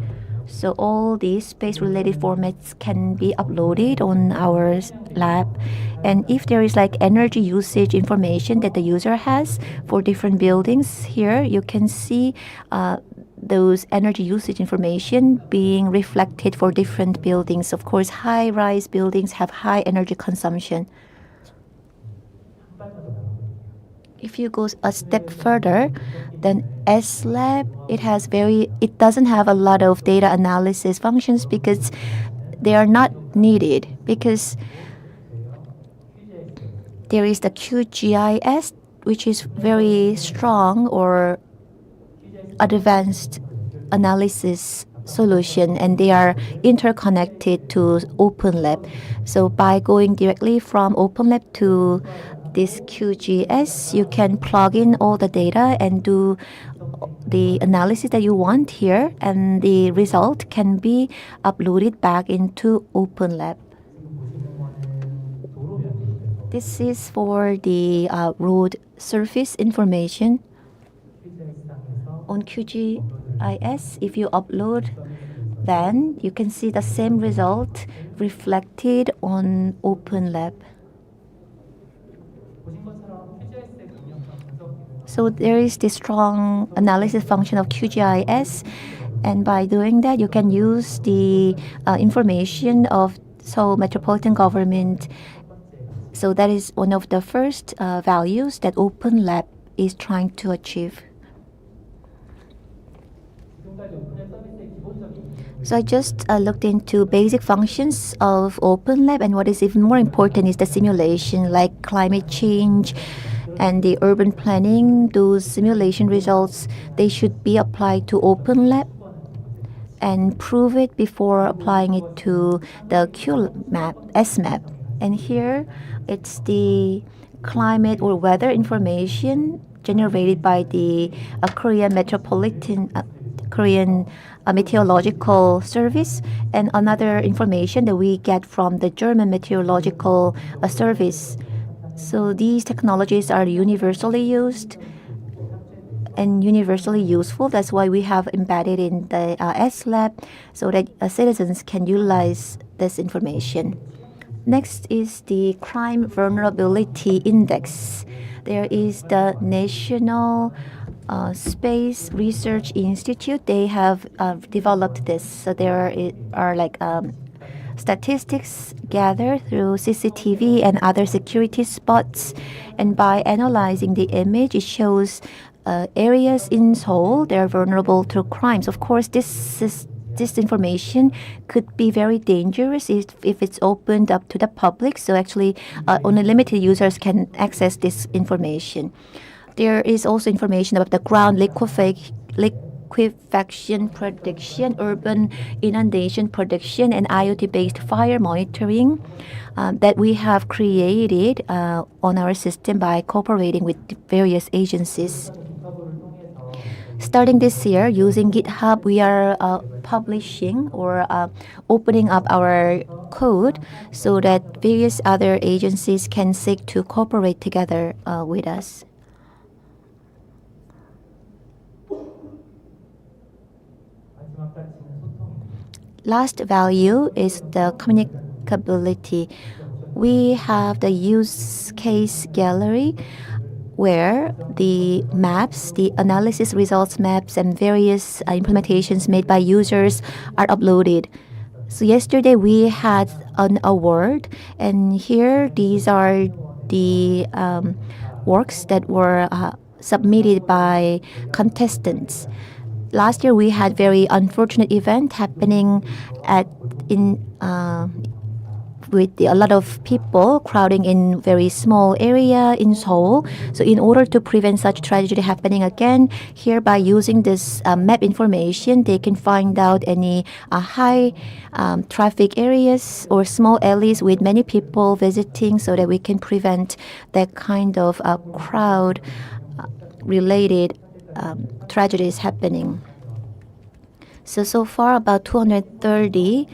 T: So all these space-related formats can be uploaded on our lab. And if there is like energy usage information that the user has for different buildings, here you can see those energy usage information being reflected for different buildings. Of course, high-rise buildings have high energy consumption. If you go a step further, then SLab, it doesn't have a lot of data analysis functions because they are not needed, because there is the QGIS, which is very strong or advanced analysis solution, and they are interconnected to OpenLab. So by going directly from OpenLab to this QGIS, you can plug in all the data and do the analysis that you want here, and the result can be uploaded back into OpenLab. This is for the road surface information on QGIS. If you upload, then you can see the same result reflected on OpenLab. So there is the strong analysis function of QGIS, and by doing that, you can use the information of Seoul Metropolitan Government. So that is one of the first values that OpenLab is trying to achieve. So I just looked into basic functions of OpenLab, and what is even more important is the simulation, like climate change and the urban planning. Those simulation results, they should be applied to OpenLab and prove it before applying it to the QMap, SMAP. And here, it's the climate or weather information generated by the Korean Meteorological Service, and another information that we get from the German Meteorological Service. So these technologies are universally used and universally useful. That's why we have embedded in the SLab so that citizens can utilize this information. Next is the Crime Vulnerability Index. There is the National Space Research Institute. They have developed this. So there are like statistics gathered through CCTV and other security spots. And by analyzing the image, it shows areas in Seoul that are vulnerable to crimes. Of course, this information could be very dangerous if it's opened up to the public. So actually, only limited users can access this information. There is also information about the ground liquefaction prediction, urban inundation prediction, and IoT-based fire monitoring that we have created on our system by cooperating with various agencies. Starting this year, using GitHub, we are publishing or opening up our code so that various other agencies can seek to cooperate together with us. Last value is the communicability. We have the use case gallery where the maps, the analysis results maps, and various implementations made by users are uploaded. So yesterday we had an award, and here these are the works that were submitted by contestants. Last year we had very unfortunate event happening with a lot of people crowding in very small area in Seoul. So in order to prevent such tragedy happening again, here by using this map information, they can find out any high traffic areas or small alleys with many people visiting so that we can prevent that kind of crowd related tragedies happening. So far about 230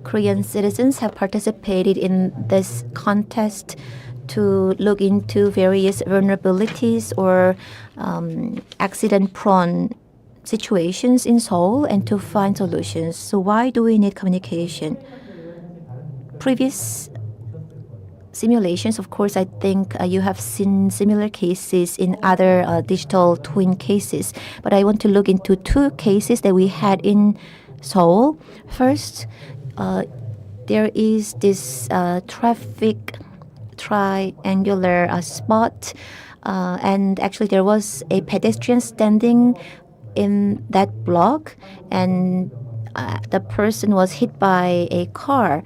T: Korean citizens have participated in this contest to look into various vulnerabilities or accident-prone situations in Seoul and to find solutions. So why do we need communication? Previous simulations, of course, I think you have seen similar cases in other digital twin cases. But I want to look into two cases that we had in Seoul. First, there is this traffic triangular spot, and actually there was a pedestrian standing in that block, and the person was hit by a car.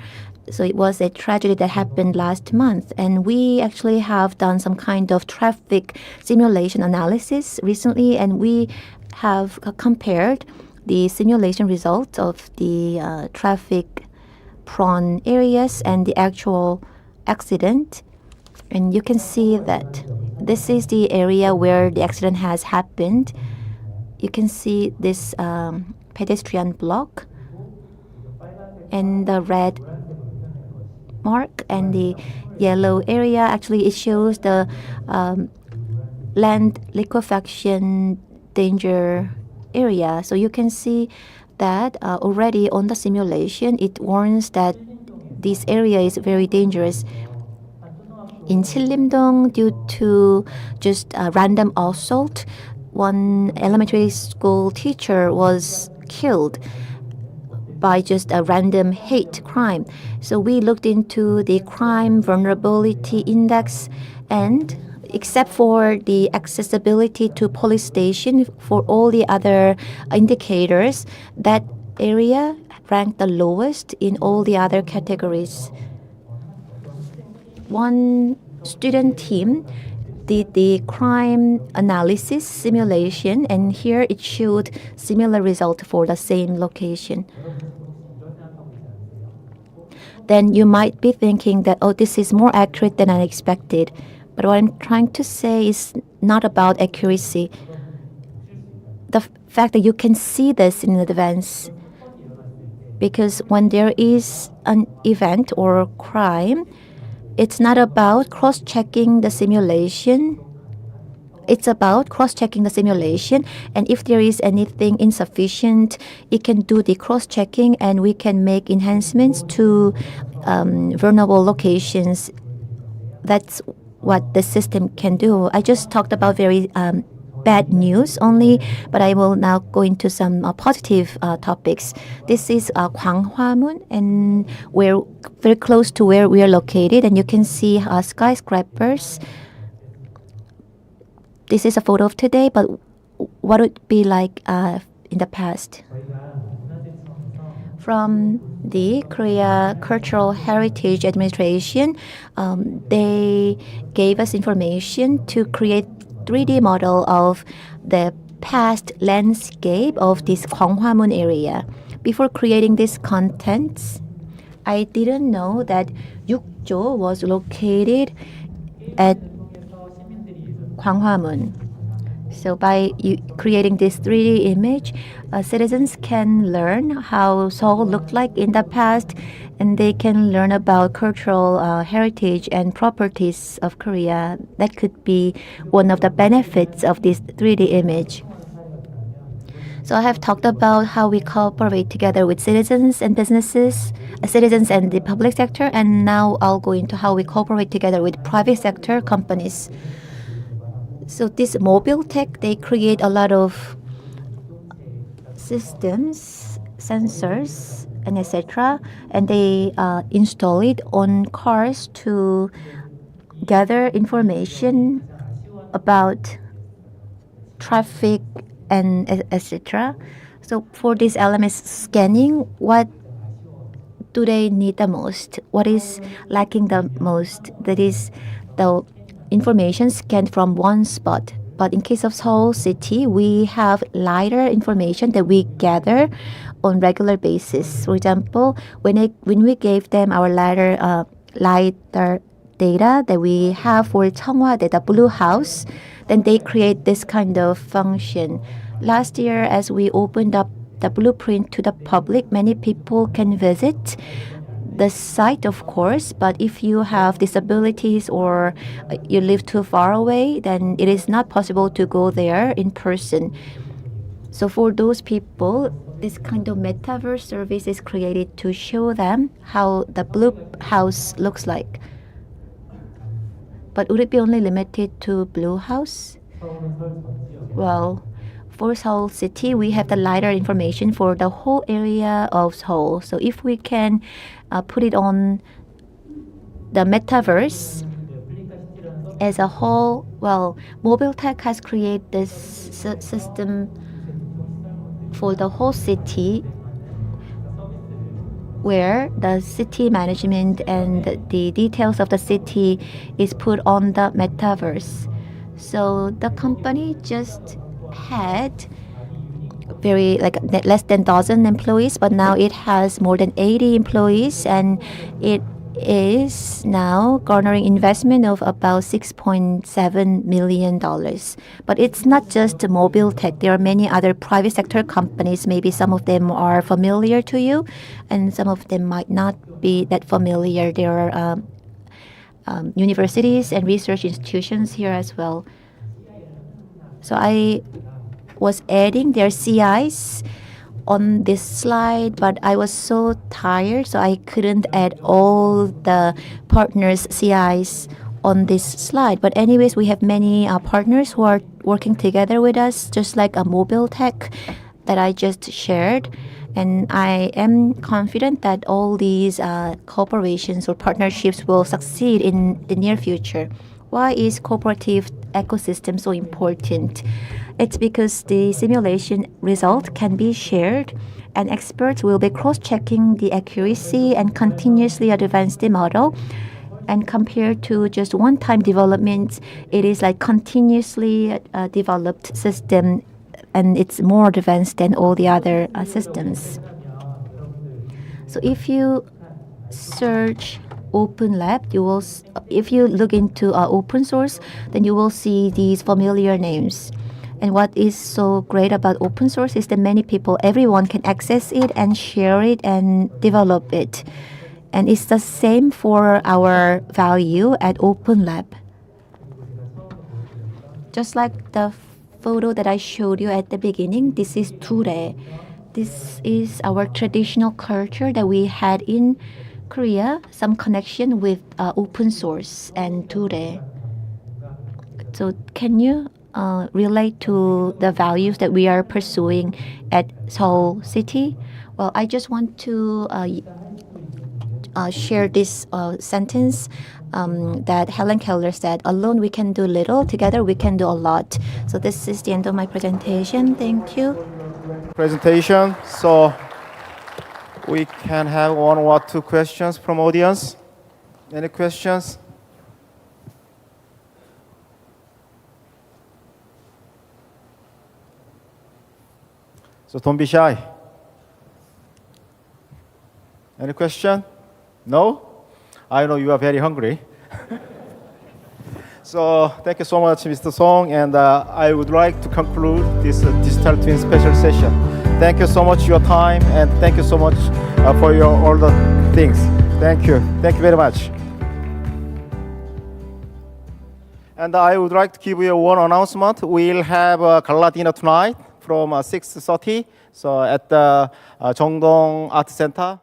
T: So it was a tragedy that happened last month, and we actually have done some kind of traffic simulation analysis recently, and we have compared the simulation results of the traffic prone areas and the actual accident. And you can see that this is the area where the accident has happened. you can see this pedestrian block and the red mark and the yellow area. Actually, it shows the land liquefaction danger area. So you can see that already on the simulation, it warns that this area is very dangerous. In Sillimdong, due to just a random assault, one elementary school teacher was killed by just a random hate crime. So we looked into the crime vulnerability index, and except for the accessibility to police station, for all the other indicators, that area ranked the lowest in all the other categories. One student team did the crime analysis simulation, and here it showed similar result for the same location. Then you might be thinking that, oh, this is more accurate than I expected. But what I'm trying to say is not about accuracy. The fact that you can see this in advance, because when there is an event or crime, it's not about cross-checking the simulation. It's about cross-checking the simulation, and if there is anything insufficient, it can do the cross-checking, and we can make enhancements to vulnerable locations. That's what the system can do. I just talked about very bad news only, but I will now go into some positive topics. This is Gwanghwamun, and we're very close to where we are located, and you can see skyscrapers. This is a photo of today, but what would it be like in the past? From the Korea Cultural Heritage Administration, they gave us information to create 3D model of the past landscape of this Gwanghwamun area. Before creating this contents, I didn't know that Yukjo was located at Gwanghwamun. So by creating this 3D image, citizens can learn how Seoul looked like in the past, and they can learn about cultural heritage and properties of Korea. That could be one of the benefits of this 3D image. So I have talked about how we cooperate together with citizens and businesses, citizens and the public sector, and now I'll go into how we cooperate together with private sector companies. So this mobile tech, they create a lot of systems, sensors, and etc. And they install it on cars to gather information about traffic and etc. So for this LMS scanning, what do they need the most? What is lacking the most? That is the information scanned from one spot. But in case of Seoul City, we have LiDAR information that we gather on regular basis. For example, when we gave them our LiDAR data that we have for Cheongwade, the Blue House, then they create this kind of function. Last year, as we opened up the blueprint to the public, many people can visit the site, of course, but if you have disabilities or you live too far away, then it is not possible to go there in person. So for those people, this kind of metaverse service is created to show them how the Blue House looks like. But would it be only limited to Blue House? Well, for Seoul City, we have the LiDAR information for the whole area of Seoul. So if we can put it on the metaverse as a whole, well, Mobile Tech has created this system for the whole city where the city management and the details of the city is put on the metaverse. So the company just had less than 1,000 employees, but now it has more than 80 employees, and it is now garnering investment of about $6.7 million. But it's not just mobile tech. There are many other private sector companies. Maybe some of them are familiar to you, and some of them might not be that familiar. There are universities and research institutions here as well. So I was adding their CIs on this slide, but I was so tired, so I couldn't add all the partners' CIs on this slide. But anyways, we have many partners who are working together with us, just like a mobile tech that I just shared. And I am confident that all these cooperations or partnerships will succeed in the near future. Why is cooperative ecosystem so important? It's because the simulation result can be shared, and experts will be cross-checking the accuracy and continuously advance the model. And compared to just one-time development, it is like continuously developed system, and it's more advanced than all the other systems. So if you search Open Lab, you will, if you look into open source, then you will see these familiar names. And what is so great about open source is that many people, everyone can access it and share it and develop it. And it's the same for our value at Open Lab. Just like the photo that I showed you at the beginning, this is Ture. This is our traditional culture that we had in Korea, some connection with open source and Ture. So can you relate to the values that we are pursuing at Seoul City? Well, I just want to share this sentence that Helen Keller said, alone we can do little, together we can do a lot. So this is the end of my presentation. Thank you.
R: Presentation. So we can have one or two questions from audience. Any questions? So don't be shy. Any question? No? I know you are very hungry. So thank you so much, Mr. Song, and I would like to conclude this Digital Twin special session. Thank you so much for your time, and thank you so much for your all the things. Thank you. Thank you very much. And I would like to give you one announcement. We'll have a gala dinner tonight from 6:30. So at the Jeongdong Art Center.